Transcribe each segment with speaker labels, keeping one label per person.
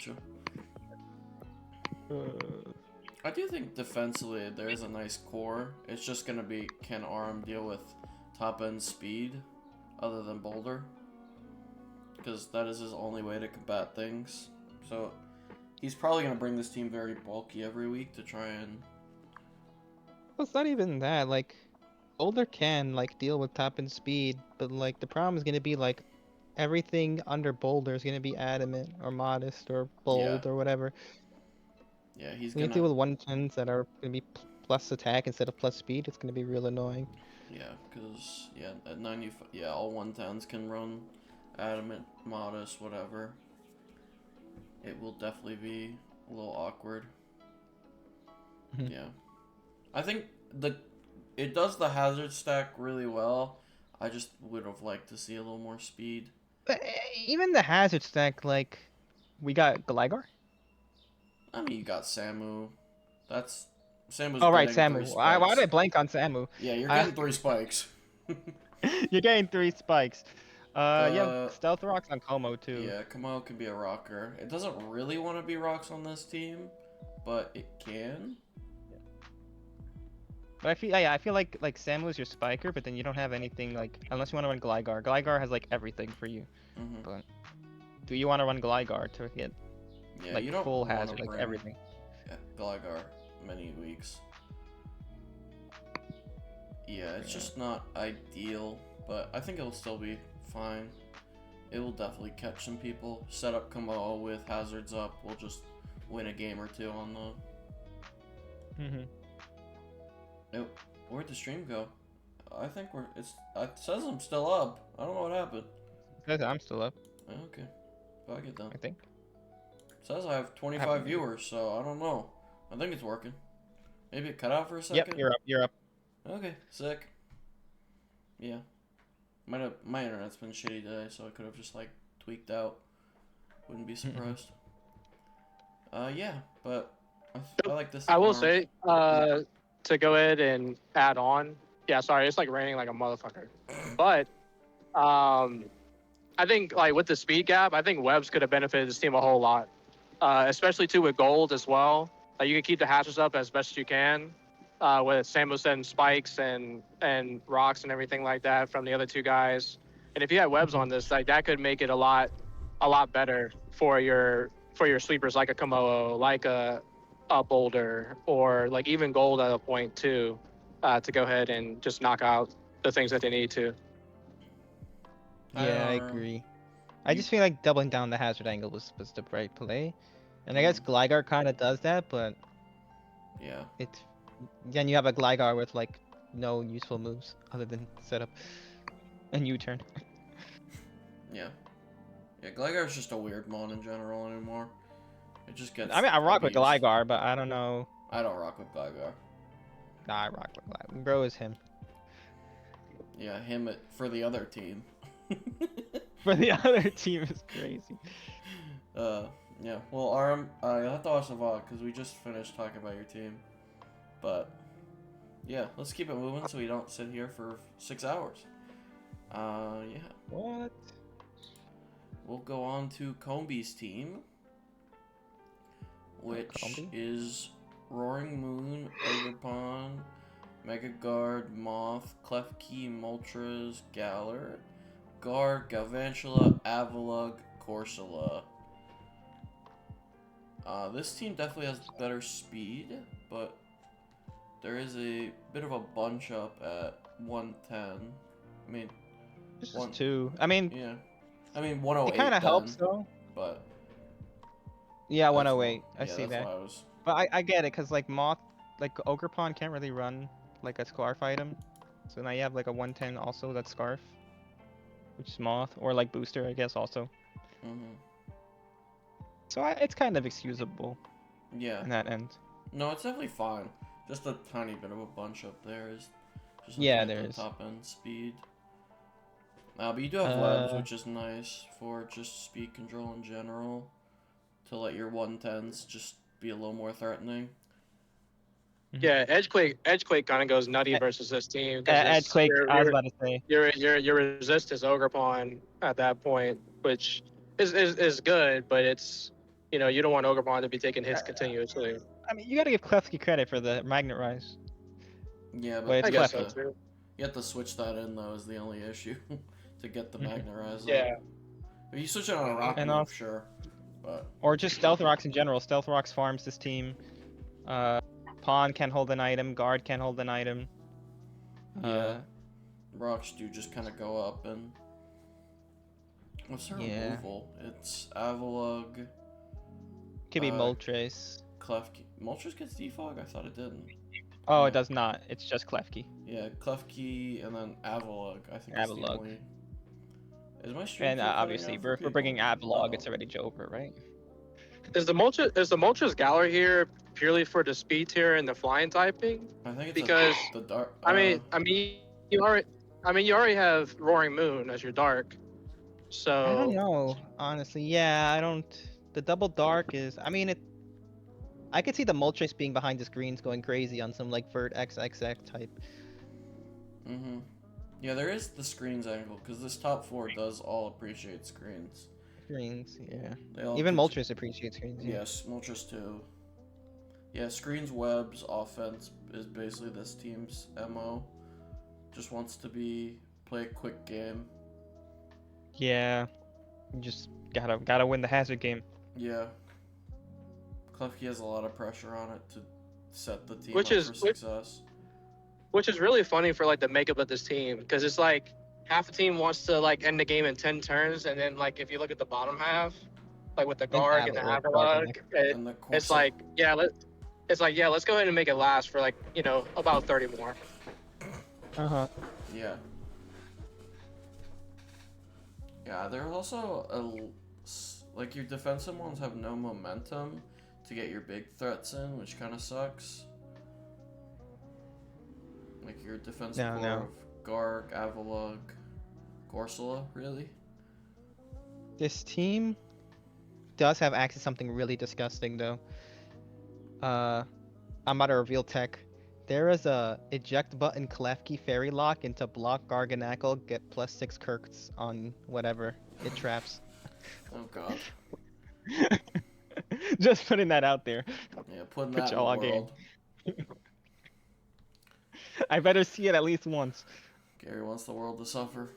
Speaker 1: you.
Speaker 2: Uh,
Speaker 1: I do think defensively there is a nice core. It's just gonna be, can Arm deal with top end speed other than Boulder? Because that is his only way to combat things. So he's probably gonna bring this team very bulky every week to try and.
Speaker 2: well, it's not even that. Like, Boulder can like deal with top and speed, but like the problem is gonna be like everything under Boulder is gonna be adamant or modest or
Speaker 1: Yeah.
Speaker 2: bold or whatever.
Speaker 1: Yeah, he's
Speaker 2: When you
Speaker 1: gonna.
Speaker 2: deal with 110s that are gonna be plus attack instead of plus speed, it's gonna be real annoying.
Speaker 1: Yeah, because, yeah, at 95, yeah, all 110s can run adamant, modest, whatever. It will definitely be a little awkward.
Speaker 2: Mhm.
Speaker 1: Yeah. I think it does the hazard stack really well. I just would have liked to see a little more speed.
Speaker 2: But even the hazard stack, like we got Gligar.
Speaker 1: I mean, you got Samu. That's Samu's
Speaker 2: Oh right,
Speaker 1: getting three
Speaker 2: Samu. Why did
Speaker 1: spikes.
Speaker 2: I blank on Samu?
Speaker 1: Yeah, you're
Speaker 2: Uh,
Speaker 1: getting three spikes.
Speaker 2: you're getting 3 spikes. You have
Speaker 1: Uh,
Speaker 2: Stealth Rocks on Como too.
Speaker 1: yeah, Kamo can be a rocker. It doesn't really want to be rocks on this team, but it can.
Speaker 2: But I feel like Samu is your spiker, but then you don't have anything like unless you want to run Gligar. Gligar has like everything for you.
Speaker 1: Hmm.
Speaker 2: But do you want to run Gligar to get
Speaker 1: Yeah,
Speaker 2: like
Speaker 1: you don't
Speaker 2: full
Speaker 1: want
Speaker 2: hazard,
Speaker 1: to
Speaker 2: like
Speaker 1: bring
Speaker 2: everything?
Speaker 1: Gligar many weeks. Yeah, it's
Speaker 2: Yeah.
Speaker 1: just not ideal, but I think it'll still be fine. It will definitely catch some people. Set up Kamo with hazards up. We'll just win a game or two on the.
Speaker 2: Mm-hmm.
Speaker 1: Nope. Where'd the stream go? I think it says I'm still up. I don't know what happened.
Speaker 2: I'm still up,
Speaker 1: Okay. But I get done.
Speaker 2: I think.
Speaker 1: It says I have 25
Speaker 2: Haven't-
Speaker 1: viewers, so I don't know. I think it's working. Maybe it cut out for a
Speaker 2: Yep,
Speaker 1: second?
Speaker 2: you're up. You're up.
Speaker 1: Okay, sick. Yeah. My internet's been shitty today, so I could have just like tweaked out. Wouldn't be surprised. Yeah, but I like this.
Speaker 3: I will
Speaker 1: arm.
Speaker 3: say, to go ahead and add on. Yeah, sorry, it's like raining like a motherfucker. But I think like with the speed gap, I think Webbs could have benefited this team a whole lot, especially too with gold as well. You can keep the hatches up as best you can, with Samus and spikes and rocks and everything like that from the other two guys. And if you had Webbs on this, like that could make it a lot better for your sweepers like a Komodo, like a Boulder, or like even gold at a point too, to go ahead and just knock out the things that they need to.
Speaker 2: Yeah, I agree. I just feel like doubling down the hazard angle was the right play, and I guess Gligar kind of does that, but
Speaker 1: Yeah.
Speaker 2: then you have a Gligar with like no useful moves other than set up and U-turn.
Speaker 1: Yeah. Yeah, Gligar's just a weird mon in general anymore. It just gets.
Speaker 2: I mean, I rock with
Speaker 1: abused.
Speaker 2: Gligar, but I don't know.
Speaker 1: I don't rock with Gligar.
Speaker 2: Nah, I rock with Gligar. Bro is him.
Speaker 1: Yeah, him for the other team.
Speaker 2: For the other team is crazy.
Speaker 1: Yeah. Well, Arm, you'll have to watch the vlog because we just finished talking about your team. But yeah, let's keep it moving so we don't sit here for 6 hours. Yeah.
Speaker 2: What?
Speaker 1: We'll go on to Comby's team, which
Speaker 2: Comby?
Speaker 1: is Roaring Moon, Ogerpon, Mega Guard, Moth, Klefki, Moltres, Galar, Guard, Galvantula, Avalugg, Corsola. This team definitely has better speed, but there is a bit of a bunch up at 110. I mean,
Speaker 2: This is 2. I mean,
Speaker 1: yeah. I mean, 108.
Speaker 2: it kind of
Speaker 1: then,
Speaker 2: helps though.
Speaker 1: But
Speaker 2: Yeah,
Speaker 1: that's
Speaker 2: 108.
Speaker 1: why-
Speaker 2: I see
Speaker 1: that's
Speaker 2: that.
Speaker 1: why I was.
Speaker 2: But I get it, cause like Moth, like Ogerpon can't really run like a Scarf item, so now you have like a 110 also that's Scarf, which is Moth, or like Booster I guess also.
Speaker 1: Mhm.
Speaker 2: So it's kind of excusable
Speaker 1: Yeah.
Speaker 2: in that end.
Speaker 1: No, it's definitely fine. Just a tiny bit of a bunch up there is just
Speaker 2: Yeah,
Speaker 1: looking at
Speaker 2: there
Speaker 1: the
Speaker 2: is.
Speaker 1: top end speed. But you do have webs, which is nice for just speed control in general. To let your 110s just be a little more threatening.
Speaker 3: Yeah, Edgequake kind of goes nutty versus this team. 'Cause it's-
Speaker 2: Edgequake,
Speaker 3: your-
Speaker 2: I was
Speaker 3: your-
Speaker 2: about to say.
Speaker 3: your resist is Ogerpon at that point, which is good, but it's You know, you don't want Ogremon to be taking hits continuously.
Speaker 2: I mean, you gotta give Klefki credit for the Magnet Rise.
Speaker 1: Yeah,
Speaker 2: But
Speaker 1: but
Speaker 2: it's
Speaker 3: I guess so
Speaker 2: Klefki.
Speaker 3: too.
Speaker 1: you have to switch that in though is the only issue to get the
Speaker 2: Mhm.
Speaker 1: Magna Rise up.
Speaker 3: Yeah.
Speaker 1: If you switch it on a rock
Speaker 2: And
Speaker 1: move,
Speaker 2: also-
Speaker 1: sure. But
Speaker 2: Or just Stealth Rocks in general. Stealth Rocks farms this team. Pawn can hold an item. Guard can hold an item.
Speaker 1: yeah, rocks do just kind of go up and. What's their
Speaker 2: Yeah.
Speaker 1: removal? It's Avalug,
Speaker 2: Could be
Speaker 1: Uh,
Speaker 2: Moltres.
Speaker 1: Klefki. Moltres gets defog? I thought it didn't.
Speaker 2: Oh,
Speaker 1: yeah.
Speaker 2: it does not. It's just Klefki.
Speaker 1: Yeah, Klefki and then Avalug. I think is the
Speaker 2: Avalug.
Speaker 1: only. Is my stream
Speaker 2: And
Speaker 1: keep cutting
Speaker 2: obviously,
Speaker 1: out for
Speaker 2: we're bringing
Speaker 1: people?
Speaker 2: Avalog.
Speaker 1: Uh-oh.
Speaker 2: It's already Joker, right?
Speaker 3: Is the Moltres Gallery here purely for the speed tier and the flying typing?
Speaker 1: I think it's
Speaker 3: Because
Speaker 1: the dark.
Speaker 3: I mean, you already have Roaring Moon as your dark. So
Speaker 2: I don't know, honestly. Yeah, I don't. The double dark is. I mean, I could see the Moltres being behind the screens going crazy on some like Vert XXX type.
Speaker 1: Mm-hmm. Yeah, there is the screens angle because this top four does all appreciate screens.
Speaker 2: Screens, yeah.
Speaker 1: They all
Speaker 2: Even
Speaker 1: appreci-
Speaker 2: Moltres appreciate screens. Yeah.
Speaker 1: Yes, Moltres too. Yeah, screens, webs, offense is basically this team's MO. Just wants to play a quick game.
Speaker 2: Yeah. You just gotta win the hazard game.
Speaker 1: Yeah. Klefki has a lot of pressure on it to set the team
Speaker 3: Which
Speaker 1: up
Speaker 3: is-
Speaker 1: for success.
Speaker 3: which is really funny for like the makeup of this team because it's like half the team wants to like end the game in 10 turns, and then like if you look at the bottom half, like with the Garg and the Avalug,
Speaker 1: And the
Speaker 3: it's
Speaker 1: Corsa-
Speaker 3: like let's go ahead and make it last for like about 30 more.
Speaker 2: Uh-huh.
Speaker 1: Yeah. Yeah, there's also like your defensive ones have no momentum to get your big threats in, which kind of sucks. Like your defensive core
Speaker 2: No.
Speaker 1: of Garg, Avalug, Gorsula, really?
Speaker 2: This team does have access to something really disgusting though. I'm about to reveal tech. There is a eject button Klefki fairy lock into block Garganackle, get +6 Kirks on whatever it traps.
Speaker 1: Oh god.
Speaker 2: Just putting that out there.
Speaker 1: Yeah, putting
Speaker 2: Put
Speaker 1: that in
Speaker 2: y'all
Speaker 1: the
Speaker 2: on game.
Speaker 1: world.
Speaker 2: I better see it at least once.
Speaker 1: Gary wants the world to suffer.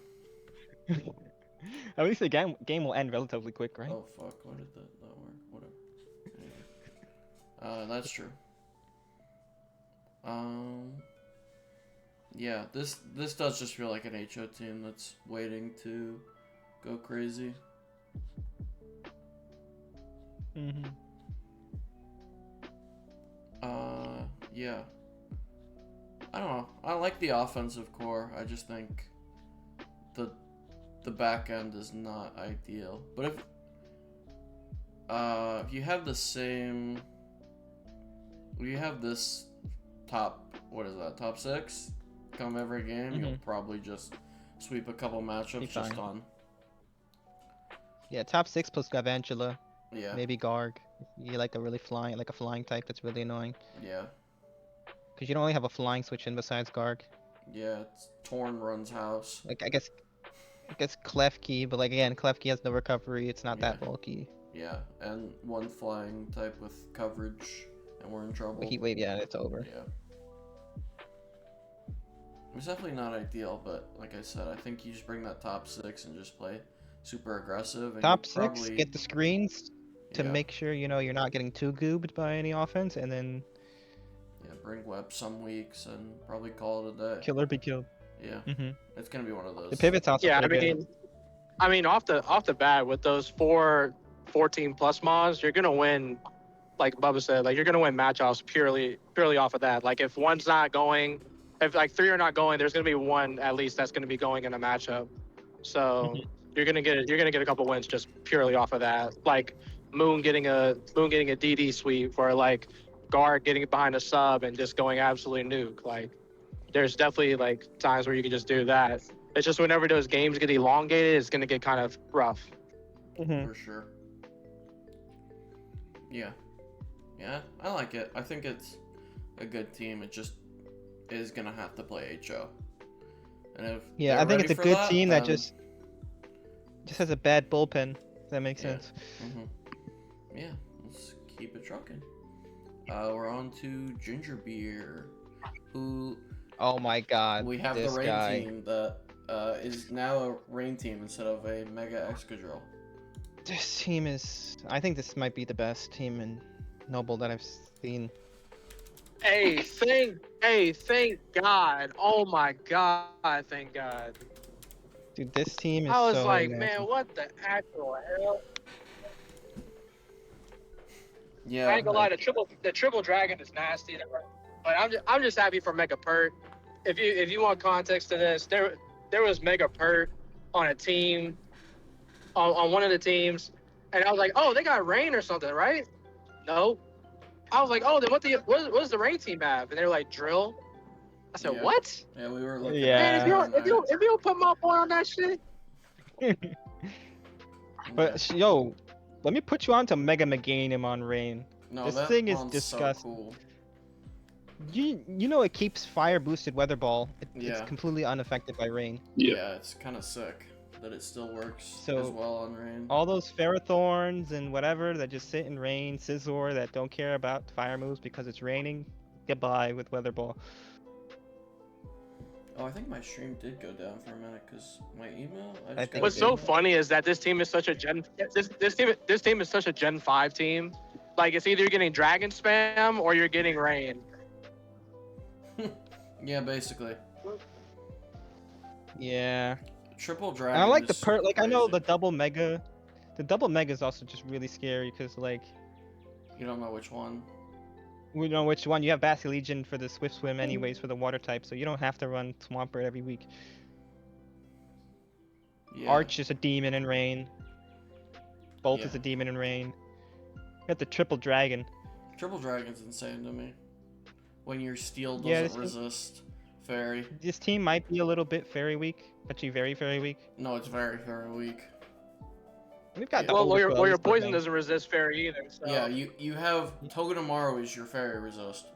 Speaker 2: At least the game will end relatively quick, right?
Speaker 1: Oh fuck, why did that not work? Whatever. That's true. Yeah, this does just feel like an HO team that's waiting to go crazy.
Speaker 2: Mm-hmm.
Speaker 1: Yeah. I don't know. I like the offensive core. I just think the back end is not ideal. But if you have the same, you have this top six come every game, you'll probably just sweep a couple matchups just
Speaker 2: fine.
Speaker 1: on.
Speaker 2: Yeah, top 6 plus Gavantula,
Speaker 1: Yeah.
Speaker 2: maybe Garg. You like a flying type that's really annoying.
Speaker 1: Yeah.
Speaker 2: Because you don't really have a flying switch in besides Garg.
Speaker 1: Yeah, it's Torn runs house.
Speaker 2: Like I guess Klefki, but like again, Klefki has no recovery. It's not that
Speaker 1: Yeah.
Speaker 2: bulky.
Speaker 1: Yeah, and one flying type with coverage, and we're in trouble.
Speaker 2: Heat wave, yeah, it's over.
Speaker 1: Yeah. It's definitely not ideal, but like I said, I think you just bring that top 6 and just play super aggressive. And
Speaker 2: Top
Speaker 1: you
Speaker 2: 6,
Speaker 1: probably,
Speaker 2: get the screens to
Speaker 1: yeah,
Speaker 2: make sure you're not getting too goobed by any offense, and then
Speaker 1: yeah, bring web some weeks and probably call it a day.
Speaker 2: killer be killed.
Speaker 1: Yeah,
Speaker 2: Mm-hmm.
Speaker 1: it's gonna be one of those.
Speaker 2: The pivot's also
Speaker 3: Yeah,
Speaker 2: pretty good.
Speaker 3: I mean, off the bat with those 14 plus mods, you're gonna win. Like Bubba said, like you're gonna win matchups purely off of that. Like if one's not going, if like 3 are not going, there's gonna be one at least that's gonna be going in a matchup. So you're gonna get a couple wins just purely off of that. Like Moon getting a DD sweep, or like Guard getting behind a sub and just going absolutely nuke. Like there's definitely like times where you can just do that. It's just whenever those games get elongated, it's gonna get kind of rough.
Speaker 2: Mm-hmm.
Speaker 1: For sure. Yeah. Yeah, I like it. I think it's a good team. It just is gonna have to play HO. And if
Speaker 2: Yeah,
Speaker 1: they're
Speaker 2: I think
Speaker 1: ready
Speaker 2: it's a
Speaker 1: for
Speaker 2: good
Speaker 1: that,
Speaker 2: team that
Speaker 1: then-
Speaker 2: just has a bad bullpen. If that makes
Speaker 1: Yeah.
Speaker 2: sense.
Speaker 1: Mhm. yeah, let's keep it trucking. We're on to Ginger Beer, who
Speaker 2: Oh my god,
Speaker 1: we have the
Speaker 2: this
Speaker 1: rain
Speaker 2: guy.
Speaker 1: team that is now a rain team instead of a Mega Excadrill.
Speaker 2: This team is. I think this might be the best team in Noble that I've seen.
Speaker 3: Hey, thank God. Oh my God, thank God.
Speaker 2: Dude, this team is
Speaker 3: I was
Speaker 2: so
Speaker 3: like,
Speaker 2: nasty.
Speaker 3: man, what the actual hell?
Speaker 1: Yeah,
Speaker 3: I ain't gonna lie, the triple dragon is nasty, but I'm just happy for Mega Pert. If you want context to this, there was Mega Pert on a team on one of the teams, and I was like, oh, they got rain or something, right? No. I was like, oh, then what does the rain team have? And they were like, drill. I said,
Speaker 1: Yeah.
Speaker 3: what?
Speaker 1: Yeah, we were looking
Speaker 2: Yeah.
Speaker 3: Man,
Speaker 1: at it.
Speaker 3: if you don't put my boy on that shit,
Speaker 2: But yo, let me put you on to Mega Meganium on Rain.
Speaker 1: no,
Speaker 2: this
Speaker 1: that
Speaker 2: thing is
Speaker 1: mon's
Speaker 2: disgusting.
Speaker 1: so cool.
Speaker 2: You know it keeps fire boosted weather ball. It's
Speaker 1: Yeah.
Speaker 2: completely unaffected by rain.
Speaker 1: Yeah, it's kind of sick that it still works
Speaker 2: So,
Speaker 1: as well on rain.
Speaker 2: All those Ferrothorns and whatever that just sit in rain, Scizor that don't care about fire moves because it's raining, goodbye with weather ball.
Speaker 1: Oh, I think my stream did go down for a minute because my email.
Speaker 2: I
Speaker 1: just
Speaker 2: think
Speaker 3: what's
Speaker 2: it
Speaker 3: so
Speaker 2: did.
Speaker 3: funny is that this team is such a this team is such a Gen 5 team. Like it's either you're getting dragon spam or you're getting rain.
Speaker 1: Yeah, basically.
Speaker 2: Yeah.
Speaker 1: Triple
Speaker 2: And
Speaker 1: dragon.
Speaker 2: I like the
Speaker 1: is super
Speaker 2: like I know
Speaker 1: crazy.
Speaker 2: the double mega. The double mega is also just really scary because like
Speaker 1: You don't know which one.
Speaker 2: we know which one. You have Legion for the Swift Swim anyways for the water type, so you don't have to run Swampert every week.
Speaker 1: Yeah.
Speaker 2: Arch is a demon in rain. Bolt
Speaker 1: Yeah.
Speaker 2: is a demon in rain. You got the triple dragon.
Speaker 1: Triple dragon's insane to me. When your steel
Speaker 2: Yeah,
Speaker 1: doesn't
Speaker 2: this
Speaker 1: resist fairy.
Speaker 2: This team might be a little bit fairy weak. Actually, very, very weak.
Speaker 1: No, it's very, very weak.
Speaker 2: We've got
Speaker 1: Yeah.
Speaker 2: the
Speaker 3: Well,
Speaker 2: older
Speaker 3: or your
Speaker 2: clothes, but,
Speaker 3: poison
Speaker 2: like,
Speaker 3: doesn't resist fairy either. So.
Speaker 1: Yeah, you have Togedemaru is your fairy resist.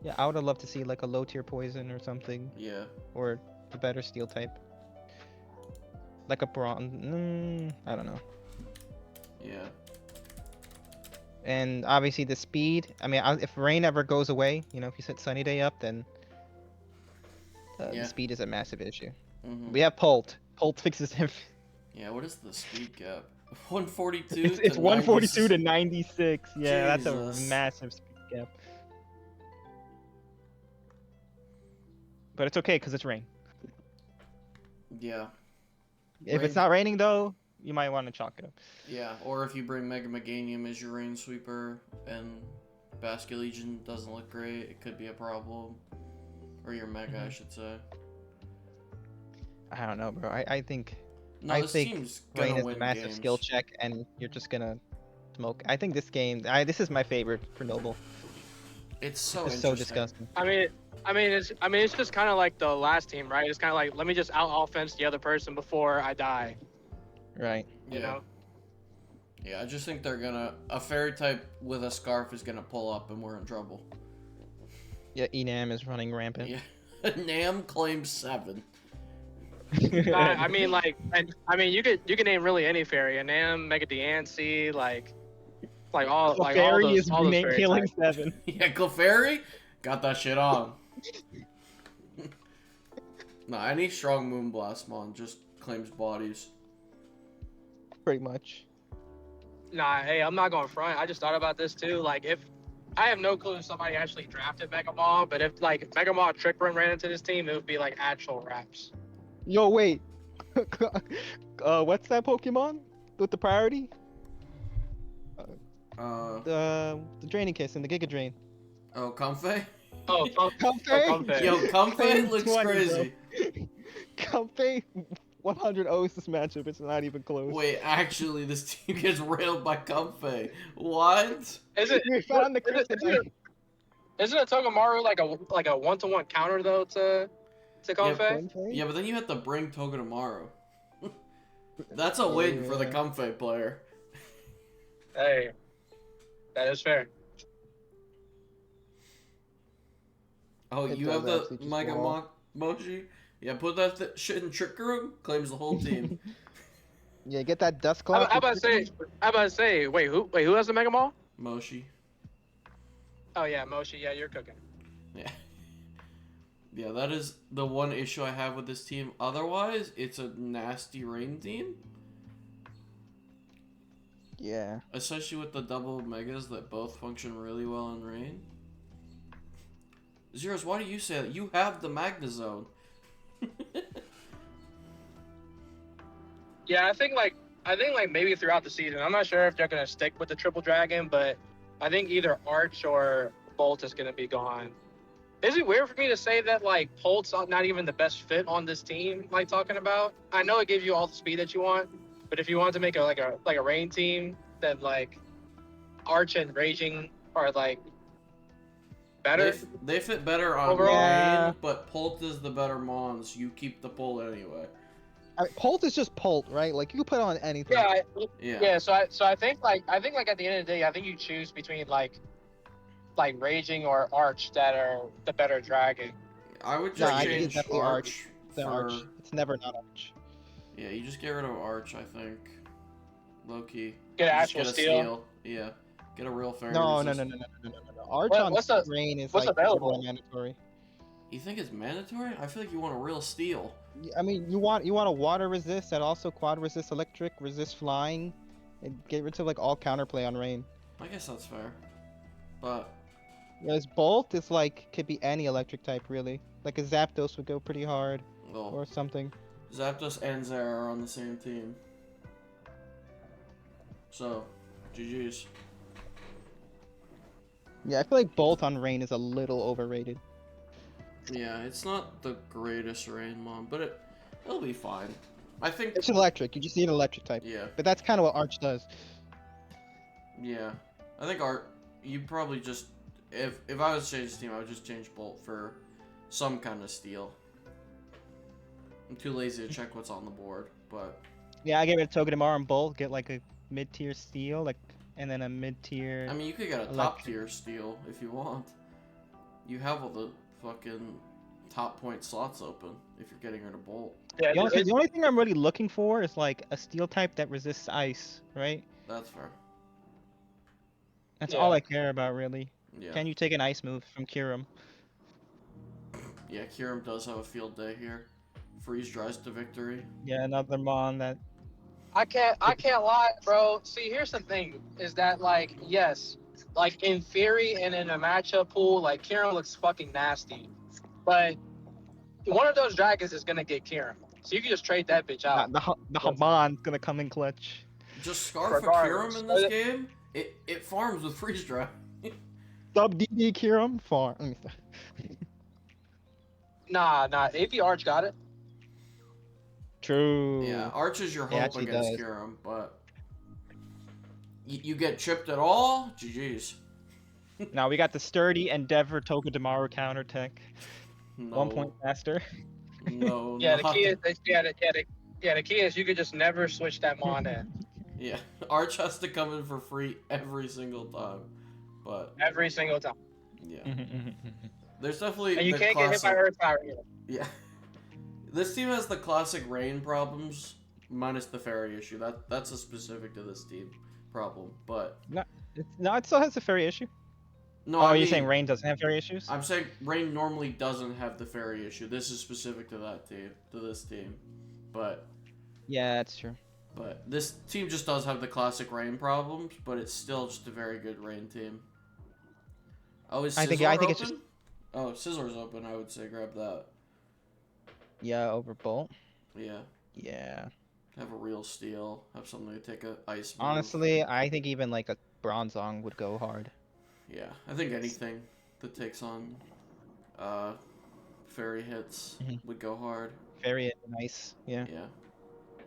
Speaker 2: Yeah, I would have loved to see like a low tier poison or something,
Speaker 1: Yeah.
Speaker 2: or a better steel type. Like a bronze. I don't know.
Speaker 1: Yeah.
Speaker 2: And obviously the speed. I mean, if rain ever goes away, you know, if you set sunny day up, then
Speaker 1: Yeah.
Speaker 2: the speed is a massive issue.
Speaker 1: Mm-hmm.
Speaker 2: We have Pult. Pult fixes everything.
Speaker 1: Yeah, what is the speed gap? 142
Speaker 2: It's
Speaker 1: to
Speaker 2: 142 to
Speaker 1: 96.
Speaker 2: 96. Yeah,
Speaker 1: Jesus.
Speaker 2: that's a massive speed gap. But it's okay because it's rain.
Speaker 1: Yeah.
Speaker 2: If
Speaker 1: Rain-
Speaker 2: it's not raining though, you might want to chalk it up.
Speaker 1: Yeah, or if you bring Mega Meganium as your rain sweeper and Legion doesn't look great, it could be a problem. Or your Mega, I should say.
Speaker 2: I don't know, bro. I think
Speaker 1: No,
Speaker 2: I
Speaker 1: this
Speaker 2: think
Speaker 1: team's
Speaker 2: rain
Speaker 1: gonna
Speaker 2: is
Speaker 1: win
Speaker 2: a massive
Speaker 1: games.
Speaker 2: skill check, and you're just gonna smoke. I think this game. This is my favorite for Noble.
Speaker 1: It's so
Speaker 2: It's
Speaker 1: interesting.
Speaker 2: so disgusting.
Speaker 3: I mean, it's just kind of like the last team, right? It's kind of like let me just out offense the other person before I die.
Speaker 2: Right.
Speaker 1: Yeah.
Speaker 3: You know?
Speaker 1: Yeah, I just think they're gonna a fairy type with a scarf is gonna pull up and we're in trouble.
Speaker 2: Yeah, Enam is running rampant.
Speaker 1: Yeah. Nam claims 7.
Speaker 3: I mean, like, and I mean, you can name really any fairy, a Nam, Mega Diancie, like all
Speaker 2: Fairy
Speaker 3: those
Speaker 2: is
Speaker 3: all those
Speaker 2: name
Speaker 3: fairy
Speaker 2: killing
Speaker 3: types.
Speaker 2: 7.
Speaker 1: Yeah, Clefairy got that shit on. Nah, any strong Moonblast mon just claims bodies.
Speaker 2: Pretty much.
Speaker 3: Nah, hey, I'm not going front. I just thought about this too. Like, if I have no clue if somebody actually drafted Mega Maw, but if like Mega Maw Trick Run ran into this team, it would be like actual raps.
Speaker 2: Yo, wait. What's that Pokemon with the priority? The Draining Kiss and the Giga Drain.
Speaker 1: Oh, Comfey?
Speaker 3: Oh,
Speaker 2: Comfey?
Speaker 1: Yo, Comfey looks
Speaker 2: 20,
Speaker 1: crazy.
Speaker 2: Comfey 100 O's this matchup. It's not even close.
Speaker 1: Wait, actually, this team gets railed by Comfey. What?
Speaker 3: Is it?
Speaker 2: We found the kryptonite.
Speaker 3: Isn't a Togamaru like a 1-to-1 counter though to Confey?
Speaker 1: Yeah, but then you have to bring Togedemaru. That's a win for the
Speaker 2: Yeah.
Speaker 1: Comfey player.
Speaker 3: Hey, that is fair.
Speaker 1: Oh,
Speaker 2: It
Speaker 1: you
Speaker 2: does
Speaker 1: have the
Speaker 2: actually just
Speaker 1: Mega
Speaker 2: wall.
Speaker 1: Mochi? Yeah, put that shit in Trick Room, claims the whole team.
Speaker 2: Yeah, get that dust
Speaker 3: I,
Speaker 2: cloak.
Speaker 3: I about to say. I about to say. Wait, who has the Mega Mall?
Speaker 1: Moshi.
Speaker 3: Oh yeah, Moshi. Yeah, you're cooking.
Speaker 1: Yeah. Yeah, that is the one issue I have with this team. Otherwise, it's a nasty rain team.
Speaker 2: Yeah.
Speaker 1: Especially with the double megas that both function really well in rain. Zeros, why do you say that? You have the Magnezone.
Speaker 3: Yeah, I think like maybe throughout the season. I'm not sure if they're gonna stick with the triple dragon, but I think either Arch or Bolt is gonna be gone. Is it weird for me to say that like Bolt's not even the best fit on this team? Like talking about, I know it gives you all the speed that you want, but if you want to make a rain team, then like Arch and Raging are like better
Speaker 1: They fit better on
Speaker 3: overall.
Speaker 2: Yeah.
Speaker 1: rain, but Pult is the better Mons. You keep the pull anyway.
Speaker 2: I mean, Polt is just Polt, right? Like you can put on anything.
Speaker 1: Yeah.
Speaker 3: So I think like at the end of the day, I think you choose between like Raging or Arch that are the better dragon.
Speaker 1: I would
Speaker 2: Nah,
Speaker 1: just
Speaker 2: I think it's
Speaker 1: change
Speaker 2: definitely
Speaker 1: Arch
Speaker 2: The
Speaker 1: for...
Speaker 2: Arch. It's never not Arch.
Speaker 1: Yeah, you just get rid of Arch, I think. Low-key.
Speaker 3: Get an
Speaker 1: You just
Speaker 3: actual
Speaker 1: get a
Speaker 3: steal.
Speaker 1: Yeah. Get a real fairy
Speaker 2: No.
Speaker 1: resist.
Speaker 2: Arch
Speaker 3: What-
Speaker 2: on
Speaker 3: what's the-
Speaker 2: rain is
Speaker 3: what's
Speaker 2: like
Speaker 3: available?
Speaker 2: borderline mandatory.
Speaker 1: You think it's mandatory? I feel like you want a real steal.
Speaker 2: I mean, you want a water resist that also quad resist electric, resist flying, and get rid of like all counterplay on rain.
Speaker 1: I guess that's fair. But,
Speaker 2: Whereas Bolt is like could be any electric type really. Like a Zapdos would go pretty hard
Speaker 1: well,
Speaker 2: or something.
Speaker 1: Zapdos and Zera are on the same team. So, GG's.
Speaker 2: Yeah, I feel like Bolt on rain is a little overrated.
Speaker 1: Yeah, it's not the greatest rain mon, but it'll be fine. I think...
Speaker 2: It's electric. You just need an electric type.
Speaker 1: Yeah.
Speaker 2: But that's kind of what Arch does.
Speaker 1: Yeah. I think you probably just... If I was to change the team, I would just change Bolt for some kind of steal. I'm too lazy to check what's on the board, but...
Speaker 2: Yeah, I get rid of Togedemaru and Bolt, get like a mid-tier steel, and then a mid-tier.
Speaker 1: I mean, you could get a top tier steal if you want. You have all the fucking top point slots open if you're getting rid of Bolt.
Speaker 3: Yeah,
Speaker 2: The only thing I'm really looking for is like a steel type that resists ice, right?
Speaker 1: That's fair.
Speaker 2: That's
Speaker 3: Yeah.
Speaker 2: all I care about really.
Speaker 1: Yeah.
Speaker 2: Can you take an ice move from Kyurem?
Speaker 1: Yeah, Kyurem does have a field day here. Freeze dries to victory.
Speaker 2: Yeah, another Mon that.
Speaker 3: I can't lie, bro. See, here's the thing: is that like yes, like in theory and in a matchup pool, like Kieran looks fucking nasty, but one of those dragons is gonna get Kieran, so you can just trade that bitch out.
Speaker 2: The Hamon's gonna come in clutch.
Speaker 1: Just Scarf a
Speaker 3: Regardless.
Speaker 1: Kyurem in this game, it farms with freeze dry.
Speaker 2: Sub DD Kyurem farm.
Speaker 3: Nah, AP Arch got it.
Speaker 2: True.
Speaker 1: Yeah, Arch is your
Speaker 2: It
Speaker 1: hope
Speaker 2: actually
Speaker 1: against
Speaker 2: does.
Speaker 1: Kyurem, but you get chipped at all? GG's.
Speaker 2: Now we got the sturdy Endeavor Togedemaru counter tech.
Speaker 1: No.
Speaker 2: 1 point faster.
Speaker 1: No.
Speaker 3: Yeah, the
Speaker 1: not-
Speaker 3: key is the key is you could just never switch that Mon in
Speaker 1: Yeah, Arch has to come in for free every single time, but
Speaker 3: every single time,
Speaker 1: yeah, there's definitely
Speaker 3: and you
Speaker 1: the
Speaker 3: can't get hit by
Speaker 1: classic-
Speaker 3: Earth Power either.
Speaker 1: Yeah, this team has the classic rain problems minus the fairy issue. That's a specific to this team problem, but
Speaker 2: No, it still has a fairy issue.
Speaker 1: no.
Speaker 2: Oh,
Speaker 1: I
Speaker 2: you're
Speaker 1: mean,
Speaker 2: saying rain doesn't have fairy issues?
Speaker 1: I'm saying rain normally doesn't have the fairy issue. This is specific to that team, to this team, but.
Speaker 2: Yeah, that's true.
Speaker 1: But this team just does have the classic rain problems, but it's still just a very good rain team. Oh, is Scizor
Speaker 2: I think
Speaker 1: open?
Speaker 2: it's just-
Speaker 1: Oh, Scissor's open, I would say grab that.
Speaker 2: Yeah, over Bolt.
Speaker 1: Yeah.
Speaker 2: Yeah.
Speaker 1: Have a real steal. Have something to take a ice move.
Speaker 2: Honestly, I think even like a Bronzong would go hard.
Speaker 1: Yeah, I think anything that takes on fairy hits
Speaker 2: Mhm.
Speaker 1: would go hard.
Speaker 2: Very nice. Yeah.
Speaker 1: Yeah.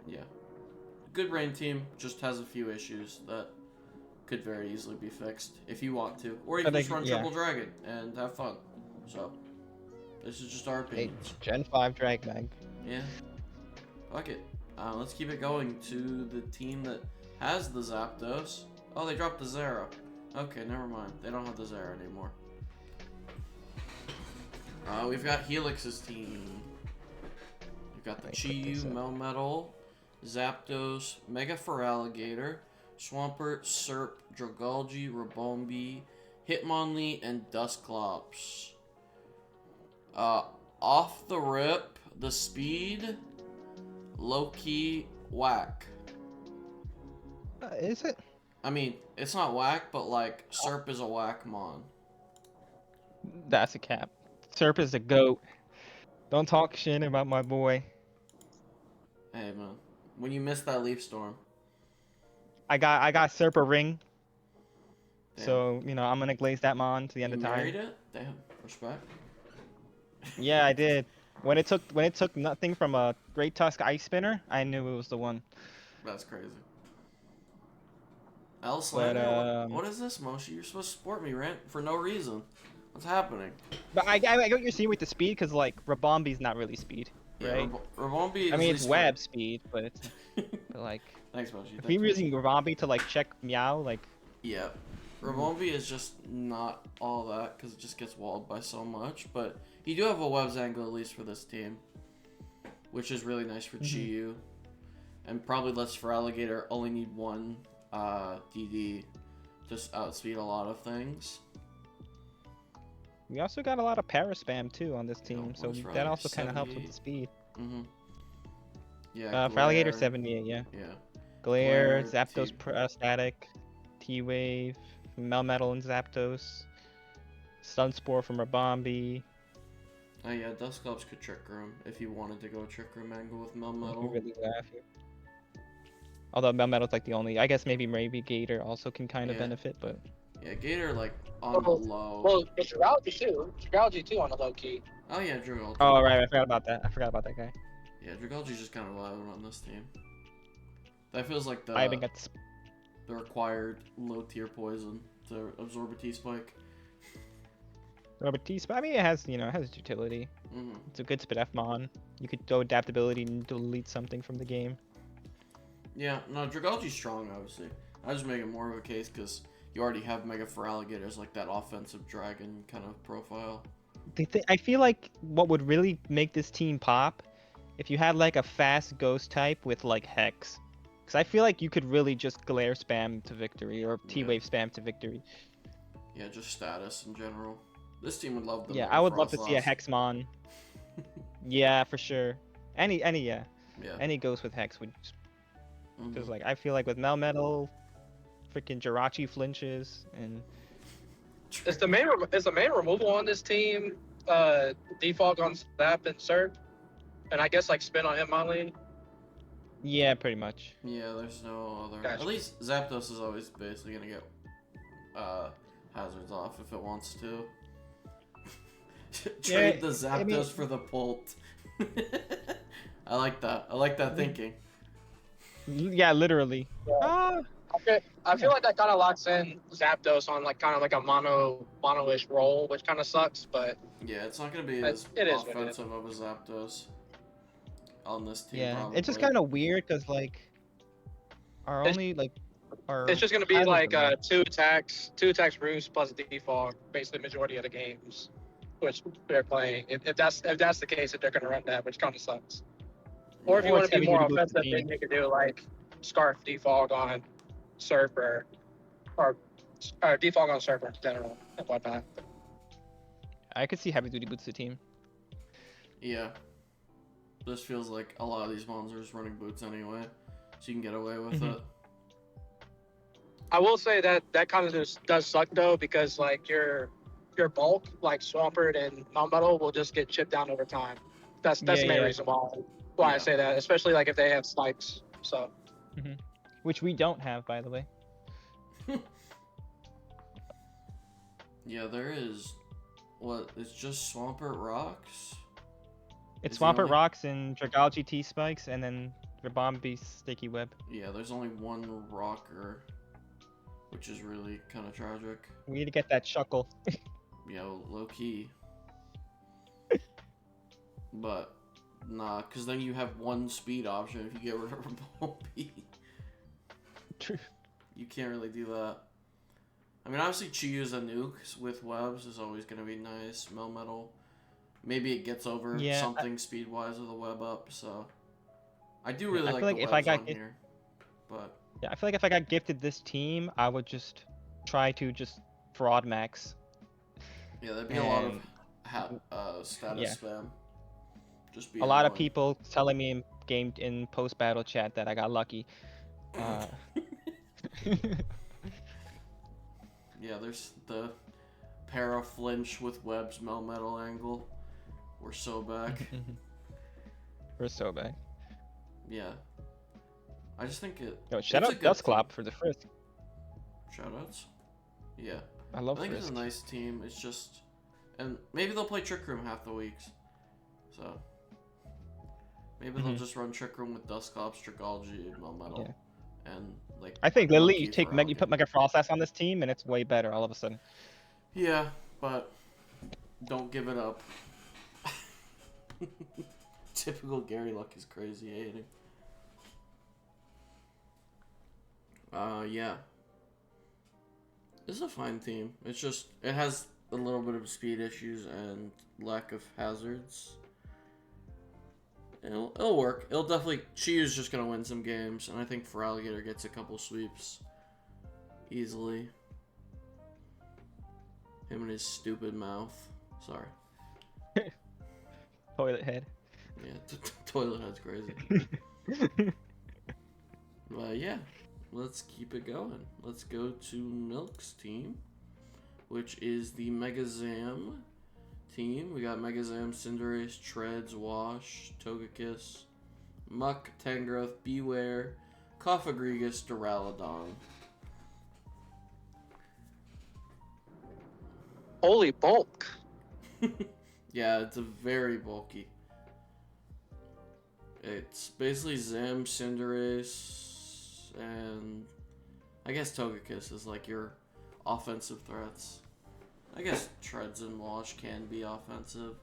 Speaker 1: Yeah. Good rain team, just has a few issues that could very easily be fixed if you want to. Or you
Speaker 2: But
Speaker 1: can just
Speaker 2: like,
Speaker 1: run
Speaker 2: yeah.
Speaker 1: Triple Dragon and have fun. So, this is just our
Speaker 2: Hey,
Speaker 1: opinions.
Speaker 2: Gen 5 Dragmag.
Speaker 1: Yeah. Fuck it. Let's keep it going to the team that has the Zapdos. Oh, they dropped the Zera. Okay, never mind. They don't have the Zera anymore. We've got Helix's team. We've got the
Speaker 2: Let me put
Speaker 1: Chi-Yu,
Speaker 2: this up.
Speaker 1: Melmetal, Zapdos, Mega Feraligatr, Swampert, Serp, Dragalge, Rabombi, Hitmonlee, and Dusclops. Off the rip, the speed, low-key, whack.
Speaker 2: Is it?
Speaker 1: I mean, it's not whack, but like, Serp is a whack mon.
Speaker 2: That's a cap. Serp is a goat. Don't talk shit about my boy.
Speaker 1: Hey man, when you miss that Leaf Storm.
Speaker 2: I got Serp a ring.
Speaker 1: Damn.
Speaker 2: So, you know, I'm gonna glaze that mon to the end
Speaker 1: You
Speaker 2: of time.
Speaker 1: married it? Damn, respect.
Speaker 2: Yeah, I did. When it took nothing from a Great Tusk Ice Spinner, I knew it was the one.
Speaker 1: That's crazy. L
Speaker 2: But
Speaker 1: Slander, what is this, Moshi? You're supposed to support me, right? For no reason. What's happening?
Speaker 2: but I get what you're seeing with the speed, because like Rabombi's not really speed, right?
Speaker 1: Yeah, Rabombi is
Speaker 2: I mean,
Speaker 1: at
Speaker 2: it's
Speaker 1: least
Speaker 2: web speed, but it's but like
Speaker 1: Thanks, Moshi.
Speaker 2: if
Speaker 1: Thanks,
Speaker 2: we were
Speaker 1: Moshi.
Speaker 2: using Rabombi to like check Meow, like
Speaker 1: Yeah. Rabombi is just not all that, because it just gets walled by so much, but you do have a webs angle at least for this team, which is really nice for Chi-Yu, and probably lets for Alligator only need one DD to outspeed a lot of things.
Speaker 2: we also got a lot of para spam too on this team, so
Speaker 1: what's
Speaker 2: that also kind of helps with
Speaker 1: 78?
Speaker 2: the speed.
Speaker 1: Mm-hmm. Yeah,
Speaker 2: For Alligator
Speaker 1: Glare.
Speaker 2: 78, yeah.
Speaker 1: Yeah.
Speaker 2: Glare,
Speaker 1: Glare,
Speaker 2: Zapdos
Speaker 1: T-
Speaker 2: Static, T-Wave, Melmetal and Zapdos, Sunspore from Rabombi.
Speaker 1: Oh yeah, Dusclops could Trick Room if you wanted to go Trick Room angle with
Speaker 2: You
Speaker 1: Melmetal.
Speaker 2: really laugh here. Although Melmetal's like the only, I guess maybe Gator also can kind of
Speaker 1: Yeah.
Speaker 2: benefit, but
Speaker 1: Yeah, Gator like on the low.
Speaker 3: Well, it's Dragalge too on the low key.
Speaker 1: Oh yeah, Dragalge.
Speaker 2: oh right, I forgot about that. I forgot about that guy.
Speaker 1: Yeah, Dragalge's just kind of loud on this team. That feels like
Speaker 2: I haven't
Speaker 1: the
Speaker 2: got
Speaker 1: required low tier poison to absorb a T-Spike.
Speaker 2: Robert T. I mean, it has it has its utility.
Speaker 1: Mm-hmm.
Speaker 2: It's a good spit F-Mon. You could go adaptability and delete something from the game.
Speaker 1: Yeah, no, Dragalge's strong, obviously. I just make it more of a case because you already have Mega Feraligatrs, like that offensive dragon kind of profile.
Speaker 2: I feel like what would really make this team pop if you had like a fast ghost type with like Hex. Because I feel like you could really just glare spam to victory or T-Wave spam to victory.
Speaker 1: Yeah, just status in general. This team would love the
Speaker 2: Yeah,
Speaker 1: Mega
Speaker 2: I would love to see a
Speaker 1: Frostlass.
Speaker 2: Hexmon. Yeah, for sure. Any
Speaker 1: Yeah.
Speaker 2: any ghost with Hex would
Speaker 1: Mhm.
Speaker 2: because like I feel like with Melmetal, freaking Jirachi flinches and
Speaker 3: Is the main removal on this team defog on Zap and Surf, and I guess like spin on Hitmonlee.
Speaker 2: yeah, pretty much.
Speaker 1: Yeah, there's no other.
Speaker 3: Gotcha.
Speaker 1: At least Zapdos is always basically gonna get hazards off if it wants to. Trade the Zapdos
Speaker 2: I mean-
Speaker 1: for the Bolt. I like that. I like that thinking.
Speaker 2: Yeah, literally. Ah,
Speaker 3: I feel like that kind of locks in Zapdos on like kind of like a mono-ish role, which kind of sucks. But
Speaker 1: Yeah, it's not gonna be
Speaker 3: It-
Speaker 1: as
Speaker 3: it is what it is.
Speaker 1: offensive of a Zapdos on this team.
Speaker 2: yeah.
Speaker 1: Probably.
Speaker 2: It's just kind of weird because like our
Speaker 3: It's-
Speaker 2: only like our
Speaker 3: it's just gonna be
Speaker 2: hazards
Speaker 3: like
Speaker 2: are low.
Speaker 3: two attacks roost plus defog, basically majority of the games, which they're playing. If that's the case, if they're gonna run that, which kind of sucks. Or if you
Speaker 2: Or
Speaker 3: want
Speaker 2: it's
Speaker 3: to be
Speaker 2: heavy
Speaker 3: more
Speaker 2: duty boost
Speaker 3: offensive,
Speaker 2: team.
Speaker 3: then you could do like Scarf defog on Surfer, or defog on Surfer in general and whatnot.
Speaker 2: I could see heavy duty boots the team.
Speaker 1: Yeah. This feels like a lot of these monsters running boots anyway, so you can get away with
Speaker 2: Mhm.
Speaker 1: it.
Speaker 3: I will say that kind of just does suck though, because like your bulk like Swampert and Melmetal will just get chipped down over time. That's the main
Speaker 2: Yeah.
Speaker 3: reason why
Speaker 1: Yeah.
Speaker 3: I say that, especially like if they have spikes. So
Speaker 2: Which we don't have, by the way.
Speaker 1: Yeah, there is. What? It's just Swampert Rocks?
Speaker 2: It's
Speaker 1: Is the
Speaker 2: Swampert
Speaker 1: only-
Speaker 2: Rocks and Dragalge T spikes, and then Rabombi Sticky Web.
Speaker 1: Yeah, there's only one rocker, which is really kind of tragic.
Speaker 2: We need to get that Shuckle.
Speaker 1: Yeah, low key. But, nah, because then you have one speed option if you get rid of Rabombi.
Speaker 2: True.
Speaker 1: You can't really do that. I mean, obviously, Chi-Yu's a nuke with webs is always going to be nice. Melmetal. Maybe it gets over
Speaker 2: Yeah,
Speaker 1: something speed-wise with a web up, so... I do
Speaker 2: Yeah,
Speaker 1: really
Speaker 2: I
Speaker 1: like
Speaker 2: feel
Speaker 1: the
Speaker 2: like if I
Speaker 1: webs
Speaker 2: got
Speaker 1: on
Speaker 2: gi-
Speaker 1: here, but
Speaker 2: yeah, I feel like if I got gifted this team, I would just try to just fraud max.
Speaker 1: yeah, there'd be a lot of
Speaker 2: And yeah,
Speaker 1: status spam. Just be
Speaker 2: a lot of
Speaker 1: annoying.
Speaker 2: people telling me in post battle chat that I got lucky. Uh,
Speaker 1: Yeah, there's the para flinch with webs Melmetal angle. We're so back.
Speaker 2: We're so bad.
Speaker 1: Yeah, I just think
Speaker 2: Yo, shout
Speaker 1: it's a
Speaker 2: out
Speaker 1: good team.
Speaker 2: Dustclop for the Frisk.
Speaker 1: Shoutouts. Yeah,
Speaker 2: I
Speaker 1: I
Speaker 2: love
Speaker 1: think it's a
Speaker 2: Frisk.
Speaker 1: nice team. It's just, and maybe they'll play Trick Room half the weeks. So maybe they'll just run Trick Room with Dustclops, Trickology, and Melmetal,
Speaker 2: Yeah.
Speaker 1: and like
Speaker 2: I think literally you
Speaker 1: Loki
Speaker 2: take
Speaker 1: for
Speaker 2: you put
Speaker 1: Algae.
Speaker 2: Mega Frost on this team and it's way better all of a sudden.
Speaker 1: Yeah, but don't give it up. Typical Gary Luck is crazy hating. Yeah. This is a fine team. It's just, it has a little bit of speed issues and lack of hazards. It'll work. It'll definitely, Chiyu's just gonna win some games, and I think Feraligatr gets a couple sweeps. Easily. Him and his stupid mouth. Sorry.
Speaker 2: Toilet head.
Speaker 1: Yeah, toilet head's crazy. But yeah, let's keep it going. Let's go to Milk's team, which is the Mega Zam team. We got Mega Zam, Cinderace, Treads, Wash, Togekiss, Muck, Tangrowth, Beware, Coffagrigus, Duraludon.
Speaker 3: Holy bulk.
Speaker 1: Yeah, it's a very bulky. It's basically Zam, Cinderace, and I guess Togekiss is like your offensive threats. I guess Treads and Wash can be offensive,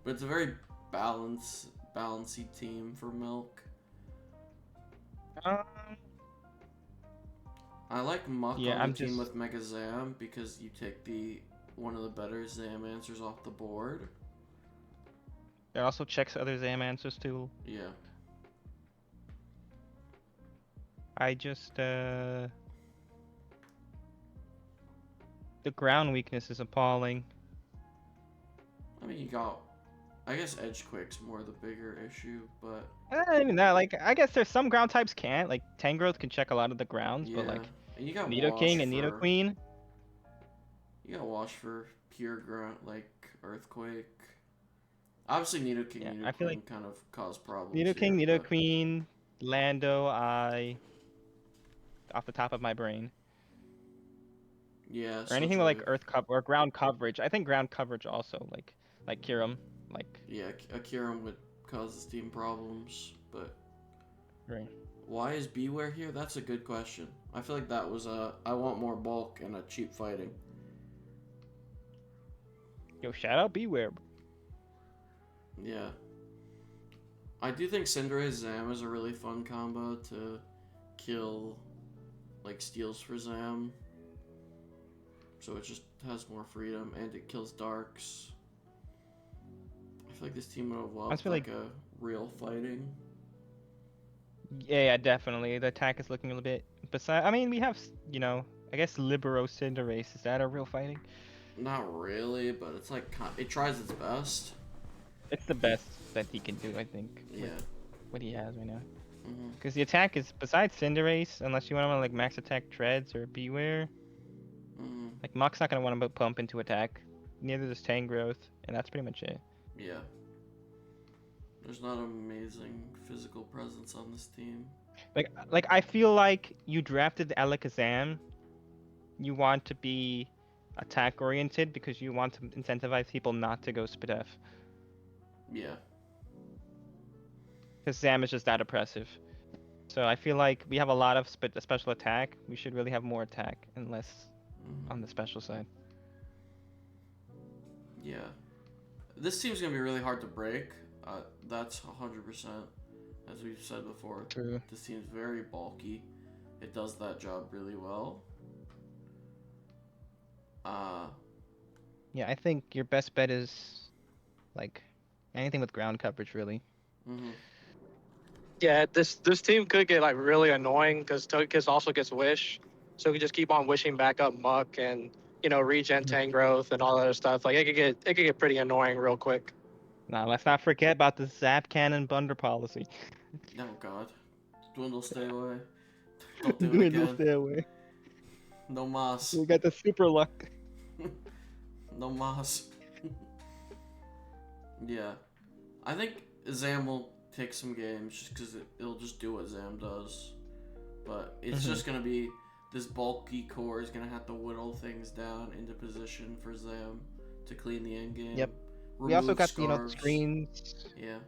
Speaker 1: but it's a very balancy team for Milk. I like Muck
Speaker 2: Yeah,
Speaker 1: on the
Speaker 2: I'm
Speaker 1: team
Speaker 2: just
Speaker 1: with Mega Zam because you take one of the better Zam answers off the board.
Speaker 2: it also checks other Zam answers too.
Speaker 1: Yeah.
Speaker 2: I just the ground weakness is appalling.
Speaker 1: I mean, I guess Edge Quick's more the bigger issue, but
Speaker 2: Even that, like, I guess there's some ground types can't. Like, Tangrowth can check a lot of the grounds, but
Speaker 1: yeah.
Speaker 2: like
Speaker 1: And you got
Speaker 2: Nidoking
Speaker 1: Wash
Speaker 2: and
Speaker 1: for
Speaker 2: Nidoqueen.
Speaker 1: you got Wash for pure ground like Earthquake. Obviously, Nidoking,
Speaker 2: Yeah,
Speaker 1: Nidoqueen
Speaker 2: I feel like
Speaker 1: kind of cause problems
Speaker 2: Nidoking,
Speaker 1: here, but
Speaker 2: Nidoqueen, Lando, off the top of my brain.
Speaker 1: yeah,
Speaker 2: Or
Speaker 1: so
Speaker 2: anything like
Speaker 1: Joy.
Speaker 2: earth cover or ground coverage. I think ground coverage also, like Kyurem, like
Speaker 1: Yeah, Akira would cause this team problems, but
Speaker 2: right.
Speaker 1: why is Beware here? That's a good question. I feel like that was I want more bulk and a cheap fighting.
Speaker 2: Yo, shout out Beware.
Speaker 1: Yeah. I do think Cinderace Zam is a really fun combo to kill, like, steals for Zam. So it just has more freedom, and it kills Darks. I feel like this team would have loved,
Speaker 2: feel
Speaker 1: like,
Speaker 2: like-
Speaker 1: a real fighting.
Speaker 2: Yeah, definitely. The attack is looking a little bit. Besides, I mean, we have I guess Libero Cinderace. Is that a real fighting?
Speaker 1: Not really, but it's like, it tries its best.
Speaker 2: It's the best that he can do, I think.
Speaker 1: Yeah.
Speaker 2: With what he has right now.
Speaker 1: Mm-hmm.
Speaker 2: Because the attack is besides Cinderace, unless you want to like max attack Treads or Beware.
Speaker 1: Mm-hmm.
Speaker 2: Like Mach's not gonna want to pump into attack. Neither does Tangrowth, and that's pretty much it.
Speaker 1: Yeah. There's not amazing physical presence on this team.
Speaker 2: Like I feel like you drafted Alakazam. You want to be attack oriented because you want to incentivize people not to go Spadef.
Speaker 1: Yeah.
Speaker 2: Because Zam is just that oppressive. So I feel like we have a lot of special attack. We should really have more attack and less
Speaker 1: Mm-hmm.
Speaker 2: on the special side.
Speaker 1: Yeah. This team's going to be really hard to break. That's 100%. As we've said before,
Speaker 2: True.
Speaker 1: this team's very bulky. It does that job really well.
Speaker 2: Yeah, I think your best bet is like anything with ground coverage, really.
Speaker 1: Mm-hmm.
Speaker 3: Yeah, this team could get like really annoying because Togekiss also gets Wish, so we just keep on wishing back up Muck and regen Tangrowth and all that other stuff. Like it could get pretty annoying real quick.
Speaker 2: Now let's not forget about the Zap Cannon Bundle policy.
Speaker 1: Oh God. Dwindle, stay away. Don't do it
Speaker 2: Dwindle,
Speaker 1: again.
Speaker 2: stay away.
Speaker 1: No mas.
Speaker 2: We got the super luck.
Speaker 1: No mas. Yeah. I think Zam will take some games just because it'll just do what Zam does. But it's just going to be this bulky core is going to have to whittle things down into position for Zam to clean the end game.
Speaker 2: Yep. We
Speaker 1: Remove
Speaker 2: also got,
Speaker 1: scarves.
Speaker 2: screens.
Speaker 1: Yeah.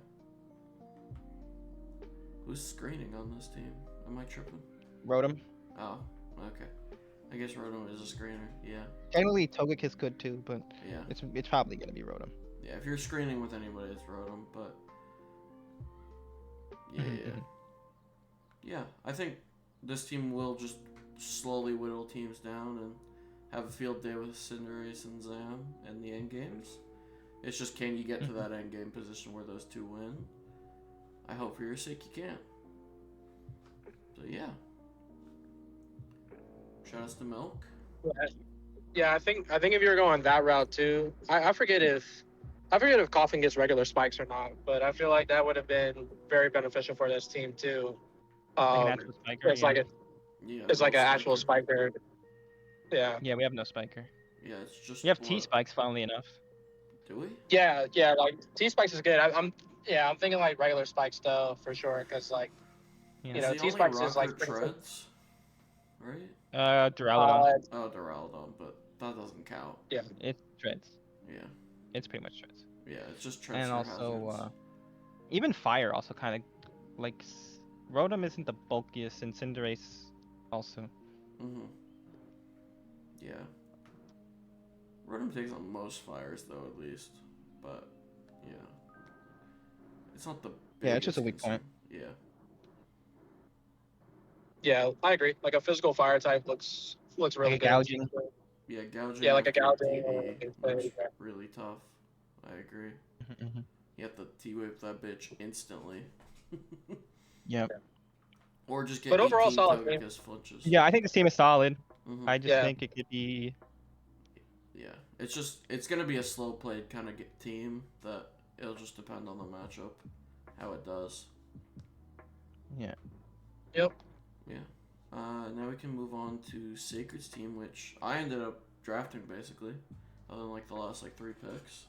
Speaker 1: Who's screening on this team? Am I tripping?
Speaker 2: Rotom.
Speaker 1: Oh, okay. I guess Rotom is a screener. Yeah.
Speaker 2: Generally, Togekiss could too, but
Speaker 1: Yeah.
Speaker 2: it's probably gonna be Rotom.
Speaker 1: Yeah, if you're screening with anybody, it's Rotom, but yeah. Yeah, I think this team will just slowly whittle teams down and have a field day with Cinderace and Zam in the end games. It's just, can you get to that end game position where those two win? I hope for your sake you can. So yeah. Shout outs to Milk.
Speaker 3: Yeah, I think if you're going that route too, I forget if Coffin gets regular spikes or not, but I feel like that would have been very beneficial for this team too.
Speaker 2: Like an actual spiker,
Speaker 3: It's like it's
Speaker 1: no
Speaker 3: like an actual
Speaker 1: spiker.
Speaker 3: spiker. Yeah.
Speaker 2: Yeah, we have no spiker.
Speaker 1: Yeah, it's just.
Speaker 2: We have T spikes, funnily enough.
Speaker 1: Do we?
Speaker 3: Yeah, like T spikes is good. I'm thinking like regular spikes though for sure, because like T spikes is like
Speaker 1: treads, right?
Speaker 2: Duraludon.
Speaker 1: Oh, Duraludon, but that doesn't count.
Speaker 3: Yeah,
Speaker 2: It treads.
Speaker 1: Yeah.
Speaker 2: It's pretty much treads.
Speaker 1: Yeah, it's just treads.
Speaker 2: And
Speaker 1: for
Speaker 2: also,
Speaker 1: hazards.
Speaker 2: even fire also kind of like Rotom isn't the bulkiest, and Cinderace also.
Speaker 1: Yeah. Rotom takes on most fires though, at least, but yeah, it's not the biggest
Speaker 2: Yeah, it's just a weak
Speaker 1: concern.
Speaker 2: point.
Speaker 1: Yeah.
Speaker 3: yeah, I agree. Like a physical fire type looks really
Speaker 2: Like a
Speaker 3: good.
Speaker 2: gouging.
Speaker 1: Yeah, gouging.
Speaker 3: Yeah, like a
Speaker 1: after
Speaker 3: gouging
Speaker 1: TV
Speaker 3: or like a
Speaker 1: looks
Speaker 3: thing, yeah.
Speaker 1: really tough. I agree. You have to T-whip that bitch instantly.
Speaker 2: Yep.
Speaker 1: Or just get
Speaker 3: But overall
Speaker 1: 18
Speaker 3: solid game.
Speaker 1: Togekiss flinches.
Speaker 2: Yeah, I think this team is solid. I just
Speaker 3: Yeah.
Speaker 2: think it could be.
Speaker 1: Yeah, it's gonna be a slow played kind of team that it'll just depend on the matchup, how it does.
Speaker 2: Yeah.
Speaker 3: Yep.
Speaker 1: Yeah. Now we can move on to Sacred's team, which I ended up drafting basically, other than like the last like 3 picks.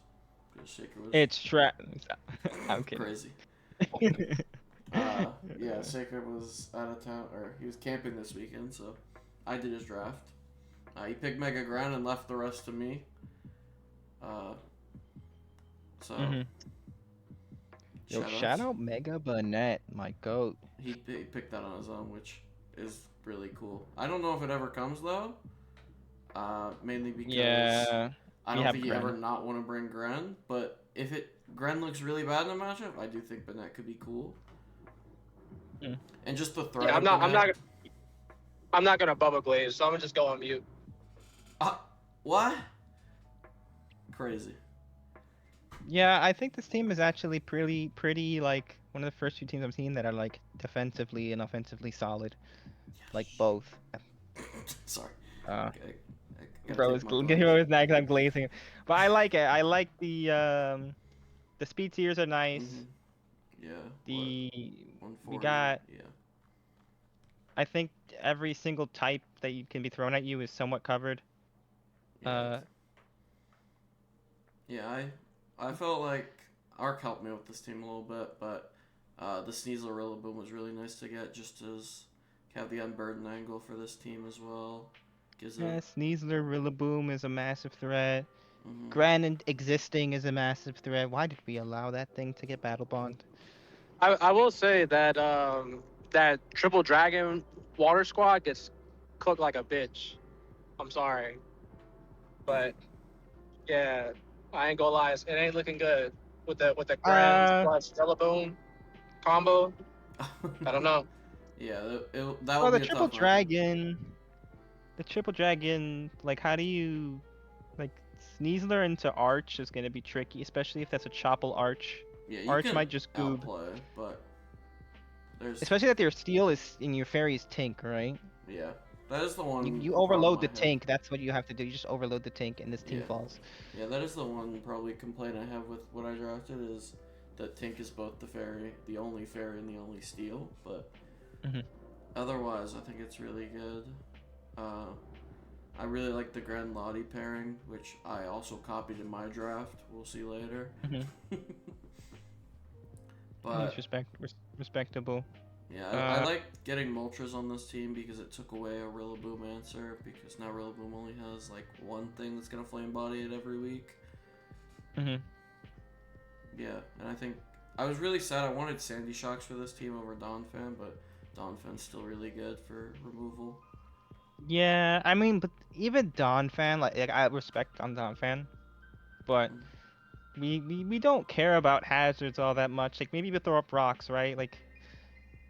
Speaker 1: Because Sacred was
Speaker 2: It's I'm kidding.
Speaker 1: crazy. Yeah, Sacred was out of town, or he was camping this weekend, so I did his draft. He picked Mega Ground and left the rest to me.
Speaker 2: Yo, shout out Mega Banette, my goat.
Speaker 1: He picked that on his own, which is really cool. I don't know if it ever comes though. Mainly because I don't think you ever not want to bring Gren, but if Gren looks really bad in the matchup, I do think Banette could be cool. And just the threat.
Speaker 3: Yeah, I'm not gonna Bubba Glaze, so I'm gonna just go on mute.
Speaker 1: What? Crazy.
Speaker 2: Yeah, I think this team is actually pretty like one of the first 2 teams I've seen that are like defensively and offensively solid, like both.
Speaker 1: Sorry.
Speaker 2: Okay.
Speaker 1: I
Speaker 2: Bro, it's not 'cause I'm glazing, but I like it. I like the speed tiers are nice.
Speaker 1: Yeah.
Speaker 2: We got.
Speaker 1: Yeah.
Speaker 2: I think every single type that you can be thrown at you is somewhat covered.
Speaker 1: Yeah, I felt like Arc helped me with this team a little bit, but the Sneasel Rillaboom was really nice to get, just as have the Unburden angle for this team as well.
Speaker 2: Sneasler Rillaboom is a massive threat. Granite existing is a massive threat. Why did we allow that thing to get Battle Bond?
Speaker 3: I will say that that Triple Dragon Water Squad gets cooked like a bitch. I'm sorry, but yeah, I ain't gonna lie, it ain't looking good with the Grand plus Rillaboom combo. I don't know.
Speaker 1: Yeah, that
Speaker 2: Well,
Speaker 1: would
Speaker 2: the
Speaker 1: be a
Speaker 2: Triple
Speaker 1: tough
Speaker 2: Dragon. The Triple Dragon, like, how do you, like, Sneasler into Arch is gonna be tricky, especially if that's a Chopple Arch.
Speaker 1: Yeah, you
Speaker 2: Arch
Speaker 1: can
Speaker 2: might just goob.
Speaker 1: outplay, but There's
Speaker 2: Especially that your steel is in your fairy's tank, right?
Speaker 1: yeah, that is the one
Speaker 2: You
Speaker 1: problem
Speaker 2: overload
Speaker 1: I
Speaker 2: the
Speaker 1: have.
Speaker 2: tank. That's what you have to do. You just overload the tank, and this team
Speaker 1: Yeah.
Speaker 2: falls.
Speaker 1: Yeah, that is the one probably complaint I have with what I drafted is that Tink is both the fairy, the only fairy, and the only steel. But
Speaker 2: Mhm.
Speaker 1: otherwise, I think it's really good. Uh, I really like the Grand Lottie pairing, which I also copied in my draft. We'll see later.
Speaker 2: Mhm. It's
Speaker 1: But
Speaker 2: respectable.
Speaker 1: yeah, I
Speaker 2: Uh.
Speaker 1: like getting Moltres on this team because it took away a Rillaboom answer. Because now Rillaboom only has like one thing that's gonna flame body it every week.
Speaker 2: Mhm.
Speaker 1: Yeah, and I think I was really sad. I wanted Sandy Shocks for this team over Donphan, but Donphan's still really good for removal.
Speaker 2: Yeah, I mean, but even Don fan, like I respect on Don fan, but
Speaker 1: Mm,
Speaker 2: we don't care about hazards all that much. Like maybe we throw up rocks, right? Like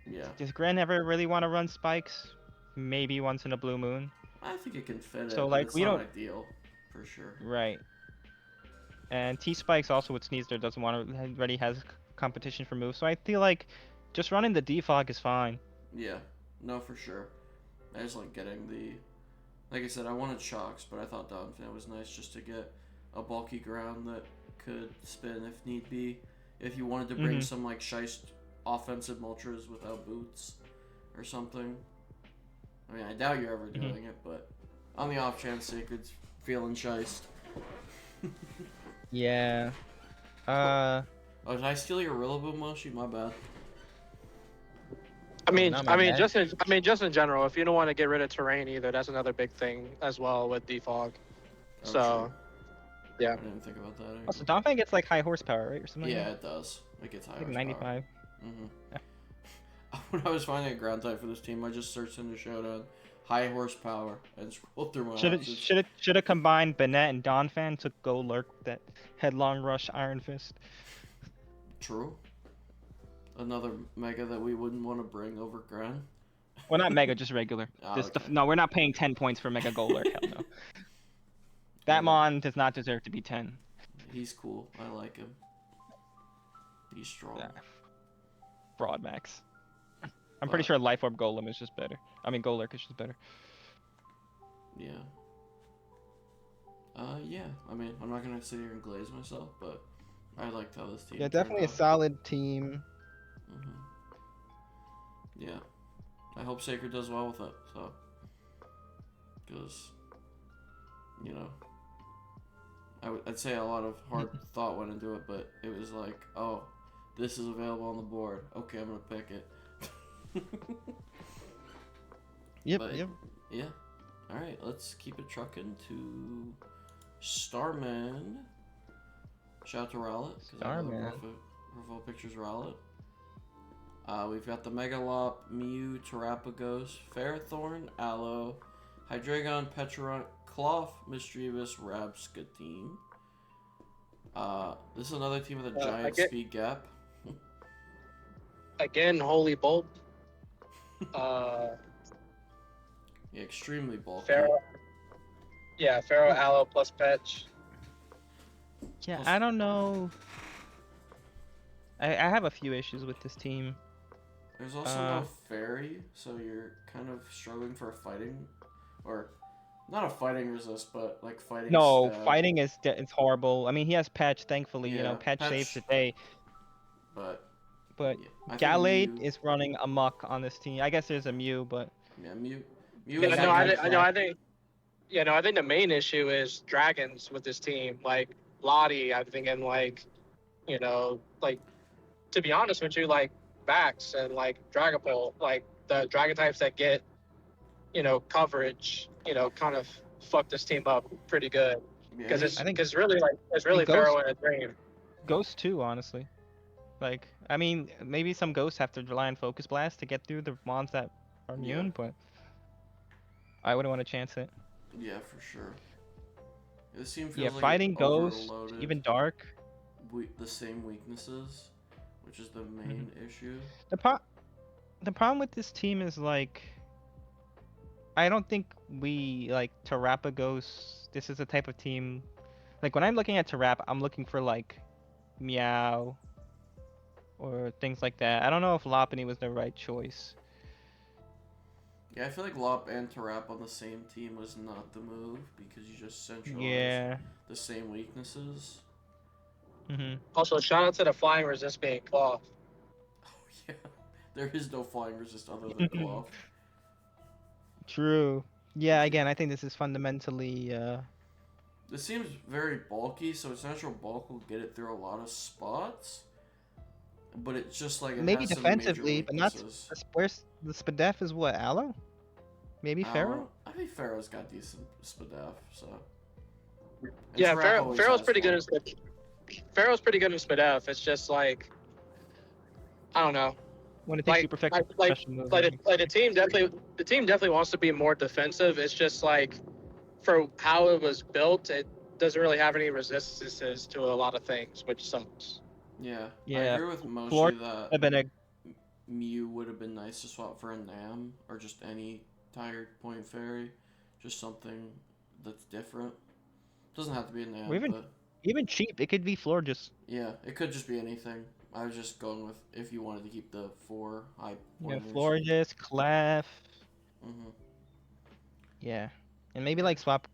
Speaker 1: yeah,
Speaker 2: does Gren ever really want to run spikes? Maybe once in a blue moon.
Speaker 1: I think it can fit
Speaker 2: So
Speaker 1: it, but
Speaker 2: like
Speaker 1: it's
Speaker 2: we
Speaker 1: not
Speaker 2: don't,
Speaker 1: ideal for sure.
Speaker 2: right. And T Spikes also with Sneasler doesn't want to already has competition for moves. So I feel like just running the defog is fine.
Speaker 1: Yeah, no, for sure. I just like getting the, like I said, I wanted Shocks, but I thought Donphan was nice just to get a bulky ground that could spin if need be. If you wanted to bring
Speaker 2: Mhm.
Speaker 1: some like Shiest offensive Moltres without boots or something. I mean, I doubt you're ever
Speaker 2: Mhm.
Speaker 1: doing it, but on the off chance Sacred's feeling Shiest.
Speaker 2: Yeah.
Speaker 1: Oh,
Speaker 2: Uh.
Speaker 1: did I steal your Rillaboom, Moshi? My bad.
Speaker 3: I
Speaker 2: Oh,
Speaker 3: mean,
Speaker 2: not my
Speaker 3: I mean,
Speaker 2: bad.
Speaker 3: just in general, if you don't want to get rid of terrain either, that's another big thing as well with defog.
Speaker 1: Oh, true.
Speaker 3: So, yeah.
Speaker 1: I didn't think about that
Speaker 2: Also,
Speaker 1: angle.
Speaker 2: Donphan gets like high horsepower, right, or something like
Speaker 1: Yeah,
Speaker 2: that.
Speaker 1: it does. It gets high
Speaker 2: Like
Speaker 1: horsepower.
Speaker 2: 95.
Speaker 1: When I was finding a ground type for this team, I just searched into Showdown, high horsepower, and scrolled through my options.
Speaker 2: Should have combined Bennett and Donphan to go lurk that headlong rush Iron Fist.
Speaker 1: True. Another mega that we wouldn't want to bring over Gran.
Speaker 2: Well, not Mega, just regular.
Speaker 1: Ah, okay.
Speaker 2: No, we're not paying 10 points for Mega Gold Lurk. Hell no.
Speaker 1: Yeah,
Speaker 2: That Mon does not deserve to be 10.
Speaker 1: he's cool. I like him. He's strong.
Speaker 2: Yeah. Broad Max. I'm pretty
Speaker 1: But,
Speaker 2: sure Life Orb Golem is just better. I mean, Golurk is just better.
Speaker 1: yeah. Yeah. I mean, I'm not gonna sit here and glaze myself, but I liked how this team.
Speaker 2: Yeah,
Speaker 1: turned
Speaker 2: definitely a
Speaker 1: out.
Speaker 2: solid team.
Speaker 1: Yeah. I hope Sacred does well with it. So, because, you know, I'd say a lot of hard thought went into it, but it was like, oh, this is available on the board. Okay, I'm gonna pick it.
Speaker 2: Yep,
Speaker 1: But,
Speaker 2: yep.
Speaker 1: yeah. All right, let's keep it trucking to Starman. Shout out to Rowlet.
Speaker 2: Starman.
Speaker 1: Profile pictures Rowlet. We've got the Megalop, Mew, Terapagos, Ferrothorn, Aloe, Hydreigon, Pecharunt, Cloth, Mischievous, Rabscatine. This is another team with a giant speed gap.
Speaker 3: Again, Holy Bolt.
Speaker 1: Yeah, extremely bulky.
Speaker 3: Pharaoh, Aloe plus Fetch.
Speaker 2: Yeah, I don't know. I have a few issues with this team.
Speaker 1: There's also no fairy, so you're kind of struggling for a fighting, or not a fighting resist, but like fighting.
Speaker 2: No,
Speaker 1: stab.
Speaker 2: fighting is it's horrible. I mean, he has Patch, thankfully. You
Speaker 1: Yeah,
Speaker 2: know, Patch saves the
Speaker 1: Patch-
Speaker 2: day.
Speaker 1: But
Speaker 2: But
Speaker 1: yeah, I think
Speaker 2: Gallade
Speaker 1: Mew-
Speaker 2: is running amok on this team. I guess there's a Mew, but
Speaker 1: Yeah, Mew
Speaker 3: Yeah,
Speaker 1: is
Speaker 3: no,
Speaker 1: like
Speaker 3: I think. Yeah, no, I think the main issue is dragons with this team. Like Lottie, I'm thinking like, like to be honest with you, like Vax and like Dragapult, like the dragon types that get, coverage, kind of fuck this team up pretty good. Because
Speaker 1: yeah,
Speaker 2: I think
Speaker 3: it's really Pharaoh and a Dream.
Speaker 2: Ghost too, honestly. Like, I mean, maybe some ghosts have to rely on Focus Blast to get through the mons that are immune, but I wouldn't want to chance it.
Speaker 1: Yeah, for sure. This team feels
Speaker 2: Yeah,
Speaker 1: like
Speaker 2: fighting
Speaker 1: it's
Speaker 2: Ghost,
Speaker 1: overloaded.
Speaker 2: even Dark.
Speaker 1: The same weaknesses, which is the main issue.
Speaker 2: The problem with this team is like, I don't think we like Terapagos. This is the type of team. Like when I'm looking at Terap, I'm looking for like Meow, or things like that. I don't know if Lopunny was the right choice.
Speaker 1: Yeah, I feel like Lop and Tarap on the same team was not the move because you just centralized
Speaker 2: Yeah.
Speaker 1: the same weaknesses.
Speaker 2: Mhm.
Speaker 3: Also, shout out to the flying resist being cloth.
Speaker 1: Oh yeah, there is no flying resist other than Cloth.
Speaker 2: True. Yeah. Again, I think this is fundamentally.
Speaker 1: This seems very bulky, so its natural bulk will get it through a lot of spots. But it's just like it
Speaker 2: Maybe
Speaker 1: has some major
Speaker 2: defensively, but not.
Speaker 1: weaknesses.
Speaker 2: Where's the Spadef is what Aloe? Maybe Pharaoh.
Speaker 1: I think Pharaoh's got decent Spadef, so. And
Speaker 3: Yeah,
Speaker 1: Tarap always
Speaker 3: Pharaoh's
Speaker 1: has
Speaker 3: pretty good
Speaker 1: fun.
Speaker 3: in Pharaoh's pretty good in Spadef. It's just like I don't know.
Speaker 2: When it takes
Speaker 3: Like
Speaker 2: super effective
Speaker 3: like like
Speaker 2: special moves.
Speaker 3: like the team definitely wants to be more defensive. It's just like for how it was built, it doesn't really have any resistances to a lot of things, which sucks.
Speaker 1: Yeah, I
Speaker 2: Yeah.
Speaker 1: agree with
Speaker 2: Floor
Speaker 1: Moshi that
Speaker 2: have been a.
Speaker 1: Mew would have been nice to swap for a Nam or just any tired point fairy. Just something that's different. Doesn't have to be a Nam,
Speaker 2: Or
Speaker 1: but
Speaker 2: even cheap. It could be Florges.
Speaker 1: yeah, it could just be anything. I was just going with if you wanted to keep the 4 high
Speaker 2: Yeah,
Speaker 1: pointers.
Speaker 2: Florges, Clef.
Speaker 1: Mm-hmm.
Speaker 2: Yeah. And maybe like swap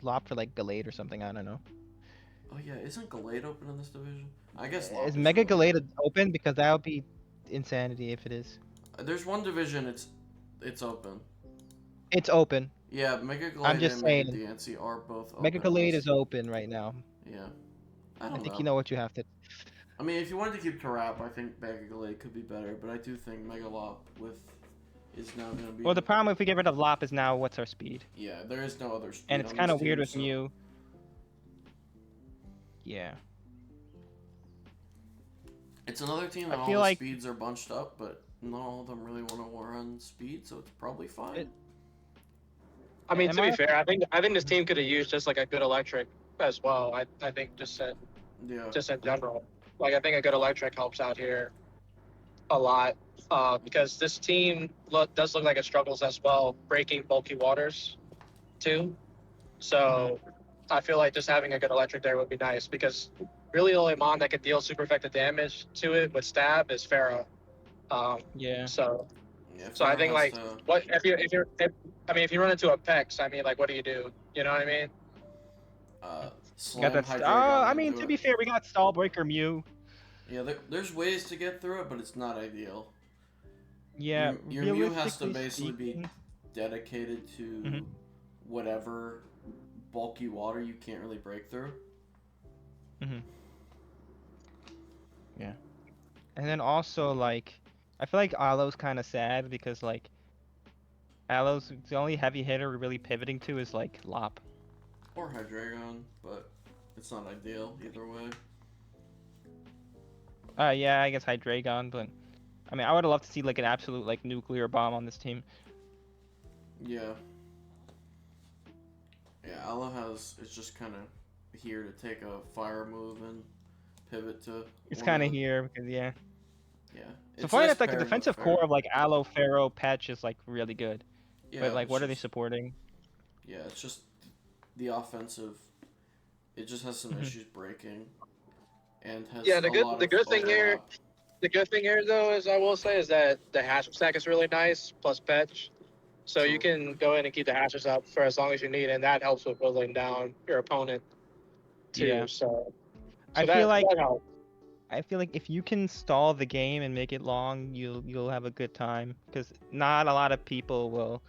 Speaker 2: Lop for like Gallade or something. I don't know.
Speaker 1: Oh yeah, isn't Gallade open in this division? I guess
Speaker 2: Is
Speaker 1: Lop is
Speaker 2: Mega
Speaker 1: really
Speaker 2: Gallade open? Because that would be insanity if it is.
Speaker 1: There's one division it's open.
Speaker 2: It's open.
Speaker 1: Yeah, Mega
Speaker 2: I'm
Speaker 1: Gallade
Speaker 2: just
Speaker 1: and Mega
Speaker 2: saying.
Speaker 1: DNC are both
Speaker 2: Mega
Speaker 1: open in
Speaker 2: Gallade
Speaker 1: this.
Speaker 2: is open right now.
Speaker 1: Yeah. I
Speaker 2: I
Speaker 1: don't
Speaker 2: think
Speaker 1: know.
Speaker 2: you know what you have to.
Speaker 1: I mean, if you wanted to keep Tarap, I think Mega Gallade could be better, but I do think Megalop with is now going to be.
Speaker 2: Well, the problem if we get rid of Lop is now what's our speed?
Speaker 1: Yeah, there is no other speed
Speaker 2: And it's
Speaker 1: on
Speaker 2: kind
Speaker 1: this
Speaker 2: of weird
Speaker 1: team,
Speaker 2: with
Speaker 1: so.
Speaker 2: Mew. Yeah.
Speaker 1: It's another team that
Speaker 2: I
Speaker 1: all
Speaker 2: feel
Speaker 1: the
Speaker 2: like
Speaker 1: speeds are bunched up, but not all of them really want to run speed, so it's probably fine.
Speaker 2: It-
Speaker 3: I mean,
Speaker 2: am
Speaker 3: to be
Speaker 2: I?
Speaker 3: fair, I think this team could have used just like a good electric as well. I think
Speaker 1: Yeah.
Speaker 3: just in general, like I think a good electric helps out here a lot because this team does look like it struggles as well breaking bulky waters too. So I feel like just having a good electric there would be nice because really the only mon that could deal super effective damage to it with stab is Pharaoh.
Speaker 2: Yeah.
Speaker 3: So
Speaker 1: Yeah,
Speaker 3: so I
Speaker 1: Pharaoh
Speaker 3: think
Speaker 1: has
Speaker 3: like
Speaker 1: to.
Speaker 3: what I mean if you run into a Pex, I mean like what do you do? You know what I mean?
Speaker 2: Got
Speaker 1: Slam
Speaker 2: that.
Speaker 1: Hydreigon
Speaker 2: I mean,
Speaker 1: into
Speaker 2: to
Speaker 1: it.
Speaker 2: be fair, we got Stallbreaker Mew.
Speaker 1: Yeah, there's ways to get through it, but it's not ideal.
Speaker 2: Yeah,
Speaker 1: Your Mew has to
Speaker 2: realistically
Speaker 1: basically be
Speaker 2: speaking.
Speaker 1: dedicated to whatever bulky water you can't really break through.
Speaker 2: Yeah. And then also like, I feel like Aloe's kind of sad because like, Aloe's the only heavy hitter we're really pivoting to is like Lop.
Speaker 1: Or Hydreigon, but it's not ideal either way.
Speaker 2: Yeah, I guess Hydreigon, but I mean, I would love to see like an absolute like nuclear bomb on this team.
Speaker 1: Yeah. Yeah, Aloe is just kind of here to take a fire move and pivot to.
Speaker 2: It's
Speaker 1: one
Speaker 2: kind of
Speaker 1: the-
Speaker 2: here because yeah.
Speaker 1: Yeah.
Speaker 2: So
Speaker 1: It's
Speaker 2: funny
Speaker 1: nice
Speaker 2: enough, like the
Speaker 1: pairing with
Speaker 2: defensive
Speaker 1: Pharaoh.
Speaker 2: core of like Aloe, Pharaoh, Patch is like really good.
Speaker 1: Yeah,
Speaker 2: But like,
Speaker 1: it's
Speaker 2: what are they
Speaker 1: just-
Speaker 2: supporting?
Speaker 1: Yeah, it's just the offensive. It just has some issues breaking, and has
Speaker 3: Yeah,
Speaker 1: a lot
Speaker 3: the
Speaker 1: of
Speaker 3: good thing here
Speaker 1: overlap.
Speaker 3: the good thing here though is I will say is that the hash stack is really nice plus fetch. So you
Speaker 1: True.
Speaker 3: can go in and keep the hashes up for as long as you need, and that helps with whittling down your opponent too.
Speaker 2: Yeah.
Speaker 3: So
Speaker 2: I feel like
Speaker 3: that helps.
Speaker 2: if you can stall the game and make it long, you'll have a good time because not a lot of people will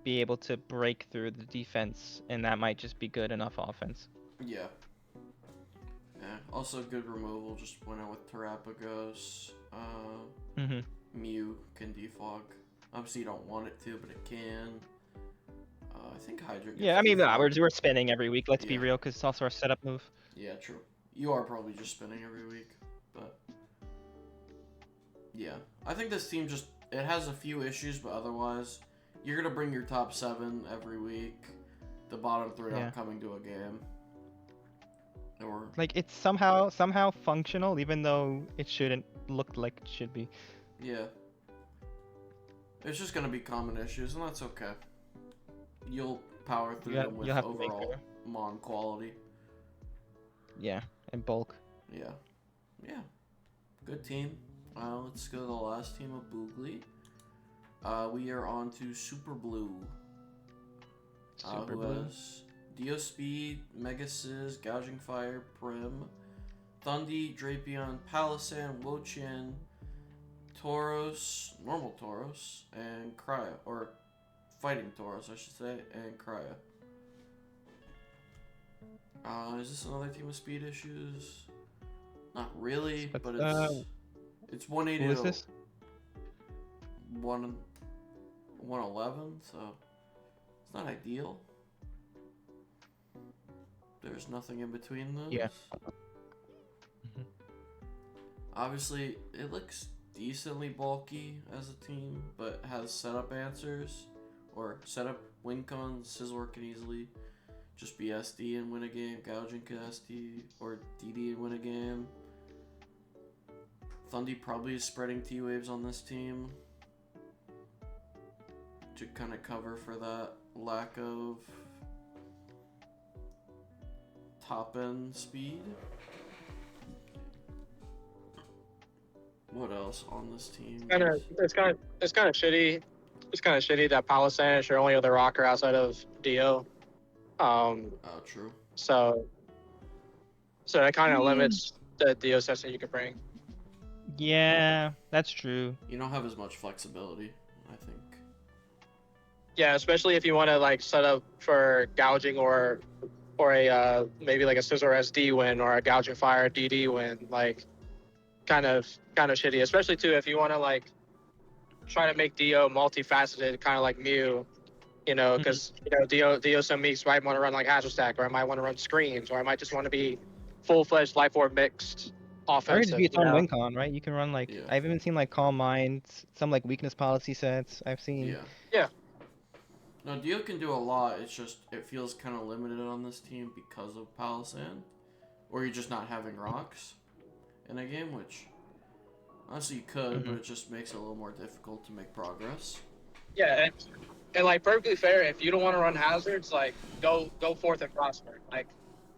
Speaker 2: be able to break through the defense, and that might just be good enough offense.
Speaker 1: Yeah. Yeah. Also, good removal. Just went out with Terapagos. Mew can defog. Obviously, you don't want it to, but it can. I think Hydra. Gets
Speaker 2: Yeah, I mean,
Speaker 1: defogged.
Speaker 2: we're spinning every week. Let's be
Speaker 1: Yeah.
Speaker 2: real, because it's also our setup move.
Speaker 1: Yeah, true. You are probably just spinning every week, but yeah, I think this team just it has a few issues, but otherwise, you're gonna bring your top 7 every week. The bottom 3
Speaker 2: Yeah.
Speaker 1: aren't coming to a game. Or
Speaker 2: Like it's somehow functional, even though it shouldn't look like it should be.
Speaker 1: yeah, it's just gonna be common issues, and that's okay. You'll power through
Speaker 2: You
Speaker 1: them with
Speaker 2: have to make
Speaker 1: overall
Speaker 2: better.
Speaker 1: mon quality.
Speaker 2: Yeah, and bulk.
Speaker 1: Yeah, yeah. Good team. Let's go to the last team of Boogly. We are on to Super Blue.
Speaker 2: Super
Speaker 1: Who
Speaker 2: Blue.
Speaker 1: has Dio Speed, Mega Sizz, Gouging Fire, Prim, Thundy, Drapion, Palossand, Wo-Chien, Tauros, normal Tauros, and Cryo, or fighting Tauros, I should say, and Cryo. Is this another team with speed issues? Not really, but it's 180
Speaker 2: Who is
Speaker 1: to
Speaker 2: this?
Speaker 1: 111, so it's not ideal. There's nothing in between those.
Speaker 2: Yeah.
Speaker 1: Obviously, it looks decently bulky as a team, but has setup answers, or setup win cons. Scizor can easily just be SD and win a game. Gouging can SD, or DD and win a game. Thundy probably is spreading T-Waves on this team to kind of cover for that lack of top-end speed. What else on this team?
Speaker 3: It's kind of shitty. It's kind of shitty that Palossand is your only other rocker outside of Dio.
Speaker 1: Oh, true.
Speaker 3: So that kind of limits the Dio sets that you can bring.
Speaker 2: Yeah, that's true.
Speaker 1: You don't have as much flexibility, I think.
Speaker 3: Yeah, especially if you want to like set up for gouging or a maybe like a Scizor SD win or a gouging fire DD win, like kind of shitty. Especially too if you want to like try to make Dio multifaceted, kind of like Mew, you know, because Dio some weeks might want to run like Hazard Stack, or I might want to run screens, or I might just want to be full-fledged Life Orb mixed
Speaker 2: Or it could
Speaker 3: offensive.
Speaker 2: just be its
Speaker 3: you
Speaker 2: own
Speaker 3: know?
Speaker 2: win con, right? You can run like
Speaker 1: Yeah.
Speaker 2: I've even seen like Calm Mind, some like weakness policy sets. I've seen.
Speaker 1: Yeah.
Speaker 3: Yeah.
Speaker 1: No, Dio can do a lot. It's just it feels kind of limited on this team because of Palossand, or you're just not having rocks in a game, which honestly you could, but it just makes it a little more difficult to make progress.
Speaker 3: Yeah, and like perfectly fair. If you don't want to run hazards, like go forth and prosper. Like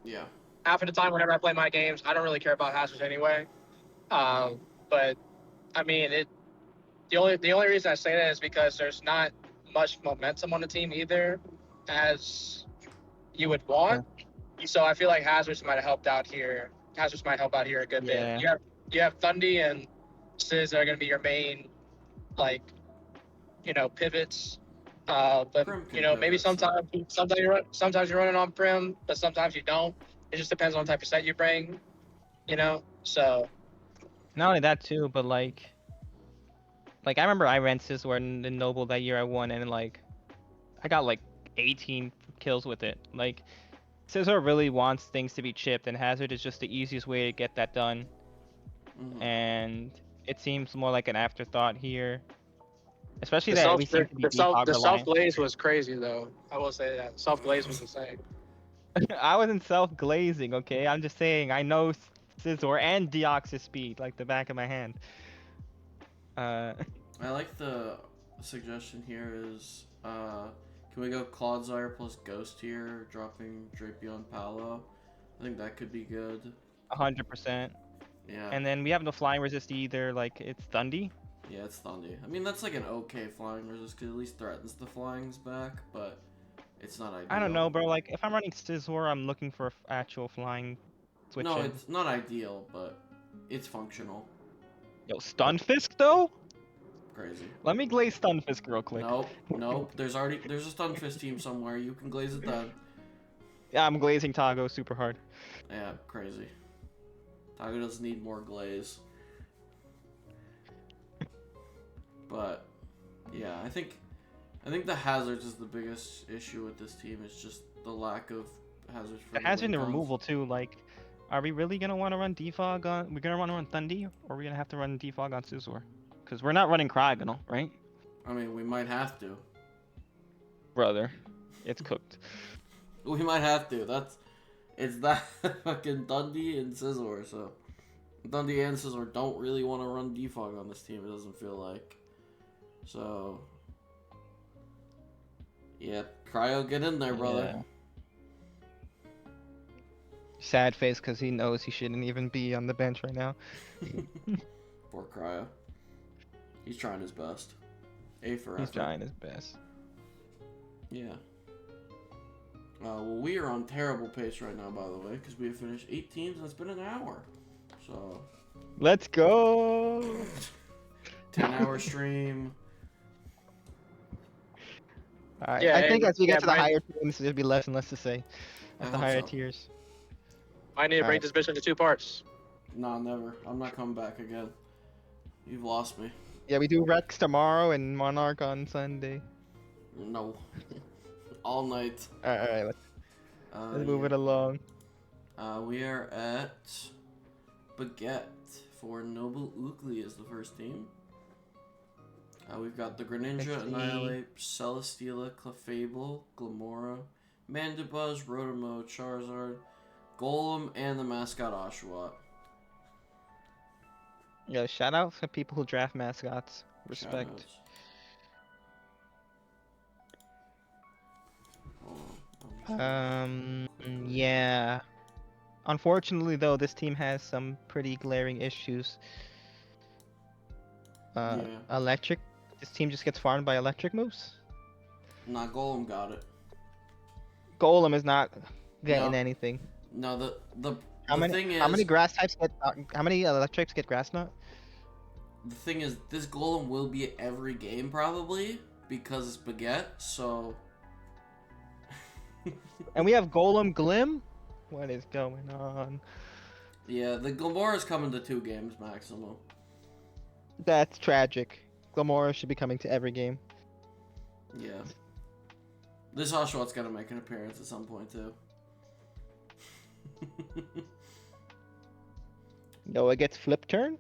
Speaker 1: Yeah.
Speaker 3: half of the time, whenever I play my games, I don't really care about hazards anyway. But I mean, the only reason I say that is because there's not much momentum on the team either, as you would want. So I feel like hazards might have helped out here. Hazards might help out here a good
Speaker 2: Yeah.
Speaker 3: bit. You have Thundy and Sizz that are going to be your main, like, pivots. But
Speaker 1: Prim can
Speaker 3: maybe
Speaker 1: pivot, so-
Speaker 3: sometimes you're running on Prim, but sometimes you don't. It just depends on the type of set you bring. So
Speaker 2: Not only that too, but like I remember I ran Scizor in Noble that year I won, and like I got like 18 kills with it. Like Scizor really wants things to be chipped, and Hazard is just the easiest way to get that done.
Speaker 1: Mhm.
Speaker 2: And it seems more like an afterthought here, especially
Speaker 3: the
Speaker 2: that
Speaker 3: self
Speaker 2: we seem to be
Speaker 3: the self
Speaker 2: defog
Speaker 3: the self
Speaker 2: reliant.
Speaker 3: glaze was crazy though. I will say that self glaze was insane.
Speaker 2: I wasn't self-glazing, okay? I'm just saying I know Scizor and Deoxys speed like the back of my hand.
Speaker 1: I like the suggestion here is, can we go Clodsire plus Ghost here, dropping Drapion Palo? I think that could be good.
Speaker 2: 100%.
Speaker 1: Yeah.
Speaker 2: And then we have no flying resist either. Like it's Thundy.
Speaker 1: Yeah, it's Thundy. I mean, that's like an okay flying resist, because at least threatens the flyings back, but it's not ideal.
Speaker 2: I don't know, bro. Like if I'm running Scizor, I'm looking for actual flying switch
Speaker 1: No,
Speaker 2: in.
Speaker 1: it's not ideal, but it's functional.
Speaker 2: Yo, Stunfisk though?
Speaker 1: Crazy.
Speaker 2: Let me glaze Stunfisk real quick.
Speaker 1: Nope. There's a Stunfisk team somewhere. You can glaze it then.
Speaker 2: Yeah, I'm glazing Tago super hard.
Speaker 1: Yeah, crazy. Tago does need more glaze. But yeah, I think the hazards is the biggest issue with this team. It's just the lack of hazards for
Speaker 2: The hazard and the
Speaker 1: win cons.
Speaker 2: removal too. Like, are we really gonna want to run defog on? We're gonna want to run Thundy, or are we gonna have to run defog on Scizor? Because we're not running Cryogonal, right?
Speaker 1: I mean, we might have to.
Speaker 2: Brother, it's cooked.
Speaker 1: We might have to. It's that fucking Dundee and Scizor. So Dundee and Scizor don't really want to run defog on this team. It doesn't feel like. So yeah, Cryo, get in there, brother.
Speaker 2: Yeah. Sad face because he knows he shouldn't even be on the bench right now.
Speaker 1: Poor Cryo. He's trying his best. A for
Speaker 2: He's
Speaker 1: effort.
Speaker 2: trying his best.
Speaker 1: Yeah. Well, we are on terrible pace right now, by the way, because we have finished 8 teams and it's been an hour. So.
Speaker 2: Let's go!
Speaker 1: 10-hour stream.
Speaker 2: Alright,
Speaker 3: Yeah,
Speaker 2: I think as we get to the
Speaker 3: might,
Speaker 2: higher teams, there'll be less and less to say.
Speaker 1: I
Speaker 2: At the
Speaker 1: hope
Speaker 2: higher
Speaker 1: so.
Speaker 2: tiers.
Speaker 3: might need to break
Speaker 2: Alright.
Speaker 3: this bitch into 2 parts.
Speaker 1: Nah, never. I'm not coming back again. You've lost me.
Speaker 2: Yeah, we do Rex tomorrow and Monarch on Sunday.
Speaker 1: No. All night.
Speaker 2: Alright, let's move it along.
Speaker 1: We are at Baguette for Noble Oogly as the first team. We've got the Greninja,
Speaker 2: Next team.
Speaker 1: Annihilate, Celesteela, Clefable, Glamora, Mandibuzz, Rotomo, Charizard, Golem, and the mascot Oshawott.
Speaker 2: Yeah, shout out to people who draft mascots. Respect.
Speaker 1: Shoutouts. Hold on, I'm just-
Speaker 2: Yeah. Unfortunately, though, this team has some pretty glaring issues.
Speaker 1: Yeah.
Speaker 2: Electric. This team just gets farmed by electric moves.
Speaker 1: Nah, Golem got it.
Speaker 2: Golem is not getting
Speaker 1: No.
Speaker 2: anything.
Speaker 1: No, the
Speaker 2: How
Speaker 1: the
Speaker 2: many?
Speaker 1: thing is,
Speaker 2: How many grass types get? How many electrics get grass nut?
Speaker 1: the thing is, this Golem will be at every game probably because it's Baguette. So
Speaker 2: And we have Golem Glim. What is going on?
Speaker 1: yeah, the Glamora is coming to 2 games maximum.
Speaker 2: That's tragic. Glamora should be coming to every game.
Speaker 1: Yeah. This Oshawott's gotta make an appearance at some point too.
Speaker 2: Noah gets flip turn.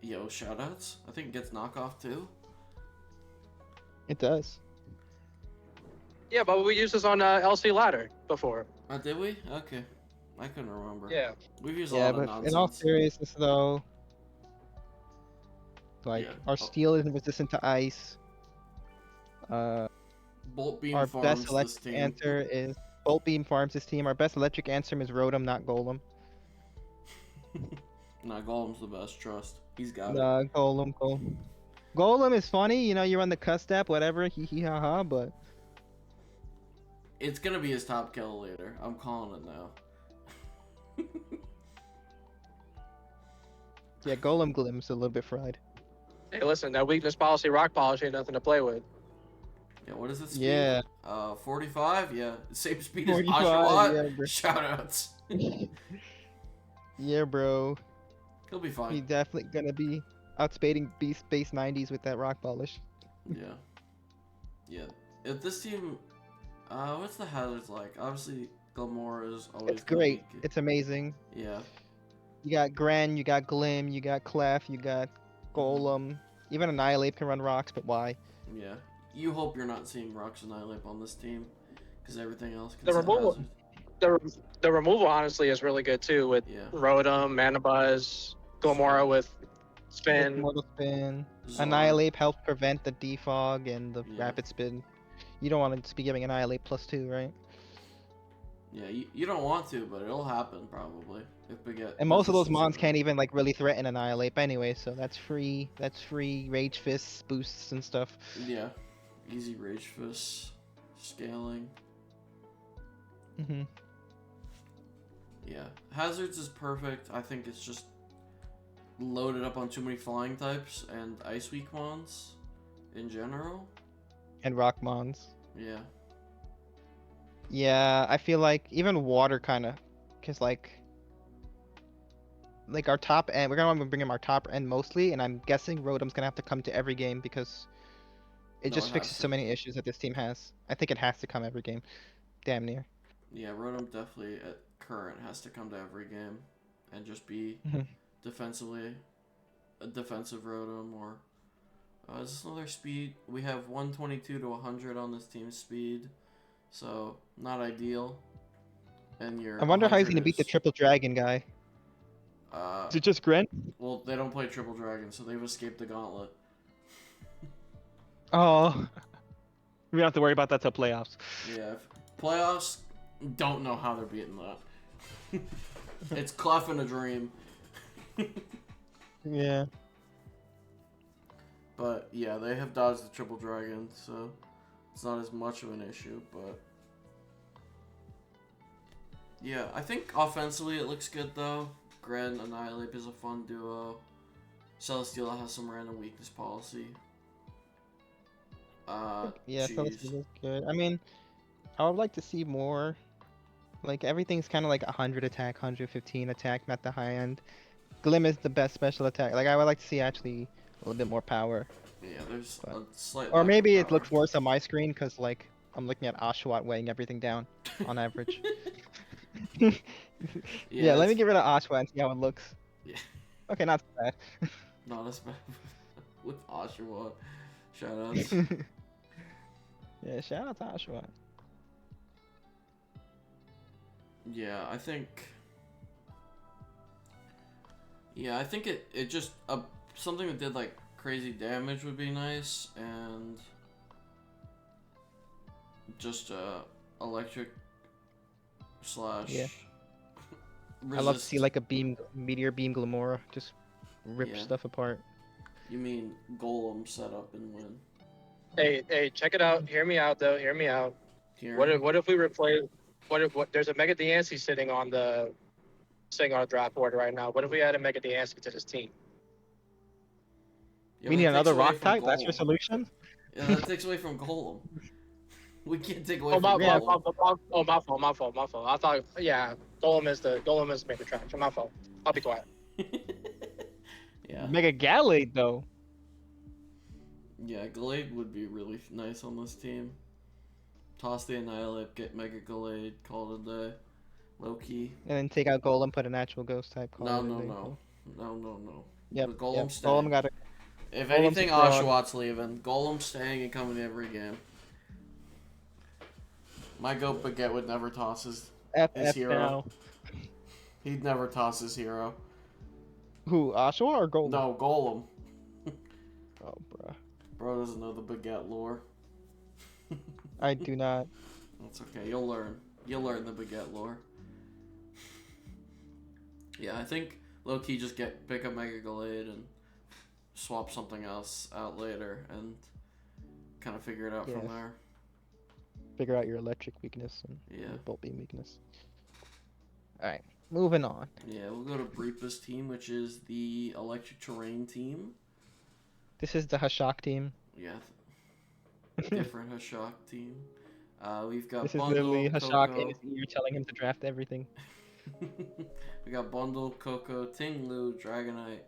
Speaker 1: Yo, shoutouts. I think it gets knockoff too.
Speaker 2: It does.
Speaker 3: Yeah, but we used this on LC Ladder before.
Speaker 1: Did we? Okay. I couldn't remember.
Speaker 3: Yeah.
Speaker 1: We've used a
Speaker 2: Yeah,
Speaker 1: lot of
Speaker 2: but
Speaker 1: nonsense.
Speaker 2: in all seriousness, though, like
Speaker 1: Yeah.
Speaker 2: our steel isn't resistant to ice.
Speaker 1: Bolt Beam
Speaker 2: Our
Speaker 1: farms
Speaker 2: best
Speaker 1: this
Speaker 2: electric
Speaker 1: team.
Speaker 2: answer is Bolt Beam farms this team. Our best electric answer is Rotom, not Golem.
Speaker 1: Nah, Golem's the best. Trust. He's got it.
Speaker 2: Nah, Golem. Golem is funny, you know. You run the cuss step, whatever, hee hee ha ha. But
Speaker 1: It's gonna be his top kill later. I'm calling it now.
Speaker 2: yeah, Golem Glim's a little bit fried.
Speaker 3: Hey, listen, that weakness policy, rock polish, ain't nothing to play with.
Speaker 1: Yeah, what is it? Speed?
Speaker 2: Yeah.
Speaker 1: 45. Yeah, same speed as
Speaker 2: 45,
Speaker 1: Oshawott.
Speaker 2: yeah, bro.
Speaker 1: Shoutouts.
Speaker 2: Yeah, bro.
Speaker 1: He'll be fine.
Speaker 2: He's definitely gonna be outspeeding Beast Base 90s with that rock polish.
Speaker 1: Yeah. Yeah. If this team, what's the hazards like? Obviously, Glamora is always.
Speaker 2: It's
Speaker 1: gonna
Speaker 2: great.
Speaker 1: be-
Speaker 2: It's amazing.
Speaker 1: Yeah.
Speaker 2: You got Gren, you got Glim, you got Clef, you got Golem. Even Annihilate can run rocks, but why?
Speaker 1: Yeah. You hope you're not seeing Rocks Annihilate on this team, because everything else can
Speaker 3: The
Speaker 1: set
Speaker 3: removal-
Speaker 1: hazards.
Speaker 3: The removal, honestly, is really good, too, with
Speaker 1: Yeah.
Speaker 3: Rotom, Manabuzz, Glamora with Spin.
Speaker 2: Mortal Spin.
Speaker 1: Zor.
Speaker 2: Annihilate helps prevent the defog and the
Speaker 1: Yeah.
Speaker 2: rapid spin. You don't want to be giving Annihilate +2, right?
Speaker 1: Yeah, you don't want to, but it'll happen probably if we get.
Speaker 2: And most of those mons can't even like really threaten Annihilate anyway, so that's free. That's free Rage Fists, boosts, and stuff.
Speaker 1: Yeah. Easy Rage Fist scaling.
Speaker 2: hmm
Speaker 1: Yeah. Hazards is perfect. I think it's just loaded up on too many flying types and ice weak mons in general.
Speaker 2: And Rock Mons.
Speaker 1: Yeah.
Speaker 2: Yeah, I feel like even water kind of, cause like our top end, we're gonna want to bring him our top end mostly, and I'm guessing Rotom's gonna have to come to every game because it
Speaker 1: No,
Speaker 2: just
Speaker 1: it
Speaker 2: fixes
Speaker 1: has
Speaker 2: so
Speaker 1: to.
Speaker 2: many issues that this team has. I think it has to come every game, damn near.
Speaker 1: Yeah, Rotom definitely at current has to come to every game and just be
Speaker 2: Mhm.
Speaker 1: defensively a defensive Rotom or is this another speed? We have 122 to 100 on this team's speed, so not ideal. And your
Speaker 2: I wonder how he's
Speaker 1: 100
Speaker 2: gonna beat the
Speaker 1: is,
Speaker 2: triple dragon guy. Is it just Gren?
Speaker 1: well, they don't play Triple Dragon, so they've escaped the gauntlet.
Speaker 2: Oh, we don't have to worry about that till playoffs.
Speaker 1: Yeah, playoffs, don't know how they're beating that. It's Clef in a dream.
Speaker 2: Yeah.
Speaker 1: But yeah, they have dodged the triple dragon, so it's not as much of an issue. But yeah, I think offensively it looks good though. Gren Annihilate is a fun duo. Celesteela has some random weakness policy.
Speaker 2: Yeah,
Speaker 1: Jeez.
Speaker 2: Celesteal is good. I mean, I would like to see more. Like everything's kind of like 100 attack, 115 attack, not the high end. Glim is the best special attack. Like I would like to see actually a little bit more power.
Speaker 1: Yeah, there's
Speaker 2: But
Speaker 1: a slight
Speaker 2: or
Speaker 1: lack of
Speaker 2: maybe it
Speaker 1: power.
Speaker 2: looks worse on my screen because like I'm looking at Oshawott weighing everything down on average.
Speaker 1: Yeah,
Speaker 2: Yeah, let me
Speaker 1: it's
Speaker 2: get rid of Oshawott and see how it looks.
Speaker 1: yeah,
Speaker 2: Okay, not so bad.
Speaker 1: not as bad with Oshawa. Shoutouts.
Speaker 2: Yeah, shout out to Oshawott.
Speaker 1: Yeah, I think. Yeah, I think it just something that did like crazy damage would be nice, and just electric slash
Speaker 2: Yeah.
Speaker 1: resist.
Speaker 2: I love to see like a meteor beam Glamora just rip
Speaker 1: Yeah.
Speaker 2: stuff apart.
Speaker 1: You mean Golem set up and win?
Speaker 3: Hey, check it out. Hear me out though. Hear me out.
Speaker 1: Here.
Speaker 3: What if we replace? What? There's a Mega Diancie sitting on the draft board right now. What if we add a Mega Diancie to this team?
Speaker 1: Yeah,
Speaker 2: We
Speaker 1: but
Speaker 2: need
Speaker 1: that takes
Speaker 2: another
Speaker 1: away
Speaker 2: rock
Speaker 1: from
Speaker 2: type. That's your
Speaker 1: Golem.
Speaker 2: solution.
Speaker 1: Yeah, that takes away from Golem. We can't take away
Speaker 3: Oh
Speaker 1: from
Speaker 3: my
Speaker 2: Yeah.
Speaker 3: fault.
Speaker 1: Golem.
Speaker 3: My fault. I thought Golem is the main attraction. My fault. I'll be quiet.
Speaker 1: Yeah.
Speaker 2: Mega Gallade though.
Speaker 1: Yeah, Gallade would be really nice on this team. Toss the Annihilate, get Mega Gallade, call it a day. Low key.
Speaker 2: And then take out Golem, put a natural ghost type. Call
Speaker 1: No,
Speaker 2: it a
Speaker 1: no,
Speaker 2: day.
Speaker 1: no. No.
Speaker 2: Yep.
Speaker 1: The Golem's
Speaker 2: Yep.
Speaker 1: staying.
Speaker 2: Golem got it.
Speaker 1: If
Speaker 2: Golem's
Speaker 1: anything,
Speaker 2: a fraud.
Speaker 1: Oshawott's leaving. Golem's staying and coming every game. My goat Baguette would never toss his hero.
Speaker 2: now.
Speaker 1: He'd never toss his hero.
Speaker 2: Who? Oshawott or Golem?
Speaker 1: No, Golem.
Speaker 2: Oh, bruh.
Speaker 1: Bro doesn't know the Baguette lore.
Speaker 2: I do not.
Speaker 1: That's okay. You'll learn. You'll learn the Baguette lore. Yeah, I think low key just pick up Mega Gallade and swap something else out later and kind of figure it out from
Speaker 2: Yeah.
Speaker 1: there.
Speaker 2: Figure out your electric weakness and
Speaker 1: Yeah.
Speaker 2: your bolt beam weakness. Alright, moving on.
Speaker 1: Yeah, we'll go to Breepa's team, which is the electric terrain team.
Speaker 2: This is the Hashak team.
Speaker 1: Yeah, different Hashak team. We've got
Speaker 2: This is
Speaker 1: Bundle,
Speaker 2: literally Hashak
Speaker 1: Coco.
Speaker 2: in his ear telling him to draft everything.
Speaker 1: We got Bundle, Coco, Tinglu, Dragonite,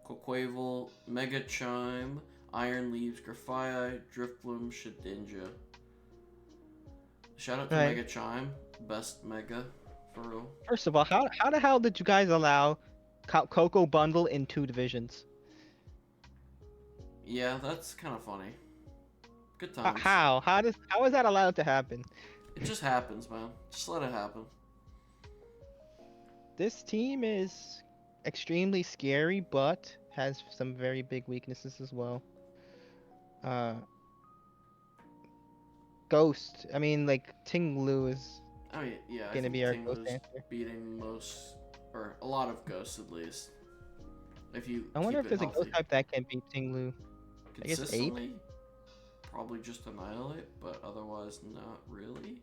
Speaker 1: Quaquaval, Mega Chime, Iron Leaves, Grafii, Driftbloom, Shedinja. Shout out to
Speaker 2: Right.
Speaker 1: Mega Chime, best Mega, for real.
Speaker 2: First of all, how the hell did you guys allow Coco Bundle in 2 divisions?
Speaker 1: Yeah, that's kind of funny. Good times.
Speaker 2: How? How is that allowed to happen?
Speaker 1: It just happens, man. Just let it happen.
Speaker 2: This team is extremely scary, but has some very big weaknesses as well. Ghost. I mean, like Tinglu is
Speaker 1: I mean, yeah, I
Speaker 2: gonna
Speaker 1: think
Speaker 2: be our
Speaker 1: Tinglu's
Speaker 2: ghost answer.
Speaker 1: beating most, or a lot of ghosts at least. If you
Speaker 2: I wonder
Speaker 1: keep
Speaker 2: if there's
Speaker 1: it
Speaker 2: a ghost
Speaker 1: healthy.
Speaker 2: type that can beat Tinglu. I guess Ape?
Speaker 1: Consistently, probably just Annihilate, but otherwise not really.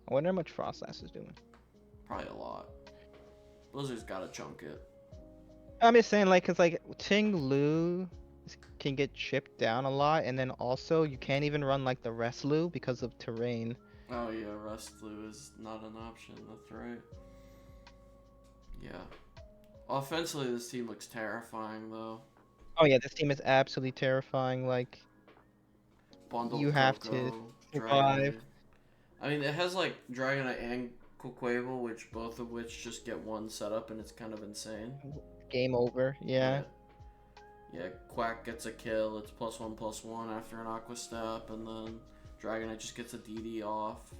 Speaker 2: I wonder how much Frostlass is doing.
Speaker 1: Probably a lot. Blizzard's gotta chunk it.
Speaker 2: I'm just saying, like, cause like Tinglu can get chipped down a lot, and then also you can't even run like the Reslu because of terrain.
Speaker 1: Oh yeah, Rustlu is not an option, that's right. Yeah. Offensively, this team looks terrifying though.
Speaker 2: Oh yeah, this team is absolutely terrifying. Like,
Speaker 1: Bundle
Speaker 2: You have to
Speaker 1: Coco,
Speaker 2: survive.
Speaker 1: Dragonite. I mean, it has like Dragonite and Quaquaval, which both of which just get one setup, and it's kind of insane.
Speaker 2: game over. Yeah.
Speaker 1: Yeah, Quack gets a kill. It's +1/+1 after an Aqua Step, and then Dragonite just gets a DD off.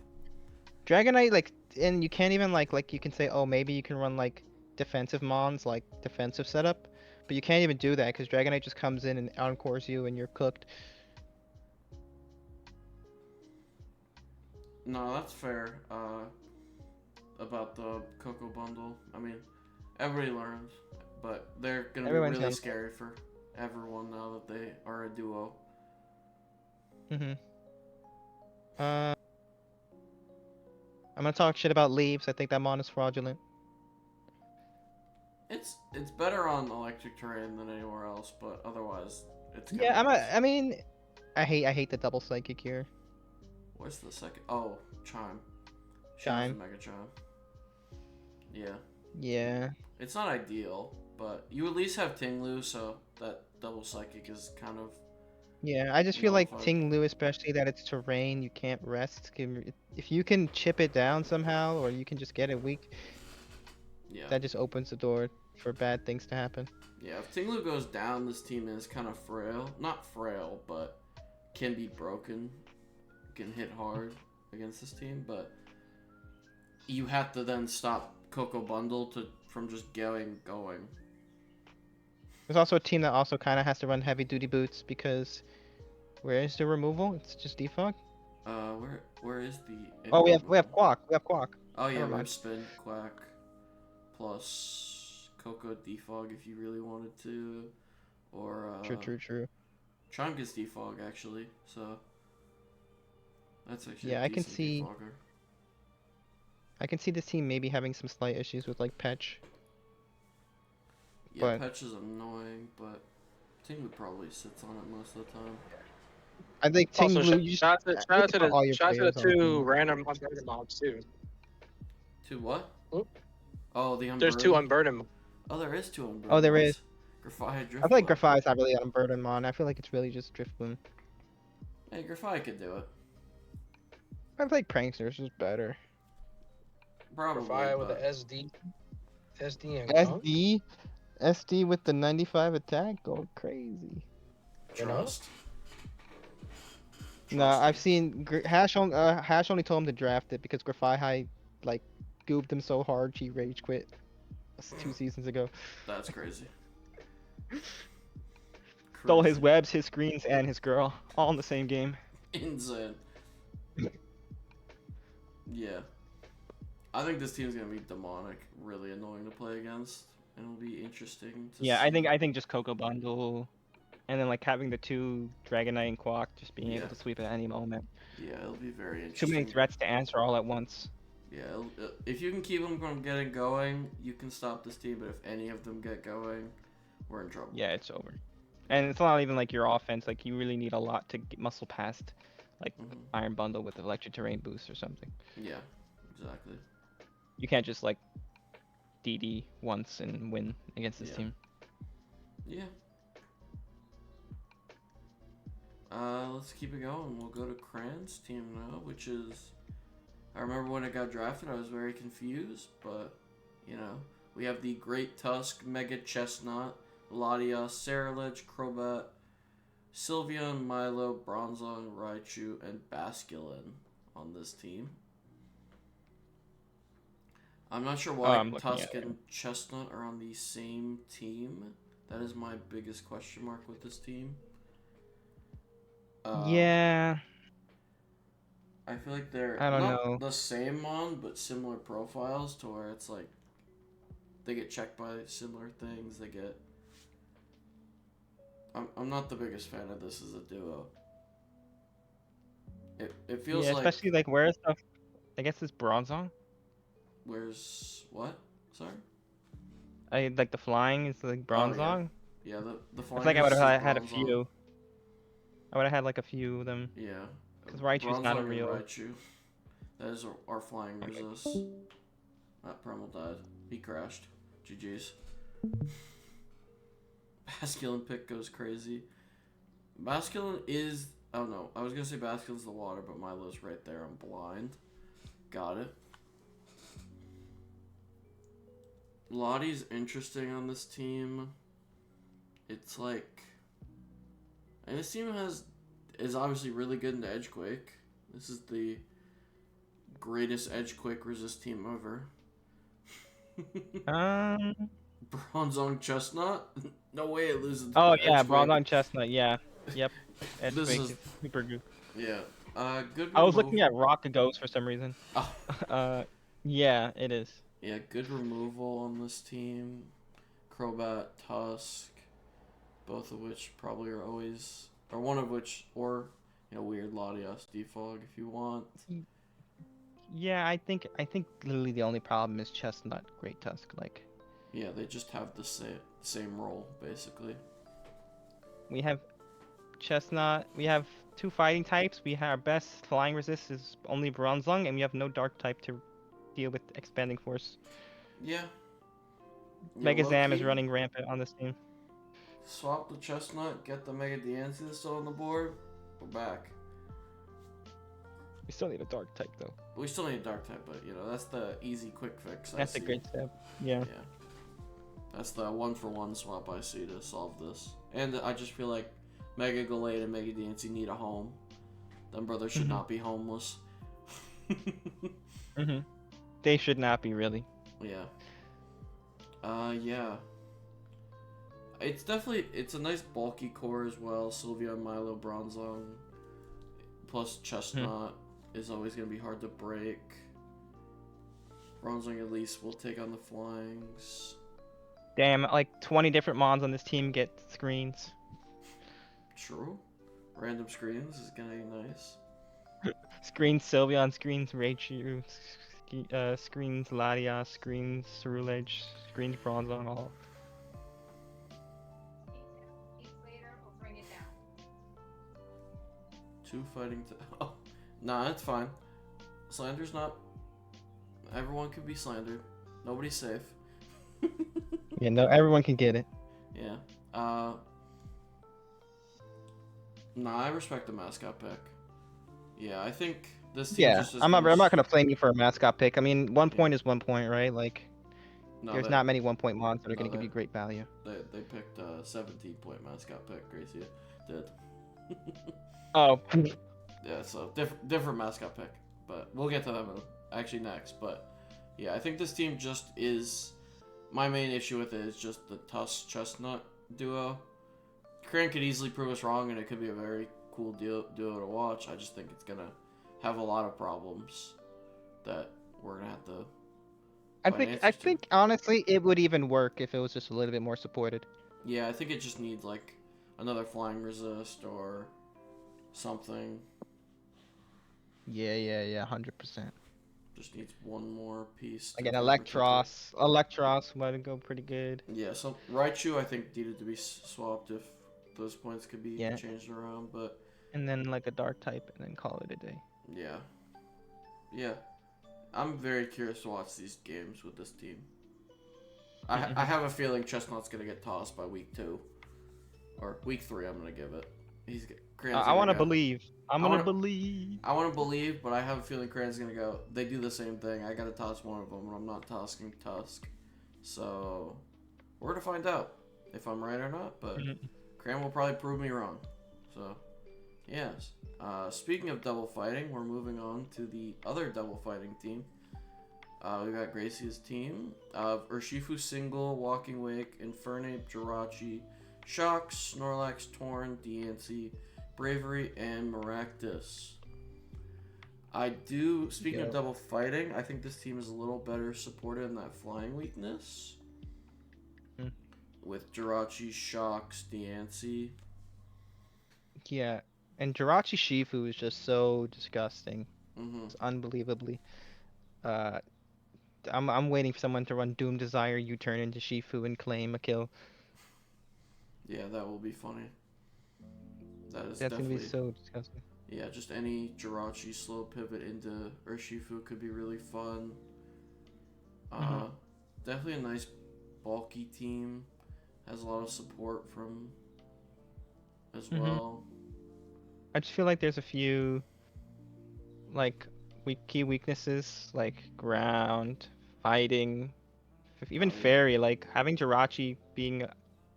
Speaker 2: Dragonite, like, and you can't even like you can say, oh, maybe you can run like defensive mons, like defensive setup, but you can't even do that because Dragonite just comes in and encores you and you're cooked.
Speaker 1: No, that's fair. About the Coco bundle. I mean, everybody learns. but they're gonna be
Speaker 2: Everyone's
Speaker 1: really
Speaker 2: young.
Speaker 1: scary for everyone now that they are a duo.
Speaker 2: Mhm. I'm gonna talk shit about leaves. I think that mon is fraudulent.
Speaker 1: It's better on electric terrain than anywhere else, but otherwise it's kind
Speaker 2: Yeah,
Speaker 1: of nice.
Speaker 2: I mean, I hate the double psychic here.
Speaker 1: Where's the second? Oh, Chime. She has a
Speaker 2: Chime.
Speaker 1: Mega Chime. Yeah.
Speaker 2: Yeah.
Speaker 1: It's not ideal, but you at least have Tinglu, so that double psychic is kind of
Speaker 2: Yeah, I just feel like
Speaker 1: nullified.
Speaker 2: Ting Lu, especially that it's terrain, you can't rest. If you can chip it down somehow, or you can just get it weak,
Speaker 1: Yeah.
Speaker 2: that just opens the door for bad things to happen.
Speaker 1: Yeah, if Tinglu goes down, this team is kind of frail. Not frail, but can be broken. Can hit hard against this team, but you have to then stop Coco Bundle from just going.
Speaker 2: There's also a team that also kind of has to run heavy duty boots because where is the removal? It's just defog.
Speaker 1: Where is the?
Speaker 2: Oh, we have Quack. We have Quack.
Speaker 1: Oh yeah,
Speaker 2: Never
Speaker 1: we have
Speaker 2: mind.
Speaker 1: Spin, Quack, plus Coco Defog if you really wanted to, or
Speaker 2: True.
Speaker 1: Chime gets Defog actually, so that's actually
Speaker 2: Yeah,
Speaker 1: a decent defogger.
Speaker 2: I can see this team maybe having some slight issues with like Petch.
Speaker 1: Yeah,
Speaker 2: But
Speaker 1: Petch is annoying, but Tinglu probably sits on it most of the time.
Speaker 2: I think Ting
Speaker 3: Also,
Speaker 2: Lu, you
Speaker 3: shout
Speaker 2: should
Speaker 3: out to
Speaker 2: all your
Speaker 3: shout out to the
Speaker 2: players on the
Speaker 3: two
Speaker 2: team.
Speaker 3: random unburdened mobs too.
Speaker 1: Two what?
Speaker 3: Oop.
Speaker 1: Oh, the Unburdened.
Speaker 3: There's two unburdened.
Speaker 1: Oh, there is two Unburdened.
Speaker 2: Oh, there is.
Speaker 1: Grafai, Drift.
Speaker 2: I feel like Grafai is not really unburdened mon. I feel like it's really just Driftbloom.
Speaker 1: Hey, Grafai could do it.
Speaker 2: I feel like Pranksters is better.
Speaker 1: Probably.
Speaker 4: Fire with
Speaker 1: but...
Speaker 4: the SD and Gunk,
Speaker 2: SD with the 95 attack, go crazy.
Speaker 4: you know?
Speaker 1: Trust.
Speaker 2: No, I've seen Hash only told him to draft it because Grafai like gooped him so hard she rage quit 2 seasons ago.
Speaker 1: That's crazy.
Speaker 2: Stole his webs, his screens, and his girl all in the same game.
Speaker 1: Insane. Yeah. I think this team's gonna be demonic, really annoying to play against, and it'll be interesting to
Speaker 2: Yeah,
Speaker 1: see.
Speaker 2: I think just Coco Bundle, and then like having the two Dragonite and Quack just being able to sweep at any moment.
Speaker 1: Yeah, it'll be very
Speaker 2: Too
Speaker 1: interesting.
Speaker 2: many threats to answer all at once.
Speaker 1: Yeah, if you can keep them from getting going, you can stop this team. But if any of them get going, we're in trouble.
Speaker 2: Yeah, it's over. And it's not even like your offense. Like you really need a lot to muscle past, like Iron Bundle with Electric Terrain boost or something.
Speaker 1: Yeah, exactly.
Speaker 2: You can't just like DD once and win against this team.
Speaker 1: Yeah. Let's keep it going. We'll go to Kran's team now, which is... I remember when it got drafted, I was very confused, but, you know, we have the Great Tusk, Mega Chestnut, Latias, Saralich, Crobat, Sylveon, Milo, Bronzong, Raichu, and Basculin on this team. I'm not sure why Tusk and Chestnut are on the same team. That is my biggest question mark with this team.
Speaker 2: Yeah.
Speaker 1: I feel like they're
Speaker 2: I don't
Speaker 1: not
Speaker 2: know.
Speaker 1: the same mon, but similar profiles to where it's like they get checked by similar things. They get. I'm not the biggest fan of this as a duo. It feels like.
Speaker 2: Especially like where's the, I guess it's Bronzong.
Speaker 1: Where's what? Sorry.
Speaker 2: I like the flying is like Bronzong.
Speaker 1: Yeah, the flying.
Speaker 2: I feel like I would have had a
Speaker 1: Bronzong.
Speaker 2: few. I would have had like a few of them.
Speaker 1: Yeah.
Speaker 2: Because Raichu's not a real.
Speaker 1: Raichu. That is our flying resist. That Primal died. He crashed. GG's. Basculin pick goes crazy. Basculin is... Oh no, I was gonna say Basculin's the water, but Milo's right there. I'm blind. Got it. Lottie's interesting on this team. It's like... And this team is obviously really good into Edge Quake. This is the greatest Edge Quake resist team ever. Bronzong Chestnut? No way it loses.
Speaker 2: Oh yeah, Bronzong Chestnut. Yeah. Yep. Edge
Speaker 1: This
Speaker 2: Quake
Speaker 1: is-
Speaker 2: is super good.
Speaker 1: Yeah. Good.
Speaker 2: I was looking at Rock Ghost for some reason.
Speaker 1: Oh.
Speaker 2: Yeah, it is.
Speaker 1: Yeah, good removal on this team. Crobat, Tusk, both of which probably are always, or one of which, or weird Latias, Defog if you want.
Speaker 2: Yeah, I think literally the only problem is Chestnut, Great Tusk. Like
Speaker 1: Yeah, they just have the same role basically.
Speaker 2: we have Chestnut, we have two fighting types. We have our best flying resist is only Bronzong, and we have no dark type to deal with expanding force.
Speaker 1: Yeah.
Speaker 2: Mega Zam is
Speaker 1: low-key,
Speaker 2: running rampant on this team.
Speaker 1: swap the Chestnut, get the Mega Diancie still on the board. We're back.
Speaker 2: We still need a dark type though.
Speaker 1: We still need a dark type, but that's the easy quick fix.
Speaker 2: That's a great step. Yeah.
Speaker 1: Yeah. That's the 1-for-1 swap I see to solve this. And I just feel like Mega Gallade and Mega Diancie need a home. Them brothers should not be homeless.
Speaker 2: They should not be really.
Speaker 1: Yeah. Yeah. It's a nice bulky core as well. Sylvia, Milo, Bronzong, plus Chestnut is always gonna be hard to break. Bronzong at least will take on the flyings.
Speaker 2: Damn, like 20 different mons on this team get screens.
Speaker 1: True. Random screens is gonna be nice.
Speaker 2: Screens Sylveon, screens Raichu, screens Latias, screens Cerulege, screens Bronzong, all.
Speaker 1: Two fighting. Oh, nah, it's fine. Slander's not. Everyone can be slandered. Nobody's safe.
Speaker 2: Yeah, no, everyone can get it.
Speaker 1: Yeah. Nah, I respect the mascot pick. Yeah, I think this team
Speaker 2: Yeah,
Speaker 1: just is
Speaker 2: I'm not
Speaker 1: gonna
Speaker 2: gonna blame you for a mascot pick. I mean, 1 point is 1 point, right? Like,
Speaker 1: No,
Speaker 2: there's
Speaker 1: they,
Speaker 2: not many 1 point mons that are
Speaker 1: no,
Speaker 2: gonna give
Speaker 1: they-
Speaker 2: you great value.
Speaker 1: They picked a 17-point mascot pick. Gracie did.
Speaker 2: Oh.
Speaker 1: Yeah, so different mascot pick, but we'll get to them actually next. But yeah, I think this team just is. My main issue with it is just the Tusk Chestnut duo. Cran could easily prove us wrong, and it could be a very cool duo to watch. I just think it's gonna have a lot of problems that we're gonna have to.
Speaker 2: I think honestly it would even work if it was just a little bit more supported.
Speaker 1: Yeah, I think it just needs like another flying resist or something.
Speaker 2: Yeah, 100%.
Speaker 1: Just needs one more piece.
Speaker 2: Like an
Speaker 1: go particular.
Speaker 2: Electros might go pretty good.
Speaker 1: Yeah, so Raichu I think needed to be swapped if those points could be changed around, but
Speaker 2: And then like a dark type, and then call it a day.
Speaker 1: yeah, I'm very curious to watch these games with this team. I have a feeling Chestnut's gonna get tossed by week 2 or week 3. I'm gonna give it.
Speaker 2: I want to believe. I want to
Speaker 1: believe, but I have a feeling Cran's gonna go. They do the same thing. I gotta toss one of them, and I'm not tossing Tusk. So we're gonna find out if I'm right or not. But Cran will probably prove me wrong. So yes. Speaking of double fighting, we're moving on to the other double fighting team. We got Gracie's team of Urshifu Single, Walking Wake, Infernape, Jirachi, Shocks, Snorlax, Torn, Diancie, Bravery, and Maractus. Speaking of double fighting, I think this team is a little better supported in that flying weakness. With Jirachi, Shocks, Diancie.
Speaker 2: Yeah, and Jirachi Shifu is just so disgusting.
Speaker 1: Mm-hmm.
Speaker 2: It's unbelievably. I'm waiting for someone to run Doom Desire U-turn into Shifu and claim a kill.
Speaker 1: Yeah, that will be funny. That's
Speaker 2: gonna be so disgusting.
Speaker 1: Yeah, just any Jirachi slow pivot into Urshifu could be really fun. Definitely a nice bulky team. Has a lot of support from as well.
Speaker 2: I just feel like there's a few like key weaknesses like ground, fighting, even fairy. Like having Jirachi being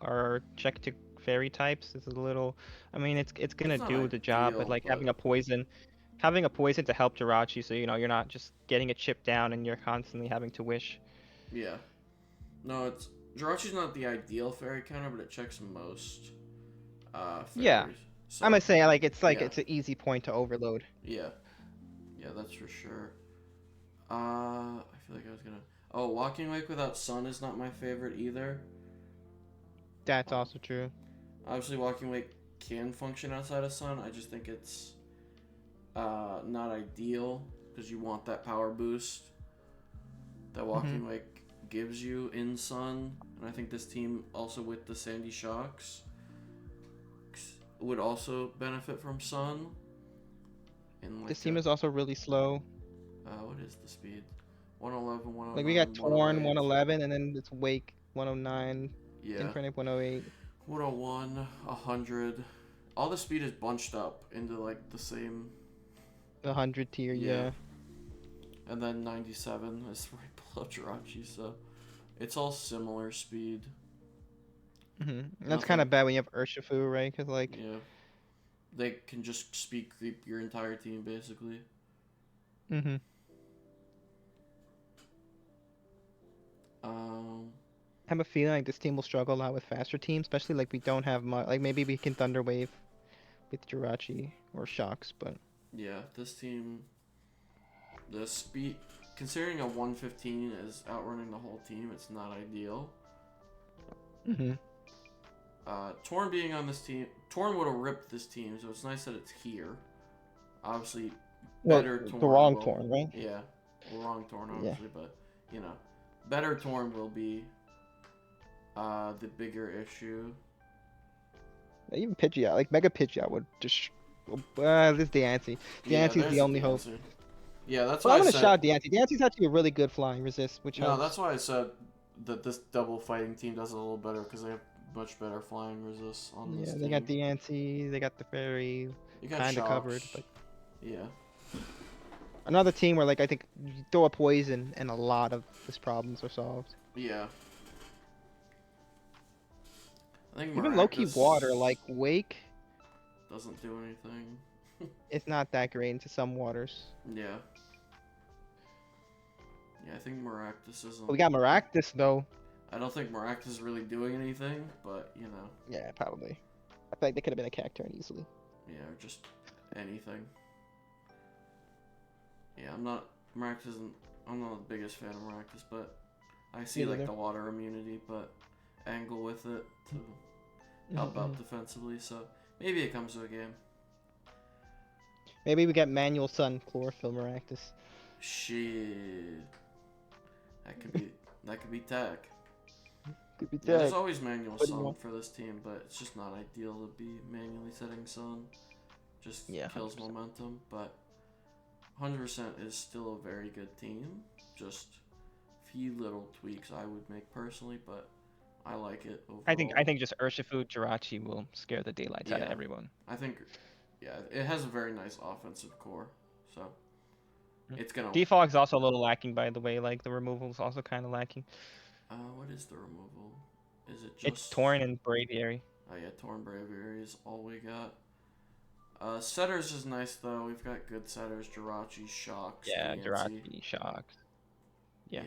Speaker 2: our check to fairy types is a little. I mean, it's gonna do the job, but like having a poison to help Jirachi, so you're not just getting a chip down and you're constantly having to wish.
Speaker 1: Yeah. No, Jirachi's not the ideal fairy counter, but it checks most fairies.
Speaker 2: Yeah.
Speaker 1: So,
Speaker 2: I'm gonna say it's an easy point to overload.
Speaker 1: Yeah, that's for sure. I feel like I was gonna. Oh, Walking Wake without Sun is not my favorite either.
Speaker 2: That's also true.
Speaker 1: Obviously, walking weight can function outside of sun. I just think it's not ideal because you want that power boost that walking weight gives you in sun. And I think this team also with the Sandy Shocks would also benefit from sun. And like
Speaker 2: This team is also really slow.
Speaker 1: what is the speed? 111,
Speaker 2: Like we got
Speaker 1: 109,
Speaker 2: Torn
Speaker 1: 108.
Speaker 2: 111, and then it's Wake 109,
Speaker 1: Yeah.
Speaker 2: Infernape 108.
Speaker 1: 101, 100. All the speed is bunched up into like the same.
Speaker 2: 100 tier, yeah.
Speaker 1: And then 97 is right below Jirachi, so it's all similar speed.
Speaker 2: That's kind of bad when you have Urshifu, right? Because like,
Speaker 1: Yeah, they can just speed creep your entire team basically.
Speaker 2: I have a feeling like this team will struggle a lot with faster teams, especially like we don't have much. Like maybe we can Thunder Wave with Jirachi or Shocks, but
Speaker 1: Yeah, this team, the speed, considering a 115 is outrunning the whole team, it's not ideal. Torn being on this team, Torn would have ripped this team, so it's nice that it's here. Obviously, better Torn.
Speaker 2: The wrong Torn, right?
Speaker 1: Yeah, well, wrong Torn, obviously, but you know, better Torn will be the bigger issue.
Speaker 2: Even Pidgeot, like Mega Pidgeot would just. This Deancey. Deancey's the only hope.
Speaker 1: Yeah, that's
Speaker 2: Well,
Speaker 1: why
Speaker 2: I'm gonna
Speaker 1: I said.
Speaker 2: shout Deancey. Deancey's actually a really good flying resist, which
Speaker 1: No,
Speaker 2: helps.
Speaker 1: that's why I said that this double fighting team does it a little better because they have much better flying resist on this team.
Speaker 2: They got Deancey, they got the fairy, kind of covered, but
Speaker 1: yeah.
Speaker 2: Another team where like I think you throw a poison and a lot of his problems are solved.
Speaker 1: Yeah. I think
Speaker 2: even low-key water like Wake
Speaker 1: doesn't do anything.
Speaker 2: It's not that great into some waters.
Speaker 1: Yeah. Yeah, I think Maractus isn't.
Speaker 2: We got Maractus though.
Speaker 1: I don't think Maractus is really doing anything, but you know.
Speaker 2: Yeah, probably. I feel like they could have been a Cacturne easily.
Speaker 1: Yeah, or just anything. Yeah, I'm not the biggest fan of Maractus, but I see like the water immunity, but angle with it to help out defensively, so maybe it comes to a game.
Speaker 2: Maybe we get Manual Sun Chlorophyll Maractus.
Speaker 1: Shit. That could be tech.
Speaker 2: Could be
Speaker 1: Yeah, there's always manual sun for this team, but it's just not ideal to be manually setting sun. Just kills 100%. Momentum, but 100% is still a very good team. Just few little tweaks I would make personally, but I like it overall.
Speaker 2: I think just Urshifu Jirachi will scare the daylights out of everyone.
Speaker 1: I think, it has a very nice offensive core, so it's gonna.
Speaker 2: Defog's also a little lacking, by the way. Like the removal is also kind of lacking.
Speaker 1: What is the removal? Is it just?
Speaker 2: It's Torn and Braviary.
Speaker 1: Oh yeah, Torn Braviary is all we got. Setters is nice though. We've got good setters. Jirachi, Shocks.
Speaker 2: Yeah,
Speaker 1: DNC.
Speaker 2: Jirachi, Shocks. Yeah.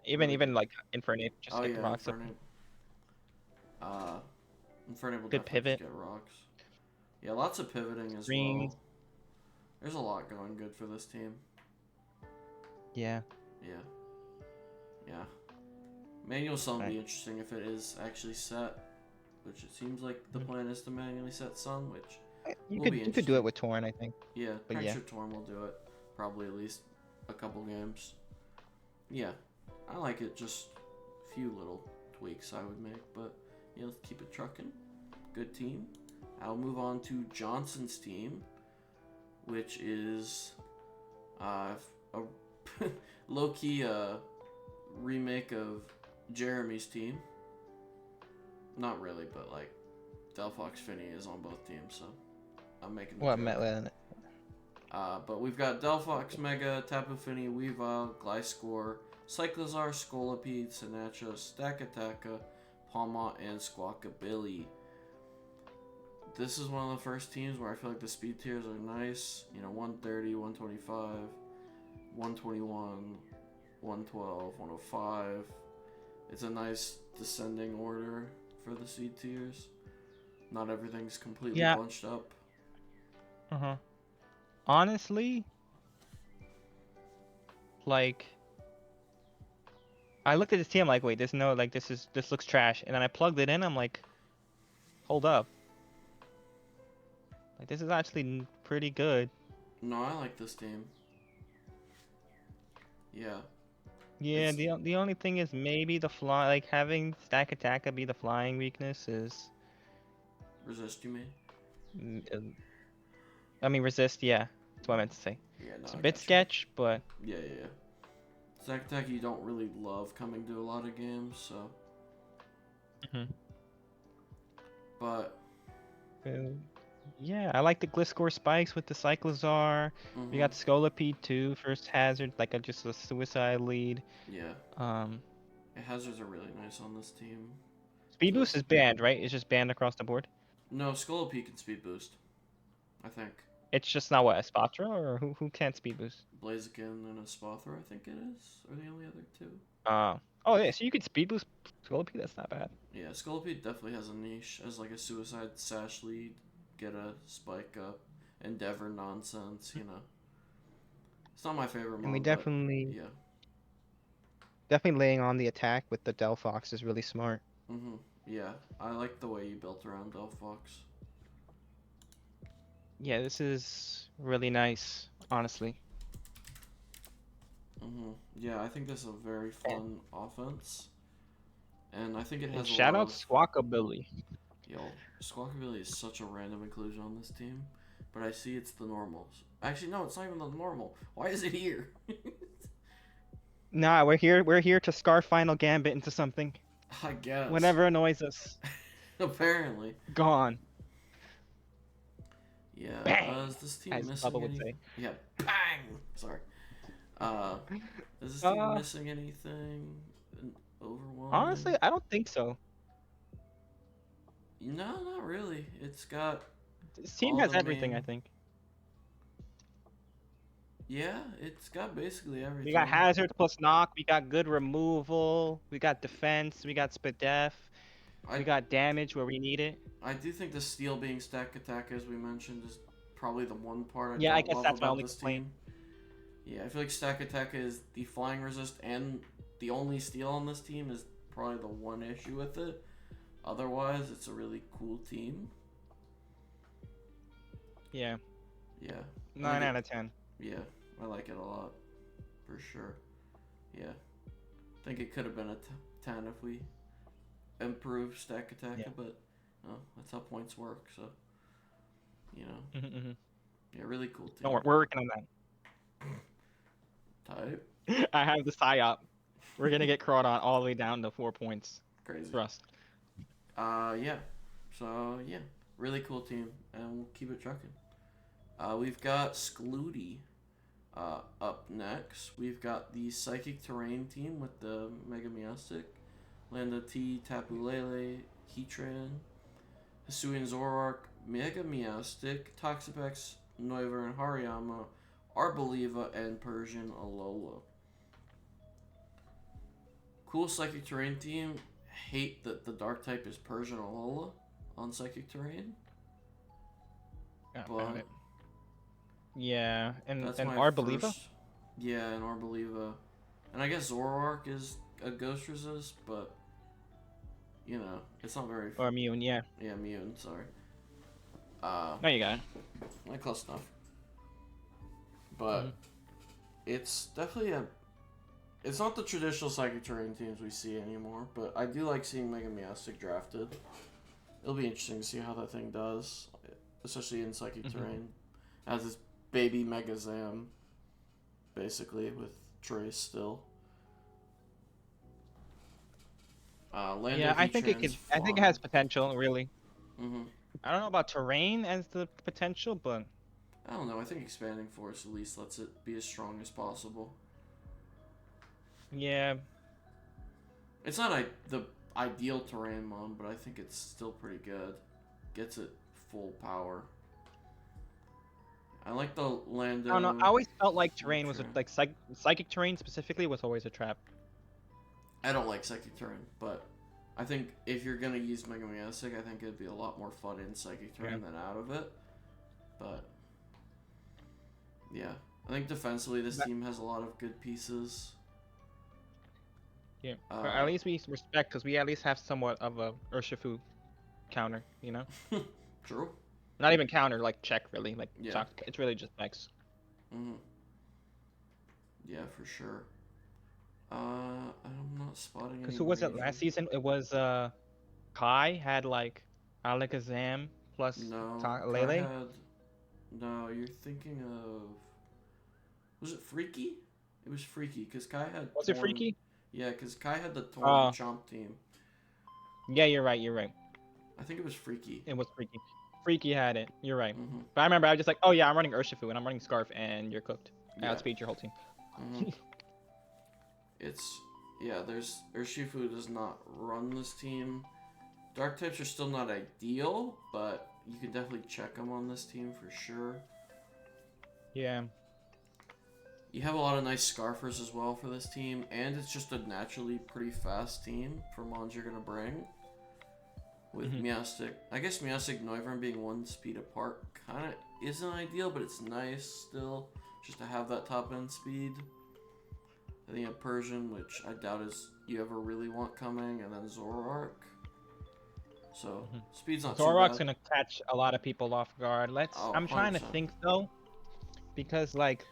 Speaker 1: Even
Speaker 2: like Infernape, just get the rocks
Speaker 1: Infernape.
Speaker 2: up.
Speaker 1: Infernape will
Speaker 2: good
Speaker 1: definitely
Speaker 2: pivot.
Speaker 1: Get rocks. Yeah, lots of pivoting as
Speaker 2: Greens.
Speaker 1: well. There's a lot going good for this team.
Speaker 2: Yeah.
Speaker 1: Yeah. Manual Sun will be interesting if it is actually set, which it seems like the plan is to manually set Sun, which
Speaker 2: you could do it with Torn, I think.
Speaker 1: Yeah, I'm sure Torn will do it. Probably at least a couple games. Yeah, I like it. Just a few little tweaks I would make, but yeah, let's keep it trucking. Good team. I'll move on to Johnson's team, which is a low-key remake of Jeremy's team. Not really, but like Delphox Finny is on both teams, so I'm making the joke. But we've got Delphox, Mega, Tapu Fini, Weavile, Gliscor, Cyclizar, Scolipede, Sinatra, Stakataka, Palmont, and Squawkabilly. This is one of the first teams where I feel like the speed tiers are nice. 130, 125, 121, 112, 105. It's a nice descending order for the speed tiers. Not everything's completely bunched up. Honestly,
Speaker 2: like, I looked at this team like, wait, there's no like this looks trash, and then I plugged it in. I'm like, hold up, like this is actually pretty good.
Speaker 1: No, I like this team. Yeah.
Speaker 2: Yeah,
Speaker 1: It's
Speaker 2: the only thing is maybe the fly, like having Stack Attacker be the flying weakness is,
Speaker 1: resist, you mean?
Speaker 2: I mean resist. Yeah, that's what I meant to say.
Speaker 1: Yeah, no,
Speaker 2: It's a
Speaker 1: I
Speaker 2: bit
Speaker 1: got you.
Speaker 2: sketch, but
Speaker 1: Yeah, yeah, yeah. Stack Attack, you don't really love coming to a lot of games, so.
Speaker 2: Mhm.
Speaker 1: But.
Speaker 2: uh, yeah, I like the Gliscor spikes with the Cyclozar. We got Scolipede too, first hazard, like just a suicide lead.
Speaker 1: Yeah.
Speaker 2: Um,
Speaker 1: Yeah, hazards are really nice on this team.
Speaker 2: Speed
Speaker 1: So-
Speaker 2: boost is banned, right? It's just banned across the board.
Speaker 1: No, Scolipede can speed boost. I think.
Speaker 2: It's just not what Espatra or who can't speed boost.
Speaker 1: Blaziken and a Spothra, I think it is, are the only other two.
Speaker 2: Oh yeah, so you could speed boost Scolipede. That's not bad.
Speaker 1: Yeah, Scolipede definitely has a niche as like a suicide sash lead, get a spike up, endeavor nonsense, you know. It's not my favorite
Speaker 2: And we
Speaker 1: mod,
Speaker 2: definitely
Speaker 1: but
Speaker 2: definitely laying on the attack with the Delphox is really smart.
Speaker 1: yeah, I like the way you built around Delphox.
Speaker 2: Yeah, this is really nice, honestly.
Speaker 1: Yeah, I think this is a very fun offense, and I think it
Speaker 2: And
Speaker 1: has a
Speaker 2: shout
Speaker 1: lot
Speaker 2: out
Speaker 1: of.
Speaker 2: Squawkabilly.
Speaker 1: Yo, Squawkabilly is such a random inclusion on this team, but I see it's the normals. Actually, no, it's not even the normal. Why is it here?
Speaker 2: Nah, we're here. We're here to scar Final Gambit into something.
Speaker 1: I guess.
Speaker 2: Whatever annoys us,
Speaker 1: Apparently.
Speaker 2: gone.
Speaker 1: Yeah.
Speaker 2: Bang!
Speaker 1: Is this team
Speaker 2: As
Speaker 1: missing
Speaker 2: Bubba would
Speaker 1: any?
Speaker 2: say.
Speaker 1: Yeah. Bang. Sorry. Is this team missing anything? Overwhelming?
Speaker 2: Honestly, I don't think so.
Speaker 1: No, not really. It's got.
Speaker 2: This team
Speaker 1: all
Speaker 2: has
Speaker 1: the
Speaker 2: everything, I
Speaker 1: main-
Speaker 2: think.
Speaker 1: Yeah, it's got basically everything.
Speaker 2: We got hazard plus knock. We got good removal. We got defense. We got spit def. We got damage where we need it.
Speaker 1: I do think the steel being stack attack, as we mentioned, is probably the one part I
Speaker 2: Yeah, I
Speaker 1: don't
Speaker 2: guess
Speaker 1: love
Speaker 2: that's my
Speaker 1: about
Speaker 2: only
Speaker 1: this
Speaker 2: complaint.
Speaker 1: team. Yeah, I feel like stack attack is the flying resist and the only steel on this team is probably the one issue with it. Otherwise, it's a really cool team.
Speaker 2: Yeah.
Speaker 1: Yeah.
Speaker 2: 9 out of 10.
Speaker 1: Yeah, I like it a lot, for sure. Yeah, I think it could have been a 10 if we improved stack attack,
Speaker 2: Yeah.
Speaker 1: but that's how points work. So, you know,
Speaker 2: Mm-hmm.
Speaker 1: yeah, really cool team.
Speaker 2: Don't worry, we're working on
Speaker 1: Type
Speaker 2: that. I have the psyop. We're gonna get Crawdon all the way down to 4 points.
Speaker 1: crazy.
Speaker 2: Trust.
Speaker 1: Yeah. So yeah, really cool team, and we'll keep it trucking. We've got Skloody up next. We've got the Psychic Terrain team with the Mega Meowstic, Landa T, Tapu Lele, Heatran, Hisuian Zoroark, Mega Meowstic, Toxapex, Noivern, and Hariyama, Arboliva, and Persian Alola. Cool Psychic Terrain team. Hate that the Dark type is Persian Alola on Psychic Terrain. But
Speaker 2: Yeah, and
Speaker 1: that's
Speaker 2: and
Speaker 1: my
Speaker 2: Arboliva?
Speaker 1: first. Yeah, and Arboliva. And I guess Zoroark is a Ghost Resist, but you know, it's not very.
Speaker 2: Or Immune, yeah.
Speaker 1: Yeah, Immune. Sorry.
Speaker 2: No, you got it.
Speaker 1: Not close enough. But it's definitely a. It's not the traditional Psychic Terrain teams we see anymore, but I do like seeing Mega Meowstic drafted. It'll be interesting to see how that thing does, especially in Psychic Terrain. As this baby Mega Zam, basically, with Trace still.
Speaker 2: Yeah, I think it could. I think it has potential, really. I don't know about terrain as the potential, but
Speaker 1: I don't know. I think Expanding Force at least lets it be as strong as possible.
Speaker 2: yeah,
Speaker 1: It's not the ideal terrain mon, but I think it's still pretty good. Gets it full power. I like the Lando.
Speaker 2: I don't know. I always felt like terrain was
Speaker 1: Heatran.
Speaker 2: like psychic terrain specifically was always a trap.
Speaker 1: I don't like Psychic Terrain, but I think if you're gonna use Mega Meowstic, I think it'd be a lot more fun in Psychic Terrain than out of it. But yeah, I think defensively this team has a lot of good pieces.
Speaker 2: Yeah. Or at least we respect, because we at least have somewhat of a Urshifu counter, you know?
Speaker 1: True.
Speaker 2: Not even counter, like check really, like
Speaker 1: Yeah.
Speaker 2: it's really just X.
Speaker 1: Mm-hmm. Yeah, for sure. I'm not spotting
Speaker 2: Because
Speaker 1: any
Speaker 2: who was it
Speaker 1: region.
Speaker 2: last season? It was Kai had like Alakazam plus
Speaker 1: No, Kai
Speaker 2: Lele.
Speaker 1: had. No, you're thinking of. Was it Freaky? It was Freaky because Kai had
Speaker 2: Was it
Speaker 1: Torn.
Speaker 2: Freaky?
Speaker 1: Yeah, because Kai had the Torn
Speaker 2: Oh,
Speaker 1: Chomp team.
Speaker 2: yeah, you're right. You're right.
Speaker 1: I think it was Freaky.
Speaker 2: It was Freaky. Freaky had it. You're right.
Speaker 1: Mm-hmm.
Speaker 2: But I remember I was just like, oh yeah, I'm running Urshifu and I'm running Scarf and you're cooked. I
Speaker 1: Yeah.
Speaker 2: outspeed your whole team.
Speaker 1: Mm-hmm. There's Urshifu does not run this team. Dark types are still not ideal, but you can definitely check them on this team for sure.
Speaker 2: Yeah.
Speaker 1: You have a lot of nice Scarfers as well for this team, and it's just a naturally pretty fast team for mons you're gonna bring. With Meowstic. I guess Meowstic and Noivern being 1 speed apart kind of isn't ideal, but it's nice still just to have that top end speed. I think a Persian, which I doubt is you ever really want coming, and then Zoroark. So speed's not
Speaker 2: Zoroark's
Speaker 1: too bad.
Speaker 2: gonna catch a lot of people off guard.
Speaker 1: Oh,
Speaker 2: I'm trying to
Speaker 1: 100%.
Speaker 2: think though, because like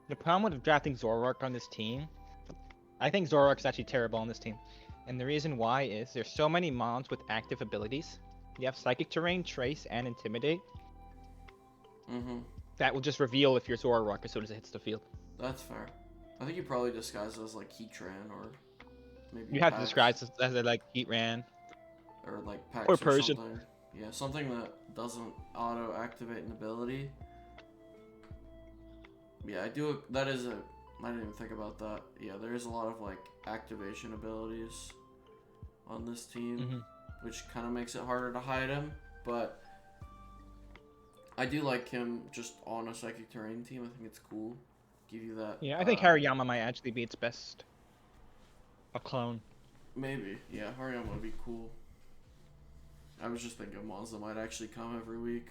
Speaker 2: the problem with drafting Zoroark on this team, I think Zoroark's actually terrible on this team. And the reason why is there's so many mons with active abilities. You have Psychic Terrain, Trace, and Intimidate. That will just reveal if you're Zoroark as soon as it hits the field.
Speaker 1: That's fair. I think you probably disguise it as like Heatran or maybe
Speaker 2: You have to
Speaker 1: Pax,
Speaker 2: disguise it as like Heatran.
Speaker 1: or like Pax
Speaker 2: Or
Speaker 1: or
Speaker 2: Persian.
Speaker 1: something. Yeah, something that doesn't auto activate an ability. Yeah, I do. That is a. I didn't even think about that. Yeah, there is a lot of like activation abilities on this team, which kind of makes it harder to hide him. But I do like him just on a Psychic Terrain team. I think it's cool. Give you that.
Speaker 2: Yeah, I think Hariyama might actually be its best. A clone.
Speaker 1: Maybe. Yeah, Hariyama would be cool. I was just thinking mons that might actually come every week.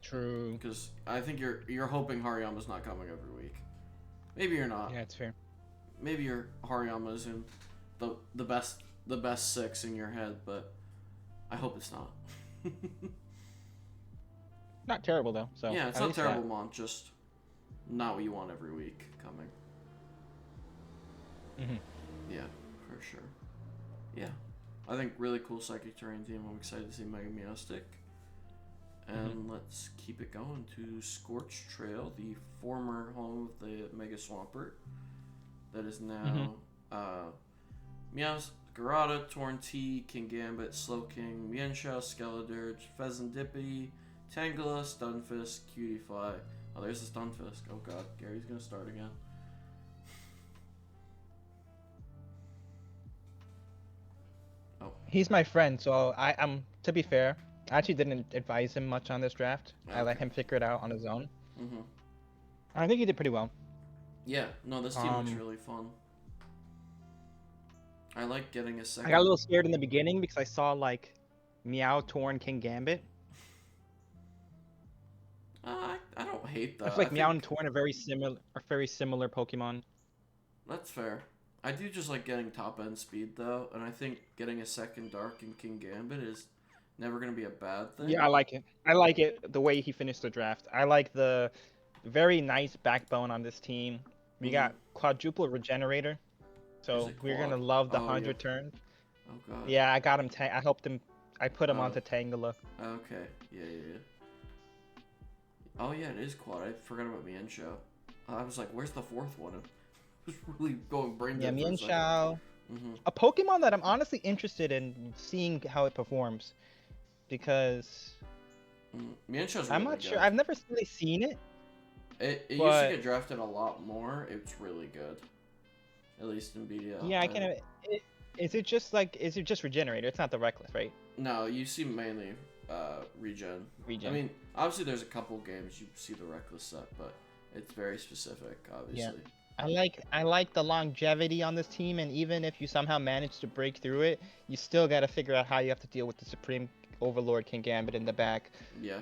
Speaker 2: True.
Speaker 1: Because I think you're hoping Hariyama's not coming every week. Maybe you're not.
Speaker 2: Yeah, it's fair.
Speaker 1: Maybe your Hariyama's in the best 6 in your head, but I hope it's not.
Speaker 2: Not terrible though. So
Speaker 1: yeah, it's
Speaker 2: at
Speaker 1: not
Speaker 2: least
Speaker 1: terrible, Mon. Just not what you want every week coming. Yeah, for sure. Yeah, I think really cool Psychic Terrain team. I'm excited to see Mega Meowstic. And let's keep it going to Scorch Trail, the former home of the Mega Swampert. That is now Meows, Garada, Torn-T, Kingambit, Slowking, Mienshao, Skeledirge, Pheasantipity, Tangela, Stunfisk, Cutify. Oh, there's the Stunfisk. Oh god, Gary's gonna start again. Oh.
Speaker 2: He's my friend, so I'm to be fair, I actually didn't advise him much on this draft.
Speaker 1: Okay.
Speaker 2: I let him figure it out on his own.
Speaker 1: Mm-hmm.
Speaker 2: I think he did pretty well.
Speaker 1: Yeah, no, this team looks really fun. I like getting a second.
Speaker 2: I got a little scared in the beginning because I saw like Meow, Torn, King Gambit.
Speaker 1: I don't hate that.
Speaker 2: I feel like Meow and Torn are very similar Pokemon.
Speaker 1: That's fair. I do just like getting top end speed though, and I think getting a second Dark in King Gambit is never gonna be a bad thing.
Speaker 2: Yeah, I like it. I like it the way he finished the draft. I like the very nice backbone on this team. We got quadruple regenerator, so we're gonna love the 100 turns.
Speaker 1: Oh god.
Speaker 2: Yeah, I got him. I helped him. I put him onto Tangela.
Speaker 1: Okay. Yeah. Oh yeah, it is quad. I forgot about Mienshao. I was like, where's the 4th one? I was really going brain dead.
Speaker 2: Yeah, Mienshao. A Pokemon that I'm honestly interested in seeing how it performs, because
Speaker 1: Mienshao's
Speaker 2: I'm
Speaker 1: really
Speaker 2: not sure.
Speaker 1: good.
Speaker 2: I've never really seen it.
Speaker 1: It used to get drafted a lot more. It's really good, at least in BDL.
Speaker 2: Yeah, I can. Is it just regenerator? It's not the reckless, right?
Speaker 1: No, you see mainly regen. I mean, obviously there's a couple games you see the reckless set, but it's very specific, obviously.
Speaker 2: Yeah. I like the longevity on this team, and even if you somehow manage to break through it, you still got to figure out how you have to deal with the Supreme Overlord King Gambit in the back.
Speaker 1: Yeah.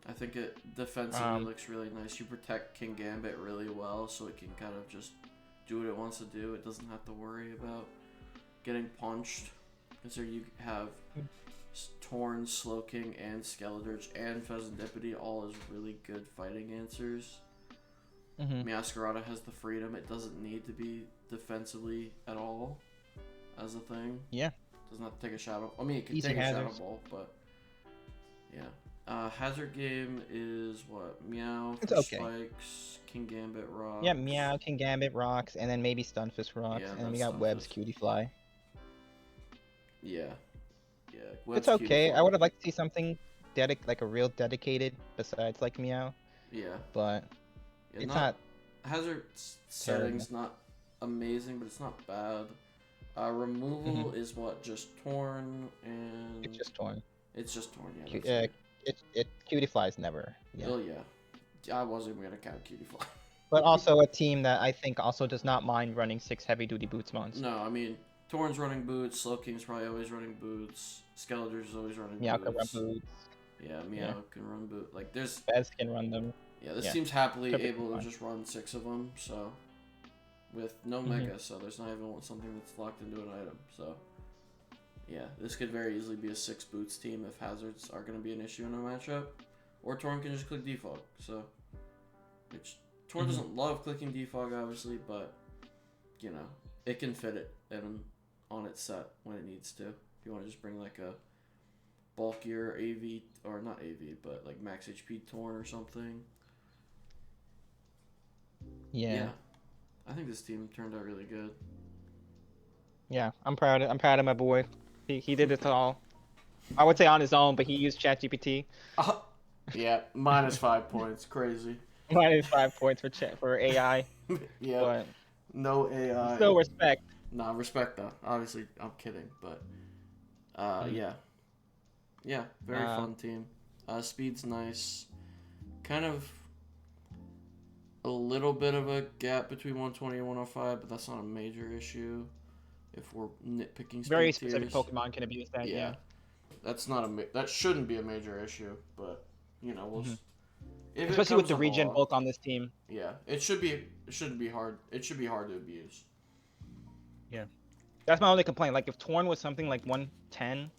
Speaker 1: I think it defensively looks really nice. You protect King Gambit really well, so it can kind of just do what it wants to do. It doesn't have to worry about getting punched. Because there you have Torn, Slowking, and Skeledirge, and Pheasantipede all as really good fighting answers. Meowscarada has the freedom. It doesn't need to be defensively at all as a thing.
Speaker 2: Yeah.
Speaker 1: Doesn't have to take a shadow. I mean, it can
Speaker 2: Easy
Speaker 1: take
Speaker 2: hazards.
Speaker 1: a shadow ball, but yeah. Hazard game is what? Meow for
Speaker 2: It's okay.
Speaker 1: spikes, King Gambit rocks.
Speaker 2: Yeah, Meow, King Gambit rocks, and then maybe Stunfisk rocks,
Speaker 1: Yeah,
Speaker 2: and then we
Speaker 1: that's
Speaker 2: got Web's
Speaker 1: Stunfisk.
Speaker 2: Cutie Fly.
Speaker 1: Yeah.
Speaker 2: It's okay. I would have liked to see something like a real dedicated besides like Meow,
Speaker 1: Yeah.
Speaker 2: but
Speaker 1: Yeah,
Speaker 2: it's not
Speaker 1: Hazard settings not amazing, but it's not bad. Removal is what? Just Torn and
Speaker 2: it's just Torn.
Speaker 1: It's just Torn, yeah. That's right.
Speaker 2: Cutie Fly's never. Yeah.
Speaker 1: Oh yeah. I wasn't even gonna count Cutie Fly.
Speaker 2: But also a team that I think also does not mind running 6 heavy duty boots mons.
Speaker 1: No, I mean Torn's running boots, Slowking's probably always running boots, Skeletor's always running
Speaker 2: Meow
Speaker 1: boots.
Speaker 2: can run boots.
Speaker 1: Yeah, Meow can run boot. Like there's
Speaker 2: Bez can run them.
Speaker 1: Yeah, this team's happily
Speaker 2: Could be
Speaker 1: able to
Speaker 2: fun.
Speaker 1: just run 6 of them, so with no mega, so there's not even something that's locked into an item. So yeah, this could very easily be a 6 boots team if hazards are going to be an issue in a matchup, or Torn can just click defog. So which Torn doesn't love clicking defog obviously, but you know it can fit it and on its set when it needs to. If you want to just bring like a bulkier AV or not AV, but like max HP Torn or something.
Speaker 2: Yeah.
Speaker 1: I think this team turned out really good.
Speaker 2: Yeah, I'm proud of my boy. He did it all. I would say on his own, but he used ChatGPT.
Speaker 1: Yeah, -5 points. Crazy.
Speaker 2: Minus 5 points for AI.
Speaker 1: Yeah.
Speaker 2: But
Speaker 1: No AI.
Speaker 2: still respect.
Speaker 1: Nah, respect though. Obviously, I'm kidding, but yeah. Yeah, very fun team. Speed's nice. Kind of a little bit of a gap between 120 and 105, but that's not a major issue if we're nitpicking speed
Speaker 2: Very specific
Speaker 1: tiers.
Speaker 2: Pokemon can abuse that.
Speaker 1: Yeah. That's not that shouldn't be a major issue, but you know, we'll if
Speaker 2: Especially with the
Speaker 1: comes
Speaker 2: regen
Speaker 1: along,
Speaker 2: bulk on this team.
Speaker 1: Yeah, it shouldn't be hard. It should be hard to abuse.
Speaker 2: Yeah. That's my only complaint. Like if Torn was something like 110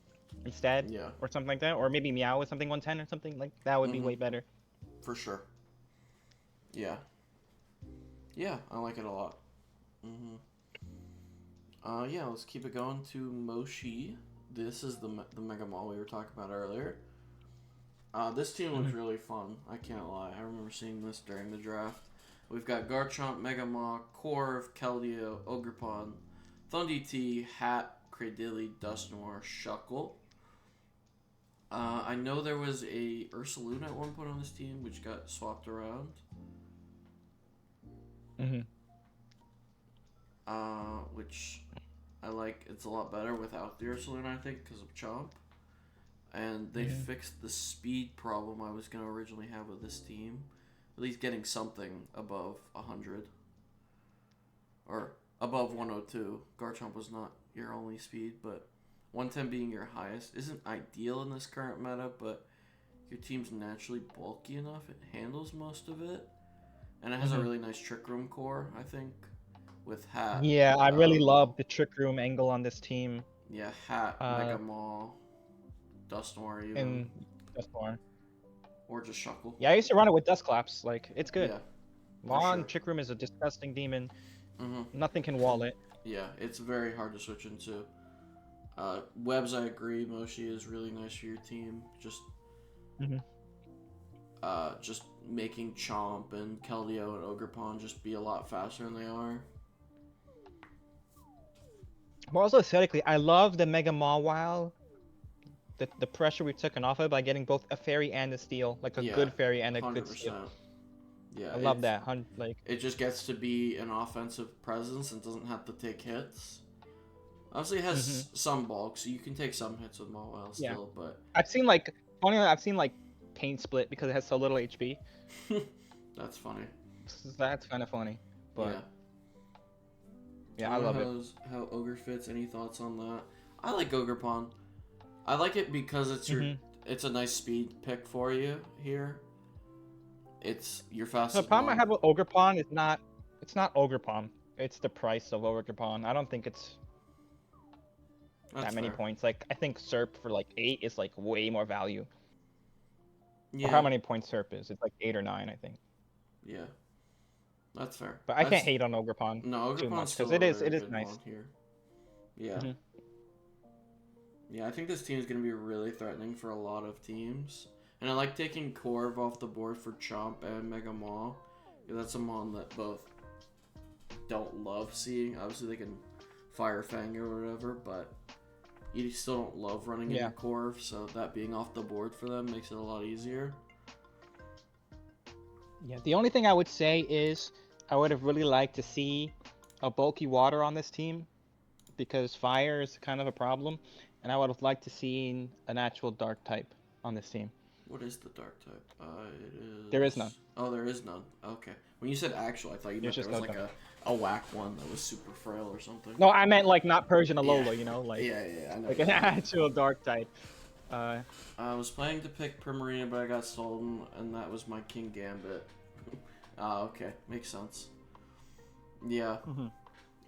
Speaker 2: instead,
Speaker 1: Yeah,
Speaker 2: or something like that, or maybe Meow was something 110 or something like that would be way better.
Speaker 1: for sure. Yeah. Yeah, I like it a lot. Yeah, let's keep it going to Moshi. This is the Mega Mall we were talking about earlier. This team looks really fun. I can't lie. I remember seeing this during the draft. We've got Garchomp, Mega Maw, Corv, Keldeo, Ogerpon, Thundee, Hat, Cradilly, Dusknoir, Shuckle. I know there was a Ursaluna at one point on this team, which got swapped around. Which I like. It's a lot better without the Ursaluna, I think, because of Chomp. And they fixed the speed problem I was going to originally have with this team. At least getting something above 100. Or above 102. Garchomp was not your only speed, but 110 being your highest isn't ideal in this current meta, but your team's naturally bulky enough. It handles most of it. And it has a really nice Trick Room core, I think, with Hat.
Speaker 2: Yeah, I really love the Trick Room angle on this team.
Speaker 1: Yeah, Hat, Mega Maw, Dusknoir even.
Speaker 2: And Dusknoir.
Speaker 1: Or just Shuckle.
Speaker 2: Yeah, I used to run it with Dusclops. Like, it's good.
Speaker 1: Yeah,
Speaker 2: Lawn
Speaker 1: sure.
Speaker 2: Trick Room is a disgusting demon. Nothing can wall it.
Speaker 1: Yeah, it's very hard to switch into. Webs, I agree. Moshi is really nice for your team. Just making Chomp and Keldeo and Ogerpon just be a lot faster than they are.
Speaker 2: But also aesthetically, I love the Mega Mawile. The pressure we've taken off of by getting both a fairy and a steel, like a good fairy and a
Speaker 1: 100%.
Speaker 2: good steel.
Speaker 1: Yeah,
Speaker 2: I love that. Like
Speaker 1: it just gets to be an offensive presence and doesn't have to take hits. Obviously, it has some bulk, so you can take some hits with Mawile still. But
Speaker 2: I've seen Pain Split because it has so little HP.
Speaker 1: That's funny.
Speaker 2: That's kind of funny. But yeah, I
Speaker 1: don't
Speaker 2: love
Speaker 1: know how Ogre fits. Any thoughts on that? I like Ogerpon. I like it because it's it's a nice speed pick for you here. It's your
Speaker 2: The
Speaker 1: fastest
Speaker 2: problem I
Speaker 1: mon.
Speaker 2: have with Ogerpon is it's not Ogerpon. It's the price of Ogerpon. I don't think it's
Speaker 1: That's
Speaker 2: that many
Speaker 1: fair.
Speaker 2: points. Like I think Serp for like 8 is like way more value. Or how
Speaker 1: Yeah,
Speaker 2: many points Serp is? It's like 8 or 9, I think.
Speaker 1: yeah, that's fair.
Speaker 2: But I can't hate on Ogerpon
Speaker 1: No,
Speaker 2: too
Speaker 1: Ogerpon's
Speaker 2: much because
Speaker 1: still a
Speaker 2: it
Speaker 1: very
Speaker 2: is
Speaker 1: good
Speaker 2: nice.
Speaker 1: mon here. Yeah.
Speaker 2: Mhm.
Speaker 1: Yeah, I think this team is going to be really threatening for a lot of teams. And I like taking Corv off the board for Chomp and Mega Maw. Yeah, that's a mon that both don't love seeing. Obviously, they can Fire Fang or whatever, but you still don't love running
Speaker 2: Yeah.
Speaker 1: into Corv, so that being off the board for them makes it a lot easier.
Speaker 2: Yeah. The only thing I would say is I would have really liked to see a bulky water on this team because fire is kind of a problem, and I would have liked to see an actual dark type on this team.
Speaker 1: What is the dark type? It is...
Speaker 2: There is none.
Speaker 1: Oh, there is none. Okay. When you said actual, I thought you meant
Speaker 2: There's
Speaker 1: there
Speaker 2: just
Speaker 1: was
Speaker 2: no
Speaker 1: like a whack one that was super frail or something.
Speaker 2: No, I meant like not Persian
Speaker 1: Yeah.
Speaker 2: Alola, you know, like
Speaker 1: Yeah, I know.
Speaker 2: like an actual dark type.
Speaker 1: I was planning to pick Primarina, but I got stolen, and that was my King Gambit. Okay. Makes sense. Yeah.
Speaker 2: Mhm.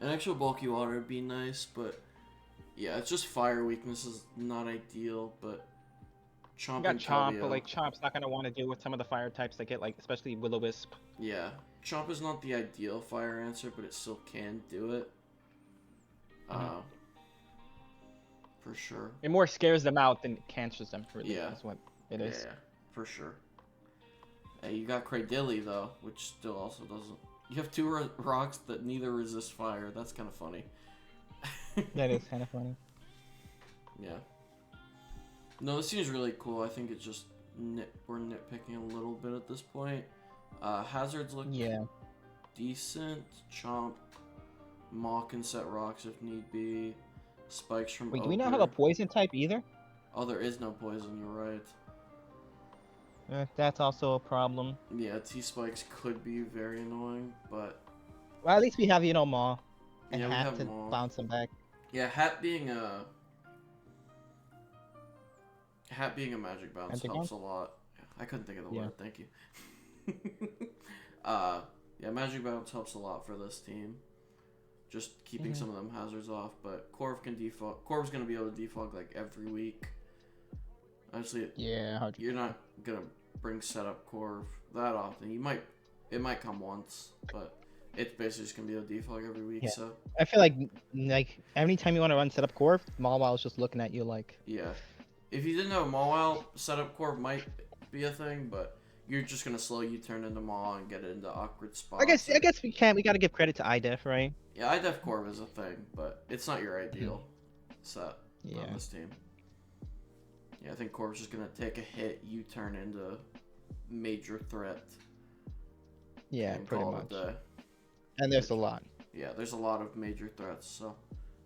Speaker 1: An actual bulky water would be nice, but yeah, it's just fire weakness is not ideal, but Chomp
Speaker 2: You got
Speaker 1: and
Speaker 2: Chomp,
Speaker 1: Keldeo.
Speaker 2: but like Chomp's not gonna want to deal with some of the fire types that get like, especially Will-O-Wisp.
Speaker 1: Yeah. Chomp is not the ideal fire answer, but it still can do it. For sure.
Speaker 2: It more scares them out than cancels them. Really,
Speaker 1: Yeah.
Speaker 2: is what it is.
Speaker 1: Yeah, for sure. Hey, you got Cradilly though, which still also doesn't. You have two rocks that neither resist fire. That's kind of funny.
Speaker 2: That is kind of funny.
Speaker 1: Yeah. No, this seems really cool. I think it's just we're nitpicking a little bit at this point. Hazards look
Speaker 2: Yeah.
Speaker 1: decent. Chomp. Maw can set rocks if need be. Spikes from
Speaker 2: Wait, do we not have a
Speaker 1: Ogre.
Speaker 2: poison type either?
Speaker 1: Oh, there is no poison. You're right.
Speaker 2: That's also a problem.
Speaker 1: Yeah, T-Spikes could be very annoying, but...
Speaker 2: Well, at least we have, you know, Maw. And
Speaker 1: Yeah, we
Speaker 2: Hat
Speaker 1: have
Speaker 2: to
Speaker 1: Maw.
Speaker 2: bounce them back.
Speaker 1: Yeah, Hat being a magic bounce
Speaker 2: Magic
Speaker 1: helps
Speaker 2: bounce?
Speaker 1: a lot. I couldn't think of the
Speaker 2: Yeah.
Speaker 1: word, thank you. Yeah, magic bounce helps a lot for this team. Just keeping some of them hazards off, but Corv can defog. Corv's gonna be able to defog like every week. Honestly,
Speaker 2: Yeah, 100%.
Speaker 1: you're not gonna bring setup Corv that often. It might come once, but it's basically just gonna be a defog every week.
Speaker 2: Yeah.
Speaker 1: So
Speaker 2: I feel like every time you want to run setup Corv, Mawil's just looking at you like.
Speaker 1: yeah, if you didn't know Mawile, setup Corv might be a thing, but you're just gonna slow U-turn into Maw and get it into awkward spots.
Speaker 2: I guess we can't. We gotta give credit to IDEF, right?
Speaker 1: Yeah, IDEF Corv is a thing, but it's not your ideal set
Speaker 2: Yeah.
Speaker 1: on this team. Yeah, I think Corv's just gonna take a hit, U-turn into major threat.
Speaker 2: Yeah,
Speaker 1: and
Speaker 2: pretty
Speaker 1: call
Speaker 2: much.
Speaker 1: it a day.
Speaker 2: And there's a lot.
Speaker 1: Yeah, there's a lot of major threats, so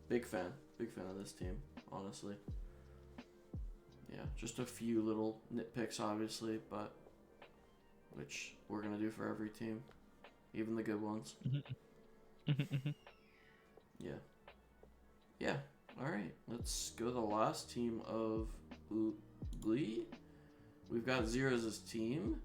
Speaker 1: big fan of this team, honestly. Yeah, just a few little nitpicks, obviously, but which we're gonna do for every team, even the good ones. Yeah. Yeah. All right. Let's go to the last team of Glee. We've got Zero's team.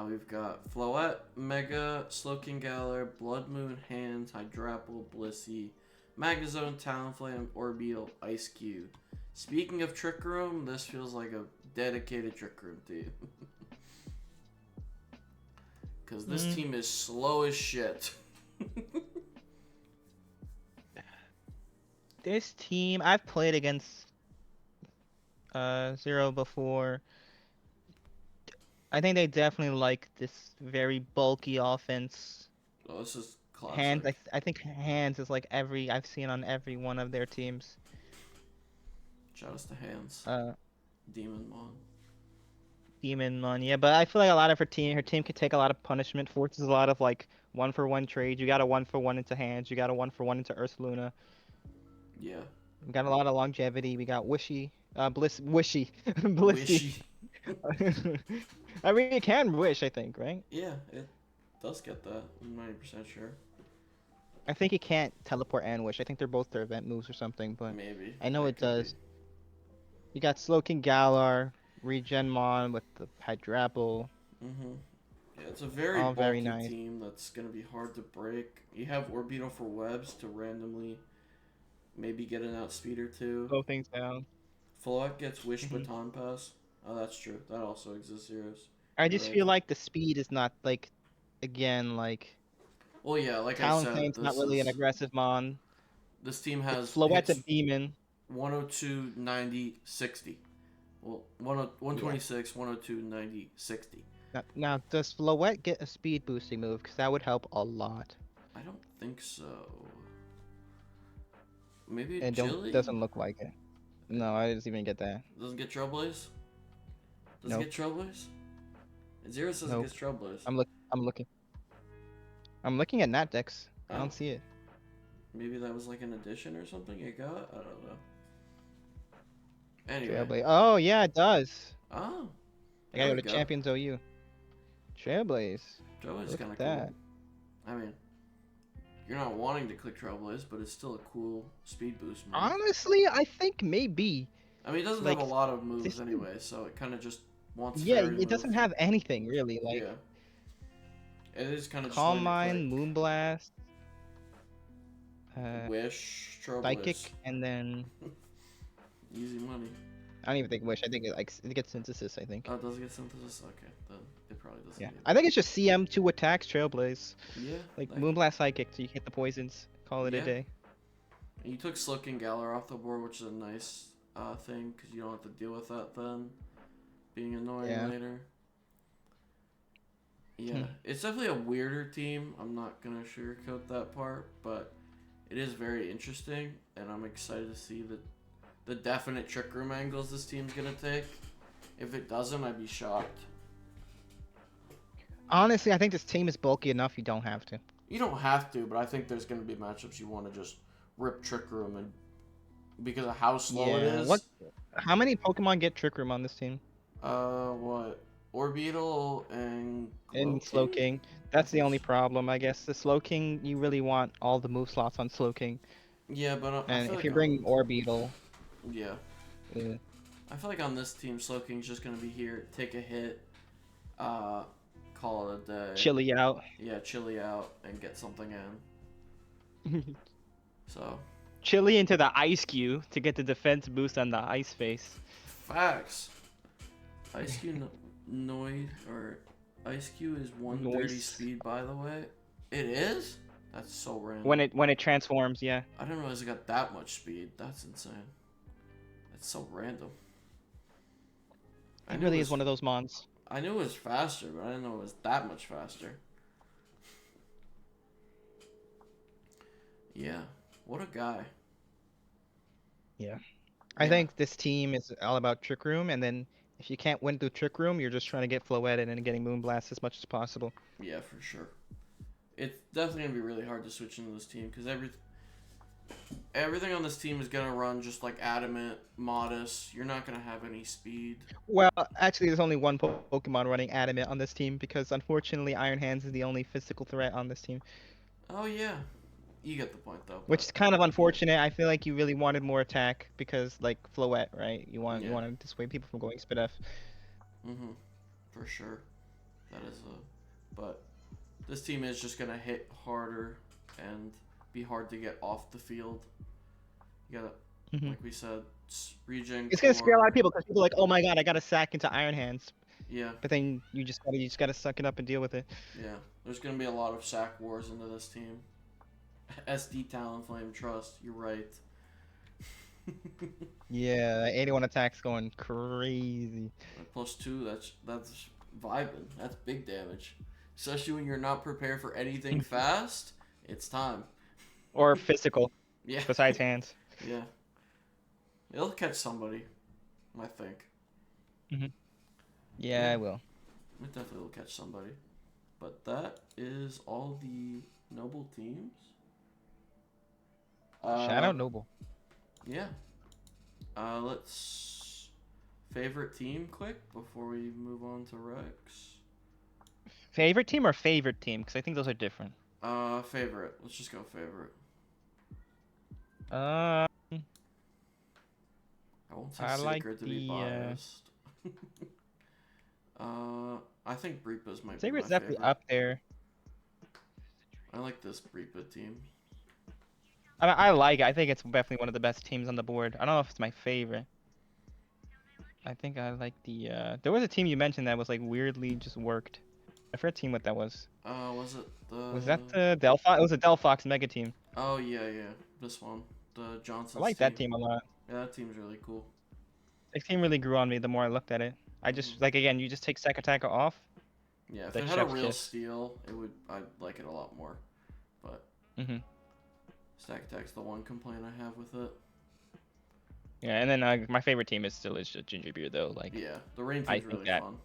Speaker 1: We've got Floette, Mega, Slowking Galar, Blood Moon, Hands, Hydrapple, Blissey, Magnezone, Talonflame, Orbeetle, Ice Cube. Speaking of Trick Room, this feels like a dedicated Trick Room team. Because this team is slow as shit.
Speaker 2: This team, I've played against Zero before. I think they definitely like this very bulky offense.
Speaker 1: Oh, this is classic.
Speaker 2: Hands, I think Hands is like I've seen on every one of their teams.
Speaker 1: Shout out to Hands. Demon Mon.
Speaker 2: Demon Mon, yeah, but I feel like a lot of her team could take a lot of punishment, forces a lot of like 1-for-1 trades. You got a 1-for-1 into Hands, you got a 1-for-1 into Ursaluna.
Speaker 1: Yeah.
Speaker 2: We got a lot of longevity. We got Wishy, Blissey.
Speaker 1: Wishy.
Speaker 2: I mean, it can wish, I think, right?
Speaker 1: Yeah, it does get that. I'm 90% sure.
Speaker 2: I think it can't teleport and wish. I think they're both their event moves or something, but
Speaker 1: Maybe.
Speaker 2: I know
Speaker 1: That
Speaker 2: it
Speaker 1: could
Speaker 2: does.
Speaker 1: be.
Speaker 2: You got Slowking Galar. Regen Mon with the Hydrapple.
Speaker 1: Mm-hmm. Yeah, it's a very
Speaker 2: All very
Speaker 1: bulky
Speaker 2: nice.
Speaker 1: team that's gonna be hard to break. You have Orbeetle for webs to randomly maybe get an outspeed or two.
Speaker 2: Slow things down.
Speaker 1: Float gets Wish
Speaker 2: Mhm.
Speaker 1: Baton Pass. Oh, that's true. That also exists, Heroes.
Speaker 2: I
Speaker 1: You're
Speaker 2: just
Speaker 1: right.
Speaker 2: feel like the speed is not like, again, like
Speaker 1: Well, yeah, like I said,
Speaker 2: Talonflame's not really an aggressive mon.
Speaker 1: this team
Speaker 2: It's
Speaker 1: has
Speaker 2: Floette's a
Speaker 1: hits
Speaker 2: demon.
Speaker 1: 102, 90, 60. Well, 126, 102, 90, 60.
Speaker 2: Now, does Floette get a speed boosting move? Because that would help a lot.
Speaker 1: I don't think so. Maybe
Speaker 2: It
Speaker 1: Chili?
Speaker 2: doesn't look like it. No, I didn't even get that.
Speaker 1: Doesn't get Trailblaze? Doesn't
Speaker 2: Nope.
Speaker 1: get Trailblaze? Zero says it
Speaker 2: Nope.
Speaker 1: gets Trailblaze.
Speaker 2: I'm looking. I'm looking at Natdex. I
Speaker 1: Oh.
Speaker 2: don't see it.
Speaker 1: Maybe that was like an addition or something you got? I don't know. Anyway.
Speaker 2: Trailblaze. Oh yeah, it does.
Speaker 1: Oh.
Speaker 2: I
Speaker 1: There
Speaker 2: gotta
Speaker 1: we
Speaker 2: go to
Speaker 1: go.
Speaker 2: Champions OU. Trailblaze.
Speaker 1: Trailblaze is
Speaker 2: Look
Speaker 1: kind of
Speaker 2: at that.
Speaker 1: cool. I mean, you're not wanting to click Trailblaze, but it's still a cool speed boost move.
Speaker 2: Honestly, I think maybe.
Speaker 1: I mean, it doesn't
Speaker 2: like,
Speaker 1: have a lot of moves
Speaker 2: this-
Speaker 1: anyway, so it kind of just wants
Speaker 2: Yeah,
Speaker 1: fairy
Speaker 2: it doesn't
Speaker 1: move.
Speaker 2: have anything really. Like
Speaker 1: Yeah. It is kind of just
Speaker 2: Calm
Speaker 1: letting
Speaker 2: Mind,
Speaker 1: it click.
Speaker 2: Moonblast,
Speaker 1: Wish, Trailblaze.
Speaker 2: Psychic, and then
Speaker 1: Easy money.
Speaker 2: I don't even think Wish. I think it gets Synthesis. I think.
Speaker 1: Oh, does it get synthesis? Okay, then it probably doesn't.
Speaker 2: Yeah,
Speaker 1: need
Speaker 2: I think it's just CM 2 attacks Trailblaze.
Speaker 1: it. Yeah.
Speaker 2: Like
Speaker 1: that-
Speaker 2: Moonblast Psychic, so you hit the poisons. Call it
Speaker 1: Yeah.
Speaker 2: a day.
Speaker 1: You took Slowking Galar off the board, which is a nice thing because you don't have to deal with that then being annoying
Speaker 2: Yeah.
Speaker 1: later. Yeah, it's definitely a weirder team. I'm not gonna sugarcoat that part, but it is very interesting, and I'm excited to see the definite trick room angles this team's gonna take. If it doesn't, I'd be shocked.
Speaker 2: Honestly, I think this team is bulky enough. You don't have to.
Speaker 1: You don't have to, but I think there's gonna be matchups you want to just rip trick room and because of how slow it
Speaker 2: Yeah,
Speaker 1: is.
Speaker 2: How many Pokemon get Trick Room on this team?
Speaker 1: What? Orbeetle and
Speaker 2: And
Speaker 1: Slowking?
Speaker 2: Slowking. That's the only problem, I guess. The Slowking, you really want all the move slots on Slowking.
Speaker 1: Yeah, but I
Speaker 2: And
Speaker 1: feel
Speaker 2: if
Speaker 1: like
Speaker 2: you bring Orbeetle,
Speaker 1: yeah,
Speaker 2: uh,
Speaker 1: I feel like on this team, Slowking's just gonna be here, take a hit, call it a day.
Speaker 2: Chili out.
Speaker 1: Yeah, chili out and get something in. So
Speaker 2: Chili into the Ice Cube to get the defense boost on the Ice Face.
Speaker 1: facts. Ice Cube Noid or Ice Cube is 130
Speaker 2: Noise.
Speaker 1: speed, by the way. It is. That's so random.
Speaker 2: When it transforms, yeah.
Speaker 1: I didn't realize it got that much speed. That's insane. That's so random. I
Speaker 2: It
Speaker 1: knew
Speaker 2: really
Speaker 1: was-
Speaker 2: is one of those mons.
Speaker 1: I knew it was faster, but I didn't know it was that much faster. Yeah. What a guy.
Speaker 2: I
Speaker 1: Yeah.
Speaker 2: think this team is all about Trick Room, and then if you can't win through Trick Room, you're just trying to get Floette in and getting Moonblast as much as possible.
Speaker 1: Yeah, for sure. It's definitely gonna be really hard to switch into this team because everything on this team is gonna run just like Adamant, Modest. You're not gonna have any speed.
Speaker 2: Well, actually, there's only one Pokemon running Adamant on this team because unfortunately, Iron Hands is the only physical threat on this team.
Speaker 1: Oh yeah, you get the point though.
Speaker 2: Which is kind of unfortunate. I feel like you really wanted more attack because, like, Floette, right? You
Speaker 1: Yeah.
Speaker 2: want to dissuade people from going Spidef.
Speaker 1: For sure. That is but this team is just gonna hit harder and be hard to get off the field. You gotta,
Speaker 2: Mhm.
Speaker 1: like we said, regen.
Speaker 2: It's gonna scare a lot
Speaker 1: core.
Speaker 2: of people because people are like, oh my god, I got to sack into Iron Hands.
Speaker 1: Yeah,
Speaker 2: But then you just gotta suck it up and deal with it.
Speaker 1: yeah. There's gonna be a lot of sack wars into this team. SD Talonflame, trust. You're right.
Speaker 2: Yeah, that 81 attack's going crazy.
Speaker 1: +2. That's vibing. That's big damage. Especially when you're not prepared for anything fast. It's time.
Speaker 2: Or physical,
Speaker 1: Yeah.
Speaker 2: besides hands.
Speaker 1: Yeah. It'll catch somebody, I think.
Speaker 2: Yeah,
Speaker 1: Yeah.
Speaker 2: I will.
Speaker 1: It definitely will catch somebody. But that is all the noble teams.
Speaker 2: Shout out Noble.
Speaker 1: Yeah. Let's favorite team quick before we move on to Rex.
Speaker 2: Favorite team or favorite team? Because I think those are different.
Speaker 1: Favorite. Let's just go favorite.
Speaker 2: Uh,
Speaker 1: I won't say
Speaker 2: I like
Speaker 1: Sacred to be
Speaker 2: the,
Speaker 1: biased. I think Breepa's might be my
Speaker 2: Saber's definitely
Speaker 1: favorite.
Speaker 2: up there.
Speaker 1: I like this Breepa team.
Speaker 2: I like it. I think it's definitely one of the best teams on the board. I don't know if it's my favorite. I think I like the there was a team you mentioned that was like weirdly just worked. I forget team what that was.
Speaker 1: Was it the...
Speaker 2: Was that the Delphi? It was a Delphox mega team.
Speaker 1: Oh, yeah, yeah. This one. The
Speaker 2: I
Speaker 1: Johnson's
Speaker 2: like
Speaker 1: team.
Speaker 2: that team a lot.
Speaker 1: Yeah, that team's really cool.
Speaker 2: That team really grew on me the more I looked at it. I just like again, you just take Sack Attacker off.
Speaker 1: Yeah, if
Speaker 2: Like
Speaker 1: it had a
Speaker 2: Chef's
Speaker 1: real
Speaker 2: Kiss.
Speaker 1: steal, I'd like it a lot more. But Stack Attack's the one complaint I have with it.
Speaker 2: Yeah, and then my favorite team is just Ginger Beer though. Like
Speaker 1: Yeah, the rain
Speaker 2: I
Speaker 1: team's
Speaker 2: think
Speaker 1: really
Speaker 2: that
Speaker 1: fun.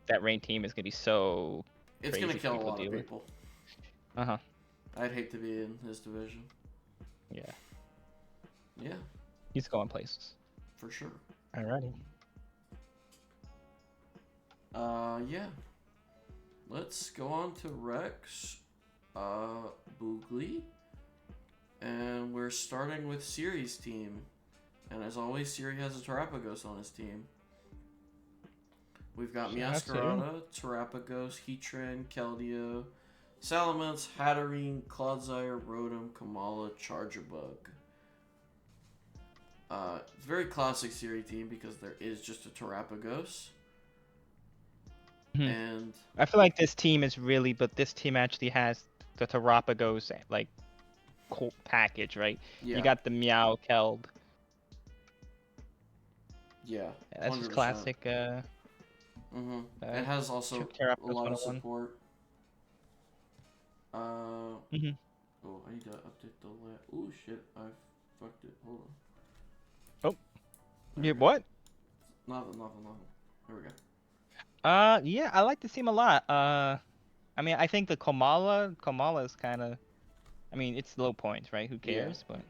Speaker 2: that rain team is gonna be so
Speaker 1: It's
Speaker 2: crazy
Speaker 1: gonna
Speaker 2: for
Speaker 1: kill a
Speaker 2: people to
Speaker 1: lot of
Speaker 2: deal with.
Speaker 1: people.
Speaker 2: Uh-huh.
Speaker 1: I'd hate to be in his division.
Speaker 2: Yeah.
Speaker 1: Yeah,
Speaker 2: He's going places.
Speaker 1: for sure.
Speaker 2: Alrighty.
Speaker 1: Yeah. Let's go on to Rex, Boogly. And we're starting with Siri's team. And as always, Siri has a Terrapagos on his team. We've got
Speaker 2: Shout out to
Speaker 1: Meowscarada, Terrapagos, Heatran, Keldeo, Salamence, Hatterene, Clodsire, Rotom, Kamala, Chargerbug. It's a very classic Siri team because there is just a Terrapagos. And
Speaker 2: I feel like this team is really, but this team actually has the Terrapagos like cool package, right?
Speaker 1: yeah,
Speaker 2: You got the Meow Keld.
Speaker 1: yeah,
Speaker 2: That's just
Speaker 1: 100%.
Speaker 2: classic.
Speaker 1: It has also
Speaker 2: Terrapagos
Speaker 1: a lot of
Speaker 2: 101.
Speaker 1: support. Oh, I need to update the oh shit, I fucked it. Hold on.
Speaker 2: Yeah, what?
Speaker 1: Nothing. Here we go.
Speaker 2: Yeah, I like this team a lot. I mean, I think the Kamala is kind of, I mean, it's low points, right? Who cares? But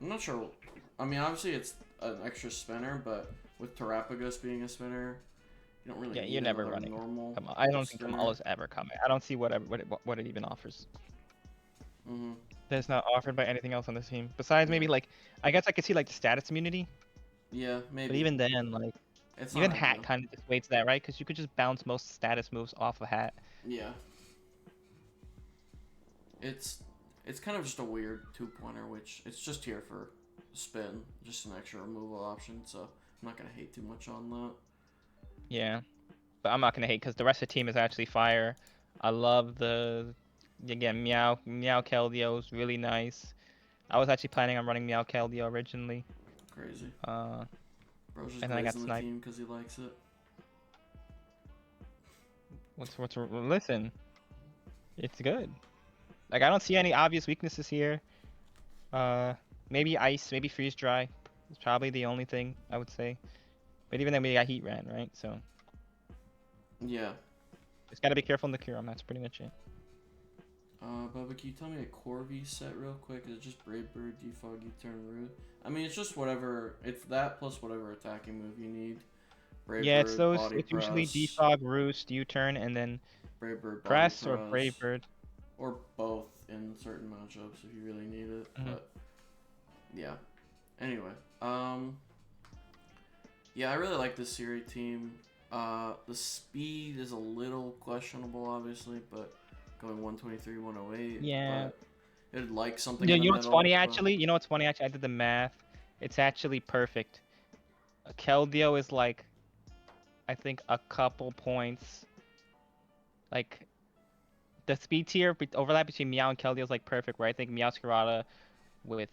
Speaker 1: I'm not sure. I mean, obviously it's an extra spinner, but with Terrapagos being a spinner, you don't really
Speaker 2: yeah,
Speaker 1: need
Speaker 2: you're never
Speaker 1: another
Speaker 2: running.
Speaker 1: normal.
Speaker 2: I don't think
Speaker 1: spinner.
Speaker 2: Kamala's ever coming. I don't see what it even offers.
Speaker 1: Mhm.
Speaker 2: That's not offered by anything else on this team besides maybe like I guess I could see like the status immunity,
Speaker 1: Yeah, maybe.
Speaker 2: but even then, like
Speaker 1: it's
Speaker 2: even
Speaker 1: not
Speaker 2: Hat
Speaker 1: ideal.
Speaker 2: kind of dissuades that, right? Because you could just bounce most status moves off of Hat.
Speaker 1: Yeah. It's kind of just a weird 2-pointer, which it's just here for spin, just an extra removal option. So I'm not gonna hate too much on that.
Speaker 2: Yeah, but I'm not gonna hate because the rest of the team is actually fire. I love again Meow Keldeo is really nice. I was actually planning on running Meow Keldeo originally.
Speaker 1: Crazy. Bro's just
Speaker 2: And then I got
Speaker 1: glazing the
Speaker 2: sniped.
Speaker 1: team because he likes it.
Speaker 2: Listen, it's good. Like I don't see any obvious weaknesses here. Maybe ice, maybe freeze dry. It's probably the only thing I would say. But even then we got heat ran, right? So
Speaker 1: Yeah.
Speaker 2: just gotta be careful in the Kyurem. That's pretty much it.
Speaker 1: Bubba, can you tell me a Corvi set real quick? Is it just Brave Bird, Defog, U-Turn, Root? I mean, it's just whatever. It's that plus whatever attacking move you need. Brave
Speaker 2: Yeah,
Speaker 1: Bird,
Speaker 2: it's those.
Speaker 1: Body
Speaker 2: It's usually
Speaker 1: Press,
Speaker 2: Defog, Roost, U-turn, and then
Speaker 1: Brave Bird, Body
Speaker 2: Press or
Speaker 1: Press,
Speaker 2: Brave Bird.
Speaker 1: or both in certain matchups if you really need it. But yeah. Anyway, yeah, I really like this Siri team. The speed is a little questionable, obviously, but going 123, 108.
Speaker 2: Yeah.
Speaker 1: But it'd like something.
Speaker 2: Yeah,
Speaker 1: in the
Speaker 2: you know what's
Speaker 1: middle,
Speaker 2: funny
Speaker 1: but-
Speaker 2: actually? You know what's funny actually? I did the math. It's actually perfect. Keldeo is like, I think a couple points. Like, the speed tier overlap between Meow and Keldeo is like perfect. Where I think Meowscarada with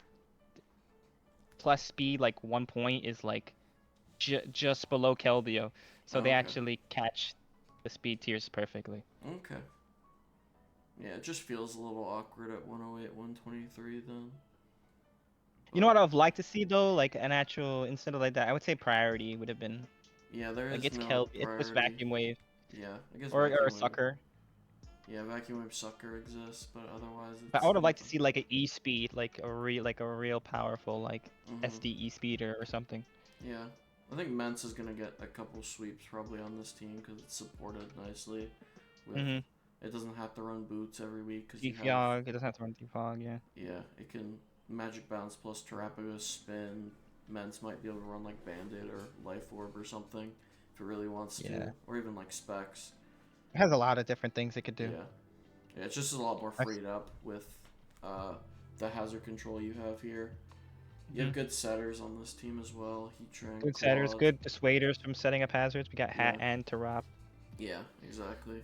Speaker 2: plus speed like 1 point is like just below Keldeo. So they
Speaker 1: okay.
Speaker 2: actually catch the speed tiers perfectly.
Speaker 1: Okay. Yeah, it just feels a little awkward at 108, 123 then.
Speaker 2: You know what I would like to see though, like an actual instead of like that, I would say priority would have been
Speaker 1: Yeah, there
Speaker 2: like
Speaker 1: is
Speaker 2: it's
Speaker 1: no
Speaker 2: it's just
Speaker 1: priority.
Speaker 2: vacuum wave
Speaker 1: Yeah, I guess
Speaker 2: or
Speaker 1: Vacuum
Speaker 2: a
Speaker 1: Wave-
Speaker 2: sucker.
Speaker 1: Yeah, Vacuum Wave Sucker exists, but otherwise it's...
Speaker 2: But I would have liked to see like an E speed, like a real powerful like
Speaker 1: Mhm.
Speaker 2: SDE speeder or something.
Speaker 1: Yeah. I think Mence is going to get a couple sweeps probably on this team because it's supported nicely. With, It doesn't have to run boots every week because you have...
Speaker 2: Defog, it doesn't have to run defog, yeah.
Speaker 1: Yeah, it can Magic Bounce plus Terrapagos Spin, Mence might be able to run like Bandit or Life Orb or something if it really wants to,
Speaker 2: Yeah.
Speaker 1: or even like Specs.
Speaker 2: It has a lot of different things it could do.
Speaker 1: Yeah, it's just a lot more freed up with the hazard control you have here. You have good setters on this team as well. Heatran,
Speaker 2: Good setters,
Speaker 1: Claude.
Speaker 2: good dissuaders from setting up hazards. We got Hat
Speaker 1: Yeah.
Speaker 2: and Tarap.
Speaker 1: Yeah, exactly.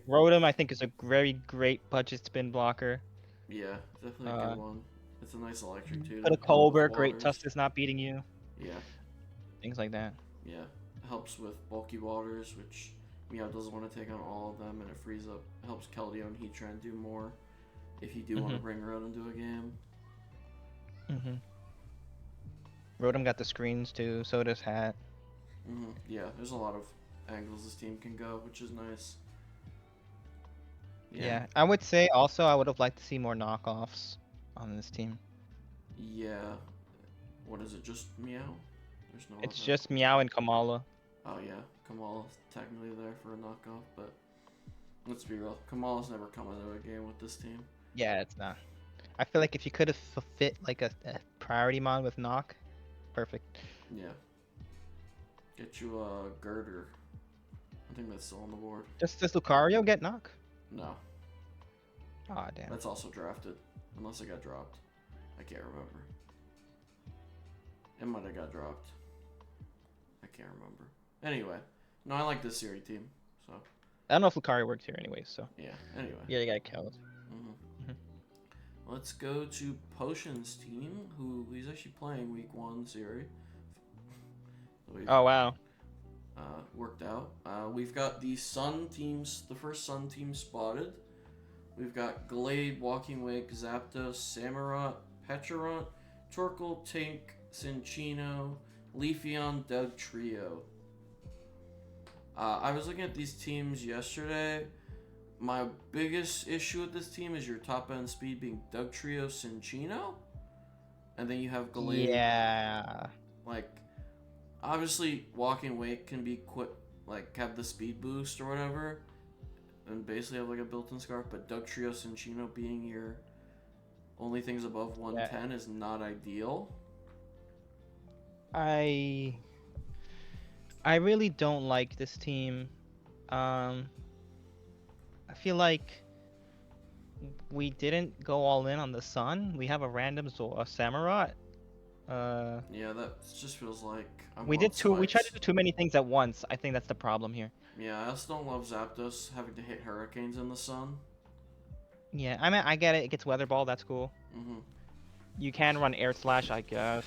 Speaker 2: Rotom, I think, is a very great budget spin blocker.
Speaker 1: Yeah, definitely a good one. It's a nice electric too.
Speaker 2: Put a
Speaker 1: to help with
Speaker 2: Colbert, great
Speaker 1: waters.
Speaker 2: Tusk is not beating you.
Speaker 1: Yeah,
Speaker 2: Things like that.
Speaker 1: yeah. Helps with bulky waters, which Meow doesn't want to take on all of them, and it frees up. Helps Keldeo and Heatran do more if you do want to bring Rotom into a game.
Speaker 2: Rotom got the screens too, so does Hat.
Speaker 1: Yeah, there's a lot of angles this team can go, which is nice.
Speaker 2: Yeah, I would say also I would have liked to see more knockoffs on this team.
Speaker 1: Yeah. What is it? Just Meow? There's no.
Speaker 2: It's
Speaker 1: other.
Speaker 2: just Meow and Kamala.
Speaker 1: Oh yeah, Kamala's technically there for a knockoff, but let's be real, Kamala's never come into a game with this team.
Speaker 2: Yeah, it's not. I feel like if you could have fit like a priority mon with knock, perfect.
Speaker 1: Yeah. Get you a Girder. I think that's still on the board.
Speaker 2: Does Lucario get knock?
Speaker 1: No,
Speaker 2: Aw, damn.
Speaker 1: that's also drafted, unless it got dropped. I can't remember. It might have got dropped. I can't remember. Anyway, no, I like this series team. So.
Speaker 2: I don't know if Lucario works here anyway, so.
Speaker 1: Yeah. Anyway.
Speaker 2: Yeah, you got killed.
Speaker 1: Let's go to Potion's team, who he's actually playing week 1 series.
Speaker 2: Oh wow.
Speaker 1: Worked out. We've got the Sun teams, the first Sun team spotted. We've got Glade, Walking Wake, Zapdos, Samurott, Pecharunt, Torkoal, Tink, Cinccino, Leafeon, Doug Trio. I was looking at these teams yesterday. My biggest issue with this team is your top end speed being Doug Trio, Cinccino, and then you have Glade.
Speaker 2: Yeah.
Speaker 1: Like, obviously, Walking Wake can be have the speed boost or whatever, and basically have like a built-in scarf. But Doug Trio, Cinccino being your only things above 110 is not ideal.
Speaker 2: I really don't like this team. I feel like we didn't go all in on the Sun. We have a random Samurott.
Speaker 1: Yeah, that just feels like
Speaker 2: we tried to do too many things at once. I think that's the problem here.
Speaker 1: Yeah, I also don't love Zapdos having to hit Hurricanes in the Sun.
Speaker 2: Yeah, I mean, I get it. It gets Weather Ball. That's cool.
Speaker 1: Mhm.
Speaker 2: You can run Air Slash, I guess.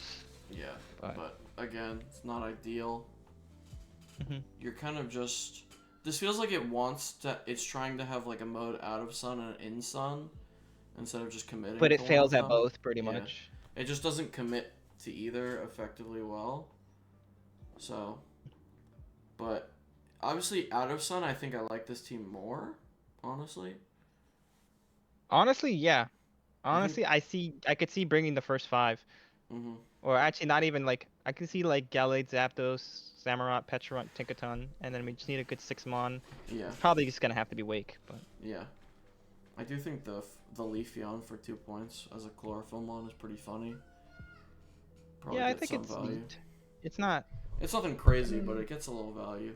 Speaker 1: Yeah,
Speaker 2: but
Speaker 1: again, it's not ideal.
Speaker 2: Mhm.
Speaker 1: You're kind of just. This feels like it's trying to have like a mode out of Sun and in Sun, instead of just committing.
Speaker 2: But it
Speaker 1: to one
Speaker 2: fails
Speaker 1: of
Speaker 2: at
Speaker 1: them.
Speaker 2: both pretty
Speaker 1: Yeah.
Speaker 2: much.
Speaker 1: It just doesn't commit to either effectively well. So, but obviously out of Sun, I think I like this team more, honestly.
Speaker 2: Honestly, yeah. Honestly, I could see bringing the first 5.
Speaker 1: Mhm.
Speaker 2: Or actually, not even like I can see like Gallade, Zapdos, Samurott, Pecharunt, Tinkaton, and then we just need a good 6-mon.
Speaker 1: Yeah.
Speaker 2: Probably just gonna have to be Wake, but
Speaker 1: Yeah. I do think the Leafeon for 2 points as a chlorophyll mon is pretty funny. Probably
Speaker 2: yeah, I
Speaker 1: get
Speaker 2: think
Speaker 1: some
Speaker 2: it's
Speaker 1: value.
Speaker 2: neat. It's not.
Speaker 1: It's nothing crazy, but it gets a little value.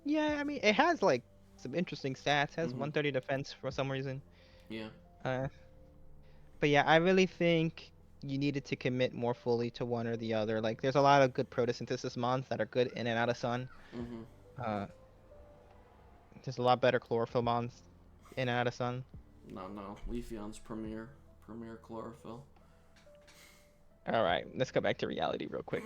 Speaker 2: Yeah, I mean, it has like some interesting stats. It has
Speaker 1: Mhm.
Speaker 2: 130 defense for some reason.
Speaker 1: Yeah.
Speaker 2: But yeah, I really think you needed to commit more fully to one or the other. Like, there's a lot of good photosynthesis mons that are good in and out of Sun.
Speaker 1: Mhm.
Speaker 2: There's a lot better chlorophyll mons in and out of Sun.
Speaker 1: No. Leafeon's premier chlorophyll.
Speaker 2: All right, let's go back to reality real quick.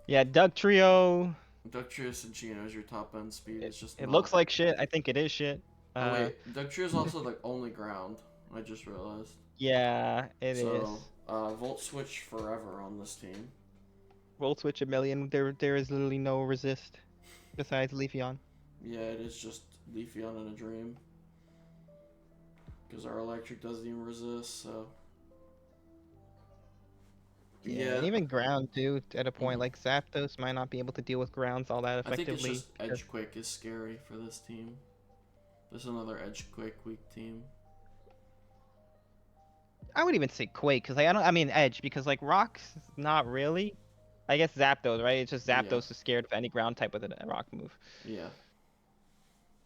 Speaker 2: Yeah, Doug Trio.
Speaker 1: Doug Trio Cinccino is your top end speed. It's just.
Speaker 2: It
Speaker 1: not...
Speaker 2: looks like shit. I think it is shit.
Speaker 1: Oh wait, Doug Trio's also the only ground. I just realized.
Speaker 2: Yeah, it is.
Speaker 1: So, Volt Switch forever on this team.
Speaker 2: Volt Switch a million. There is literally no resist besides Leafeon.
Speaker 1: Yeah, it is just Leafeon in a dream. Because our electric doesn't even resist, so.
Speaker 2: Yeah, and even ground too. At a point, like Zapdos might not be able to deal with grounds all that effectively.
Speaker 1: I think it's just Edge Quick is scary for this team. This is another Edge Quick weak team.
Speaker 2: I would even say Quake, because like, I mean Edge, because like Rock's not really. I guess Zapdos, right? It's just
Speaker 1: Yeah.
Speaker 2: Zapdos is scared of any ground type with a rock move.
Speaker 1: Yeah.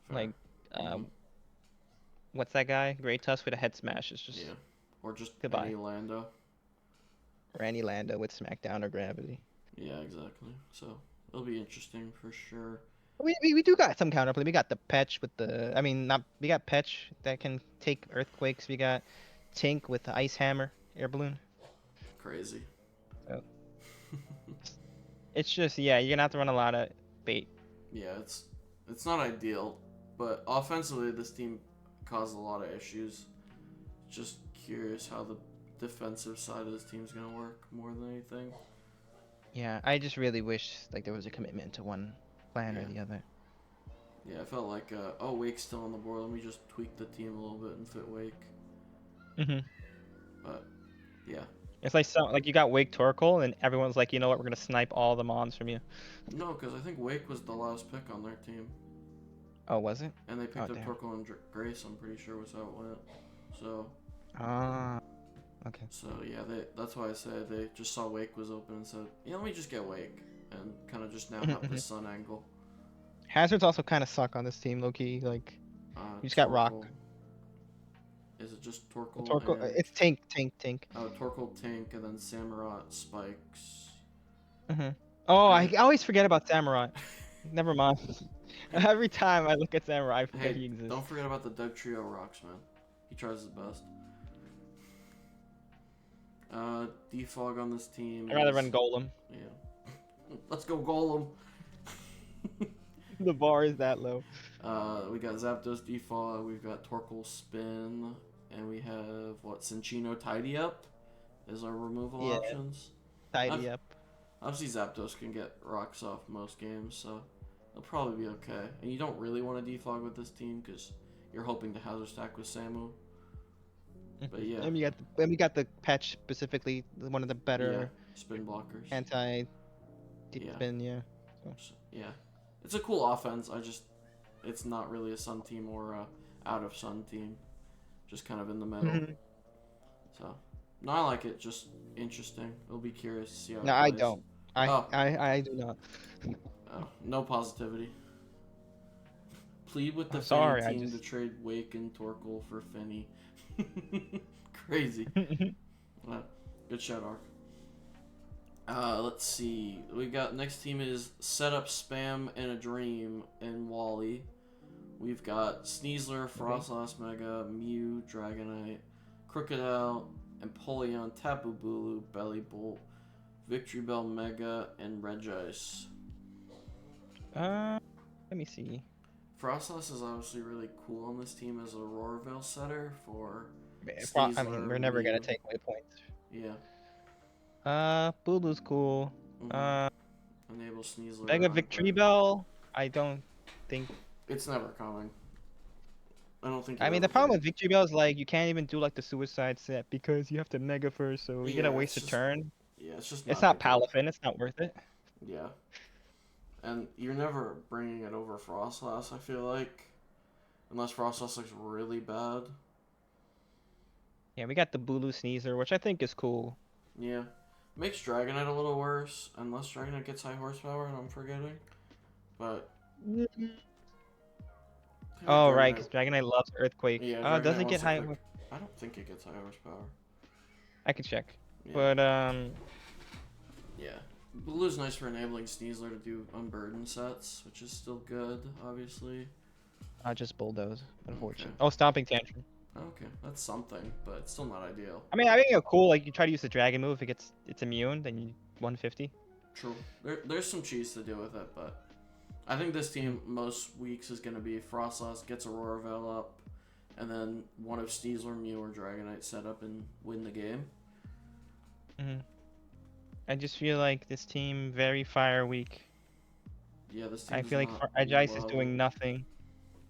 Speaker 1: Fair.
Speaker 2: Like,
Speaker 1: Mhm.
Speaker 2: what's that guy? Great Tusk with a head smash is just
Speaker 1: Yeah. Or just
Speaker 2: goodbye.
Speaker 1: any Lando.
Speaker 2: Randy Lando with Smackdown or Gravity.
Speaker 1: Yeah, exactly. So it'll be interesting for sure.
Speaker 2: We do got some counterplay. We got the Petch with the. I mean, not we got Petch that can take earthquakes. We got Tink with the Ice Hammer air balloon.
Speaker 1: Crazy.
Speaker 2: So it's just yeah, you're gonna have to run a lot of bait.
Speaker 1: Yeah, it's not ideal, but offensively this team caused a lot of issues. Just curious how the defensive side of this team's gonna work more than anything.
Speaker 2: Yeah, I just really wish like there was a commitment to one plan or
Speaker 1: Yeah.
Speaker 2: the other.
Speaker 1: Yeah, I felt like oh, Wake's still on the board. Let me just tweak the team a little bit and fit Wake.
Speaker 2: Mhm.
Speaker 1: But yeah,
Speaker 2: It's like like you got Wake Torkoal and everyone's like, you know what, we're gonna snipe all the mons from you.
Speaker 1: no, because I think Wake was the last pick on their team,
Speaker 2: Oh, was it?
Speaker 1: and they picked
Speaker 2: Oh,
Speaker 1: up
Speaker 2: damn.
Speaker 1: Torkoal and Grace. I'm pretty sure was how it went. So
Speaker 2: Ah. Okay.
Speaker 1: So yeah, that's why I said they just saw Wake was open and said, yeah, let me just get Wake, and kind of just now have the Sun angle.
Speaker 2: Hazards also kind of suck on this team, low key. Like you just got Rock.
Speaker 1: Torkoal. Is it just Torkoal?
Speaker 2: Torkoal.
Speaker 1: And,
Speaker 2: It's Tink.
Speaker 1: oh, Torkoal, Tink, and then Samurott, Spikes.
Speaker 2: Oh, I
Speaker 1: And-
Speaker 2: always forget about Samurai. Never mind. Every time I look at Samurai, I forget
Speaker 1: Hey,
Speaker 2: he exists.
Speaker 1: don't forget about the Doug Trio Rocks, man. He tries his best. Defog on this team.
Speaker 2: I'd rather
Speaker 1: is-
Speaker 2: run Golem.
Speaker 1: Yeah. Let's go Golem.
Speaker 2: The bar is that low.
Speaker 1: We got Zapdos Defog, we've got Torkoal Spin, and we have what, Cinccino Tidy Up is our removal
Speaker 2: Yeah.
Speaker 1: options.
Speaker 2: Tidy up.
Speaker 1: Obviously Zapdos can get rocks off most games, so it'll probably be okay. And you don't really want to defog with this team because you're hoping to hazard stack with Samu. But yeah,
Speaker 2: And we got the patch specifically, one of the
Speaker 1: yeah,
Speaker 2: better
Speaker 1: spin blockers.
Speaker 2: anti deep
Speaker 1: Yeah.
Speaker 2: spin, yeah.
Speaker 1: So, yeah, it's a cool offense. It's not really a Sun team or a out of Sun team, just kind of in the middle. So, no, I like it. Just interesting. It'll be curious to see how.
Speaker 2: No,
Speaker 1: it
Speaker 2: I
Speaker 1: plays.
Speaker 2: don't. I do not.
Speaker 1: Oh, no positivity. Plead with the
Speaker 2: I'm sorry,
Speaker 1: Finny
Speaker 2: I
Speaker 1: team
Speaker 2: just-
Speaker 1: to trade Wake and Torkoal for Finny. Crazy. Good shout, Ark. Let's see. We got next team is Setup Spam and a Dream and Wally. We've got Sneasler, Frostlass Mega, Mew, Dragonite, Crocodile, Empoleon, Tapu Bulu, Belly Bolt, Victory Bell Mega, and Regice.
Speaker 2: Let me see.
Speaker 1: Frostlass is obviously really cool on this team as a Roarville setter for
Speaker 2: I mean, we're never gonna
Speaker 1: Mew.
Speaker 2: take away points.
Speaker 1: Yeah.
Speaker 2: Bulu's cool.
Speaker 1: Mhm. Enable Sneasler.
Speaker 2: Mega
Speaker 1: on
Speaker 2: Victory
Speaker 1: Burn.
Speaker 2: Bell. I don't think.
Speaker 1: It's never coming. I don't think.
Speaker 2: I mean,
Speaker 1: it'll
Speaker 2: the
Speaker 1: ever
Speaker 2: problem
Speaker 1: be.
Speaker 2: with Victory Bell is like you can't even do like the Suicide set because you have to Mega first, so you
Speaker 1: Yeah,
Speaker 2: gotta waste a
Speaker 1: it's just-
Speaker 2: turn.
Speaker 1: Yeah, it's just.
Speaker 2: It's
Speaker 1: not
Speaker 2: not
Speaker 1: good.
Speaker 2: Palafin. It's not worth it.
Speaker 1: Yeah. And you're never bringing it over Frostlass, I feel like. Unless Frostlass looks really bad.
Speaker 2: Yeah, we got the Bulu Sneezer, which I think is cool.
Speaker 1: Yeah. Makes Dragonite a little worse, unless Dragonite gets high horsepower and I'm forgetting. But. I think
Speaker 2: Oh, right,
Speaker 1: Dragonite-
Speaker 2: because Dragonite loves Earthquake.
Speaker 1: Yeah,
Speaker 2: Oh, does
Speaker 1: Dragonite
Speaker 2: it get
Speaker 1: wants to
Speaker 2: high?
Speaker 1: click- I don't think it gets high horsepower.
Speaker 2: I could check.
Speaker 1: Yeah.
Speaker 2: But,
Speaker 1: Yeah. Blue's nice for enabling Sneasler to do unburden sets, which is still good, obviously.
Speaker 2: I just Bulldoze, unfortunately.
Speaker 1: Okay.
Speaker 2: Oh, Stomping Tantrum.
Speaker 1: Okay, that's something, but it's still not ideal.
Speaker 2: I mean, I think it's cool. Like, you try to use the Dragon move, if it's immune, then you 150.
Speaker 1: True. There's some cheese to do with it, but I think this team most weeks is going to be Frostlass gets Aurora Veil up, and then one of Sneasler, Mew, or Dragonite set up and win the game.
Speaker 2: I just feel like this team very fire weak.
Speaker 1: Yeah, this team
Speaker 2: I
Speaker 1: does
Speaker 2: feel like
Speaker 1: not
Speaker 2: Regice is
Speaker 1: love-
Speaker 2: doing nothing.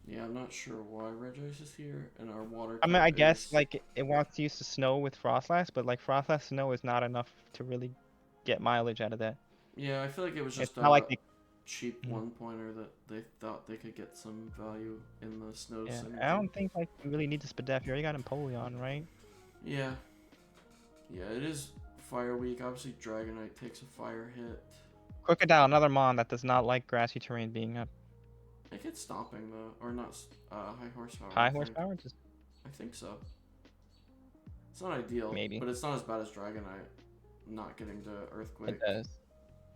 Speaker 1: Yeah, I'm not sure why Regice is here, and our water.
Speaker 2: I mean, I
Speaker 1: type
Speaker 2: guess
Speaker 1: is-
Speaker 2: like it wants to use the snow with Frostlass, but like Frostlass snow is not enough to really get mileage out of that.
Speaker 1: Yeah, I feel like it was just
Speaker 2: It's not like they,
Speaker 1: cheap
Speaker 2: Mhm.
Speaker 1: one pointer that they thought they could get some value in the snow
Speaker 2: yeah,
Speaker 1: sim.
Speaker 2: I don't think like you really need the Spadef. You already got Empoleon, right?
Speaker 1: Yeah, Yeah, it is fire weak. Obviously, Dragonite takes a fire hit.
Speaker 2: Crocodile, another mon that does not like grassy terrain being up.
Speaker 1: It gets stomping though, or not? High horsepower.
Speaker 2: High
Speaker 1: I think.
Speaker 2: horsepower? Just
Speaker 1: I think so. It's not ideal,
Speaker 2: maybe.
Speaker 1: but it's not as bad as Dragonite not getting to Earthquake.
Speaker 2: It does.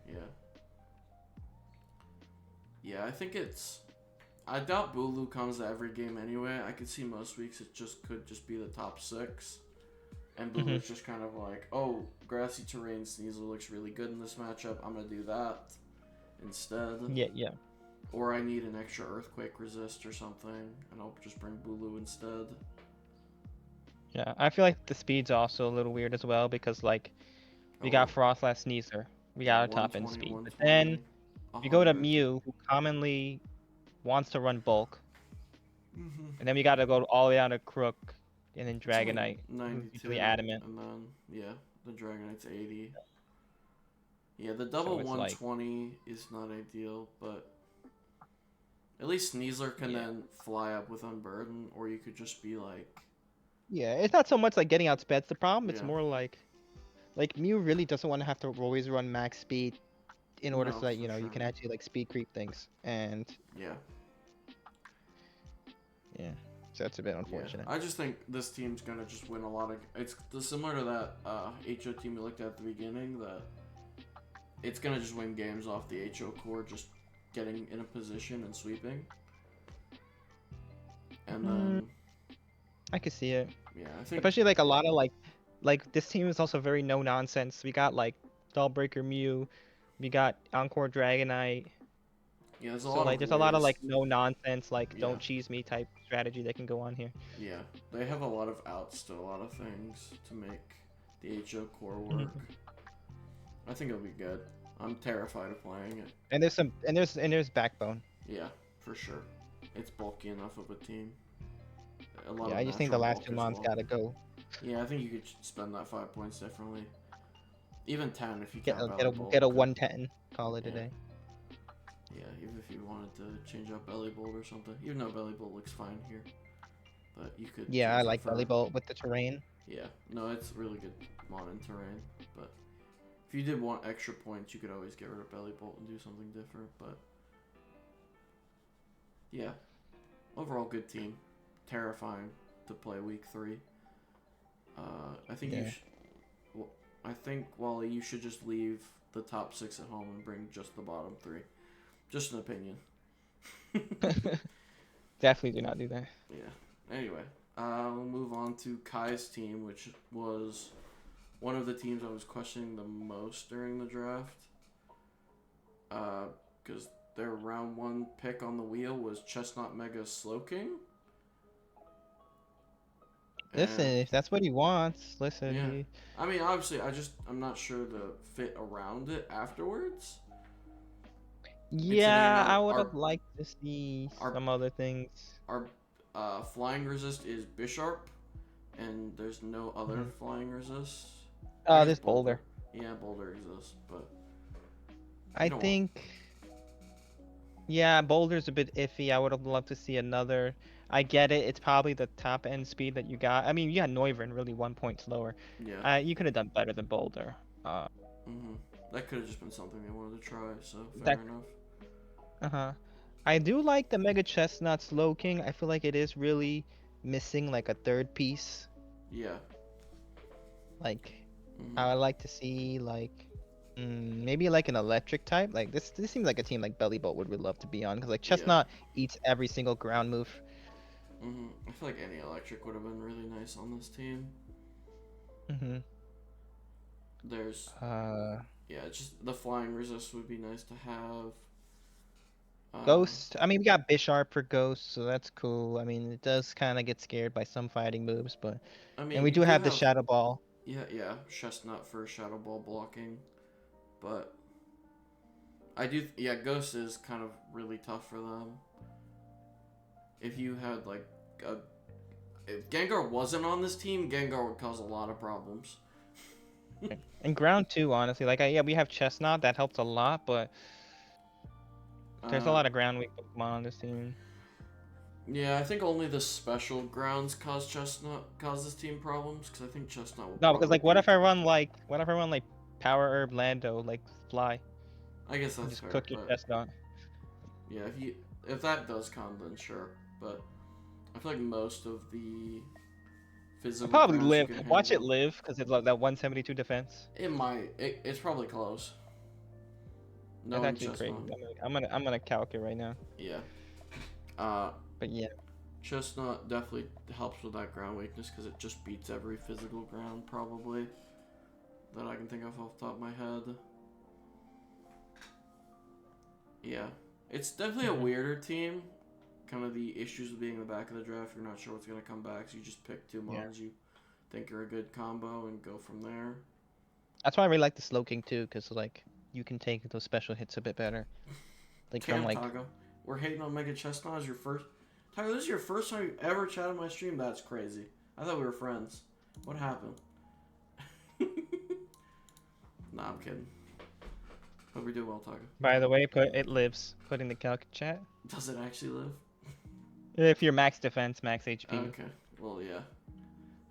Speaker 1: Yeah. Yeah, I think it's. I doubt Bulu comes to every game anyway. I could see most weeks it could just be the top 6. And Bulu's just kind of like, oh, grassy terrain Sneasel looks really good in this matchup. I'm going to do that instead.
Speaker 2: Yeah.
Speaker 1: Or I need an extra Earthquake resist or something, and I'll just bring Bulu instead.
Speaker 2: Yeah, I feel like the speed's also a little weird as well because like we got Frostless Sneasel, we got a top end speed, but then you go to Mew, who commonly wants to run bulk, and then we got to go all the way down to Crook, and then Dragonite, who's usually adamant.
Speaker 1: And then yeah, the Dragonite's 80. Yeah, the double 120 is not ideal, but at least Sneasler can then fly up with Unburden, or you could just be like.
Speaker 2: Yeah, it's not so much like getting out speds the problem. It's more like Mew really doesn't want to have to always run max speed in order so that you can actually like speed creep things, and yeah, so that's a bit unfortunate.
Speaker 1: Yeah. I just think this team's gonna just win a lot of. It's similar to that HO team we looked at the beginning. That it's gonna just win games off the HO core, just getting in a position and sweeping, and then.
Speaker 2: I could see it.
Speaker 1: Yeah, I think.
Speaker 2: Especially like a lot of like this team is also very no nonsense. We got like Stallbreaker Mew, we got Encore Dragonite.
Speaker 1: Yeah, there's a
Speaker 2: lot of like no nonsense, like don't cheese me type strategy that can go on here.
Speaker 1: Yeah, they have a lot of outs to a lot of things to make the HO core work. I think it'll be good. I'm terrified of playing it.
Speaker 2: And there's backbone.
Speaker 1: Yeah, for sure. It's bulky enough of a team.
Speaker 2: I just think the last 2 mons gotta go.
Speaker 1: Yeah, I think you could spend that 5 points differently. Even 10 if you
Speaker 2: get a 110. Call it a day.
Speaker 1: Yeah, even if you wanted to change up Belly Bolt or something. Even though Belly Bolt looks fine here, but you could.
Speaker 2: Yeah, I like Belly Bolt with the terrain.
Speaker 1: Yeah, no, it's really good mon in terrain. But if you did want extra points, you could always get rid of Belly Bolt and do something different. But yeah, overall good team. Terrifying to play week 3. I think I think Wally, you should just leave the top 6 at home and bring just the bottom 3. Just an opinion.
Speaker 2: Definitely do not do that.
Speaker 1: Yeah. Anyway, we'll move on to Kai's team, which was one of the teams I was questioning the most during the draft. Because their round 1 pick on the wheel was Chestnut Mega Slowking.
Speaker 2: Listen, if that's what he wants, listen.
Speaker 1: Yeah. I mean, obviously, I'm not sure the fit around it afterwards.
Speaker 2: Yeah, I would have liked to see some other things.
Speaker 1: Our flying resist is Bisharp, and there's no other flying resist.
Speaker 2: There's Boulder.
Speaker 1: Yeah, Boulder exists, but
Speaker 2: I think. Yeah, Boulder's a bit iffy. I would have loved to see another. I get it. It's probably the top end speed that you got. I mean, you got Noivern really 1 point slower.
Speaker 1: Yeah.
Speaker 2: You could have done better than Boulder.
Speaker 1: That could have just been something they wanted to try. So fair enough.
Speaker 2: I do like the Mega Chestnut Slowking. I feel like it is really missing like a third piece.
Speaker 1: Yeah.
Speaker 2: Like, I would like to see like. Maybe like an electric type. Like this seems like a team like Belly Bolt would love to be on because like Chestnut eats every single ground move.
Speaker 1: I feel like any electric would have been really nice on this team. There's just the flying resist would be nice to have.
Speaker 2: Ghost. I mean, we got Bisharp for Ghost, so that's cool. I mean, it does kind of get scared by some fighting moves, but and we do have the Shadow Ball.
Speaker 1: Yeah, Chestnut for Shadow Ball blocking. But Ghost is kind of really tough for them. If you had like if Gengar wasn't on this team, Gengar would cause a lot of problems.
Speaker 2: And ground 2, honestly, like we have Chestnut that helps a lot, but there's a lot of ground weak Pokemon on this team.
Speaker 1: Yeah, I think only the special grounds cause this team problems because I think Chestnut will
Speaker 2: No,
Speaker 1: probably
Speaker 2: because like,
Speaker 1: be.
Speaker 2: what if I run like Power Herb Lando, like fly,
Speaker 1: I guess
Speaker 2: and
Speaker 1: that's
Speaker 2: just
Speaker 1: fair,
Speaker 2: cook your
Speaker 1: but
Speaker 2: chestnut?
Speaker 1: yeah, if that does count, then sure. But I feel like most of the
Speaker 2: I'll
Speaker 1: physical
Speaker 2: probably
Speaker 1: grounds you
Speaker 2: live.
Speaker 1: can
Speaker 2: Watch it
Speaker 1: handle.
Speaker 2: live, because it's like that 172 defense.
Speaker 1: It might. It's probably close.
Speaker 2: That's
Speaker 1: Knowing
Speaker 2: actually crazy.
Speaker 1: Chestnut.
Speaker 2: I'm gonna calc it right now.
Speaker 1: Yeah. Uh,
Speaker 2: But yeah,
Speaker 1: Chestnut definitely helps with that ground weakness because it just beats every physical ground probably that I can think of off the top of my head. Yeah. It's definitely a weirder team. Kind of the issues of being in the back of the draft. You're not sure what's going to come back, so you just pick two mons you think are a good combo and go from there.
Speaker 2: that's why I really like the Slow King too, because like you can take those special hits a bit better. Like from
Speaker 1: Damn,
Speaker 2: like
Speaker 1: Taco. We're hating on Mega Chestnut as your first. Taco, this is your first time you've ever chatted on my stream? That's crazy. I thought we were friends. What happened? Nah, I'm kidding. Hope you're doing well, Taco.
Speaker 2: By the way, it lives. Put in the calc chat.
Speaker 1: Does it actually live?
Speaker 2: If you're max defense, max HP.
Speaker 1: Okay. Well, yeah.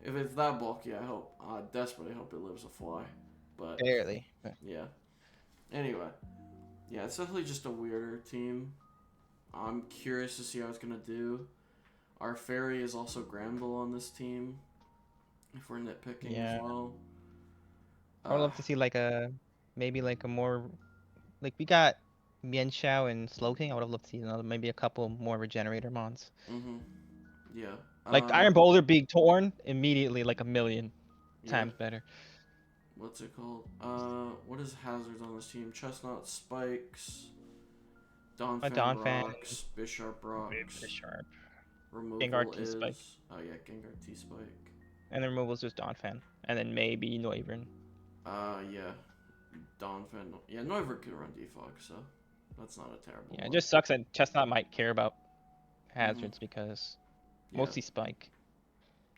Speaker 1: If it's that bulky, I desperately hope it lives a fly. But
Speaker 2: Barely.
Speaker 1: yeah. Anyway, yeah, it's definitely just a weirder team. I'm curious to see how it's gonna do. Our fairy is also Granville on this team. If we're nitpicking as well.
Speaker 2: I would love to see like maybe like a more, like we got Mian Xiao and Slowking. I would have loved to see maybe a couple more regenerator mons.
Speaker 1: Mhm. Yeah.
Speaker 2: Like Iron Boulder being torn immediately, like a million times better.
Speaker 1: What's it called? What is hazards on this team? Chestnut Spikes, Donphan
Speaker 2: Donphan,
Speaker 1: Rocks, Bisharp Rocks.
Speaker 2: Bisharp.
Speaker 1: Removal
Speaker 2: Gengar
Speaker 1: is
Speaker 2: T-Spike.
Speaker 1: oh yeah, Gengar T-Spike.
Speaker 2: And then removal is just Donphan. And then maybe Noivern.
Speaker 1: Yeah. Donphan. Yeah, Noivern could run Defog, so that's not a terrible
Speaker 2: Yeah,
Speaker 1: one.
Speaker 2: it just sucks that Chestnut might care about hazards because
Speaker 1: Yeah.
Speaker 2: mostly Spike.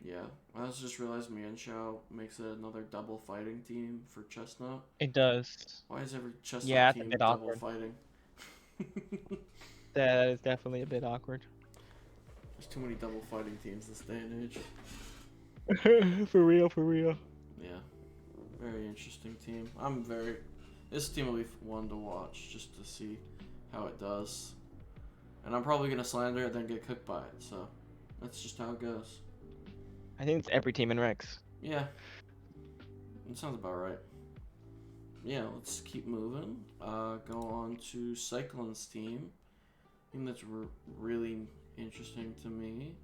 Speaker 1: Yeah. I also just realized Mian Xiao makes it another double fighting team for Chestnut.
Speaker 2: It does.
Speaker 1: Why is every Chestnut
Speaker 2: Yeah, it's a
Speaker 1: team
Speaker 2: bit
Speaker 1: double
Speaker 2: awkward.
Speaker 1: fighting?
Speaker 2: That is definitely a bit awkward.
Speaker 1: There's too many double fighting teams this day and age.
Speaker 2: For real, for real.
Speaker 1: Yeah. Very interesting team. This team will be one to watch just to see how it does. And I'm probably going to slander it, then get cooked by it. So that's just how it goes.
Speaker 2: I think it's every team in Rex.
Speaker 1: Yeah. That sounds about right. Yeah, let's keep moving. Go on to Cyclone's team. I think that's really interesting to me.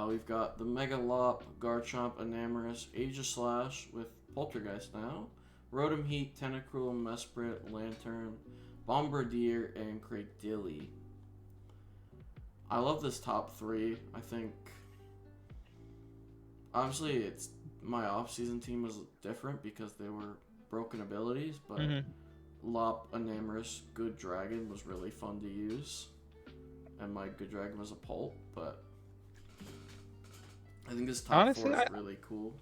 Speaker 1: We've got the Mega Lop, Garchomp, Enamorus, Aegislash with Poltergeist now, Rotom Heat, Tentacruel, Mesprit, Lantern, Bombardier, and Cradilly. I love this top three. I think obviously it's my off-season team was different because they were broken abilities, but Lop, Enamorus, Good Dragon was really fun to use, and my Good Dragon was a Pulp, but I think this top four is really cool.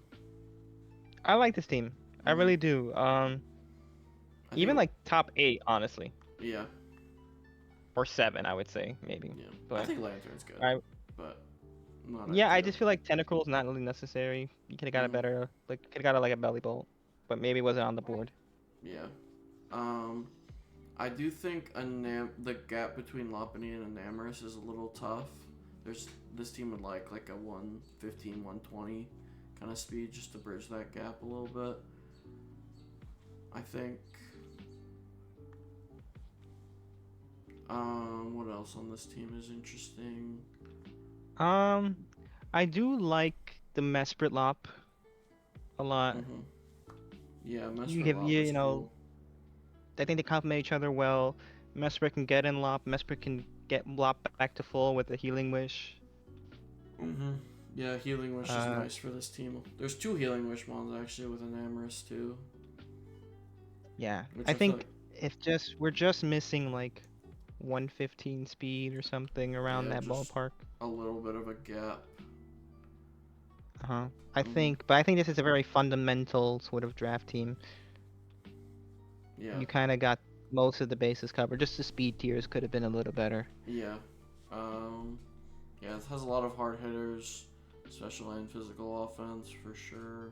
Speaker 2: I like this team. I really do. Even like top 8, honestly.
Speaker 1: Yeah.
Speaker 2: Or 7, I would say, maybe.
Speaker 1: Yeah.
Speaker 2: But
Speaker 1: I think Lantern's good. But not
Speaker 2: yeah, I just feel like Tentacruel's not really necessary. You could have got a better, like, could have got like a Belly Bolt, but maybe it wasn't on the board.
Speaker 1: Yeah. I do think the gap between Lopunny and Enamorus is a little tough. This team would like a 115, 120 kind of speed just to bridge that gap a little bit. I think. What else on this team is interesting?
Speaker 2: I do like the Mesprit Lop a lot.
Speaker 1: Yeah, Mesprit Lop is cool.
Speaker 2: I think they complement each other well. Mesprit can get in Lop. Mesprit can get Lop back to full with the Healing Wish.
Speaker 1: Yeah, Healing Wish is nice for this team. There's 2 Healing Wish mons actually with Enamorus too.
Speaker 2: Yeah, I think we're just missing like 115 speed or something around that ballpark.
Speaker 1: A little bit of a gap.
Speaker 2: I think this is a very fundamental sort of draft team.
Speaker 1: Yeah.
Speaker 2: You kind of got most of the bases covered. Just the speed tiers could have been a little better.
Speaker 1: Yeah. Yeah, it has a lot of hard hitters, special and physical offense for sure.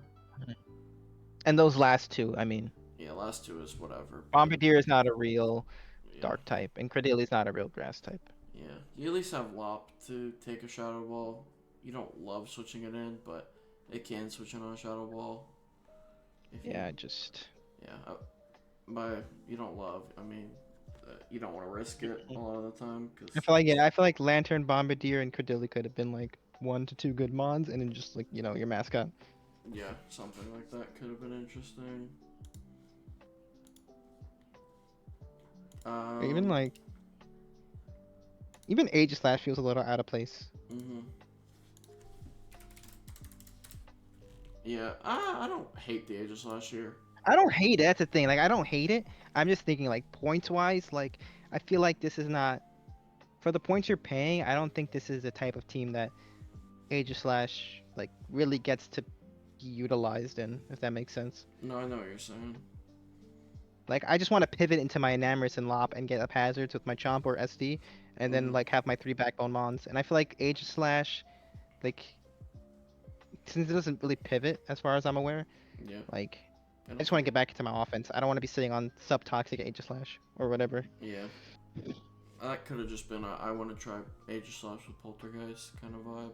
Speaker 2: And those last two, I mean,
Speaker 1: Yeah, last two is whatever. But
Speaker 2: Bombardier is not a real
Speaker 1: yeah,
Speaker 2: dark type, and Credilli is not a real grass type.
Speaker 1: yeah. You at least have Lop to take a Shadow Ball. You don't love switching it in, but it can switch in on a Shadow Ball. If
Speaker 2: Yeah,
Speaker 1: you,
Speaker 2: just.
Speaker 1: yeah. By you don't love, I mean, you don't want to risk it a lot of the time because
Speaker 2: I feel like Lantern, Bombardier, and Credilli could have been like 1 to 2 good mons, and then just like your mascot.
Speaker 1: yeah, something like that could have been interesting.
Speaker 2: Or even like even Aegislash feels a little out of place.
Speaker 1: Mhm. Yeah, I don't hate the Aegis last year.
Speaker 2: I don't hate it. That's the thing. Like I don't hate it. I'm just thinking like points wise. Like I feel like this is not for the points you're paying. I don't think this is the type of team that Aegislash like really gets to be utilized in. If that makes sense.
Speaker 1: No, I know what you're saying.
Speaker 2: Like I just want to pivot into my Enamorus and Lop and get up hazards with my Chomp or SD, and then
Speaker 1: Mhm.
Speaker 2: like have my 3 backbone mons. And I feel like Aegislash, like since it doesn't really pivot as far as I'm aware,
Speaker 1: Yeah.
Speaker 2: like
Speaker 1: I
Speaker 2: I
Speaker 1: don't
Speaker 2: just want to
Speaker 1: think
Speaker 2: get back into my offense. I don't want to be sitting on sub-toxic Aegislash or whatever.
Speaker 1: Yeah. That could have just been I want to try Aegislash with Poltergeist kind of vibe.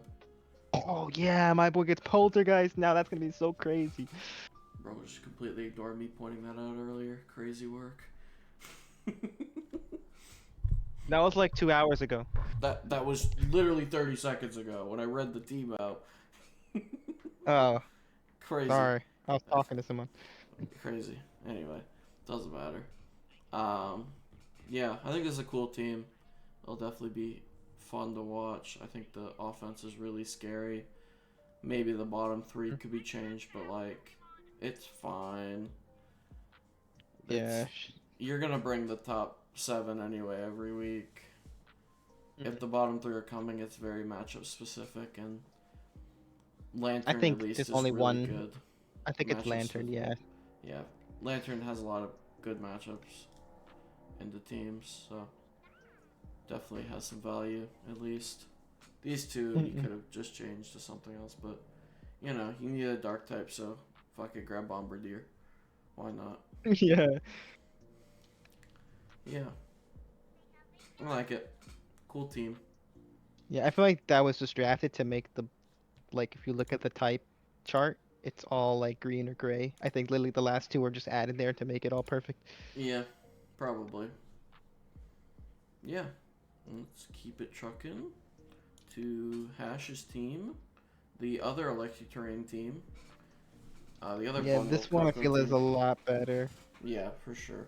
Speaker 2: Oh yeah, my boy gets Poltergeist now. That's gonna be so crazy.
Speaker 1: Bro just completely ignored me pointing that out earlier. Crazy work.
Speaker 2: That was like 2 hours ago.
Speaker 1: That was literally 30 seconds ago when I read the team out.
Speaker 2: Oh,
Speaker 1: Crazy.
Speaker 2: sorry. I was talking to someone.
Speaker 1: Crazy. Anyway, doesn't matter. Yeah, I think this is a cool team. It'll definitely be fun to watch. I think the offense is really scary. Maybe the bottom three could be changed, but like, it's fine.
Speaker 2: Yeah.
Speaker 1: You're gonna bring the top 7 anyway every week. If the bottom 3 are coming, it's very matchup specific, and
Speaker 2: I
Speaker 1: Lantern at
Speaker 2: think
Speaker 1: least
Speaker 2: there's
Speaker 1: is
Speaker 2: only
Speaker 1: really
Speaker 2: one.
Speaker 1: good.
Speaker 2: I think it's
Speaker 1: Matchup
Speaker 2: Lantern.
Speaker 1: specific.
Speaker 2: Yeah.
Speaker 1: Yeah, Lantern has a lot of good matchups in the teams, so definitely has some value at least. These two you could have just changed to something else, but you need a dark type, so fuck it, grab Bombardier. Why not?
Speaker 2: Yeah.
Speaker 1: Yeah, I like it. Cool team.
Speaker 2: Yeah. I feel like that was just drafted to make the like if you look at the type chart, it's all like green or gray. I think literally the last two were just added there to make it all perfect.
Speaker 1: Yeah, probably. Yeah, let's keep it trucking to Hash's team, the other electric terrain team, the other
Speaker 2: Yeah,
Speaker 1: bundle
Speaker 2: this one I
Speaker 1: Coco
Speaker 2: feel is
Speaker 1: team.
Speaker 2: a lot better.
Speaker 1: Yeah, for sure.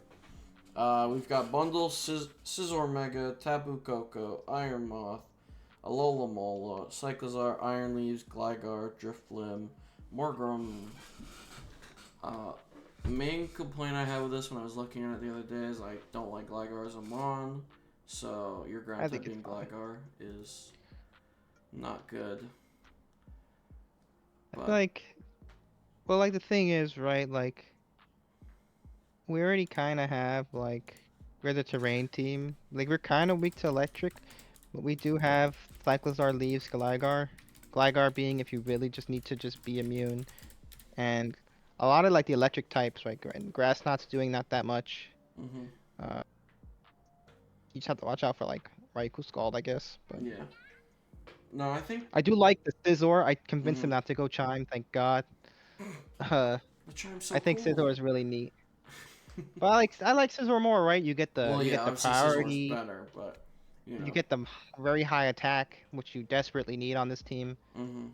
Speaker 1: We've got Bundle, Scizor Mega, Tapu Koko, Iron Moth, Alola Mola, Cyclizar, Iron Leaves, Gligar, Drifblim, Morgrem. Main complaint I had with this when I was looking at it the other day is I don't like Gligar as a Mon, so your
Speaker 2: I
Speaker 1: ground
Speaker 2: think
Speaker 1: type
Speaker 2: it's
Speaker 1: being
Speaker 2: fine.
Speaker 1: Gligar is not good.
Speaker 2: I
Speaker 1: But
Speaker 2: feel like, well, like the thing is, right? Like we already kind of have like we're the terrain team. Like we're kind of weak to electric, but we do have Cyclizar leaves Gligar. Gligar being if you really just need to just be immune, and a lot of like the electric types, right? And Grass Knot's doing not that much.
Speaker 1: hmm
Speaker 2: Uh, you just have to watch out for like Raikou Scald, I guess. But
Speaker 1: yeah, no, I think
Speaker 2: I do like the Scizor. I convinced him
Speaker 1: mhm.
Speaker 2: not to go Chime. Thank God. Uh,
Speaker 1: The charm's so
Speaker 2: I think
Speaker 1: cool.
Speaker 2: Scizor is really neat. But I like Scizor more, right? You get the
Speaker 1: Well,
Speaker 2: you
Speaker 1: yeah,
Speaker 2: get the
Speaker 1: obviously Scizor's
Speaker 2: priority.
Speaker 1: better, but
Speaker 2: You get the very high attack, which you desperately need on this team.
Speaker 1: hmm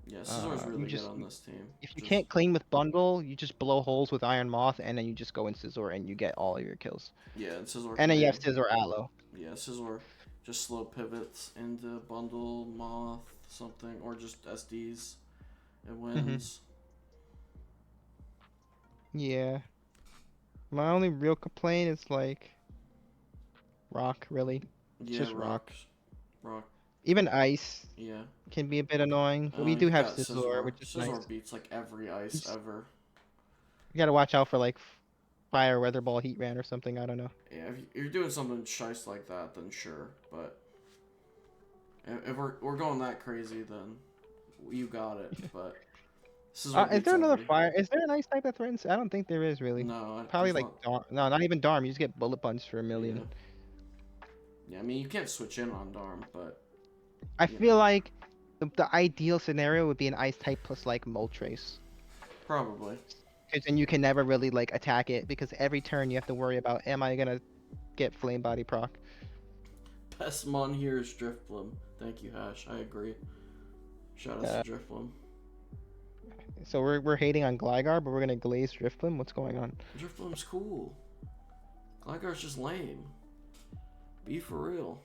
Speaker 1: Yeah, Scizor's
Speaker 2: You
Speaker 1: really good
Speaker 2: just
Speaker 1: on this team.
Speaker 2: if you
Speaker 1: Just
Speaker 2: can't clean with Bundle, you just blow holes with Iron Moth, and then you just go in Scizor and you get all of your kills.
Speaker 1: yeah, and Scizor
Speaker 2: And
Speaker 1: can
Speaker 2: then you
Speaker 1: do
Speaker 2: have Scizor Aloe.
Speaker 1: yeah, Scizor just slow pivots into Bundle, Moth, something, or just SDs. It
Speaker 2: hmm
Speaker 1: wins.
Speaker 2: Yeah. My only real complaint is like Rock, really. It's
Speaker 1: Yeah,
Speaker 2: just Rock.
Speaker 1: Rock,
Speaker 2: Even Ice
Speaker 1: yeah.
Speaker 2: can be a bit annoying, but we do
Speaker 1: You've
Speaker 2: have
Speaker 1: got
Speaker 2: Scizor,
Speaker 1: Scizor.
Speaker 2: which is nice.
Speaker 1: Scizor beats like every
Speaker 2: You
Speaker 1: ice
Speaker 2: just
Speaker 1: ever.
Speaker 2: you gotta watch out for like Fire, Weather Ball, Heat Ran or something. I don't know.
Speaker 1: Yeah, if you're doing something shice like that, then sure, but If we're going that crazy, then you got it. But this is what
Speaker 2: Is
Speaker 1: beats
Speaker 2: there another
Speaker 1: every.
Speaker 2: fire? Is there an ice type that threatens? I don't think there is really.
Speaker 1: No,
Speaker 2: Probably
Speaker 1: there's
Speaker 2: like
Speaker 1: not.
Speaker 2: No, not even Darm. You just get bullet punch for a million.
Speaker 1: Yeah. Yeah, I mean you can't switch in on Darm, but
Speaker 2: I
Speaker 1: you
Speaker 2: feel
Speaker 1: know,
Speaker 2: like the ideal scenario would be an ice type plus like Moltres.
Speaker 1: probably.
Speaker 2: Because then you can never really like attack it because every turn you have to worry about am I gonna get flame body proc.
Speaker 1: Best mon here is Driftbloom. Thank you, Hash. I agree. Shout out to Driftbloom.
Speaker 2: So we're hating on Gligar, but we're gonna glaze Drifblim. What's going on?
Speaker 1: Driftbloom's cool. Gligar's just lame. Be for real.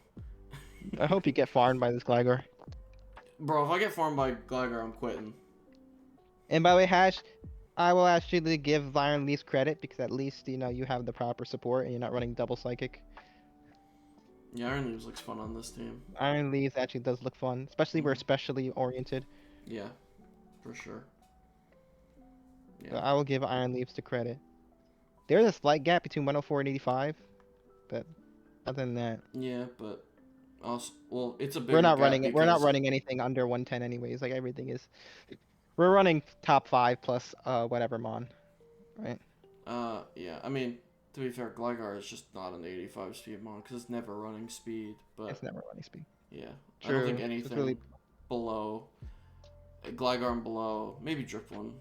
Speaker 2: I hope you get farmed by this Gligar.
Speaker 1: Bro, if I get farmed by Gligar, I'm quitting.
Speaker 2: And by the way, Hash, I will actually give Iron Leaf credit because at least you have the proper support and you're not running double psychic.
Speaker 1: Yeah, Iron Leaves looks fun on this team.
Speaker 2: Iron Leaf actually does look fun, especially we're specially oriented.
Speaker 1: Yeah, for sure.
Speaker 2: So
Speaker 1: Yeah.
Speaker 2: I will give Iron Leaves the credit. There's a slight gap between 104 and 85, but other than that,
Speaker 1: Yeah, but also, well, it's a bigger
Speaker 2: we're not
Speaker 1: gap
Speaker 2: running it. We're not
Speaker 1: because
Speaker 2: running anything under 110 anyways. Like everything is, we're running top 5 plus whatever mon, right?
Speaker 1: yeah. I mean, to be fair, Gligar is just not an 85 speed mon because it's never running speed. But
Speaker 2: It's never running speed.
Speaker 1: yeah,
Speaker 2: True.
Speaker 1: I don't think
Speaker 2: It's
Speaker 1: anything
Speaker 2: really...
Speaker 1: below Gligar and below, maybe Drifloon.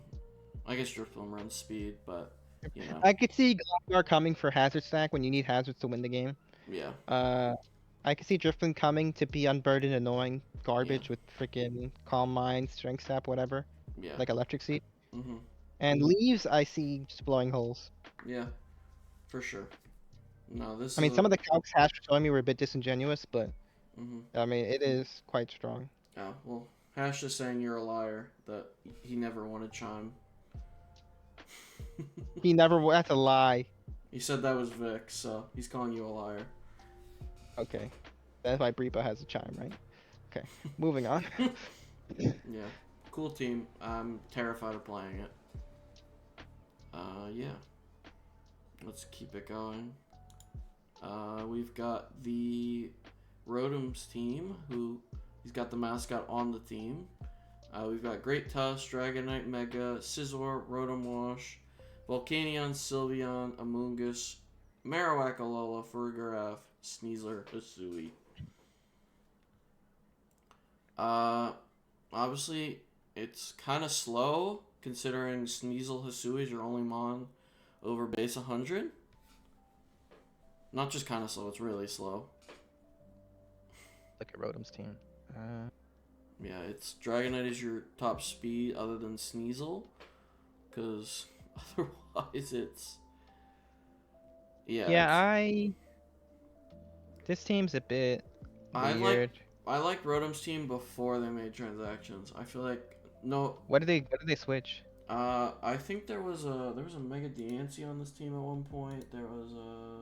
Speaker 1: I guess Drifloon runs speed, but you know.
Speaker 2: I could see Gligar coming for Hazard Stack when you need hazards to win the game.
Speaker 1: Yeah.
Speaker 2: I could see Drifloon coming to be unburdened, annoying garbage with freaking Calm Mind, Strength Sap, whatever.
Speaker 1: Yeah.
Speaker 2: Like Electric Seed.
Speaker 1: Mhm.
Speaker 2: And Leaves, I see just blowing holes.
Speaker 1: Yeah, for sure. No, this.
Speaker 2: I mean, some of the calcs Hash was showing me were a bit disingenuous, but I mean, it is quite strong.
Speaker 1: Yeah, well, Hash is saying you're a liar, that he never wanted Chime.
Speaker 2: He never. That's a lie.
Speaker 1: He said that was Vic, so he's calling you a liar.
Speaker 2: Okay, that's why Breepa has a chime, right? Okay, moving on.
Speaker 1: Yeah, cool team. I'm terrified of playing it. Yeah. Let's keep it going. We've got the Rotom's team, who he's got the mascot on the team. We've got Great Tusk, Dragonite Mega, Scizor, Rotom Wash, Volcanion, Sylveon, Amoonguss, Marowak, Alola, Farigiraf, Sneasler, Hisui. Obviously, it's kind of slow, considering Sneasel Hisui is your only mon over base 100. Not just kind of slow, it's really slow.
Speaker 2: Look at Rotom's team.
Speaker 1: Yeah, it's Dragonite is your top speed other than Sneasel, because otherwise it's...
Speaker 2: Yeah, this team's a bit weird.
Speaker 1: I liked Rotom's team before they made transactions. I feel like
Speaker 2: What did they switch?
Speaker 1: I think there was a Mega Diancie on this team at one point. There was a...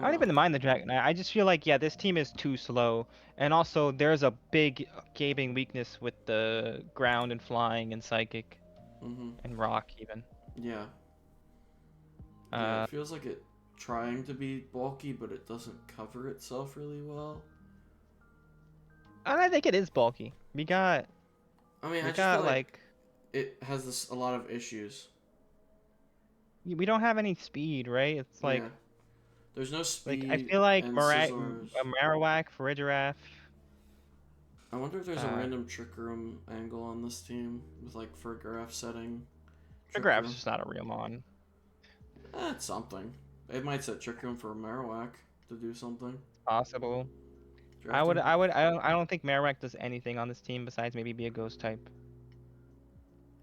Speaker 2: I don't even mind the Dragonite. I just feel like this team is too slow, and also there's a big gaping weakness with the ground and flying and psychic, and rock even.
Speaker 1: Yeah. Yeah, it feels like it trying to be bulky, but it doesn't cover itself really well.
Speaker 2: I think it is bulky. We got like
Speaker 1: it has a lot of issues.
Speaker 2: We don't have any speed, right? It's like
Speaker 1: there's no speed.
Speaker 2: I feel like
Speaker 1: Scizors.
Speaker 2: Marowak, Farigiraf.
Speaker 1: I wonder if there's a random Trick Room angle on this team with like Farigiraf setting.
Speaker 2: Farigiraf's just not a real mon.
Speaker 1: It's something. It might set Trick Room for Marowak to do something.
Speaker 2: Possible.
Speaker 1: Drafting.
Speaker 2: I don't think Marowak does anything on this team besides maybe be a ghost type.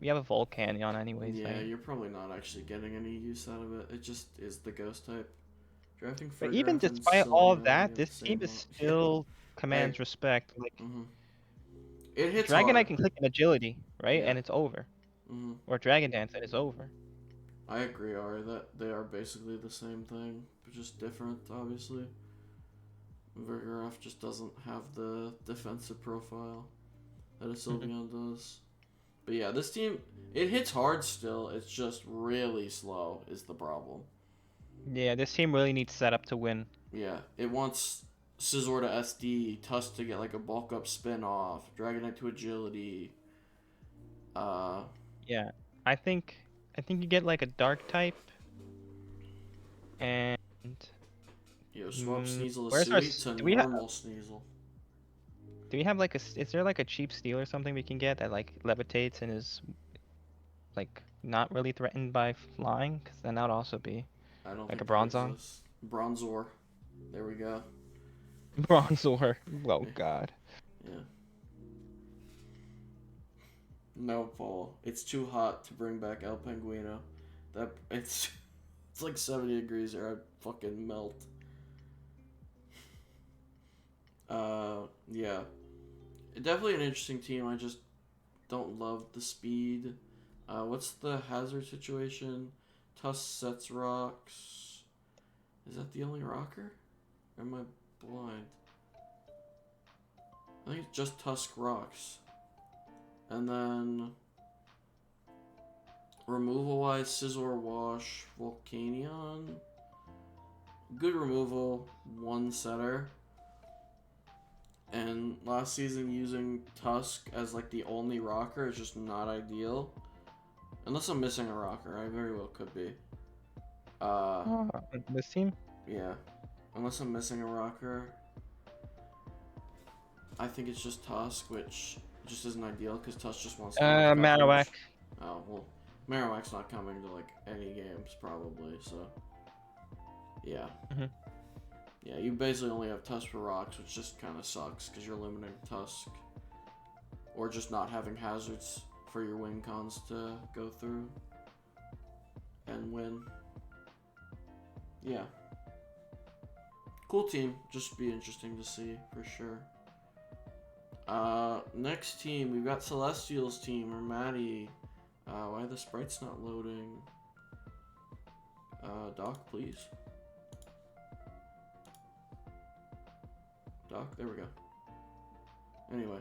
Speaker 2: We have a Volcanion anyways.
Speaker 1: Yeah,
Speaker 2: right?
Speaker 1: you're probably not actually getting any use out of it. It just is the ghost type. Drafting
Speaker 2: but even despite all of that, this team is still commands
Speaker 1: Hey.
Speaker 2: respect. Like
Speaker 1: it hits
Speaker 2: Dragonite
Speaker 1: hard.
Speaker 2: can click an agility, right?
Speaker 1: Yeah.
Speaker 2: And it's over. Or Dragon Dance and it's over.
Speaker 1: I agree, Ari, that they are basically the same thing, but just different, obviously. Farigiraf just doesn't have the defensive profile that a Sylveon does. But yeah, this team, it hits hard still. It's just really slow is the problem.
Speaker 2: Yeah, this team really needs setup to win.
Speaker 1: Yeah, it wants Scizor to SD, Tusk to get like a bulk up spin off, Dragonite to agility.
Speaker 2: Yeah, I think you get like a dark type, and
Speaker 1: Swap Sneasel to
Speaker 2: where's our?
Speaker 1: Suicune to
Speaker 2: Do we have?
Speaker 1: normal Sneasel.
Speaker 2: Do we have like a? Is there like a cheap steel or something we can get that like levitates and is like not really threatened by flying? Because then that would also be
Speaker 1: I don't
Speaker 2: like a
Speaker 1: think that
Speaker 2: Bronzong.
Speaker 1: exists. Bronzor. There we go.
Speaker 2: Bronzor. Oh God.
Speaker 1: Yeah. No, Paul. It's too hot to bring back El Penguino. It's like 70 degrees here. I'd fucking melt. Yeah. Definitely an interesting team. I just don't love the speed. What's the hazard situation? Tusk sets rocks. Is that the only rocker? Or am I blind? I think it's just Tusk rocks. And then removal wise, Scizor, Wash, Volcanion. Good removal, one setter. And last season using Tusk as like the only rocker is just not ideal. Unless I'm missing a rocker, I very well could be.
Speaker 2: This team?
Speaker 1: Yeah. Unless I'm missing a rocker. I think it's just Tusk, which just isn't ideal because Tusk just wants to have
Speaker 2: Marowak.
Speaker 1: coverage. Oh, well, Marowak's not coming to like any games probably, so yeah. Yeah, you basically only have Tusk for rocks, which just kind of sucks because you're limiting Tusk. Or just not having hazards for your win cons to go through and win. Yeah. Cool team. Just be interesting to see for sure. Next team, we've got Celestial's team, or Maddie. Why the sprite's not loading? Doc, please. Doc, there we go. Anyway,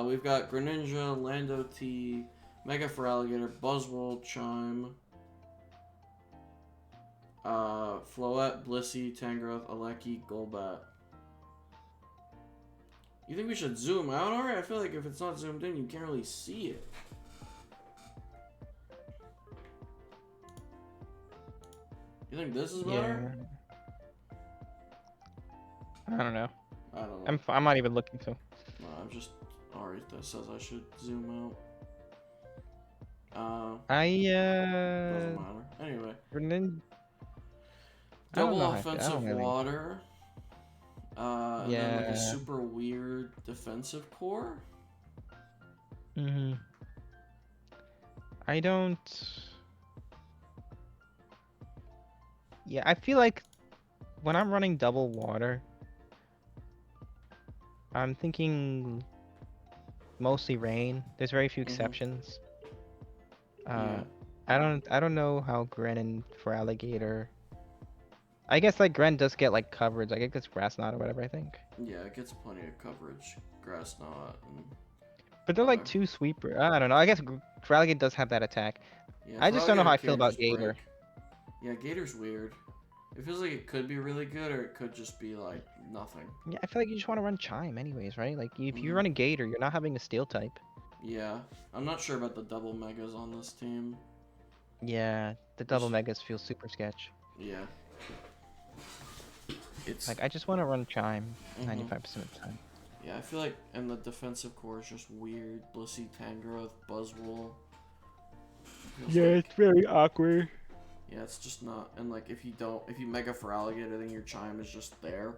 Speaker 1: we've got Greninja, Lando T, Mega for Alligator, Buzzwole, Chime, Floette, Blissey, Tangrowth, Aleki, Golbat. You think we should zoom out alright? I feel like if it's not zoomed in, you can't really see it. You think this is better?
Speaker 2: I don't know.
Speaker 1: I don't know.
Speaker 2: I'm not even looking, so.
Speaker 1: No, I'm just alright. That says I should zoom out. Doesn't matter. Anyway. Double offensive water. And then like a super weird defensive core.
Speaker 2: I don't. Yeah, I feel like when I'm running double water, I'm thinking mostly rain. There's very few exceptions.
Speaker 1: Yeah.
Speaker 2: I don't know how Gren and for Alligator. I guess like Gren does get like coverage. Like it gets Grass Knot or whatever, I think.
Speaker 1: Yeah, it gets plenty of coverage. Grass Knot and
Speaker 2: but they're like two sweeper. I don't know. I guess for Alligator does have that attack.
Speaker 1: yeah,
Speaker 2: I just don't know how I feel about Gator.
Speaker 1: Break. Yeah, Gator's weird. It feels like it could be really good or it could just be like nothing.
Speaker 2: Yeah, I feel like you just want to run Chime anyways, right? Like if you run a Gator, you're not having a Steel type.
Speaker 1: Yeah, I'm not sure about the double megas on this team.
Speaker 2: Yeah, the double megas feel super sketch.
Speaker 1: Yeah. It's
Speaker 2: like I just want to run Chime 95% of the time.
Speaker 1: Yeah, I feel like and the defensive core is just weird. Blissey, Tangrowth, Buzzwole.
Speaker 2: Yeah, it's very awkward.
Speaker 1: Yeah, it's just not. And like if you mega for Alligator, then your Chime is just there.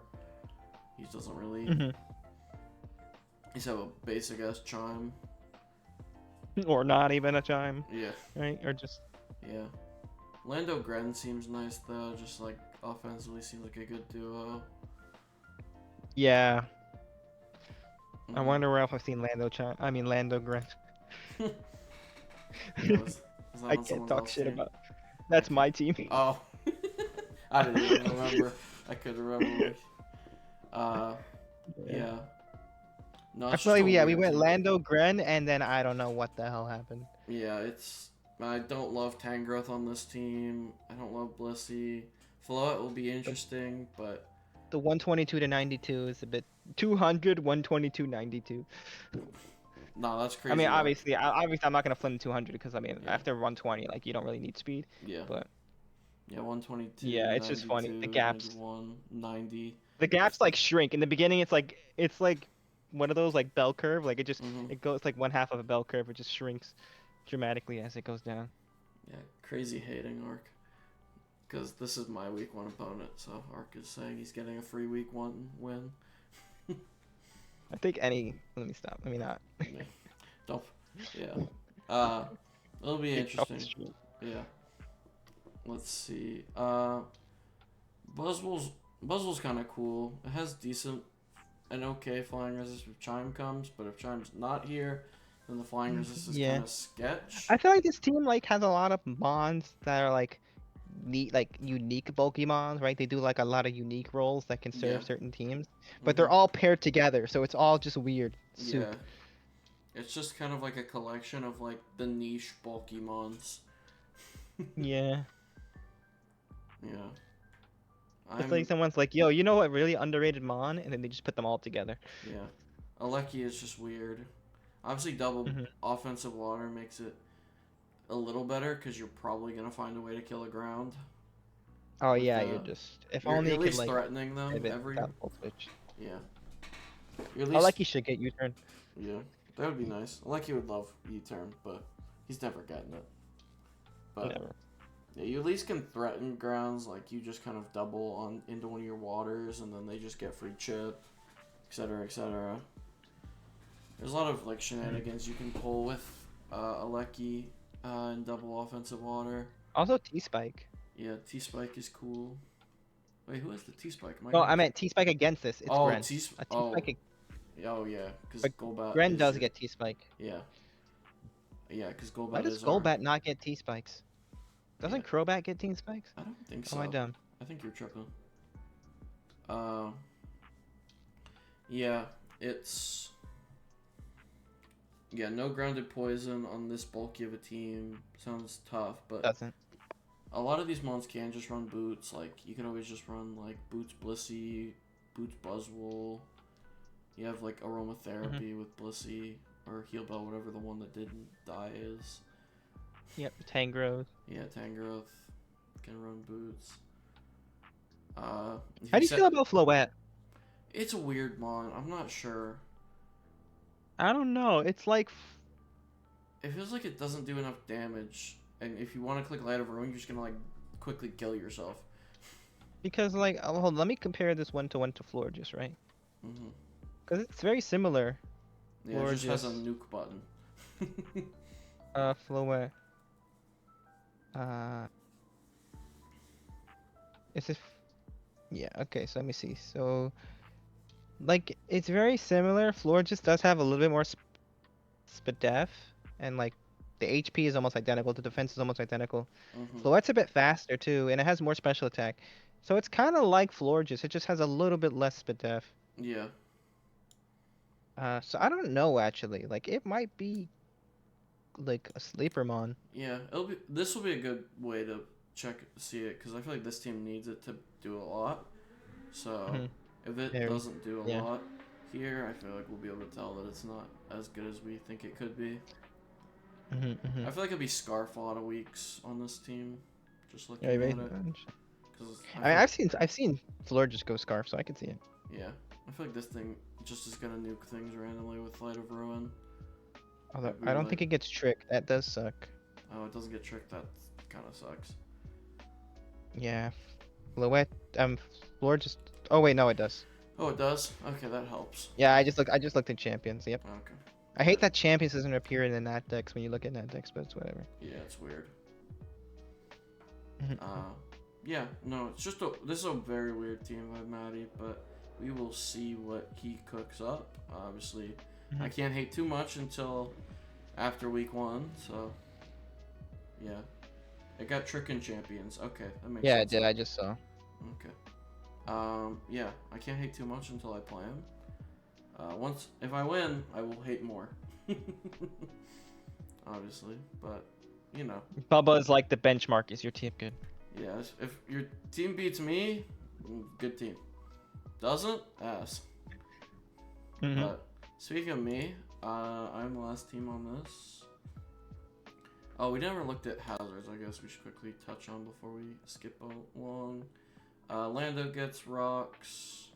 Speaker 1: He doesn't really. He's have a basic ass Chime.
Speaker 2: Or not even a Chime.
Speaker 1: Yeah.
Speaker 2: Right? Or just.
Speaker 1: Yeah. Lando Gren seems nice though. Just like offensively seems like a good duo.
Speaker 2: Yeah. I wonder where else I've seen Lando Gren. I can't talk shit about. That's my team.
Speaker 1: Oh. I didn't even remember. I couldn't remember. Yeah. No,
Speaker 2: I feel like we went Lando Gren and then I don't know what the hell happened.
Speaker 1: Yeah, I don't love Tangrowth on this team. I don't love Blissey. Floette will be interesting, but
Speaker 2: The 122 to 92 is a bit 200, 122, 92.
Speaker 1: No, that's crazy.
Speaker 2: I mean,
Speaker 1: Arc.
Speaker 2: obviously, I'm not gonna flip 200 because I mean,
Speaker 1: Yeah.
Speaker 2: after 120, like you don't really need speed.
Speaker 1: Yeah.
Speaker 2: But
Speaker 1: Yeah, 122,
Speaker 2: yeah, it's just funny. The
Speaker 1: 92,
Speaker 2: gaps,
Speaker 1: 91, 90.
Speaker 2: the gaps like shrink. In the beginning, it's like one of those like bell curve. Like
Speaker 1: Mm-hmm.
Speaker 2: it goes like one half of a bell curve. It just shrinks dramatically as it goes down.
Speaker 1: Yeah, crazy hating Arc. Because this is my week 1 opponent, so Arc is saying he's getting a free week 1 win.
Speaker 2: I think any. Let me stop. Let me not.
Speaker 1: Yeah. Don't. Yeah. It'll be interesting. Yeah. Let's see. Buzzwole's kind of cool. It has decent and okay flying resist if Chime comes, but if Chime's not here, then the flying resist is
Speaker 2: Yeah.
Speaker 1: kind of sketch.
Speaker 2: I feel like this team like has a lot of mons that are like neat, like unique Pokemons, right? They do like a lot of unique roles that can serve
Speaker 1: Yeah.
Speaker 2: certain teams, but they're all paired together, so it's all just weird soup.
Speaker 1: Yeah. It's just kind of like a collection of like the niche Pokemons.
Speaker 2: Yeah.
Speaker 1: Yeah.
Speaker 2: It's like someone's like, yo, you know what really underrated mon? And then they just put them all together.
Speaker 1: Yeah. Aleki is just weird. Obviously, double offensive water makes it a little better because you're probably going to find a way to kill a ground.
Speaker 2: Oh
Speaker 1: With
Speaker 2: yeah,
Speaker 1: the-
Speaker 2: you're just if
Speaker 1: You're
Speaker 2: only
Speaker 1: at
Speaker 2: you could
Speaker 1: least
Speaker 2: like
Speaker 1: threatening them
Speaker 2: pivot
Speaker 1: every...
Speaker 2: that full switch.
Speaker 1: Yeah. You're at least...
Speaker 2: Aleki should get U-turn.
Speaker 1: Yeah. That would be nice. Aleki would love U-turn, but he's never getting it. But...
Speaker 2: Never.
Speaker 1: Yeah, you at least can threaten grounds, like you just kind of double on into one of your waters and then they just get free chip, etc, etc. There's a lot of like shenanigans you can pull with Aleki and double offensive water.
Speaker 2: Also T-Spike.
Speaker 1: Yeah, T-Spike is cool. Wait, who has the T-Spike?
Speaker 2: No, I meant T-Spike against this. It's Gren. A
Speaker 1: T-Spike.
Speaker 2: Oh
Speaker 1: Yeah, because
Speaker 2: but
Speaker 1: Golbat
Speaker 2: Gren
Speaker 1: is
Speaker 2: does
Speaker 1: your...
Speaker 2: get T-Spike.
Speaker 1: Yeah. Yeah, because Golbat
Speaker 2: Why does
Speaker 1: is our...
Speaker 2: Golbat not get T-Spikes? Doesn't Crobat get T-Spikes?
Speaker 1: I don't think so.
Speaker 2: Oh, am I dumb?
Speaker 1: I think you're tripping. Yeah, it's... Yeah, no grounded poison on this bulky of a team. Sounds tough, but...
Speaker 2: Doesn't.
Speaker 1: A lot of these mons can just run boots. Like, you can always just run, like, boots Blissey, boots Buzzwole. You have, like, aromatherapy with Blissey, or Heal Bell, whatever the one that didn't die is.
Speaker 2: Yep, Tangrowth.
Speaker 1: Yeah, Tangrowth can run boots.
Speaker 2: How do you feel about Floette?
Speaker 1: It's a weird mon. I'm not sure.
Speaker 2: I don't know. It's like...
Speaker 1: It feels like it doesn't do enough damage. And if you want to click Light of Ruin, you're just going to, like, quickly kill yourself.
Speaker 2: Because, like, hold on, let me compare this one-to-one to Florges, right?
Speaker 1: Mm-hmm.
Speaker 2: Because it's very similar.
Speaker 1: Yeah, it just has a nuke button.
Speaker 2: Floette. Is it? Yeah. Okay. So let me see. So, like, it's very similar. Floor just does have a little bit more SPDEF, and like, the HP is almost identical. The defense is almost identical. Floette's a bit faster too, and it has more special attack. So it's kind of like Florges. It just has a little bit less SPDEF.
Speaker 1: Yeah.
Speaker 2: So I don't know actually. Like, it might be like a sleeper mon.
Speaker 1: Yeah, this will be a good way to see it because I feel like this team needs it to do a lot. So if it doesn't do a lot here, I feel like we'll be able to tell that it's not as good as we think it could be. I feel like it'll be Scarf a lot of weeks on this team. Just looking at it. Cause
Speaker 2: I've seen Fleur just go Scarf, so I can see it.
Speaker 1: Yeah, I feel like this thing just is gonna nuke things randomly with Light of Ruin.
Speaker 2: Although I don't think it gets tricked. That does suck.
Speaker 1: Oh, it doesn't get tricked. That kind of sucks.
Speaker 2: Yeah, Floette. Fleur just. Oh wait, no, it does.
Speaker 1: Oh, it does. Okay, that helps.
Speaker 2: Yeah, I just looked at champions. Yep.
Speaker 1: Okay.
Speaker 2: I hate that champions doesn't appear in the nat decks when you look at nat decks, but it's whatever.
Speaker 1: Yeah, it's weird. Yeah, no, it's just this is a very weird team by Maddie, but we will see what he cooks up. Obviously, I can't hate too much until after week 1, so yeah. It got Trickin' Champions. Okay, that makes sense.
Speaker 2: Yeah, it did. I just saw.
Speaker 1: Okay. Yeah, I can't hate too much until I play him. If I win, I will hate more. Obviously, but you know.
Speaker 2: Bubba is like the benchmark. Is your team good?
Speaker 1: Yeah, if your team beats me, good team. Doesn't? Ass.
Speaker 2: Mhm.
Speaker 1: But speaking of me, I'm the last team on this. Oh, we never looked at hazards. I guess we should quickly touch on before we skip along. Lando gets rocks.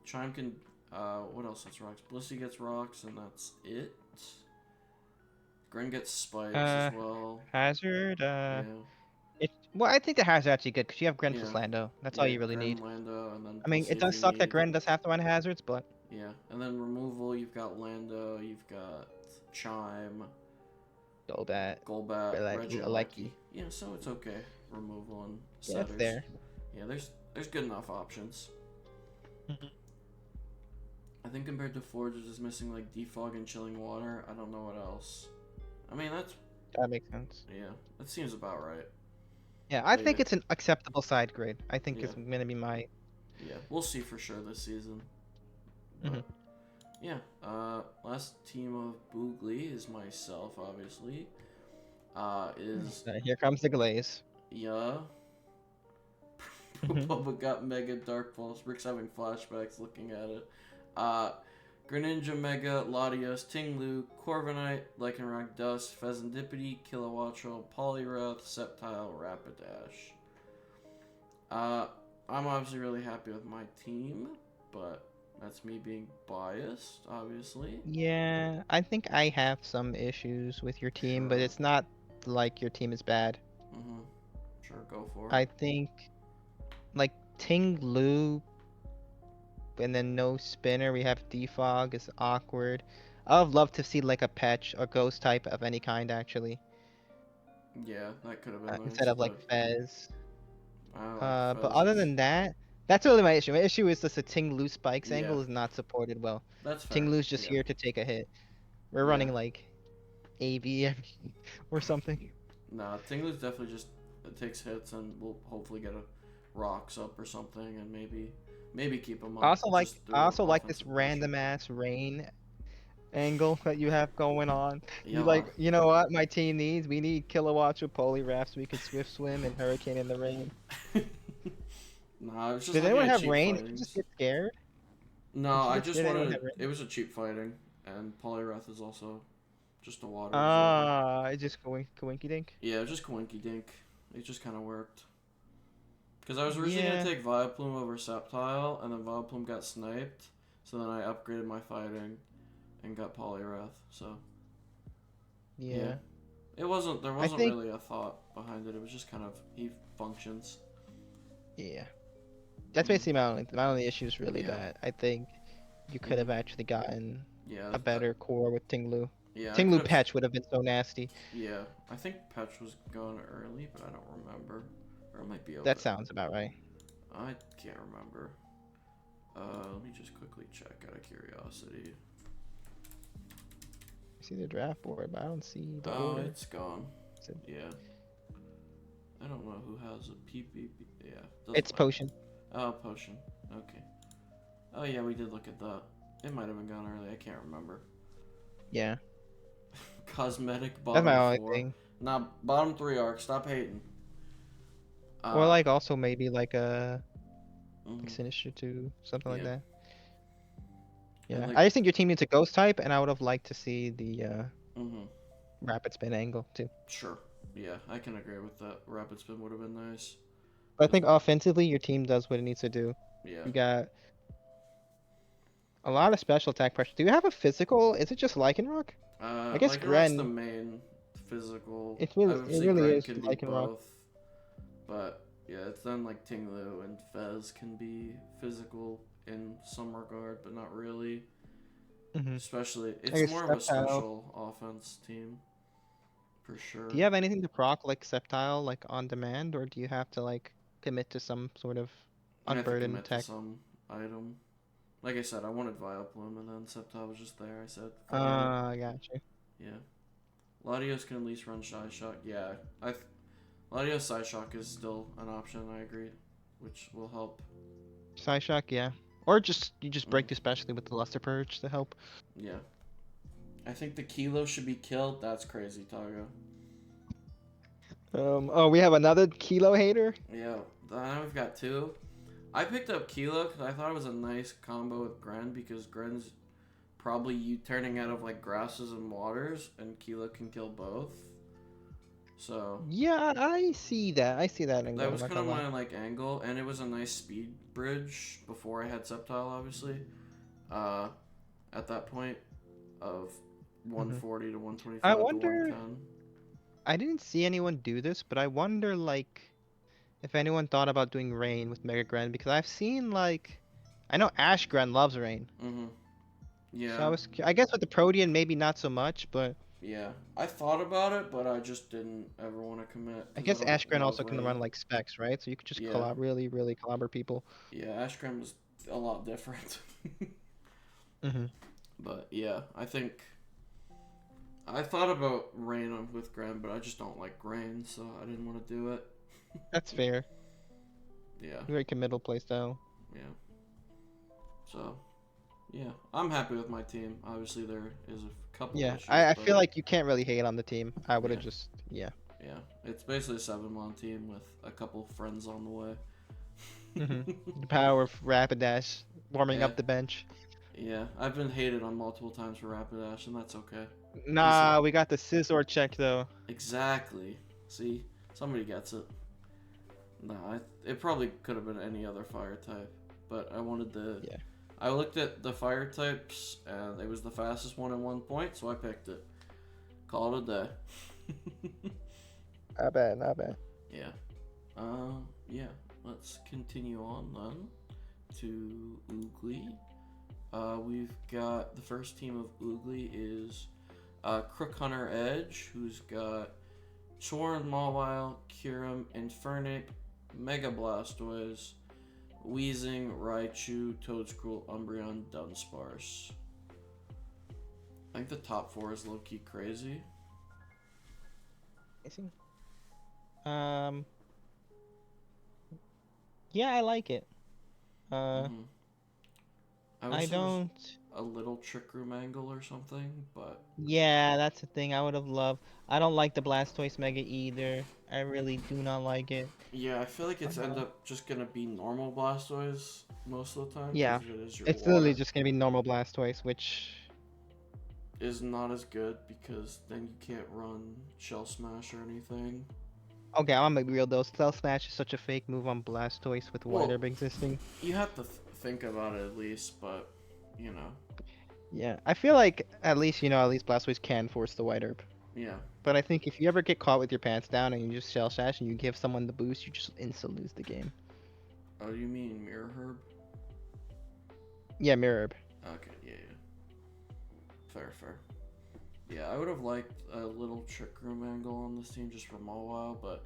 Speaker 1: Chime can. What else gets rocks? Blissey gets rocks, and that's it. Grin gets spikes as well.
Speaker 2: Hazard.
Speaker 1: Yeah.
Speaker 2: Well, I think the hazard actually good because you have Gren
Speaker 1: Yeah.
Speaker 2: plus Lando. That's all
Speaker 1: Yeah,
Speaker 2: you really
Speaker 1: Grin,
Speaker 2: need.
Speaker 1: Lando, and then
Speaker 2: I mean,
Speaker 1: Blissey
Speaker 2: it
Speaker 1: if
Speaker 2: does
Speaker 1: you
Speaker 2: suck that
Speaker 1: need.
Speaker 2: Gren does have to run hazards, but
Speaker 1: Yeah, and then removal, you've got Lando, you've got Chime,
Speaker 2: Golbat.
Speaker 1: Golbat,
Speaker 2: Like-
Speaker 1: Regieleki. Yeah, so it's okay. Removal and
Speaker 2: Yeah,
Speaker 1: setters.
Speaker 2: it's there.
Speaker 1: Yeah, there's good enough options.
Speaker 2: Mhm.
Speaker 1: I think compared to Forge, it's just missing like defog and chilling water. I don't know what else. I mean,
Speaker 2: That makes sense.
Speaker 1: yeah, that seems about right.
Speaker 2: Yeah, I
Speaker 1: But
Speaker 2: think
Speaker 1: yeah.
Speaker 2: it's an acceptable side grade. I think it's
Speaker 1: Yeah.
Speaker 2: gonna be my.
Speaker 1: Yeah, we'll see for sure this season. But,
Speaker 2: Mhm.
Speaker 1: yeah, last team of Boogly is myself, obviously. Is
Speaker 2: Here comes the glaze.
Speaker 1: yeah.
Speaker 2: Mhm.
Speaker 1: Bubba got Mega Dark Pulse. Rick's having flashbacks looking at it. Greninja Mega, Latios, Tinglu, Corviknight, Lycanroc Dust, Pheasantipity, Kilowattrel, Poliwrath, Sceptile, Rapidash. I'm obviously really happy with my team, but that's me being biased, obviously.
Speaker 2: Yeah, I think I have some issues with your team, but
Speaker 1: Sure.
Speaker 2: it's not like your team is bad.
Speaker 1: Mm-hmm. Sure, go for it.
Speaker 2: I think like Ting Lu and then no spinner, we have defog is awkward. I would love to see like a patch or ghost type of any kind actually.
Speaker 1: Yeah, that could have been nice.
Speaker 2: Instead of like
Speaker 1: but
Speaker 2: Fez.
Speaker 1: I like
Speaker 2: But other
Speaker 1: Fez's.
Speaker 2: than that, that's really my issue. My issue is just the Ting Lu spikes
Speaker 1: Yeah.
Speaker 2: angle is not supported well.
Speaker 1: That's fair.
Speaker 2: Ting Lu's just
Speaker 1: yeah.
Speaker 2: here to take a hit. We're
Speaker 1: Yeah.
Speaker 2: running like AB or something.
Speaker 1: Nah, Tinglu's definitely just it takes hits, and we'll hopefully get a rocks up or something, and maybe keep him up.
Speaker 2: I also like
Speaker 1: just through
Speaker 2: I also like this
Speaker 1: offensive pressure.
Speaker 2: random ass rain angle that you have going on.
Speaker 1: Yeah.
Speaker 2: You like, you know what my team needs? We need kilowatts with Poliwrath so we can swift swim and hurricane in the rain.
Speaker 1: Nah, it's just
Speaker 2: Does
Speaker 1: looking
Speaker 2: anyone
Speaker 1: at
Speaker 2: have
Speaker 1: cheap
Speaker 2: rain? Did you
Speaker 1: fightings.
Speaker 2: just get scared?
Speaker 1: No,
Speaker 2: Did you
Speaker 1: I
Speaker 2: just
Speaker 1: just
Speaker 2: get anyone
Speaker 1: wanted.
Speaker 2: have rain?
Speaker 1: It was a cheap fighting, and Poliwrath is also just a water. absorber.
Speaker 2: Ah, it just coinky dink.
Speaker 1: Yeah, just Coinky Dink. It just kind of worked. Because I was originally
Speaker 2: Yeah.
Speaker 1: gonna take Vileplume over Sceptile, and then Vileplume got sniped, so then I upgraded my fighting, and got Poliwrath. So
Speaker 2: Yeah.
Speaker 1: it wasn't. There wasn't
Speaker 2: think-
Speaker 1: really a thought behind it. It was just kind of he functions.
Speaker 2: Yeah. That's basically my only issue is really
Speaker 1: Yeah.
Speaker 2: that. I think you could have actually gotten
Speaker 1: Yeah.
Speaker 2: a better core with Tinglu.
Speaker 1: Yeah. I
Speaker 2: Tinglu
Speaker 1: could've-
Speaker 2: patch would have been so nasty.
Speaker 1: Yeah, I think Patch was gone early, but I don't remember. Or it might be over.
Speaker 2: That sounds about right.
Speaker 1: I can't remember. Let me just quickly check out of curiosity.
Speaker 2: I see the draft board, but I don't see the
Speaker 1: Oh,
Speaker 2: order.
Speaker 1: it's gone.
Speaker 2: Is it-
Speaker 1: Yeah. I don't know who has a PvP. Yeah. doesn't
Speaker 2: It's
Speaker 1: matter.
Speaker 2: potion.
Speaker 1: Oh, potion. Okay. Oh yeah, we did look at that. It might have been gone early. I can't remember.
Speaker 2: Yeah.
Speaker 1: Cosmetic
Speaker 2: That's
Speaker 1: bottom
Speaker 2: my only
Speaker 1: 4.
Speaker 2: thing.
Speaker 1: Nah, bottom 3 arc. Stop hating.
Speaker 2: Or like also maybe like a
Speaker 1: mhm.
Speaker 2: Sinister 2, something like
Speaker 1: Yeah.
Speaker 2: that.
Speaker 1: And,
Speaker 2: Yeah.
Speaker 1: like-
Speaker 2: I just think your team needs a ghost type, and I would have liked to see the
Speaker 1: Mhm.
Speaker 2: rapid spin angle too.
Speaker 1: Sure. Yeah, I can agree with that. Rapid spin would have been nice.
Speaker 2: But I think offensively, your team does what it needs to do.
Speaker 1: Yeah.
Speaker 2: You got a lot of special attack pressure. Do you have a physical? Is it just Lycanroc?
Speaker 1: I
Speaker 2: guess
Speaker 1: Lycanroc's
Speaker 2: Gren-
Speaker 1: the main physical.
Speaker 2: It really-
Speaker 1: Obviously,
Speaker 2: it really
Speaker 1: Gren
Speaker 2: is
Speaker 1: can be
Speaker 2: Lycanroc.
Speaker 1: both, but yeah, it's then like Tinglu and Fez can be physical in some regard, but not really.
Speaker 2: Mhm.
Speaker 1: Especially,
Speaker 2: guess
Speaker 1: it's more of a
Speaker 2: Sceptile-
Speaker 1: special offense team, for sure.
Speaker 2: Do you have anything to proc like Sceptile like on demand, or do you have to like commit to some sort of
Speaker 1: I have to
Speaker 2: unburdened
Speaker 1: commit to
Speaker 2: tech?
Speaker 1: some item. Like I said, I wanted Vileplume, and then Sceptile was just there. I said, "Fuck it."
Speaker 2: I gotcha.
Speaker 1: Yeah. Latios can at least run Shy Shock. Yeah. Latios Side Shock is still an option, I agree. Which will help.
Speaker 2: Psyshock, yeah. Or just you just break
Speaker 1: Mhm.
Speaker 2: the specialty with the Luster Purge to help.
Speaker 1: Yeah. I think the Kilo should be killed. That's crazy, Taga.
Speaker 2: Oh, we have another Kilo hater.
Speaker 1: Yeah. Now we've got 2. I picked up Keela because I thought it was a nice combo with Gren because Gren's probably you turning out of like grasses and waters, and Keela can kill both. So
Speaker 2: Yeah, I see that. I see that angle.
Speaker 1: that
Speaker 2: I'm
Speaker 1: was
Speaker 2: not
Speaker 1: kind of
Speaker 2: gonna lie.
Speaker 1: my like angle, and it was a nice speed bridge before I had Sceptile, obviously. Uh, at that point of 140 to
Speaker 2: I
Speaker 1: 125 to
Speaker 2: wonder.
Speaker 1: 110.
Speaker 2: I didn't see anyone do this, but I wonder like if anyone thought about doing rain with Mega Gren because I've seen like I know Ash Gren loves rain.
Speaker 1: Mm-hmm.
Speaker 2: So I
Speaker 1: Yeah,
Speaker 2: was I guess with the Protean maybe not so much, but
Speaker 1: yeah. I thought about it, but I just didn't ever want to commit
Speaker 2: I
Speaker 1: because I
Speaker 2: guess
Speaker 1: don't
Speaker 2: Ash Gren
Speaker 1: love
Speaker 2: also can run
Speaker 1: rain.
Speaker 2: like specs, right? So you could just
Speaker 1: Yeah,
Speaker 2: really clobber people.
Speaker 1: yeah. Ashgram was a lot different.
Speaker 2: Mm-hmm.
Speaker 1: But yeah, I think I thought about rain with Gren, but I just don't like rain, so I didn't want to do it.
Speaker 2: That's fair.
Speaker 1: Yeah,
Speaker 2: Very committal playstyle.
Speaker 1: yeah. So yeah, I'm happy with my team. Obviously, there is a couple
Speaker 2: Yeah,
Speaker 1: issues,
Speaker 2: I
Speaker 1: but
Speaker 2: feel like you can't really hate on the team. I would have
Speaker 1: yeah,
Speaker 2: just yeah.
Speaker 1: yeah. It's basically a 7-man team with a couple friends on the way.
Speaker 2: Mm-hmm. The power of Rapidash warming
Speaker 1: Yeah,
Speaker 2: up the bench.
Speaker 1: yeah. I've been hated on multiple times for Rapidash, and that's okay. This is
Speaker 2: Nah, we got the Scizor check though.
Speaker 1: exactly. See, somebody gets it. No, it probably could have been any other fire type, but I wanted the.
Speaker 2: Yeah.
Speaker 1: I looked at the fire types, and it was the fastest one at 1 point, so I picked it. Call it a day.
Speaker 2: Not bad, not bad.
Speaker 1: Yeah. Yeah. Let's continue on then to Oogly. We've got the first team of Oogly is Crook Hunter Edge, who's got Choran, Mawile, Kyurem, Infernape, Mega Blastoise, Weezing, Raichu, Toedscruel, Umbreon, Dunsparce. I think the top four is low-key crazy.
Speaker 2: I see. Yeah, I like it.
Speaker 1: Mhm. I
Speaker 2: I
Speaker 1: wish there was
Speaker 2: don't.
Speaker 1: a little Trick Room angle or something, but
Speaker 2: Yeah, that's the thing I would have loved. I don't like the Blastoise Mega either. I really do not like it.
Speaker 1: yeah, I feel like it's end
Speaker 2: Uh,
Speaker 1: up just gonna be normal Blastoise most of the time
Speaker 2: yeah,
Speaker 1: because it is your
Speaker 2: it's literally
Speaker 1: water.
Speaker 2: just gonna be normal Blastoise, which
Speaker 1: Is not as good because then you can't run Shell Smash or anything.
Speaker 2: okay, I'm gonna be real though. Stealth Smash is such a fake move on Blastoise with White
Speaker 1: Well,
Speaker 2: Herb existing.
Speaker 1: you have to think about it at least, but you know,
Speaker 2: Yeah, I feel like at least at least Blastoise can force the White Herb.
Speaker 1: yeah.
Speaker 2: But I think if you ever get caught with your pants down and you just Shell Sash and you give someone the boost, you just instantly lose the game.
Speaker 1: Oh, you mean Mirror Herb?
Speaker 2: Yeah, Mirror Herb.
Speaker 1: Okay, yeah, yeah. Fair, fair. Yeah, I would have liked a little Trick Room angle on this team just for Mawile, but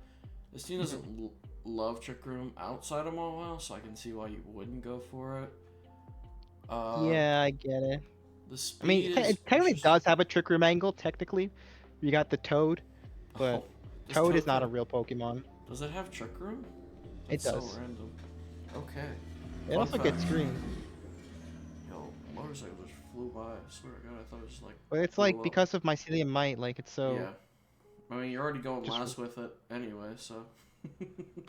Speaker 1: this team doesn't love Trick Room outside of Mawile, so I can see why you wouldn't go for it.
Speaker 2: Yeah, I get it.
Speaker 1: The
Speaker 2: I mean,
Speaker 1: speed is
Speaker 2: it technically
Speaker 1: interesting.
Speaker 2: does have a Trick Room angle, technically. You got the Toad, but
Speaker 1: Oh, does
Speaker 2: Toad is not a
Speaker 1: Toad
Speaker 2: real Pokemon.
Speaker 1: does it have Trick Room?
Speaker 2: It
Speaker 1: That's so
Speaker 2: does.
Speaker 1: random. Okay.
Speaker 2: It
Speaker 1: Fun
Speaker 2: also
Speaker 1: fact.
Speaker 2: gets Scream.
Speaker 1: Yo, motorcycle just flew by. I swear to God, I thought it just like
Speaker 2: But it's
Speaker 1: blew
Speaker 2: like
Speaker 1: up.
Speaker 2: because of Mycelium Might, like it's so.
Speaker 1: Yeah. I mean, you're already going
Speaker 2: Just
Speaker 1: last with it anyway, so.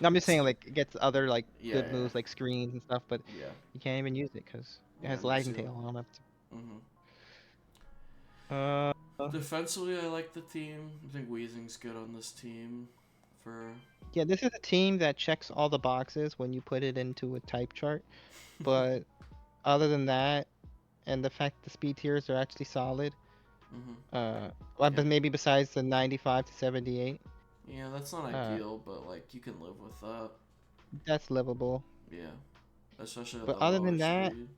Speaker 2: No, I'm just saying like it gets other like
Speaker 1: Yeah,
Speaker 2: good
Speaker 1: yeah,
Speaker 2: moves like screens and stuff, but
Speaker 1: yeah.
Speaker 2: you can't even use it because it
Speaker 1: Yeah,
Speaker 2: has
Speaker 1: me
Speaker 2: Lagging
Speaker 1: too.
Speaker 2: Tail on it.
Speaker 1: hmm
Speaker 2: Uh,
Speaker 1: Defensively, I like the team. I think Weezing's good on this team. For
Speaker 2: yeah, this is a team that checks all the boxes when you put it into a type chart, but other than that, and the fact the speed tiers are actually solid,
Speaker 1: hmm
Speaker 2: well,
Speaker 1: Yeah.
Speaker 2: but maybe besides the 95 to 78,
Speaker 1: Yeah, that's not
Speaker 2: uh,
Speaker 1: ideal, but like you can live with that.
Speaker 2: that's livable.
Speaker 1: Yeah, especially at
Speaker 2: But
Speaker 1: the
Speaker 2: other
Speaker 1: lower
Speaker 2: than that,
Speaker 1: speed.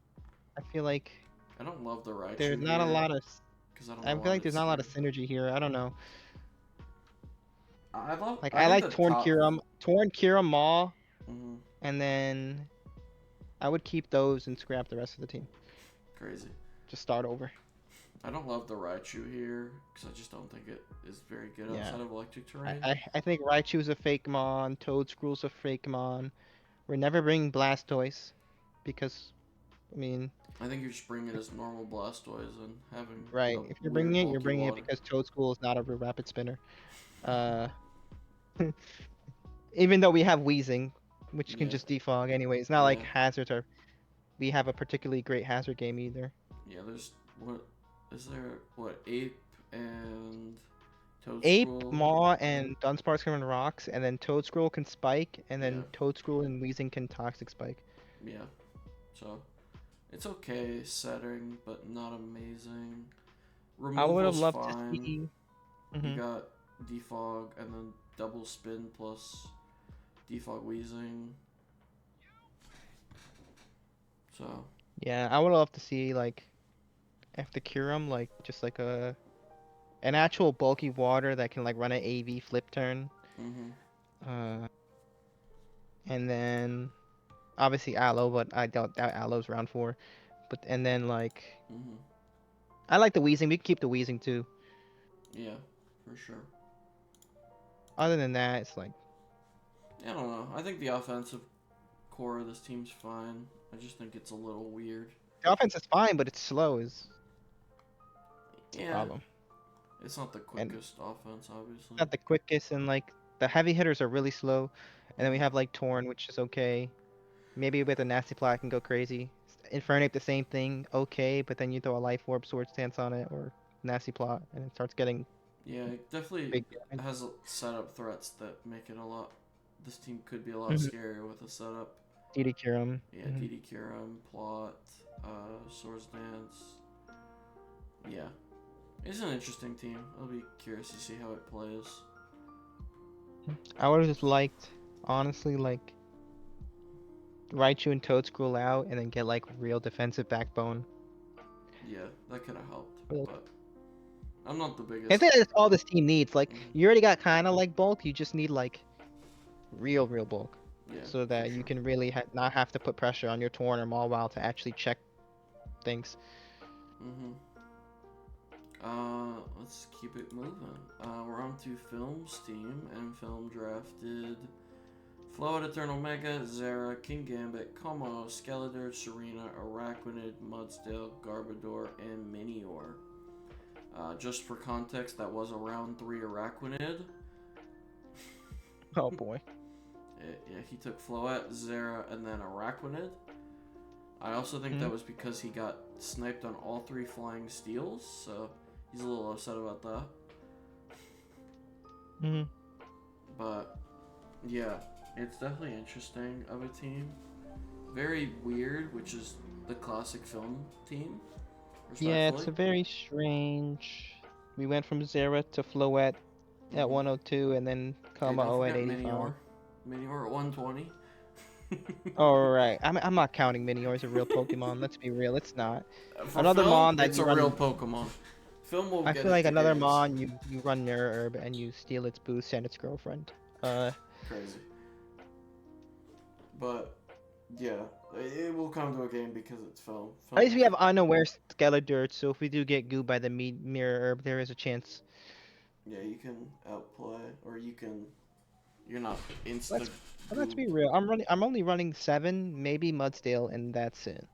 Speaker 2: I feel like
Speaker 1: I don't love the
Speaker 2: there's
Speaker 1: Raichu
Speaker 2: not a
Speaker 1: here
Speaker 2: lot of.
Speaker 1: because I don't
Speaker 2: I
Speaker 1: know
Speaker 2: feel
Speaker 1: why
Speaker 2: like there's
Speaker 1: it's
Speaker 2: not a lot
Speaker 1: here.
Speaker 2: of synergy here. I don't know.
Speaker 1: I love.
Speaker 2: Like
Speaker 1: I
Speaker 2: I
Speaker 1: think
Speaker 2: like
Speaker 1: the top.
Speaker 2: Torn Kira Maw,
Speaker 1: hmm
Speaker 2: and then I would keep those and scrap the rest of the team.
Speaker 1: Crazy.
Speaker 2: Just start over.
Speaker 1: I don't love the Raichu here because I just don't think it is very good
Speaker 2: Yeah.
Speaker 1: outside of electric
Speaker 2: I,
Speaker 1: terrain.
Speaker 2: I think Raichu's a fake Mon, Toedscruel's a fake Mon. We're never bringing Blastoise because, I mean,
Speaker 1: I think you're just bringing it as normal Blastoise and having
Speaker 2: right?
Speaker 1: a
Speaker 2: If you're
Speaker 1: weird
Speaker 2: bringing it, you're
Speaker 1: bulky
Speaker 2: bringing it
Speaker 1: water.
Speaker 2: because Toedscruel is not a real rapid spinner. Uh, even though we have Weezing, which can
Speaker 1: Yeah.
Speaker 2: just defog anyway. It's not like
Speaker 1: Yeah.
Speaker 2: hazards are. We have a particularly great hazard game either.
Speaker 1: Yeah, there's what is there? What ape and toad
Speaker 2: Ape,
Speaker 1: scroll?
Speaker 2: Maw, and Dunsparce can run rocks, and then Toadscroll can spike, and
Speaker 1: Yeah,
Speaker 2: then Toadscroll and Weezing can toxic spike.
Speaker 1: yeah. So it's okay setting, but not amazing.
Speaker 2: I would have
Speaker 1: Removal's
Speaker 2: loved to
Speaker 1: fine.
Speaker 2: see.
Speaker 1: You
Speaker 2: Mhm.
Speaker 1: got defog and then double spin plus defog wheezing. So
Speaker 2: Yeah, I would love to see like after Curum, like just like an actual bulky water that can like run an AV flip turn.
Speaker 1: mhm.
Speaker 2: Uh, and then obviously Aloe, but I doubt that Aloe's round 4. But and then like
Speaker 1: Mhm.
Speaker 2: I like the Weezing. We can keep the Weezing too.
Speaker 1: Yeah, for sure.
Speaker 2: Other than that, it's like
Speaker 1: I don't know. I think the offensive core of this team's fine. I just think it's a little weird.
Speaker 2: the offense is fine, but it's slow is the
Speaker 1: Yeah,
Speaker 2: problem.
Speaker 1: it's not the
Speaker 2: And
Speaker 1: quickest offense, obviously.
Speaker 2: not the quickest, and like the heavy hitters are really slow. And then we
Speaker 1: Mhm.
Speaker 2: have like Torn, which is okay. Maybe with a nasty plot I can go crazy. Infernape the same thing, okay, but then you throw a life orb sword stance on it or nasty plot and it starts getting
Speaker 1: Yeah, it definitely
Speaker 2: big damage.
Speaker 1: has setup threats that make it a lot. This team could be a lot
Speaker 2: Mhm.
Speaker 1: scarier with a setup.
Speaker 2: DD Curum.
Speaker 1: Yeah, DD Curum, plot, Swords Dance. Yeah, it's an interesting team. I'll be curious to see how it plays.
Speaker 2: I would have just liked, honestly, like Raichu and Toadscroll out and then get like real defensive backbone.
Speaker 1: Yeah, that could have helped,
Speaker 2: Well,
Speaker 1: but I'm not the
Speaker 2: I
Speaker 1: biggest.
Speaker 2: think that's all this team needs. Like
Speaker 1: Mhm.
Speaker 2: you already got kind of like bulk, you just need like real bulk,
Speaker 1: Yeah,
Speaker 2: so
Speaker 1: for
Speaker 2: that you
Speaker 1: sure.
Speaker 2: can really not have to put pressure on your Torn or Mawile to actually check things.
Speaker 1: Mhm. Let's keep it moving. We're on to Film's team, and Film drafted Flood, Eternal Mega, Zera, King Gambit, Como, Skeletor, Serena, Araquanid, Mudsdale, Garbodor, and Minior. Just for context, that was a round 3 Araquanid.
Speaker 2: Oh boy.
Speaker 1: Yeah, he took Floette, Zera, and then Araquanid. I also think that was because he got sniped on all 3 flying steals, so he's a little upset about that.
Speaker 2: Mhm.
Speaker 1: But yeah, it's definitely interesting of a team. Very weird, which is the classic Film team.
Speaker 2: Yeah,
Speaker 1: Respectfully.
Speaker 2: it's a very strange. We went from Zera to Floette at
Speaker 1: Mhm.
Speaker 2: 102 and then
Speaker 1: Hey, don't
Speaker 2: Como at
Speaker 1: forget
Speaker 2: 85.
Speaker 1: Minior. Minior at 120.
Speaker 2: All right, I'm not counting Minior as a real Pokemon. Let's be real, it's not.
Speaker 1: For
Speaker 2: Another
Speaker 1: Film,
Speaker 2: Mon that
Speaker 1: it's
Speaker 2: you
Speaker 1: a real
Speaker 2: run.
Speaker 1: Pokemon. Film will
Speaker 2: I
Speaker 1: get
Speaker 2: feel
Speaker 1: it
Speaker 2: like
Speaker 1: to
Speaker 2: another
Speaker 1: games.
Speaker 2: Mon you run Mirror Herb and you steal its boost and its girlfriend.
Speaker 1: Crazy. But yeah, it will come to a game because it's Film.
Speaker 2: At least we have unaware Skeletor, so if we do get Goo by the Mirror Herb, there is a chance.
Speaker 1: Yeah, you can outplay, or you can. You're not insta.
Speaker 2: Let's be real. I'm only running 7, maybe Mudsdale, and that's it.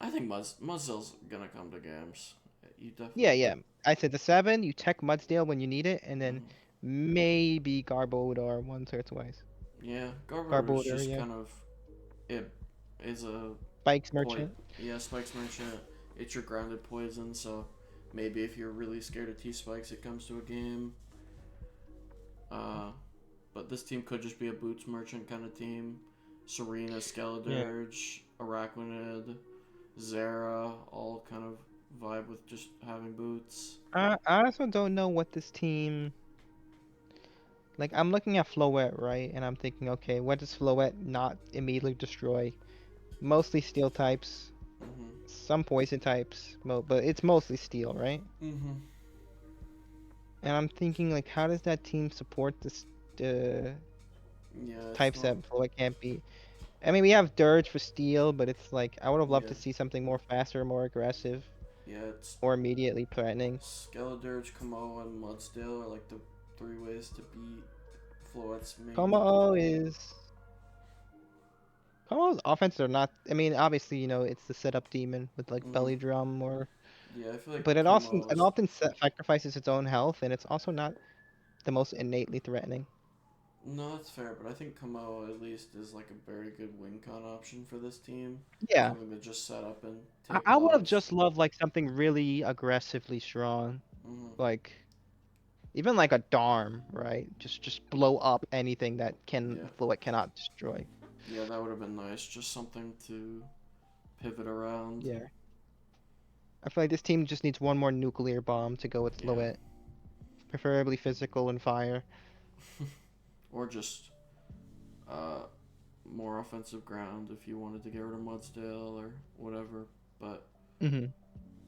Speaker 1: I think Muzzle's gonna come to games. You definitely.
Speaker 2: Yeah. I said the 7, you tech Mudsdale when you need it, and then maybe Garbodor once or twice.
Speaker 1: Yeah, Garbodor is
Speaker 2: Garbodor,
Speaker 1: just
Speaker 2: yeah.
Speaker 1: kind of. It is a.
Speaker 2: Spikes Merchant.
Speaker 1: Yeah, Spikes Merchant. It's your grounded poison, so maybe if you're really scared of T-Spikes, it comes to a game. But this team could just be a Boots Merchant kind of team. Serena, Skeledirge, Araquanid, Zera, all kind of vibe with just having boots.
Speaker 2: I also don't know what this team. Like, I'm looking at Floette, right? And I'm thinking, okay, what does Floette not immediately destroy? Mostly steel types, some poison types, but it's mostly steel, right? And I'm thinking, like, how does that team support this types that Floette can't beat? I mean, we have Dirge for steel, but it's like, I would have loved to see something more faster, more aggressive.
Speaker 1: Yeah, it's
Speaker 2: more immediately threatening.
Speaker 1: Skeledirge, Como, and Mudsdale are like the 3 ways to beat Floette's main.
Speaker 2: Como's offenses are not. I mean, obviously, you know, it's the setup demon with like belly drum or.
Speaker 1: Yeah, I feel like.
Speaker 2: But it often sacrifices its own health, and it's also not the most innately threatening.
Speaker 1: No, that's fair, but I think Kamo at least is like a very good win con option for this team.
Speaker 2: Yeah.
Speaker 1: Something to just set up and
Speaker 2: I,
Speaker 1: take
Speaker 2: I would have
Speaker 1: lives.
Speaker 2: just loved like something really aggressively strong,
Speaker 1: Hmm.
Speaker 2: like even like a Darm, right? Just blow up anything that
Speaker 1: Yeah.
Speaker 2: Fluid cannot destroy.
Speaker 1: Yeah, that would have been nice. Just something to pivot around.
Speaker 2: Yeah. I feel like this team just needs one more nuclear bomb to go with
Speaker 1: Yeah.
Speaker 2: Fluid, preferably physical and fire.
Speaker 1: Or just uh, more offensive ground if you wanted to get rid of Mudsdale or whatever. But
Speaker 2: Hmm.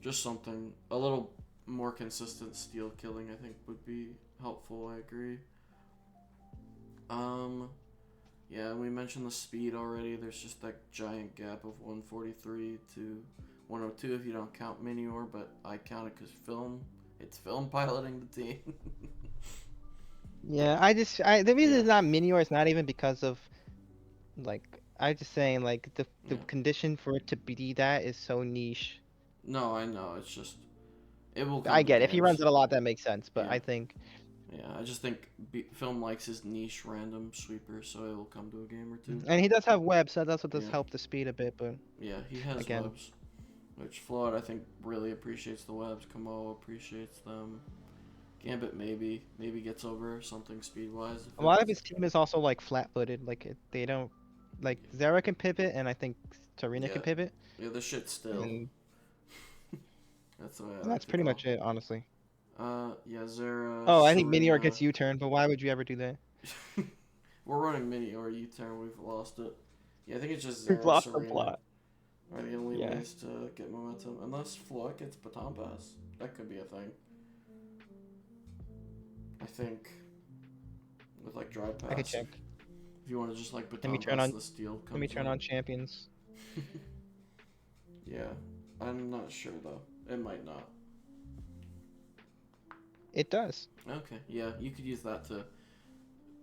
Speaker 1: just something a little more consistent steal killing, I think, would be helpful. I agree. Um, yeah, we mentioned the speed already. There's just that giant gap of 143 to 102 if you don't count Minior, but I count it because it's film piloting the team.
Speaker 2: Yeah, the reason
Speaker 1: Yeah,
Speaker 2: it's not Minior is not even because of like I just saying like the
Speaker 1: yeah.
Speaker 2: condition for it to be that is so niche.
Speaker 1: No, I know. It's just it will
Speaker 2: I
Speaker 1: come to
Speaker 2: get it. If he runs
Speaker 1: games.
Speaker 2: it a lot, that makes sense. But
Speaker 1: Yeah,
Speaker 2: I think
Speaker 1: yeah. I just think film likes his niche random sweeper, so it will come to a game or two.
Speaker 2: and he does have webs, so that's what does
Speaker 1: Yeah,
Speaker 2: help the speed a bit. But
Speaker 1: yeah. He has
Speaker 2: again,
Speaker 1: webs, which Flood I think really appreciates the webs. Kamo appreciates them. Gambit maybe gets over something speed wise if
Speaker 2: a lot of
Speaker 1: it's
Speaker 2: his team is also like flat-footed. They don't like Zera can pivot, and I think Tarina
Speaker 1: yeah
Speaker 2: can pivot,
Speaker 1: yeah the shit still.
Speaker 2: and
Speaker 1: That's the way I like
Speaker 2: that's
Speaker 1: to
Speaker 2: pretty
Speaker 1: call.
Speaker 2: much it, honestly.
Speaker 1: Yeah Zara
Speaker 2: Oh, I think Minior
Speaker 1: Serena.
Speaker 2: gets U-turn, but why would you ever do that?
Speaker 1: We're running mini or U-turn. We've lost it. Yeah, I think it's just
Speaker 2: We've
Speaker 1: Zara
Speaker 2: lost the
Speaker 1: Serena
Speaker 2: plot.
Speaker 1: are the only
Speaker 2: Yeah,
Speaker 1: ways to get momentum. Unless Flood gets baton pass, that could be a thing. I think with like drive
Speaker 2: I could
Speaker 1: pass,
Speaker 2: check.
Speaker 1: if you want to just like
Speaker 2: Let me
Speaker 1: baton
Speaker 2: turn
Speaker 1: pass,
Speaker 2: on.
Speaker 1: the steal
Speaker 2: Let me
Speaker 1: comes
Speaker 2: turn
Speaker 1: in.
Speaker 2: on champions.
Speaker 1: Yeah, I'm not sure though. It might not.
Speaker 2: It does.
Speaker 1: Okay, yeah, you could use that to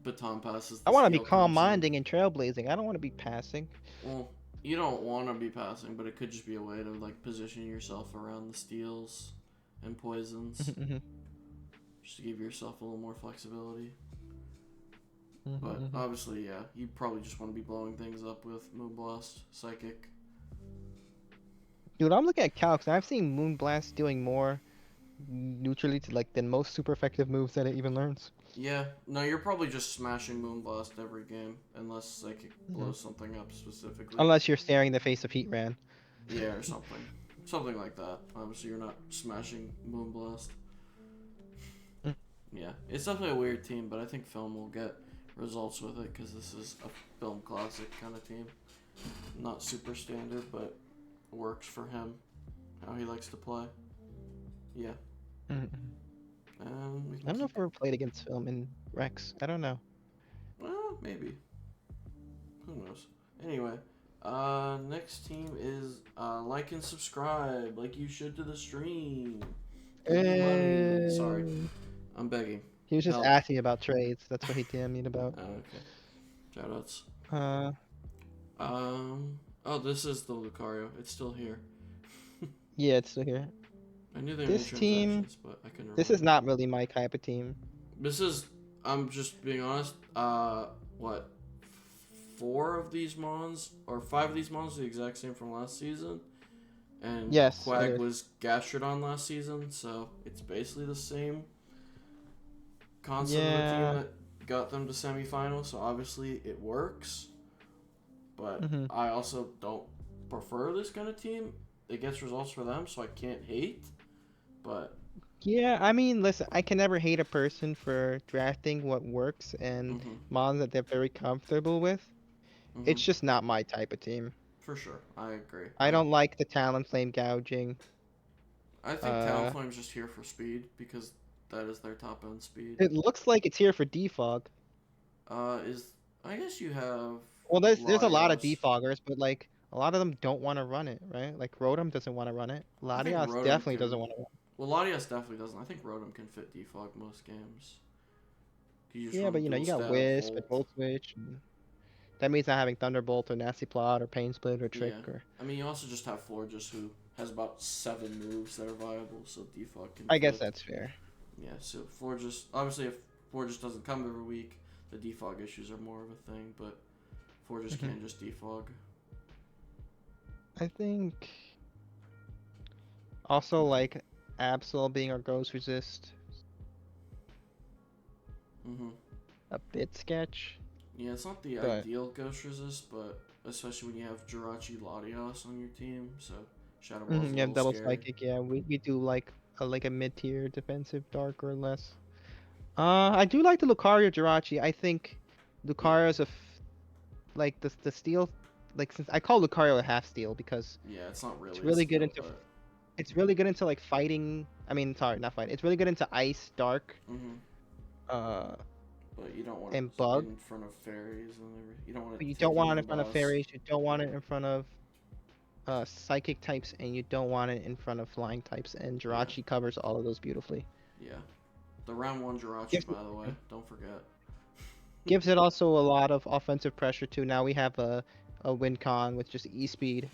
Speaker 1: baton pass as
Speaker 2: I
Speaker 1: the
Speaker 2: want to be
Speaker 1: steal comes in.
Speaker 2: calm-minding and trailblazing. I don't want to be passing.
Speaker 1: Well, you don't want to be passing, but it could just be a way to like position yourself around the steals and poisons, just to give yourself a little more flexibility. But obviously, yeah, you probably just want to be blowing things up with Moonblast, Psychic.
Speaker 2: Dude, I'm looking at calcs, and I've seen Moonblast doing more neutrally to like than most super effective moves that it even learns.
Speaker 1: Yeah, no, you're probably just smashing Moonblast every game, unless Psychic blows something up specifically.
Speaker 2: Unless you're staring the face of Heatran.
Speaker 1: Yeah, or something. Something like that. Obviously, you're not smashing Moonblast.
Speaker 2: Mm.
Speaker 1: Yeah, it's definitely a weird team, but I think Film will get results with it because this is a Film Classic kind of team. Not super standard, but works for him. How he likes to play. Yeah.
Speaker 2: Mm.
Speaker 1: And we
Speaker 2: I
Speaker 1: can
Speaker 2: don't know if
Speaker 1: keep.
Speaker 2: we ever played against Film in Rex. I don't know.
Speaker 1: Well, maybe. Who knows? Anyway, next team is like and subscribe like you should to the stream. Give me money. Sorry, I'm begging.
Speaker 2: He was just
Speaker 1: Help.
Speaker 2: asking about trades. That's what he DM'd about.
Speaker 1: Okay. Shoutouts.
Speaker 2: Uh,
Speaker 1: Oh, this is the Lucario. It's still here.
Speaker 2: yeah, it's still here.
Speaker 1: I knew they made
Speaker 2: This team,
Speaker 1: transactions, but I couldn't
Speaker 2: this
Speaker 1: remember.
Speaker 2: is not really my type of team.
Speaker 1: This is. I'm just being honest. What? 5 of these mons are the exact same from last season. And
Speaker 2: Yes, it
Speaker 1: Quag
Speaker 2: is.
Speaker 1: was Gastrodon last season, so it's basically the same concept of a team
Speaker 2: Yeah.
Speaker 1: that got them to semifinals. So obviously it works, but
Speaker 2: Mhm.
Speaker 1: I also don't prefer this kind of team. It gets results for them, so I can't hate. But
Speaker 2: Yeah, I mean, listen, I can never hate a person for drafting what works and
Speaker 1: mhm,
Speaker 2: mons that they're very comfortable with.
Speaker 1: mhm,
Speaker 2: It's just not my type of team.
Speaker 1: for sure, I agree.
Speaker 2: I don't like the Talonflame gouging.
Speaker 1: I think
Speaker 2: Uh,
Speaker 1: Talonflame's just here for speed because that is their top end speed.
Speaker 2: it looks like it's here for defog.
Speaker 1: Is I guess you have
Speaker 2: Well, there's a lot of
Speaker 1: Latios.
Speaker 2: defoggers, but like a lot of them don't want to run it, right? Like Rotom doesn't want to run it.
Speaker 1: I think
Speaker 2: Latias
Speaker 1: Rotom
Speaker 2: definitely
Speaker 1: can.
Speaker 2: doesn't want to run
Speaker 1: Well, Latias definitely doesn't. I think Rotom can fit defog most games. You
Speaker 2: it.
Speaker 1: just
Speaker 2: Yeah,
Speaker 1: run
Speaker 2: but
Speaker 1: dual
Speaker 2: you got
Speaker 1: stab
Speaker 2: Wisp and
Speaker 1: Volt.
Speaker 2: Volt Switch. And that means not having Thunderbolt or Nasty Plot or Pain Split or Trick
Speaker 1: Yeah.
Speaker 2: or.
Speaker 1: I mean, you also just have Florges who has about 7 moves that are viable, so defog can
Speaker 2: I guess
Speaker 1: fit.
Speaker 2: that's fair.
Speaker 1: Yeah, so Florges. Obviously, if Florges doesn't come every week, the defog issues are more of a thing, but Forges can just defog.
Speaker 2: I think also like Absol being our ghost resist
Speaker 1: Mm-hmm.
Speaker 2: a bit sketch.
Speaker 1: Yeah, it's not the
Speaker 2: But
Speaker 1: ideal ghost resist, but especially when you have Jirachi Latios on your team, so Shadow Ball's a
Speaker 2: you
Speaker 1: little
Speaker 2: have double
Speaker 1: scary.
Speaker 2: psychic. Yeah, we do like a mid tier defensive dark or less. I do like the Lucario Jirachi. I think Lucario's like the steel, like since I call Lucario a half steel because
Speaker 1: Yeah, it's not really
Speaker 2: it's
Speaker 1: a
Speaker 2: really good
Speaker 1: steal,
Speaker 2: into
Speaker 1: but
Speaker 2: it's really good into like fighting. I mean, sorry, not fighting. It's really good into ice, dark,
Speaker 1: mm-hmm.
Speaker 2: uh,
Speaker 1: But you don't want
Speaker 2: and
Speaker 1: it
Speaker 2: bug.
Speaker 1: in front of fairies and you don't want
Speaker 2: But
Speaker 1: it
Speaker 2: you don't
Speaker 1: taking
Speaker 2: want it in
Speaker 1: in
Speaker 2: front of
Speaker 1: boss.
Speaker 2: fairies. You don't want it in front of psychic types, and you don't want it in front of flying types. And
Speaker 1: Yeah.
Speaker 2: Jirachi covers all of those beautifully.
Speaker 1: Yeah. The round 1 Jirachi,
Speaker 2: Gives,
Speaker 1: by the way, don't forget.
Speaker 2: gives it also a lot of offensive pressure too. Now we have a win con with just E speed.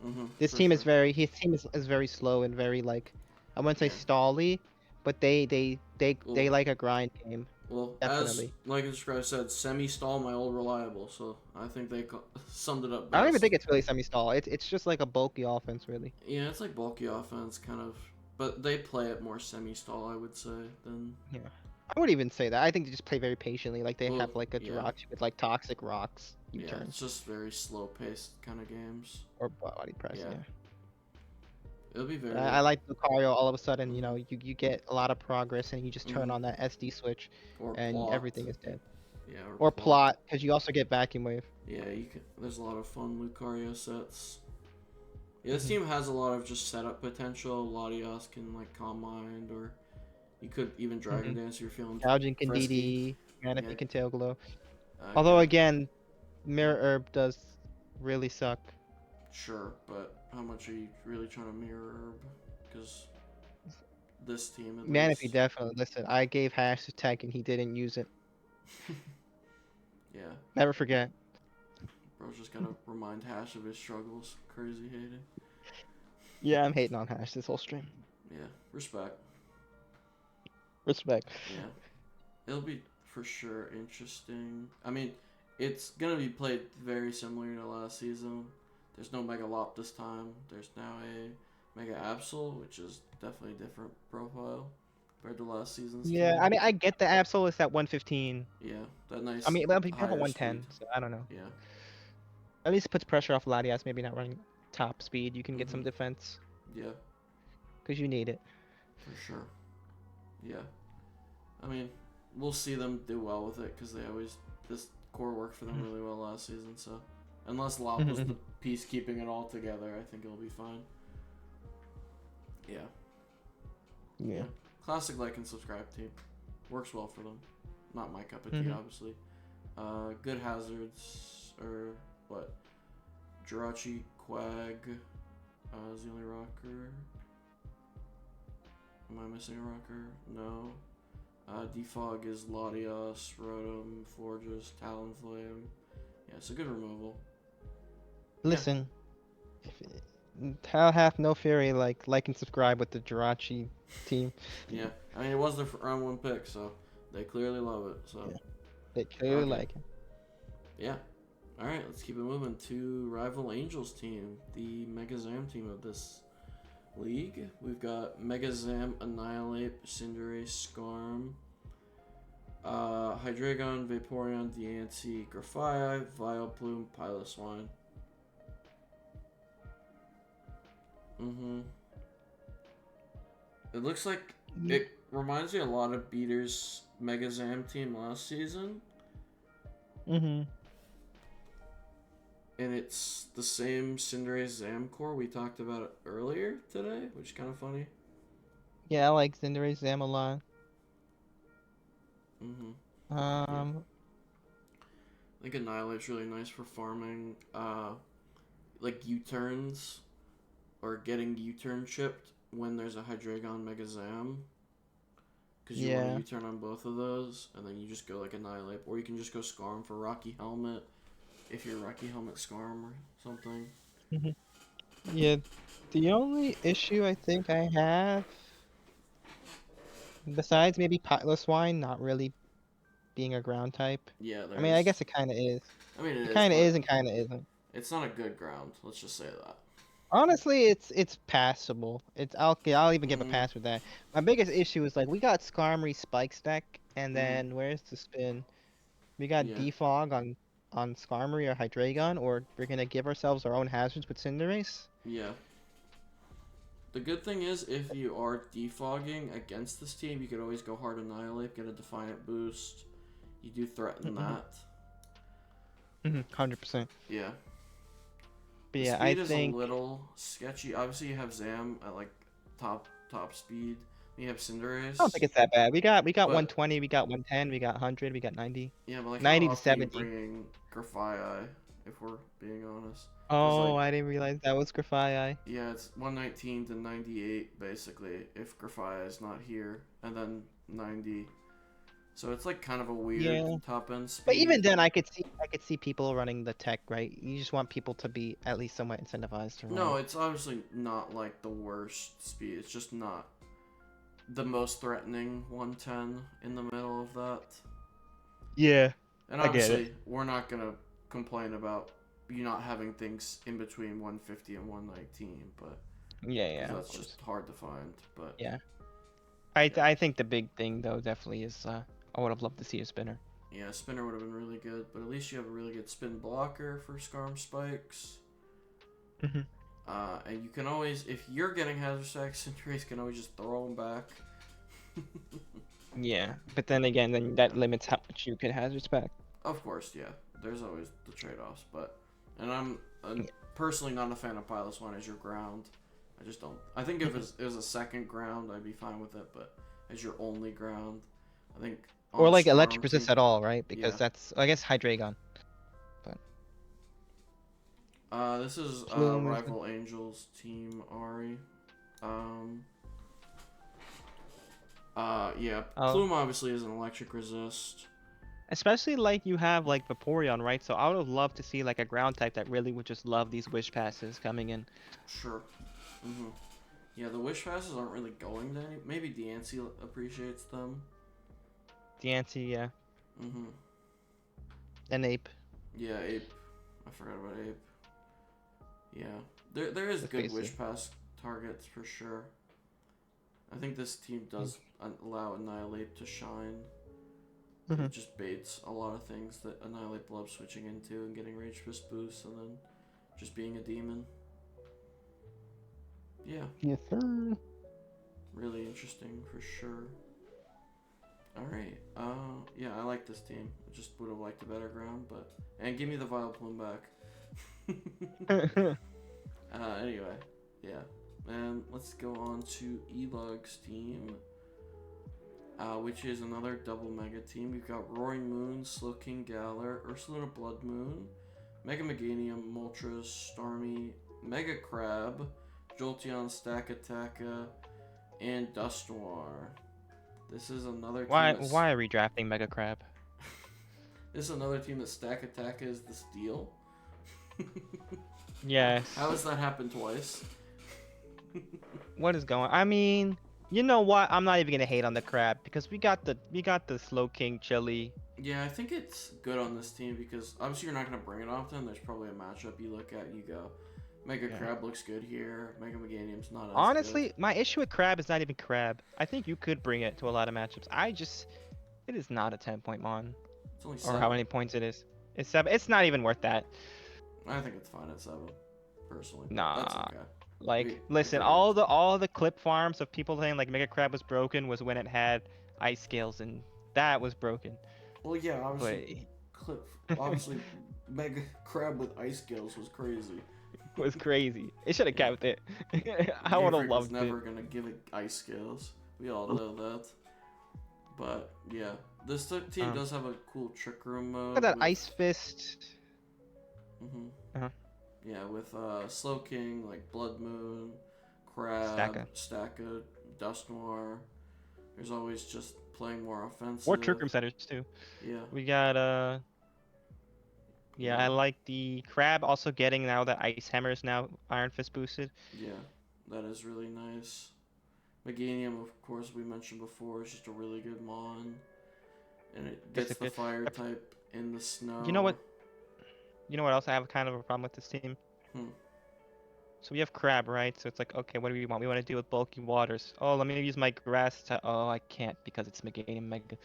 Speaker 1: Mm-hmm.
Speaker 2: This
Speaker 1: For
Speaker 2: team
Speaker 1: sure.
Speaker 2: is his team is very slow and very like, I wouldn't say
Speaker 1: Yeah.
Speaker 2: stally, but they
Speaker 1: Well,
Speaker 2: like a grind game.
Speaker 1: well, as
Speaker 2: Definitely.
Speaker 1: like Describe said, semi-stall my old reliable, so I think they summed it up
Speaker 2: I don't even
Speaker 1: best.
Speaker 2: think it's really semi-stall. It's just like a bulky offense, really.
Speaker 1: Yeah, it's like bulky offense, kind of, but they play it more semi-stall, I would say, than.
Speaker 2: Yeah. I would even say that. I think they just play very patiently. Like they
Speaker 1: Well,
Speaker 2: have like a
Speaker 1: yeah,
Speaker 2: Jirachi with like toxic rocks,
Speaker 1: yeah, it's
Speaker 2: U-turns,
Speaker 1: just very slow-paced kind of games.
Speaker 2: or body press.
Speaker 1: Yeah,
Speaker 2: Yeah.
Speaker 1: it'll be very.
Speaker 2: But I like Lucario. All of a sudden, you know,
Speaker 1: Mhm.
Speaker 2: you get a lot of progress, and you just turn
Speaker 1: Mhm.
Speaker 2: on that SD switch,
Speaker 1: Or
Speaker 2: and
Speaker 1: plot.
Speaker 2: everything is dead.
Speaker 1: Yeah,
Speaker 2: Or plot, because you also get vacuum wave.
Speaker 1: Yeah, you can. There's a lot of fun Lucario sets. Yeah, this team has a lot of just setup potential. Latios can like Calm Mind, or you could even Dragon Dance if you're feeling
Speaker 2: Gouging can
Speaker 1: frisky.
Speaker 2: DD, Manaphy
Speaker 1: Yeah.
Speaker 2: can tail glow. Although again, Mirror Herb does really suck.
Speaker 1: Sure, but how much are you really trying to mirror Herb? Because this team at
Speaker 2: Manaphy
Speaker 1: least.
Speaker 2: definitely. Listen, I gave Hash to tech and he didn't use it.
Speaker 1: Yeah,
Speaker 2: Never forget.
Speaker 1: bro's just gotta remind Hash of his struggles. Crazy hating.
Speaker 2: Yeah, I'm hating on Hash this whole stream.
Speaker 1: Yeah, respect.
Speaker 2: Respect.
Speaker 1: Yeah, it'll be for sure interesting. I mean, it's gonna be played very similar to last season. There's no Mega Lop this time. There's now a Mega Absol, which is definitely a different profile compared to last season's
Speaker 2: Yeah,
Speaker 1: team.
Speaker 2: I mean, I get the Absol is at 115.
Speaker 1: Yeah, that nice
Speaker 2: I mean, well, people have a
Speaker 1: higher
Speaker 2: 110,
Speaker 1: speed.
Speaker 2: so I don't know.
Speaker 1: Yeah.
Speaker 2: At least it puts pressure off Latias, maybe not running top speed. You can get some
Speaker 1: Mhm.
Speaker 2: defense,
Speaker 1: Yeah,
Speaker 2: because you need it.
Speaker 1: for sure. Yeah. I mean, we'll see them do well with it because this core worked for them really well last season. So unless Lop was the piece keeping it all together, I think it'll be fine. Yeah.
Speaker 2: Yeah.
Speaker 1: Classic like and subscribe team. Works well for them. Not my cup of tea, obviously. Good hazards or what? Jirachi, Quag is the only rocker. Am I missing a rocker? No. Defog is Latios, Rotom, Forges, Talonflame. Yeah, it's a good removal.
Speaker 2: Listen, I'll have no fury like and subscribe with the Jirachi team.
Speaker 1: Yeah, I mean it was their round 1 pick, so they clearly love it. So
Speaker 2: Yeah. They clearly
Speaker 1: Okay.
Speaker 2: like it.
Speaker 1: yeah. All right, let's keep it moving to Rival Angels team, the Mega Zam team of this league. We've got Mega Zam, Annihilate, Cinderace, Skarm, Hydreigon, Vaporeon, Diancie, Grafaiai, Vileplume, Piloswine. It looks like it reminds me a lot of Beater's Mega Zam team last season. And it's the same Cinderace Zam core we talked about earlier today, which is kind of funny.
Speaker 2: Yeah, I like Cinderace Zam a lot.
Speaker 1: I think Annihilate's really nice for farming, like U-turns, or getting U-turn chipped when there's a Hydreigon Mega Zam. Because you want to U-turn on both of those, and then you just go like Annihilate, or you can just go Skarm for Rocky Helmet, if you're Rocky Helmet Skarm or something.
Speaker 2: Yeah, the only issue I think I have, besides maybe Piloswine not really being a ground type.
Speaker 1: Yeah,
Speaker 2: I mean, I
Speaker 1: there's.
Speaker 2: guess it kind of is.
Speaker 1: I mean, it
Speaker 2: It
Speaker 1: is,
Speaker 2: kind of
Speaker 1: but
Speaker 2: is and kind of isn't.
Speaker 1: it's not a good ground. Let's just say that.
Speaker 2: Honestly, it's passable. I'll even give a
Speaker 1: Mm,
Speaker 2: pass with that. My biggest issue is like we got Skarmory Spike Stack, and
Speaker 1: mm,
Speaker 2: then where's the spin? We got
Speaker 1: yeah,
Speaker 2: Defog on Skarmory or Hydreigon, or we're gonna give ourselves our own hazards with Cinderace.
Speaker 1: yeah. The good thing is, if you are defogging against this team, you could always go hard Annihilate, get a Defiant boost. You do threaten that.
Speaker 2: 100%.
Speaker 1: Yeah.
Speaker 2: But
Speaker 1: The
Speaker 2: yeah, I
Speaker 1: speed is a
Speaker 2: think
Speaker 1: little sketchy. Obviously, you have Zam at like top speed. You have Cinderace.
Speaker 2: I don't think it's that bad. We got
Speaker 1: But
Speaker 2: 120, we got 110, we got 100, we got 90,
Speaker 1: yeah, but like how
Speaker 2: 90 to
Speaker 1: often are you
Speaker 2: 70.
Speaker 1: bringing Grafaiai, if we're being honest? Because
Speaker 2: Oh,
Speaker 1: like
Speaker 2: I didn't realize that was Grafaiai.
Speaker 1: yeah, it's 119 to 98 basically if Grafaiai is not here, and then 90. So it's like kind of a weird
Speaker 2: Yeah.
Speaker 1: top end speed.
Speaker 2: But even then, I could see people running the tech, right? You just want people to be at least somewhat incentivized to run.
Speaker 1: No, it's obviously not like the worst speed. It's just not the most threatening 110 in the middle of that.
Speaker 2: Yeah.
Speaker 1: And
Speaker 2: I get it.
Speaker 1: obviously, we're not gonna complain about you not having things in between 150 and 119, but
Speaker 2: Yeah,
Speaker 1: 'cause
Speaker 2: of
Speaker 1: that's
Speaker 2: course.
Speaker 1: just hard to find. But
Speaker 2: Yeah. I think the big thing though definitely is I would have loved to see a spinner.
Speaker 1: yeah, spinner would have been really good. But at least you have a really good spin blocker for Scarm Spikes.
Speaker 2: Mhm.
Speaker 1: And you can always, if you're getting hazard stacks, Cinderace can always just throw them back.
Speaker 2: Yeah, but then again, then that limits how much you can hazards back.
Speaker 1: Of course, yeah. There's always the trade-offs, but and I'm
Speaker 2: Yeah.
Speaker 1: personally not a fan of Pilus One as your ground. I just don't. I think if it was a second ground, I'd be fine with it, but as your only ground, I think.
Speaker 2: Or
Speaker 1: on
Speaker 2: like
Speaker 1: Storm
Speaker 2: electric resist
Speaker 1: team-
Speaker 2: at all, right? Because
Speaker 1: Yeah.
Speaker 2: that's I guess Hydreigon.
Speaker 1: This is
Speaker 2: Plume is
Speaker 1: Rival Angels team Ari. Yeah.
Speaker 2: Oh.
Speaker 1: Plume obviously is an electric resist.
Speaker 2: Especially like you have like Vaporeon, right? So I would have loved to see like a ground type that really would just love these wish passes coming in.
Speaker 1: Sure. Mhm. Yeah, the wish passes aren't really going to any. Maybe Deancey appreciates them.
Speaker 2: Diancie, yeah.
Speaker 1: Mhm.
Speaker 2: And Ape.
Speaker 1: Yeah, Ape. I forgot about Ape. Yeah, there is
Speaker 2: That's
Speaker 1: good
Speaker 2: basic.
Speaker 1: wish pass targets for sure. I think this team does allow Annihilate to shine. It
Speaker 2: Mhm.
Speaker 1: just baits a lot of things that Annihilate loves switching into and getting Rage Fist boosts and then just being a demon. Yeah,
Speaker 2: Yes, sir.
Speaker 1: really interesting for sure. Alright, yeah, I like this team. I just would have liked a better ground, but... And give me the Vileplume back. Anyway, yeah. And let's go on to Elug's team, which is another double mega team. We've got Roaring Moon, Slowking Galar, Ursaluna Blood Moon, Mega Meganium, Moltres, Starmie, Mega Crab, Jolteon, Stakataka, and Dustoir. This is another team
Speaker 2: Why are we drafting Mega Crab?
Speaker 1: This is another team that Stakataka is the steal.
Speaker 2: Yes.
Speaker 1: How has that happened twice?
Speaker 2: What is going? I mean, you know what? I'm not even gonna hate on the crab because we got the Slow King Chili.
Speaker 1: Yeah, I think it's good on this team because obviously you're not going to bring it often. There's probably a matchup you look at and you go, Mega Crab looks good here. Mega Meganium's not as
Speaker 2: Honestly,
Speaker 1: good.
Speaker 2: my issue with crab is not even crab. I think you could bring it to a lot of matchups. It is not a 10-point mon.
Speaker 1: It's only
Speaker 2: Or
Speaker 1: 7.
Speaker 2: how many points it is. It's 7. It's not even worth that.
Speaker 1: I think it's fine at 7, personally.
Speaker 2: Nah.
Speaker 1: That's okay.
Speaker 2: Like,
Speaker 1: We
Speaker 2: listen,
Speaker 1: agree.
Speaker 2: all the clip farms of people saying like Mega Crab was broken was when it had ice scales, and that was broken.
Speaker 1: Well, yeah, obviously, obviously, Mega Crab with ice scales was crazy.
Speaker 2: It was crazy. It should have kept it. I would have
Speaker 1: Maverick was
Speaker 2: loved
Speaker 1: never
Speaker 2: it.
Speaker 1: gonna give it ice scales. We all know that. But yeah, this team does have a cool trick room mode.
Speaker 2: Look at that
Speaker 1: with-
Speaker 2: Ice Fist.
Speaker 1: Mhm.
Speaker 2: Uh-huh.
Speaker 1: Yeah, with Slow King, like Blood Moon, Crab,
Speaker 2: Stacka.
Speaker 1: Stacka, Dust Noir. There's always just playing more offensive.
Speaker 2: Or Trick Room Centers too.
Speaker 1: Yeah.
Speaker 2: We got yeah, I like the crab also getting now that Ice Hammer is now Iron Fist boosted.
Speaker 1: Yeah, that is really nice. Meganium, of course, we mentioned before, is just a really good mon. and it
Speaker 2: Guess
Speaker 1: gets the fire type in the snow.
Speaker 2: You know what? You know what else I have kind of a problem with this team?
Speaker 1: Hmm.
Speaker 2: So we have crab, right? So it's like, okay, what do we want? We want to deal with bulky waters. Oh, let me use my grass type. Oh, I can't because it's Meganium Mega.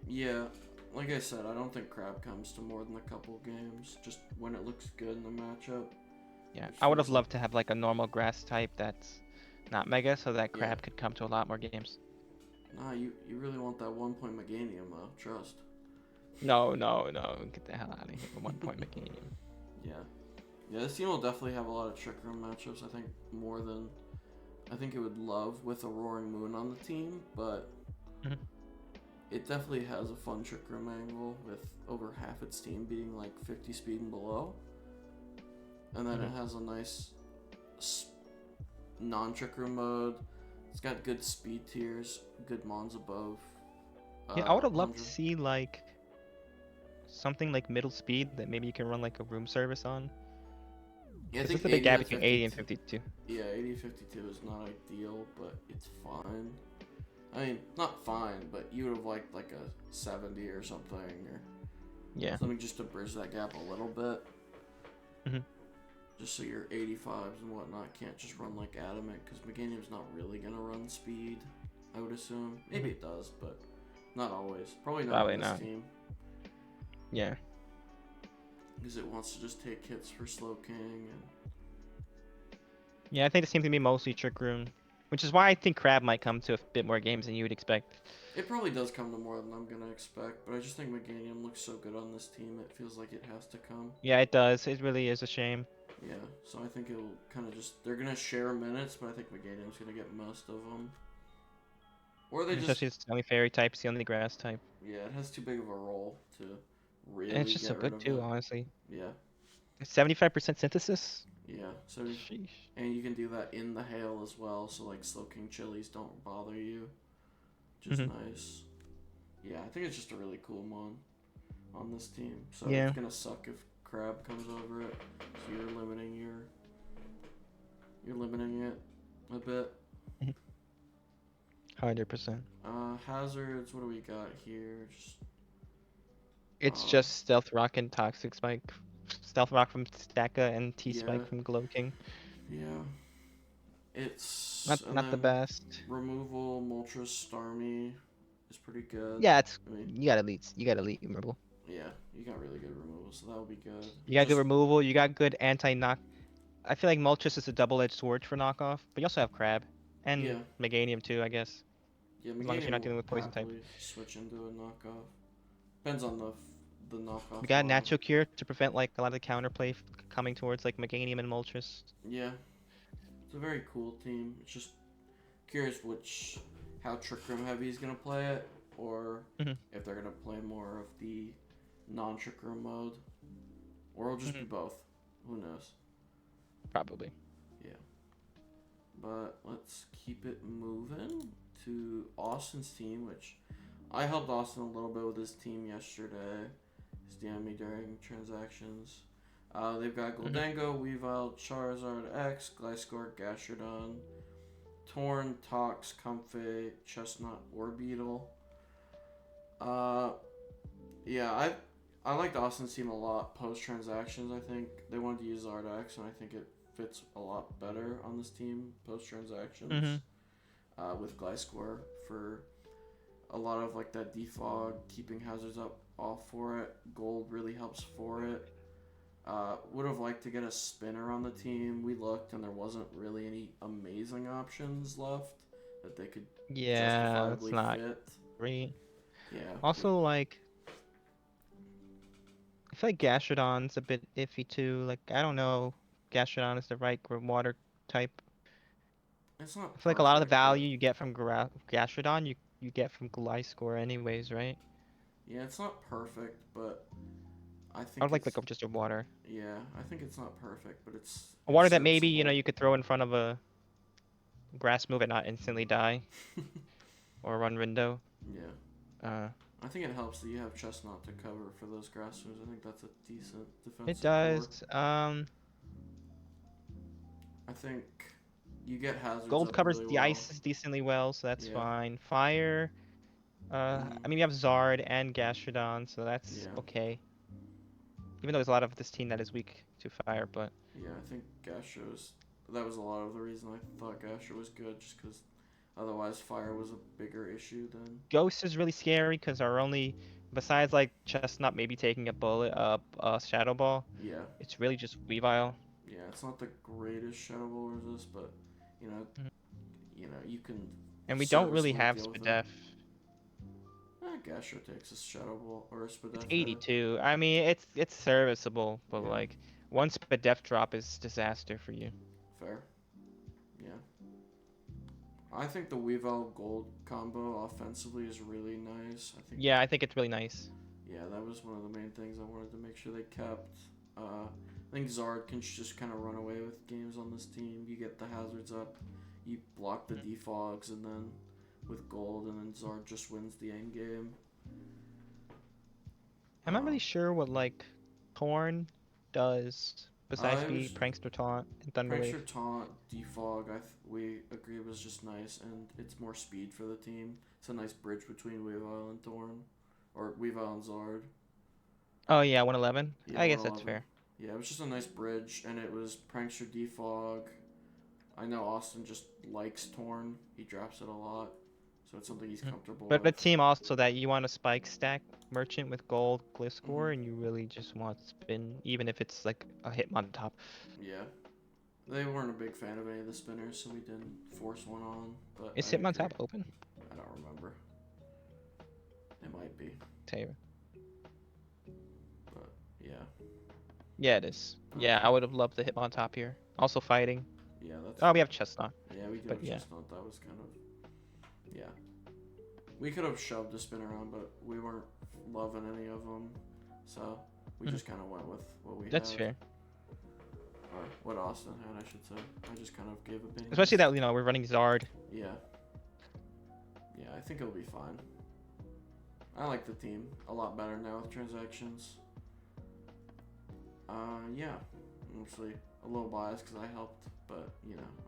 Speaker 1: Yeah, like I said, I don't think crab comes to more than a couple games. Just when it looks good in the matchup.
Speaker 2: Yeah,
Speaker 1: It
Speaker 2: I would have
Speaker 1: feels
Speaker 2: loved to have like a normal grass type that's not Mega, so that
Speaker 1: Yeah.
Speaker 2: crab could come to a lot more games.
Speaker 1: Nah, you really want that 1 point Meganium though. Trust.
Speaker 2: No, no, no. Get the hell out of here. 1 point Meganium.
Speaker 1: Yeah. Yeah, this team will definitely have a lot of trick room matchups. I think more than I think it would love with a Roaring Moon on the team, but
Speaker 2: Mhm.
Speaker 1: it definitely has a fun trick room angle with over half its team being like 50 speed and below. And then it has a nice non-trick room mode. It's got good speed tiers, good mons above.
Speaker 2: Yeah, I would have loved to
Speaker 1: 100.
Speaker 2: see like something like middle speed that maybe you can run like a room service on.
Speaker 1: Yeah, I
Speaker 2: It's
Speaker 1: think
Speaker 2: just a big
Speaker 1: 80
Speaker 2: gap
Speaker 1: to
Speaker 2: between 80 and
Speaker 1: 52.
Speaker 2: 52.
Speaker 1: Yeah, 80 52 is not ideal, but it's fine. I mean, not fine, but you would have liked like a 70 or something, or
Speaker 2: Yeah.
Speaker 1: something just to bridge that gap a little bit.
Speaker 2: Mhm.
Speaker 1: Just so your 85s and whatnot can't just run like Adamant, because Meganium's not really gonna run speed, I would assume. Maybe it does, but not always. Probably not
Speaker 2: Probably
Speaker 1: on this
Speaker 2: not.
Speaker 1: team.
Speaker 2: Yeah.
Speaker 1: Because it wants to just take hits for Slow King and
Speaker 2: Yeah, I think it seems to be mostly trick room, which is why I think crab might come to a bit more games than you would expect.
Speaker 1: it probably does come to more than I'm gonna expect, but I just think Meganium looks so good on this team, it feels like it has to come.
Speaker 2: Yeah, it does. It really is a shame.
Speaker 1: Yeah, so I think it'll kind of just they're gonna share minutes, but I think Meganium's gonna get most of them. Or they just
Speaker 2: Especially it's the only fairy type, it's the only grass type.
Speaker 1: yeah, it has too big of a role to
Speaker 2: And it's
Speaker 1: really
Speaker 2: just so
Speaker 1: get rid
Speaker 2: good
Speaker 1: of
Speaker 2: too,
Speaker 1: it.
Speaker 2: honestly.
Speaker 1: Yeah,
Speaker 2: 75% synthesis?
Speaker 1: yeah. So
Speaker 2: Sheesh.
Speaker 1: and you can do that in the hail as well, so like Slow King chilies don't bother you, which is
Speaker 2: Mhm.
Speaker 1: nice. Yeah, I think it's just a really cool mon on this team. So
Speaker 2: Yeah.
Speaker 1: it's gonna suck if Crab comes over it. So you're limiting it a bit.
Speaker 2: 100%.
Speaker 1: Hazards. What do we got here? Just
Speaker 2: It's just Stealth Rock and Toxic Spike. Stealth Rock from Stacka and T-Spike
Speaker 1: yeah,
Speaker 2: from Glow King.
Speaker 1: yeah. It's
Speaker 2: Not the
Speaker 1: then
Speaker 2: best.
Speaker 1: removal. Moltres Starmie is pretty good.
Speaker 2: Yeah, it's
Speaker 1: I mean,
Speaker 2: you got elite removal.
Speaker 1: yeah, you got really good removal, so that would be good.
Speaker 2: You got good
Speaker 1: Just
Speaker 2: removal, you got good anti-knock. I feel like Moltres is a double-edged sword for knockoff, but you also have Crab. And
Speaker 1: yeah,
Speaker 2: Meganium too, I guess.
Speaker 1: yeah.
Speaker 2: As long as you're
Speaker 1: Meganium
Speaker 2: not
Speaker 1: will
Speaker 2: dealing with poison type.
Speaker 1: happily switch into a knockoff. Depends on the knockoff
Speaker 2: We got
Speaker 1: model.
Speaker 2: Natural Cure to prevent like a lot of the counterplay coming towards like Meganium and Moltres.
Speaker 1: Yeah, it's a very cool team. It's just curious how Trick Room heavy is gonna play it, or
Speaker 2: Mhm.
Speaker 1: if they're gonna play more of the non-Trick Room mode, or it'll just be both. Who knows?
Speaker 2: Probably.
Speaker 1: Yeah. But let's keep it moving to Austin's team, which I helped Austin a little bit with his team yesterday. He's DM'd me during transactions. They've got Goldango, Weavile, Charizard X, Gliscor, Gastrodon, Torn, Tox, Comfey, Chestnut, Orbeetle. Yeah, I liked Austin's team a lot post transactions. I think they wanted to use Zardex, and I think it fits a lot better on this team post transactions. With Gliscor for a lot of like that defog, keeping hazards up off for it. Gold really helps for it. Would have liked to get a spinner on the team. We looked and there wasn't really any amazing options left that they could
Speaker 2: Yeah, that's
Speaker 1: justifiably
Speaker 2: not
Speaker 1: fit.
Speaker 2: great.
Speaker 1: Yeah.
Speaker 2: Also, like, I feel like Gastrodon's a bit iffy too. Like, I don't know, Gastrodon is the right water type.
Speaker 1: It's not
Speaker 2: I feel like a lot of the
Speaker 1: perfect, but
Speaker 2: value you get from Gastrodon, you get from Gliscor anyways, right?
Speaker 1: yeah, it's not perfect, but I
Speaker 2: I
Speaker 1: think
Speaker 2: would like
Speaker 1: it's
Speaker 2: just a water.
Speaker 1: yeah, I think it's not perfect, but it's
Speaker 2: A water that maybe,
Speaker 1: serviceable.
Speaker 2: you could throw in front of a grass move and not instantly die. Or run Rindo.
Speaker 1: Yeah. I think it helps that you have Chestnut to cover for those grass moves. I think that's a decent defensive
Speaker 2: It does.
Speaker 1: I think you get hazards
Speaker 2: Gold
Speaker 1: up
Speaker 2: covers
Speaker 1: really
Speaker 2: the
Speaker 1: well.
Speaker 2: ice decently well, so that's
Speaker 1: Yeah.
Speaker 2: fine. Fire, I mean, we have Zard and Gastrodon, so that's
Speaker 1: Yeah.
Speaker 2: okay. Even though there's a lot of this team that is weak to fire, but
Speaker 1: Yeah, I think Gastro's. That was a lot of the reason I thought Gastro was good, just because otherwise fire was a bigger issue than.
Speaker 2: Ghost is really scary because our only, besides like Chestnut maybe taking a bullet, Shadow Ball,
Speaker 1: Yeah.
Speaker 2: it's really just Weavile.
Speaker 1: Yeah, it's not the greatest Shadow Ball resist, but you know,
Speaker 2: Mhm.
Speaker 1: you can.
Speaker 2: And we don't really
Speaker 1: serviceably
Speaker 2: have
Speaker 1: deal with it.
Speaker 2: Spadef.
Speaker 1: Gastro takes a Shadow Ball or a Spadef.
Speaker 2: It's 82. I mean, it's serviceable, but
Speaker 1: Yeah.
Speaker 2: like one Spadef drop is disaster for you.
Speaker 1: Fair. Yeah. I think the Weavile Gold combo offensively is really nice. I think.
Speaker 2: Yeah, I think it's really nice.
Speaker 1: Yeah, that was one of the main things I wanted to make sure they kept. I think Zard can just kind of run away with games on this team. You get the hazards up, you block the defogs, and then with gold, and then Zard just wins the end game.
Speaker 2: I'm not really sure what like Torn does besides
Speaker 1: I
Speaker 2: be
Speaker 1: was-
Speaker 2: Prankster Taunt and Thunder Wave.
Speaker 1: Prankster Taunt, defog, we agree was just nice, and it's more speed for the team. It's a nice bridge between Weavile and Thorn, or Weavile and Zard.
Speaker 2: Oh yeah, 111.
Speaker 1: Yeah,
Speaker 2: I guess that's
Speaker 1: 111.
Speaker 2: fair.
Speaker 1: Yeah, it was just a nice bridge, and it was Prankster defog. I know Austin just likes Torn. He drops it a lot, so it's something he's comfortable
Speaker 2: But
Speaker 1: with.
Speaker 2: the team also that you want to spike stack Merchant with gold Gliscor,
Speaker 1: Mhm.
Speaker 2: and you really just want spin, even if it's like a Hitmon top.
Speaker 1: Yeah. They weren't a big fan of any of the spinners, so we didn't force one on. But
Speaker 2: Is
Speaker 1: I
Speaker 2: Hitmon
Speaker 1: agree.
Speaker 2: top open?
Speaker 1: I don't remember. It might be,
Speaker 2: Tell you.
Speaker 1: but yeah.
Speaker 2: Yeah, it is. Yeah, I would have loved the Hitmon top here. Also fighting.
Speaker 1: Yeah, that's.
Speaker 2: Oh, we have Chestnut.
Speaker 1: Yeah, we do
Speaker 2: but
Speaker 1: have
Speaker 2: yeah.
Speaker 1: Chestnut. That was kind of. Yeah. We could have shoved a spin around, but we weren't loving any of them, so we just kind of went with what we
Speaker 2: That's
Speaker 1: had.
Speaker 2: fair.
Speaker 1: Or what Austin had, I should say. I just kind of gave opinions.
Speaker 2: Especially that, we're running Zard.
Speaker 1: Yeah. Yeah, I think it'll be fine. I like the team a lot better now with transactions. Yeah. Honestly, a little biased because I helped, but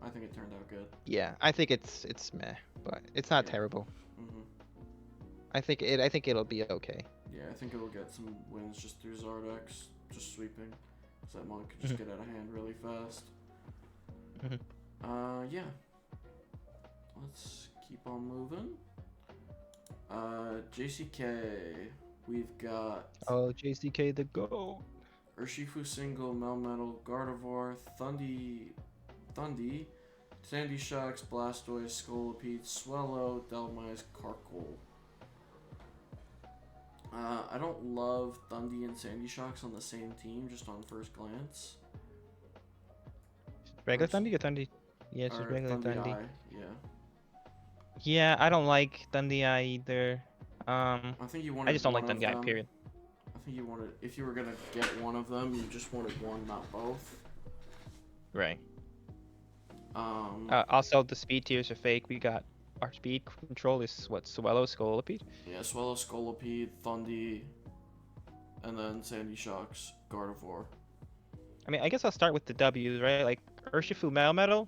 Speaker 1: I think it turned out good.
Speaker 2: Yeah, I think it's meh, but it's not
Speaker 1: Yeah.
Speaker 2: terrible.
Speaker 1: Mhm.
Speaker 2: I think it'll be okay.
Speaker 1: Yeah, I think it'll get some wins just through Zardex, just sweeping. So that monk could just get out of hand really fast. Yeah. Let's keep on moving. JCK. We've got
Speaker 2: Oh, JCK the GOAT.
Speaker 1: Urshifu single, Melmetal, Gardevoir, Thundy, Sandy Shocks, Blastoise, Scolipede, Swellow, Delmise, Carkol. I don't love Thundy and Sandy Shocks on the same team, just on first glance.
Speaker 2: Regular
Speaker 1: Or
Speaker 2: Thundy or Thundy? Yeah, it's just
Speaker 1: Or
Speaker 2: regular
Speaker 1: Thundy
Speaker 2: Thundy.
Speaker 1: Eye, yeah.
Speaker 2: Yeah, I don't like Thundy Eye either.
Speaker 1: I think you wanted
Speaker 2: I just don't like
Speaker 1: one of
Speaker 2: Thundy Eye,
Speaker 1: them.
Speaker 2: period.
Speaker 1: I think you wanted, if you were gonna get one of them, you just wanted one, not both.
Speaker 2: Right.
Speaker 1: Um,
Speaker 2: Also, the speed tiers are fake. We got our speed control is what, Swellow, Scolipede?
Speaker 1: yeah, Swellow, Scolipede, Thundy, and then Sandy Shocks, Gardevoir.
Speaker 2: I mean, I guess I'll start with the W's, right? Like Urshifu Melmetal,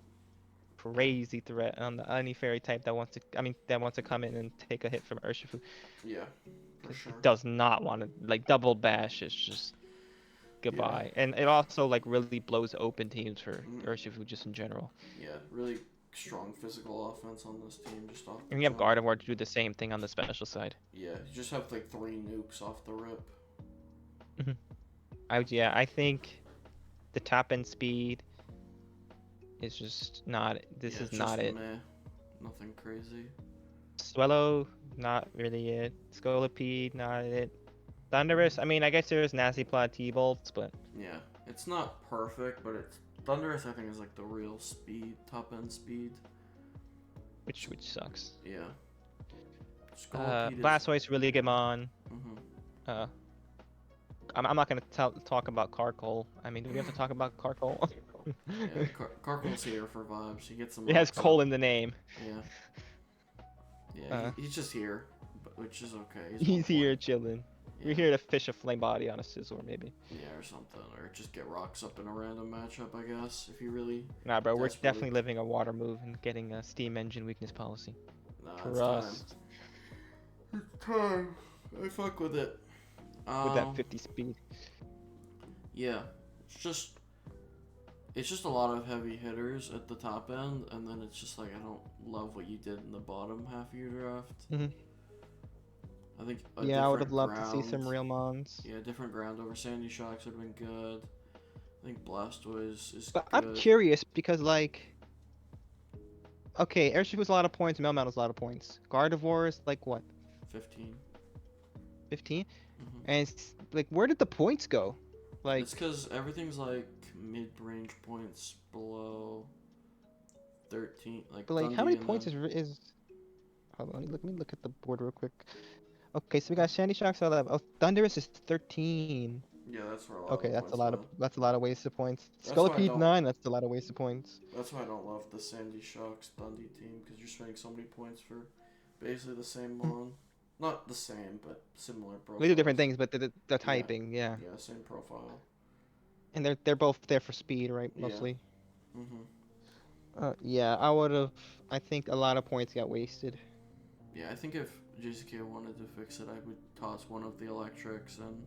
Speaker 2: crazy threat on any fairy type that wants to come in and take a hit from Urshifu.
Speaker 1: Yeah, for sure.
Speaker 2: It does not want to, like, double bash is just goodbye. And it also like really blows open teams for Urshifu just in general.
Speaker 1: Yeah, really strong physical offense on this team, just off the
Speaker 2: And you have
Speaker 1: jump.
Speaker 2: Gardevoir to do the same thing on the special side.
Speaker 1: Yeah, you just have like 3 nukes off the rip.
Speaker 2: I think the top end speed is just not. This
Speaker 1: Yeah,
Speaker 2: is
Speaker 1: it's
Speaker 2: not
Speaker 1: just
Speaker 2: it.
Speaker 1: Meh. Nothing crazy.
Speaker 2: Swellow, not really it. Scolipede, not it. Thunderous, I mean, I guess there's Nasty Plot T-Bolts, but
Speaker 1: Yeah, it's not perfect, but it's Thunderous. I think is like the real speed, top end speed.
Speaker 2: which sucks.
Speaker 1: Yeah. Scolipede is-
Speaker 2: Blastoise, really good on.
Speaker 1: Mhm.
Speaker 2: I'm not gonna talk about Carkol. I mean, do we have to talk about Carkol?
Speaker 1: Yeah, Carkle's here for vibes. He gets some.
Speaker 2: It has
Speaker 1: rocks up.
Speaker 2: Cole in the name.
Speaker 1: Yeah. Yeah, he's just here, which is okay.
Speaker 2: He's
Speaker 1: one
Speaker 2: here
Speaker 1: point.
Speaker 2: chilling.
Speaker 1: Yeah.
Speaker 2: We're here to fish a flame body on a Scizor, maybe.
Speaker 1: Yeah, or something, or just get rocks up in a random matchup, I guess, if you really.
Speaker 2: Nah, bro, we're
Speaker 1: Desperately.
Speaker 2: definitely living a water move and getting a steam engine weakness policy.
Speaker 1: Nah, it's time.
Speaker 2: Trust.
Speaker 1: It's time. I fuck with it.
Speaker 2: with that 50 speed.
Speaker 1: Yeah, it's just a lot of heavy hitters at the top end, and then it's just like I don't love what you did in the bottom half of your draft.
Speaker 2: Hmm.
Speaker 1: I think
Speaker 2: Yeah, I would have loved to see some real mons.
Speaker 1: Yeah, different ground over Sandy Shocks would have been good. I think Blastoise is
Speaker 2: But
Speaker 1: good.
Speaker 2: I'm curious because, like, okay, Airship was a lot of points, Melmetal's a lot of points. Gardevoir is like what,
Speaker 1: 15.
Speaker 2: 15?
Speaker 1: Mm-hmm.
Speaker 2: And like, where did the points go? Like,
Speaker 1: It's because everything's like mid-range points below 13. Like,
Speaker 2: but like, how
Speaker 1: Dundee
Speaker 2: many
Speaker 1: and
Speaker 2: points
Speaker 1: them.
Speaker 2: is? Hold on, let me look at the board real quick. Okay, so we got Sandy Shocks 11. Oh, Thunderous is 13.
Speaker 1: Yeah, that's where a lot
Speaker 2: Okay,
Speaker 1: of the points went.
Speaker 2: that's a lot of wasted points.
Speaker 1: That's why I
Speaker 2: Scolipede
Speaker 1: don't.
Speaker 2: 9, that's a lot of wasted points.
Speaker 1: That's why I don't love the Sandy Shocks Dundee team because you're spending so many points for basically the same mon. Not the same, but similar profile.
Speaker 2: We do different things, but the typing, yeah.
Speaker 1: Yeah, same profile.
Speaker 2: And they're both there for speed, right?
Speaker 1: Yeah.
Speaker 2: Mostly.
Speaker 1: Mhm.
Speaker 2: Yeah, I would have. I think a lot of points got wasted.
Speaker 1: Yeah, I think if JCK wanted to fix it, I would toss one of the electrics and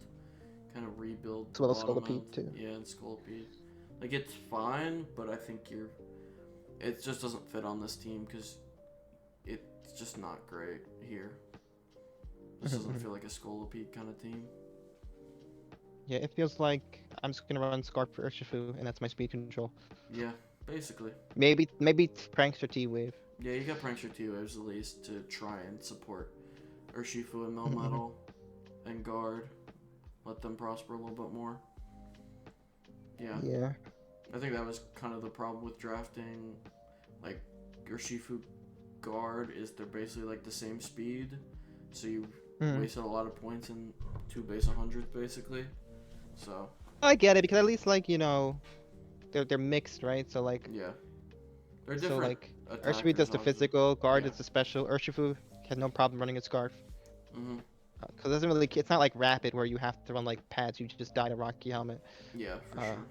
Speaker 1: kind of rebuild
Speaker 2: As well as
Speaker 1: the bottom
Speaker 2: Scolipede
Speaker 1: end.
Speaker 2: too.
Speaker 1: Yeah, and Scolipede. Like, it's fine, but I think it just doesn't fit on this team because it's just not great here. This doesn't feel like a Scolipede kind of team.
Speaker 2: Yeah, it feels like I'm just gonna run Scarf for Urshifu, and that's my speed control.
Speaker 1: Yeah, basically.
Speaker 2: Maybe Prankster T-Wave.
Speaker 1: Yeah, you got Prankster T-Waves at least to try and support Urshifu and Melmetal and guard. Let them prosper a little bit more. Yeah.
Speaker 2: Yeah.
Speaker 1: I think that was kind of the problem with drafting, like, Urshifu guard is they're basically like the same speed, so you wasted a lot of points in 2 base 100s basically. So
Speaker 2: I get it because at least like they're mixed, right? So like
Speaker 1: yeah, they're different.
Speaker 2: so like
Speaker 1: attackers,
Speaker 2: Urshifu does the
Speaker 1: obviously.
Speaker 2: physical, guard
Speaker 1: Yeah.
Speaker 2: does the special. Urshifu has no problem running a Scarf.
Speaker 1: Mhm.
Speaker 2: Because it doesn't really, it's not like Rapid where you have to run like pads. You just die to Rocky Helmet.
Speaker 1: Yeah, for sure.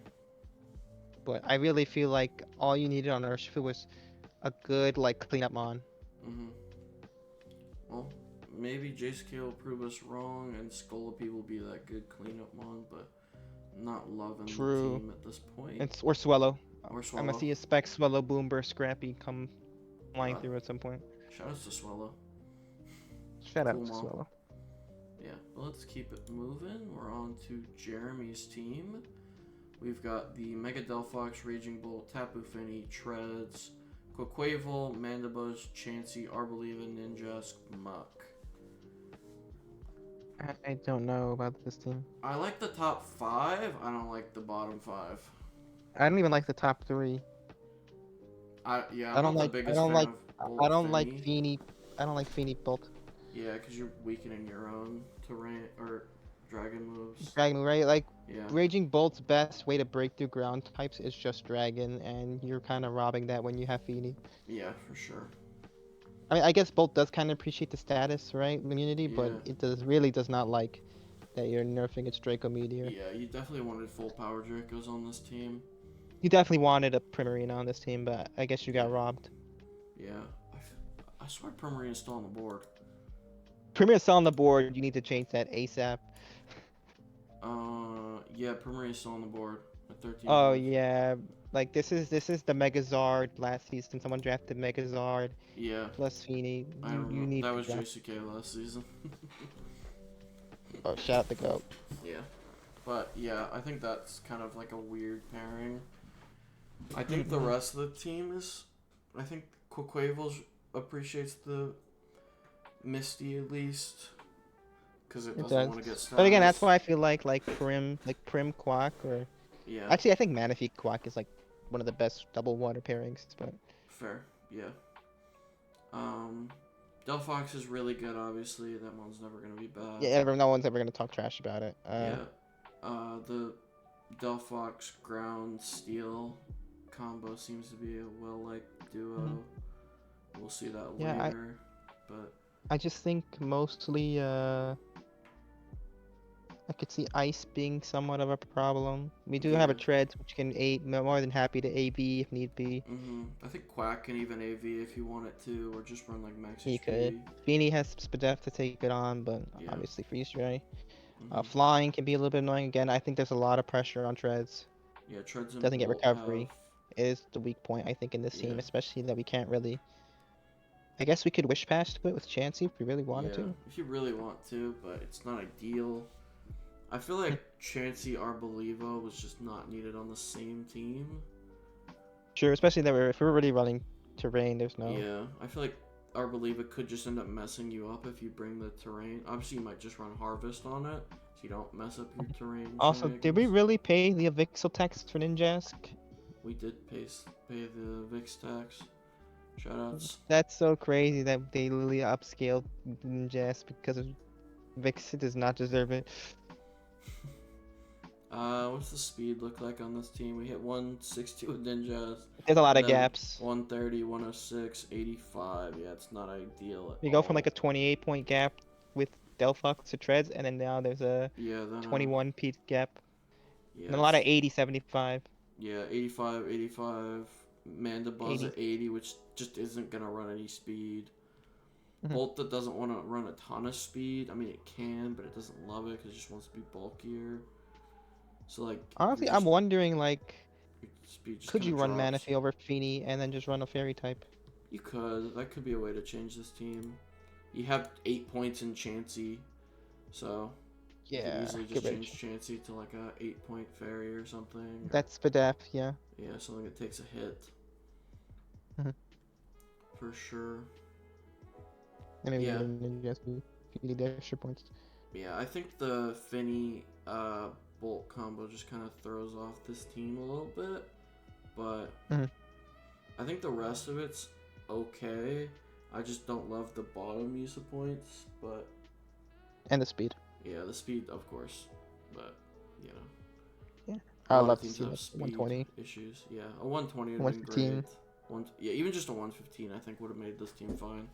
Speaker 2: But I really feel like all you needed on Urshifu was a good like cleanup mon.
Speaker 1: Mhm. Well, maybe JSK will prove us wrong, and Scolipede will be that good cleanup mon, but not loving the team at this point.
Speaker 2: Or Swallow.
Speaker 1: Or
Speaker 2: I'm
Speaker 1: Swallow.
Speaker 2: gonna see a Spec, Swallow, Boomber, Scrappy come flying through at some point.
Speaker 1: Shout outs to Swallow.
Speaker 2: Shout out
Speaker 1: Cool
Speaker 2: to
Speaker 1: mom.
Speaker 2: Swallow.
Speaker 1: Yeah, but let's keep it moving. We're on to Jeremy's team. We've got the Mega Delphox, Raging Bolt, Tapu Fini, Treads, Quaquaval, Mandibuzz, Chansey, Arboliva, Ninjask, Muck.
Speaker 2: I don't know about this team.
Speaker 1: I like the top 5. I don't like the bottom 5.
Speaker 2: I don't even like the top 3.
Speaker 1: I'm
Speaker 2: I don't
Speaker 1: not
Speaker 2: like.
Speaker 1: the
Speaker 2: I
Speaker 1: biggest
Speaker 2: don't
Speaker 1: fan
Speaker 2: like.
Speaker 1: of Bolt
Speaker 2: I don't
Speaker 1: Fini.
Speaker 2: like Fini. I don't like Fini Bolt.
Speaker 1: Yeah, because you're weakening your own terrain or dragon moves.
Speaker 2: Dragon, right? Like
Speaker 1: Yeah.
Speaker 2: Raging Bolt's best way to break through ground types is just Dragon, and you're kind of robbing that when you have Fini.
Speaker 1: Yeah, for sure.
Speaker 2: I mean, I guess Bolt does kind of appreciate the status, right? Immunity, but
Speaker 1: Yeah.
Speaker 2: it does not like that you're nerfing its Draco Meteor.
Speaker 1: Yeah, you definitely wanted full power Dracos on this team.
Speaker 2: You definitely wanted a Primarina on this team, but I guess you got robbed.
Speaker 1: Yeah. I swear Primarina's still on the board.
Speaker 2: Primarina's still on the board. You need to change that ASAP.
Speaker 1: Yeah, Primarina's still on the board at 13.
Speaker 2: Oh
Speaker 1: life.
Speaker 2: yeah, like this is the Megazard last season. Someone drafted Megazard
Speaker 1: Yeah.
Speaker 2: plus Fini.
Speaker 1: I
Speaker 2: You
Speaker 1: remember.
Speaker 2: need
Speaker 1: That
Speaker 2: to
Speaker 1: was
Speaker 2: draft.
Speaker 1: JCK last season.
Speaker 2: Oh, shout out the goat.
Speaker 1: Yeah. But yeah, I think that's kind of like a weird pairing. I think the rest of the team is. I think Quaquaval appreciates the Misty at least. Because it doesn't want to get status.
Speaker 2: But again, that's why I feel like Prim Quack or
Speaker 1: Yeah.
Speaker 2: actually I think Manaphy Quack is like one of the best double water pairings. But
Speaker 1: Fair. Yeah. Delphox is really good, obviously. That one's never gonna be bad.
Speaker 2: yeah, no one's ever gonna talk trash about it.
Speaker 1: Yeah. The Delphox Ground Steel combo seems to be a well-liked duo. We'll see that
Speaker 2: Yeah,
Speaker 1: later. But
Speaker 2: I just think mostly I could see ice being somewhat of a problem. We do have a
Speaker 1: Yeah.
Speaker 2: treads which can more than happy to AV if need be.
Speaker 1: I think Quack can even AV if you want it to, or just run like max
Speaker 2: You could.
Speaker 1: HP.
Speaker 2: Feeny has Spadef to take it on, but
Speaker 1: Yeah.
Speaker 2: obviously freeze dry.
Speaker 1: Mhm.
Speaker 2: Flying can be a little bit annoying again. I think there's a lot of pressure on treads.
Speaker 1: Yeah, Treads and
Speaker 2: Doesn't get
Speaker 1: Bolt
Speaker 2: recovery.
Speaker 1: have.
Speaker 2: It is the weak point I think in this team,
Speaker 1: Yeah.
Speaker 2: especially that we can't really. I guess we could wish pass to it with Chansey if we really wanted
Speaker 1: Yeah,
Speaker 2: to.
Speaker 1: if you really want to, but it's not ideal. I feel like Chansey Arbolivo was just not needed on the same team.
Speaker 2: Sure, especially that if we're really running terrain, there's no.
Speaker 1: Yeah, I feel like Arbolivo could just end up messing you up if you bring the terrain. Obviously, you might just run Harvest on it, so you don't mess up your terrain.
Speaker 2: Also, did we really pay the Avixel tax for Ninjask?
Speaker 1: We did pay the Vix tax. Shoutouts.
Speaker 2: That's so crazy that they literally upscaled Ninjask because of Vix does not deserve it.
Speaker 1: What's the speed look like on this team? We hit 160 with Ninjas.
Speaker 2: There's a lot
Speaker 1: and
Speaker 2: of
Speaker 1: then
Speaker 2: gaps.
Speaker 1: 130, 106, 85. Yeah, it's not ideal at
Speaker 2: We
Speaker 1: all.
Speaker 2: go from like a 28-point gap with Delphox to Treads, and then now there's a 21 P gap.
Speaker 1: Yeah,
Speaker 2: And a lot of 80, 75.
Speaker 1: Yeah, 85, 85. Mandibuzz
Speaker 2: 80.
Speaker 1: at 80, which just isn't going to run any speed.
Speaker 2: Mhm.
Speaker 1: Bolt that doesn't want to run a ton of speed. I mean, it can, but it doesn't love it because it just wants to be bulkier. So, like...
Speaker 2: Honestly, I'm wondering, like,
Speaker 1: speed just
Speaker 2: could you
Speaker 1: kinda
Speaker 2: run
Speaker 1: drops.
Speaker 2: Manaphy over Feeny and then just run a Fairy type?
Speaker 1: You could. That could be a way to change this team. You have 8 points in Chansey, so... You
Speaker 2: Yeah,
Speaker 1: could easily
Speaker 2: get
Speaker 1: just
Speaker 2: rid of
Speaker 1: change Chansey to like a 8-point fairy or something. Or,
Speaker 2: That's Spadef, yeah.
Speaker 1: yeah, something that takes a hit.
Speaker 2: Mhm.
Speaker 1: For sure.
Speaker 2: And maybe
Speaker 1: Yeah.
Speaker 2: Ninjask if you need the extra points.
Speaker 1: Yeah, I think the Finny Bolt combo just kind of throws off this team a little bit. But
Speaker 2: Mhm.
Speaker 1: I think the rest of it's okay. I just don't love the bottom use of points. But
Speaker 2: And the speed.
Speaker 1: yeah, the speed, of course. But, you know.
Speaker 2: Yeah.
Speaker 1: A
Speaker 2: I'd
Speaker 1: lot
Speaker 2: love
Speaker 1: of
Speaker 2: to
Speaker 1: teams
Speaker 2: see
Speaker 1: have
Speaker 2: like
Speaker 1: speed
Speaker 2: 120.
Speaker 1: issues. Yeah, a 120 would have been
Speaker 2: 115.
Speaker 1: great. Yeah, even just a 115 I think would have made this team fine.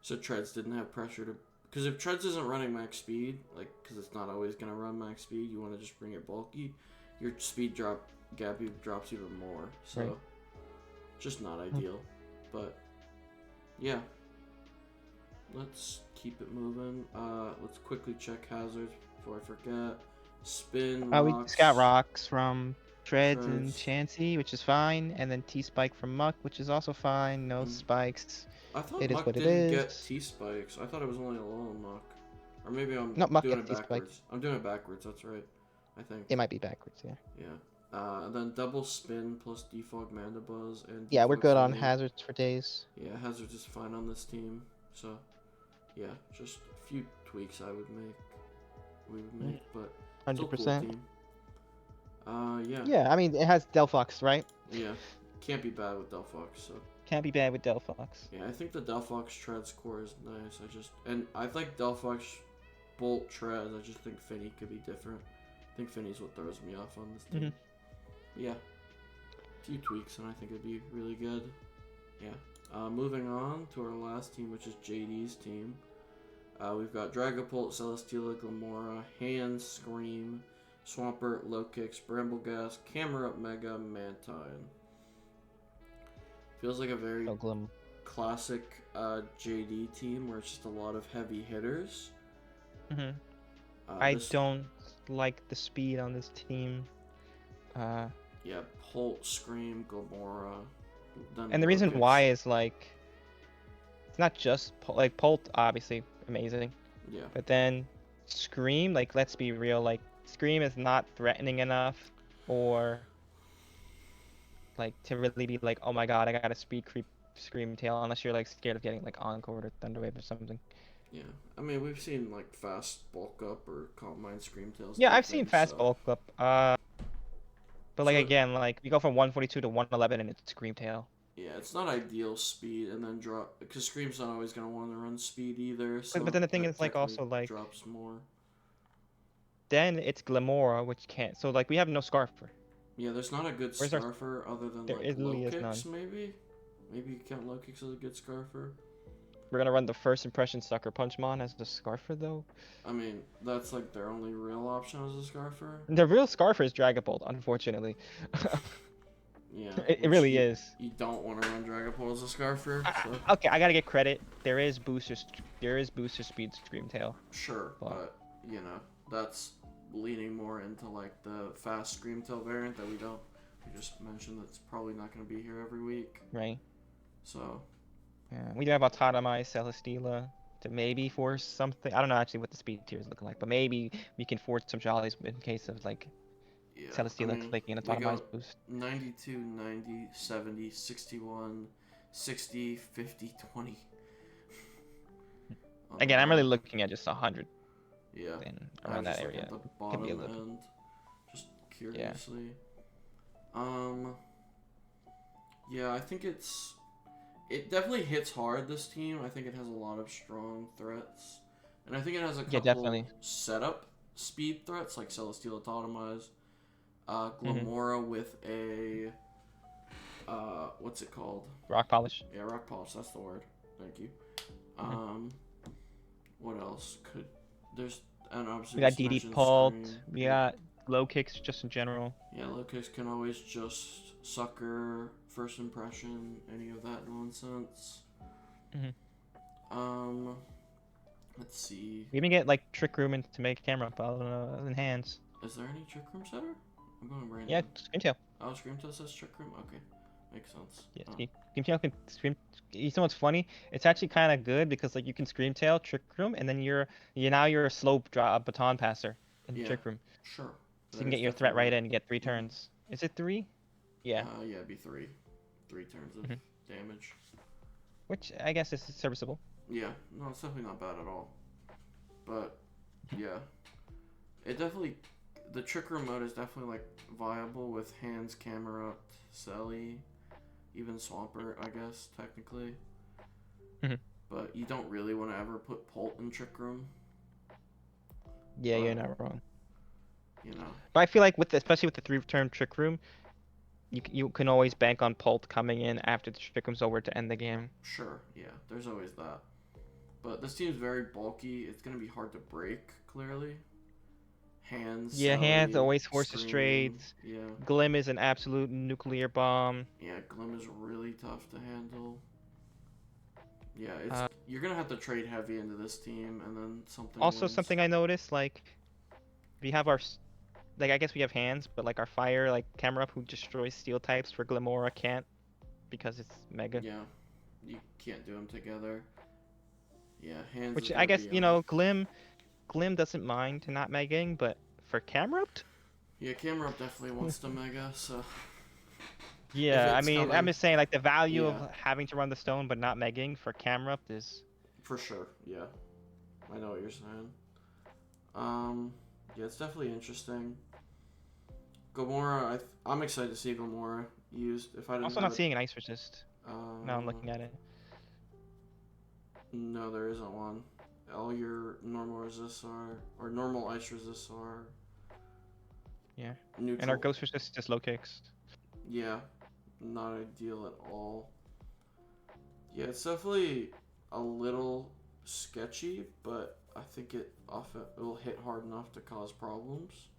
Speaker 1: So Treads didn't have pressure to... Because if Treads isn't running max speed, like, because it's not always going to run max speed, you want to just bring it bulky, your speed gap drops even more. So,
Speaker 2: Right.
Speaker 1: just not ideal. But, yeah. Let's keep it moving. Let's quickly check hazards before I forget. Spin,
Speaker 2: We
Speaker 1: rocks.
Speaker 2: just got rocks from Treads and
Speaker 1: Treads.
Speaker 2: Chansey, which is fine, and then T-Spike from Muck, which is also fine. No spikes.
Speaker 1: I thought
Speaker 2: It is
Speaker 1: Muck
Speaker 2: what it
Speaker 1: didn't get
Speaker 2: is.
Speaker 1: T-spikes. I thought it was only a lone Muck. Or maybe I'm
Speaker 2: No, Muck
Speaker 1: doing it
Speaker 2: gets T-spike.
Speaker 1: backwards. I'm doing it backwards, that's right. I think.
Speaker 2: It might be backwards, yeah.
Speaker 1: Yeah. And then double spin plus defog Mandibuzz and
Speaker 2: Yeah, we're
Speaker 1: defog
Speaker 2: good on
Speaker 1: Finny.
Speaker 2: hazards for days.
Speaker 1: Yeah, hazards is fine on this team. So, yeah, just a few tweaks I would make. We would make, but still cool
Speaker 2: 100%.
Speaker 1: team. Yeah.
Speaker 2: Yeah, I mean, it has Delphox, right?
Speaker 1: Yeah. Can't be bad with Delphox, so.
Speaker 2: Can't be bad with Delphox.
Speaker 1: Yeah, I think the Delphox Treads core is nice. And I like Delphox Bolt Treads. I just think Finny could be different. I think Finny's what throws me off on this team. Yeah. A few tweaks and I think it'd be really good. Yeah. Moving on to our last team, which is JD's team. We've got Dragapult, Celesteela, Glamora, Hand, Scream, Swampert, Low Kicks, Brambleghast, Camera, Mega, Mantine. Feels like a very classic JD team where it's just a lot of heavy hitters.
Speaker 2: I don't like the speed on this team.
Speaker 1: Yeah, Bolt, Scream, Glamora.
Speaker 2: And the reason why is like, it's not just like Bolt, obviously amazing.
Speaker 1: Yeah.
Speaker 2: But then Scream, like, let's be real, like Scream is not threatening enough, or like to really be like, oh my god, I got a speed creep Scream tail, unless you're like scared of getting like Encore or Thunderwave or something.
Speaker 1: Yeah, I mean we've seen like fast bulk up or Combine Scream tails.
Speaker 2: Yeah, I've seen fast bulk up. But like again, like we go from 142 to 111 and it's Scream tail.
Speaker 1: Yeah, it's not ideal speed, and then drop because Scream's not always gonna want to run speed either. So
Speaker 2: but then the thing is like also like
Speaker 1: drops more.
Speaker 2: Then it's Glamora, which can't. So like we have no Scarfer.
Speaker 1: Yeah, there's not a good Scarfer other than like low kicks, maybe. Maybe you count low kicks as a good Scarfer.
Speaker 2: We're gonna run the first impression Sucker Punch Mon as the Scarfer though.
Speaker 1: I mean, that's like their only real option as a Scarfer.
Speaker 2: The real Scarfer is Dragapult, unfortunately.
Speaker 1: Yeah.
Speaker 2: It
Speaker 1: which
Speaker 2: really
Speaker 1: you,
Speaker 2: is.
Speaker 1: You don't want to run Dragapult as a Scarfer. So.
Speaker 2: Okay, I gotta get credit. There is booster speed Screamtail.
Speaker 1: Sure, but you know that's leaning more into like the fast Screamtail variant that we just mentioned that's probably not going to be here every week.
Speaker 2: Right.
Speaker 1: So.
Speaker 2: Yeah, we do have Autotomize, Celesteela to maybe force something. I don't know actually what the speed tier is looking like, but maybe we can force some jollies in case of like Celesteela clicking an Autotomize boost.
Speaker 1: 92, 90, 70, 61, 60, 50, 20.
Speaker 2: Again, I'm really looking at just 100.
Speaker 1: Yeah.
Speaker 2: Around that area.
Speaker 1: At the bottom end, just curiously. Yeah, I think it definitely hits hard, this team. I think it has a lot of strong threats. And I think it has a couple setup speed threats, like Celesteela Autotomize. Glamora with a... what's it called?
Speaker 2: Rock Polish.
Speaker 1: Yeah, Rock Polish, that's the word. Thank you. What else could... There's... And obviously
Speaker 2: we got DD Pult. We got low kicks just in general.
Speaker 1: Yeah, low kicks can always just sucker, first impression, any of that nonsense. Let's see.
Speaker 2: We even get like Trick Room to make camera up. I don't know, enhance.
Speaker 1: Is there any Trick Room setter? I'm going random.
Speaker 2: Yeah, Screamtail.
Speaker 1: Oh, Screamtail says Trick Room? Okay. Makes sense.
Speaker 2: Yeah, Screamtail can scream. You know what's funny? It's actually kind of good because like you can Screamtail, Trick Room, and then you're a slow baton passer in Trick Room.
Speaker 1: Sure.
Speaker 2: So you can get your threat right in and get 3 turns. Is it 3? Yeah.
Speaker 1: Yeah, it'd be 3. 3 turns of damage.
Speaker 2: Which I guess is serviceable.
Speaker 1: Yeah, no, it's definitely not bad at all. But yeah, it definitely, the Trick Room mode is definitely like viable with hands, camera up, Selly, even Swampert, I guess technically. But you don't really want to ever put Pult in Trick Room.
Speaker 2: Yeah, you're not wrong.
Speaker 1: You know.
Speaker 2: But I feel like especially with the 3-turn Trick Room, you can always bank on Pult coming in after the Trick Room's over to end the game.
Speaker 1: Sure, yeah, there's always that. But this team's very bulky. It's gonna be hard to break. Clearly. Hands.
Speaker 2: Yeah,
Speaker 1: Selly,
Speaker 2: hands always forces straights.
Speaker 1: Yeah.
Speaker 2: Glim is an absolute nuclear bomb.
Speaker 1: Yeah, Glim is really tough to handle. Yeah, it's you're gonna have to trade heavy into this team, and then something.
Speaker 2: Also,
Speaker 1: wins.
Speaker 2: something I noticed, like we have our, like I guess we have hands, but like our fire, like Camera Up, who destroys steel types for Glamora can't, because it's mega.
Speaker 1: Yeah, you can't do them together. Yeah, hands.
Speaker 2: Which I guess Glim doesn't mind to not megaing, but for Camera Up.
Speaker 1: Yeah, Camera Up definitely wants to mega, so.
Speaker 2: Yeah, I mean, I'm just saying, like, the value of having to run the stone but not megging for camera up is...
Speaker 1: For sure, yeah. I know what you're saying. Yeah, it's definitely interesting. Gomorrah, I'm excited to see Gomorrah used. If I didn't
Speaker 2: also not seeing an Ice Resist. Now I'm looking at it.
Speaker 1: No, there isn't one. All your normal resists are... Or normal Ice resists are...
Speaker 2: Yeah.
Speaker 1: Neutral.
Speaker 2: And our Ghost Resist is just low kicks.
Speaker 1: Yeah. Not ideal at all. Yeah, it's definitely a little sketchy, but I think it'll hit hard enough to cause problems.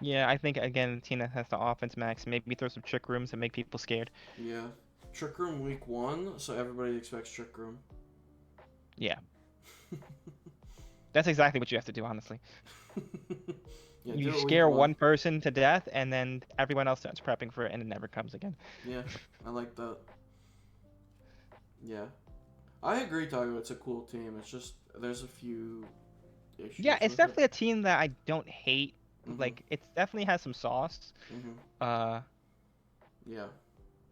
Speaker 2: Yeah, I think again Tina has the offense max. Maybe throw some Trick Rooms and make people scared.
Speaker 1: Yeah, Trick Room week 1, so everybody expects Trick Room.
Speaker 2: Yeah. That's exactly what you have to do, honestly.
Speaker 1: Yeah,
Speaker 2: you scare one person to death, and then everyone else starts prepping for it, and it never comes again.
Speaker 1: Yeah, I like that. Yeah. I agree, Tago, it's a cool team. It's just, there's a few issues.
Speaker 2: Yeah, it's definitely a team that I don't hate. Like, it definitely has some sauce.
Speaker 1: Yeah.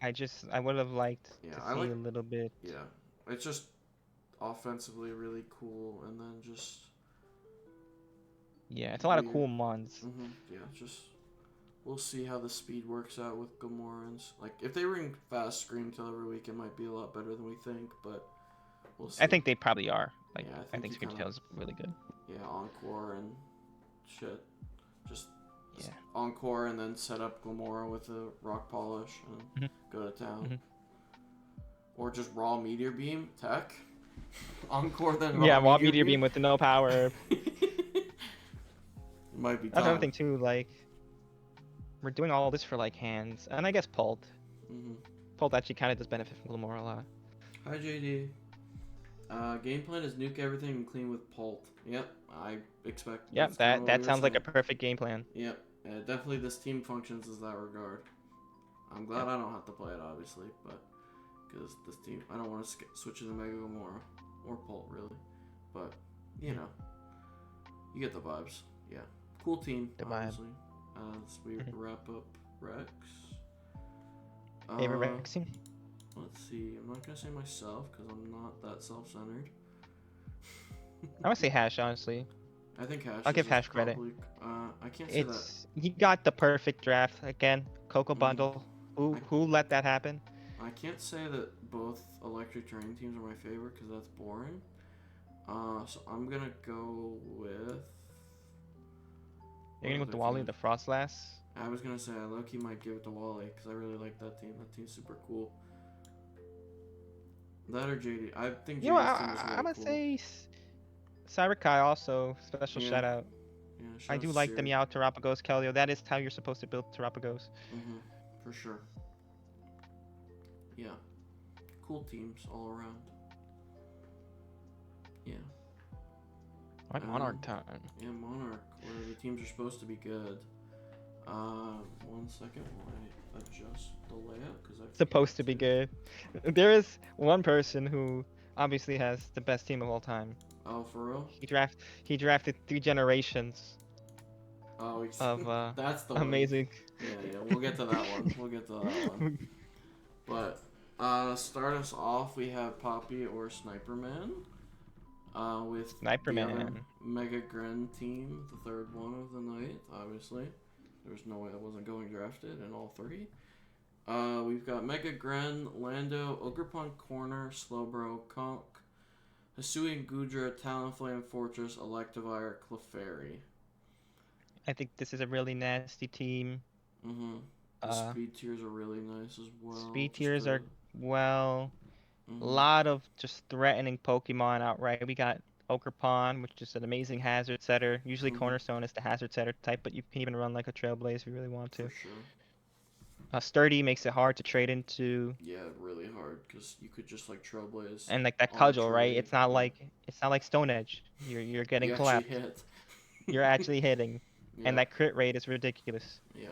Speaker 2: I would have liked to see a little bit.
Speaker 1: Yeah. It's just offensively really cool, and then just...
Speaker 2: Yeah, it's a lot of cool mons.
Speaker 1: Yeah, just we'll see how the speed works out with Gomorrans. Like, if they ring fast Screamtail every week, it might be a lot better than we think, but we'll see.
Speaker 2: I think they probably are. Like,
Speaker 1: yeah,
Speaker 2: I think Screamtail is really good.
Speaker 1: Yeah, Encore and shit. Just Encore and then set up Gomorrah with a Rock Polish and go to town. Or just raw Meteor Beam tech. Encore then
Speaker 2: Yeah,
Speaker 1: raw
Speaker 2: raw
Speaker 1: meteor
Speaker 2: meteor beam with no power.
Speaker 1: Might be
Speaker 2: That's another
Speaker 1: time.
Speaker 2: thing too. Like, we're doing all this for like hands, and I guess Pult.
Speaker 1: Mm-hmm.
Speaker 2: Pult actually kind of does benefit from a little more a lot.
Speaker 1: Hi JD. Game plan is nuke everything and clean with Pult. Yep, I expect.
Speaker 2: Yep,
Speaker 1: That's kind of what
Speaker 2: that
Speaker 1: we were
Speaker 2: sounds like a
Speaker 1: saying.
Speaker 2: perfect game plan.
Speaker 1: Yep, definitely this team functions as that regard. I'm glad I don't have to play it, obviously, but because this team, I don't want to switch into Mega Gamora or Pult really, but you know, you get the vibes. Yeah, cool team,
Speaker 2: The vibe.
Speaker 1: obviously. As we wrap up Rex.
Speaker 2: Favorite Rex team?
Speaker 1: Let's see. I'm not gonna say myself because I'm not that self-centered.
Speaker 2: I would say Hash, honestly.
Speaker 1: I think Hash.
Speaker 2: I'll give Hash credit.
Speaker 1: probably, I can't say that.
Speaker 2: He got the perfect draft again. Coco Bundle. Who let that happen?
Speaker 1: I can't say that both electric terrain teams are my favorite because that's boring. So I'm gonna go with.
Speaker 2: You're gonna go with the Wally, the Frostlass.
Speaker 1: I was gonna say I low-key might give it to Wally because I really like that team. That team's super cool. That or JD. I think JD's
Speaker 2: You know,
Speaker 1: team is really
Speaker 2: I'm gonna
Speaker 1: cool.
Speaker 2: say Cyber Kai also. Special
Speaker 1: Yeah.
Speaker 2: shout out.
Speaker 1: Yeah,
Speaker 2: I do like the Meow Terapagos, Kelio. That is how you're supposed to build Terapagos.
Speaker 1: Mm-hmm. For sure. Yeah. Cool teams all around. Yeah.
Speaker 2: What Monarch time?
Speaker 1: Yeah, Monarch, where the teams are supposed to be good. 1 second while I adjust the layout because I
Speaker 2: Supposed to be good. There is one person who obviously has the best team of all time.
Speaker 1: Oh, for real?
Speaker 2: He drafted 3 generations
Speaker 1: Oh,
Speaker 2: of
Speaker 1: that's the
Speaker 2: amazing.
Speaker 1: one. Yeah, we'll get to that one. We'll get to that one. But start us off, we have Poppy or Sniper Man. With
Speaker 2: Sniper
Speaker 1: the other
Speaker 2: Man.
Speaker 1: Mega Gren team, the third one of the night, obviously. There's no way that wasn't going drafted in all 3. We've got Mega Gren, Lando, Ogrepon Corner, Slowbro, Conk, Hisui Gudra, Talonflame, Fortress, Electivire, Clefairy.
Speaker 2: I think this is a really nasty team.
Speaker 1: Mm-hmm. The speed tiers are really nice as well.
Speaker 2: Speed tiers are, a
Speaker 1: Mm-hmm.
Speaker 2: lot of just threatening Pokemon outright. We got Ogerpon, which is an amazing hazard setter. Usually Cornerstone is the hazard setter type, but you can even run like a Trailblaze if you really want to.
Speaker 1: For sure.
Speaker 2: Sturdy makes it hard to trade into.
Speaker 1: Yeah, really hard because you could just like Trailblaze.
Speaker 2: And like that cudgel, right? It's not like Stone Edge. You're getting
Speaker 1: you
Speaker 2: clapped.
Speaker 1: Hit.
Speaker 2: You're actually hitting,
Speaker 1: Yeah.
Speaker 2: and that crit rate is ridiculous.
Speaker 1: Yeah.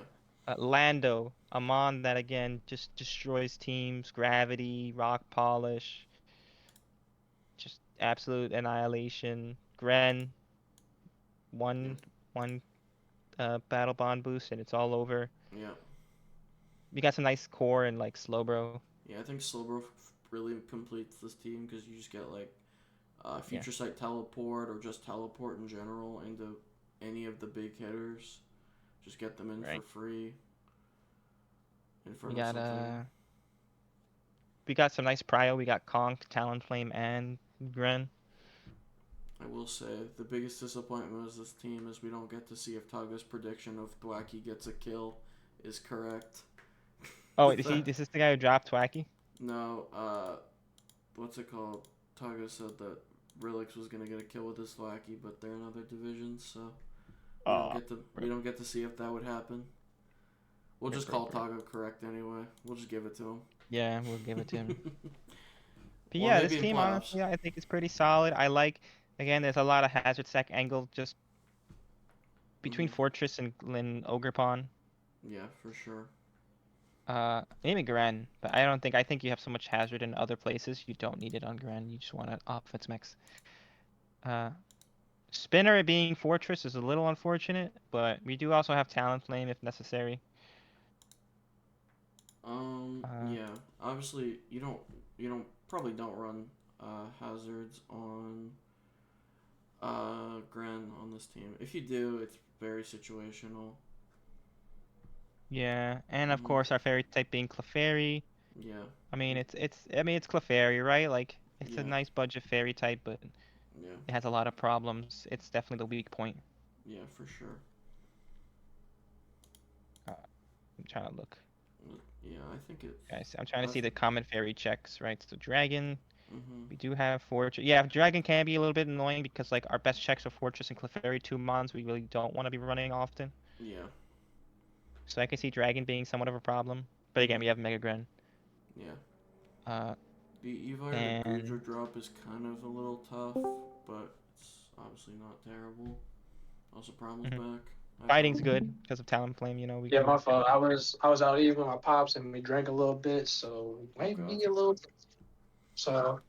Speaker 2: Lando, a mon that again just destroys teams. Gravity, Rock Polish, just absolute annihilation. Gren, one battle bond boost and it's all over.
Speaker 1: Yeah.
Speaker 2: We got some nice core and like Slowbro.
Speaker 1: Yeah, I think Slowbro really completes this team because you just get like Future Sight teleport or just teleport in general into any of the big hitters. Just get them in for free. In front of something.
Speaker 2: We got some nice prio. We got Conk, Talonflame, and Gren.
Speaker 1: I will say the biggest disappointment with this team is we don't get to see if Taga's prediction of Thwacky gets a kill is correct.
Speaker 2: Oh, is this the guy who dropped Thwacky?
Speaker 1: No, what's it called? Taga said that Relix was gonna get a kill with his Thwacky, but they're in other divisions, so we don't get to see if that would happen. We'll just call Taga correct anyway. We'll just give it to him.
Speaker 2: Yeah, we'll give it to him. But yeah, this team honestly I think is pretty solid. I like, again, there's a lot of hazard sack angle just between Fortress and Ogrepon.
Speaker 1: Yeah, for sure.
Speaker 2: Maybe Gren, but I think you have so much hazard in other places. You don't need it on Gren. You just want an offense mix. Spinner being Fortress is a little unfortunate, but we do also have Talonflame if necessary.
Speaker 1: Yeah. Obviously, you probably don't run hazards on Gren on this team. If you do, it's very situational.
Speaker 2: Yeah, and of course our fairy type being Clefairy.
Speaker 1: Yeah.
Speaker 2: I mean it's Clefairy, right? Like it's a nice budget fairy type, but it has a lot of problems. It's definitely the weak point.
Speaker 1: Yeah, for sure.
Speaker 2: I'm trying to look.
Speaker 1: Yeah, I think it's.
Speaker 2: Guys, I'm trying to see the common fairy checks, right? So Dragon.
Speaker 1: Mm-hmm.
Speaker 2: We do have Fortress. Yeah, Dragon can be a little bit annoying because like our best checks are Fortress and Clefairy, two mons we really don't want to be running often.
Speaker 1: Yeah.
Speaker 2: So I can see Dragon being somewhat of a problem. But again, we
Speaker 1: Mm-hmm.
Speaker 2: have Mega Gren.
Speaker 1: Yeah.
Speaker 2: Uh,
Speaker 1: The Evire to
Speaker 2: and
Speaker 1: Goodra drop is kind of a little tough, but it's obviously not terrible. Also, Primal's
Speaker 2: mhm.
Speaker 1: back. Hi,
Speaker 2: Fighting's
Speaker 1: Primal.
Speaker 2: good because of Talonflame. You know, we
Speaker 4: Yeah,
Speaker 2: can.
Speaker 4: my fault. I was out eating with my pops and we drank a little bit, so it
Speaker 1: Oh
Speaker 4: might
Speaker 1: god.
Speaker 4: be a little. So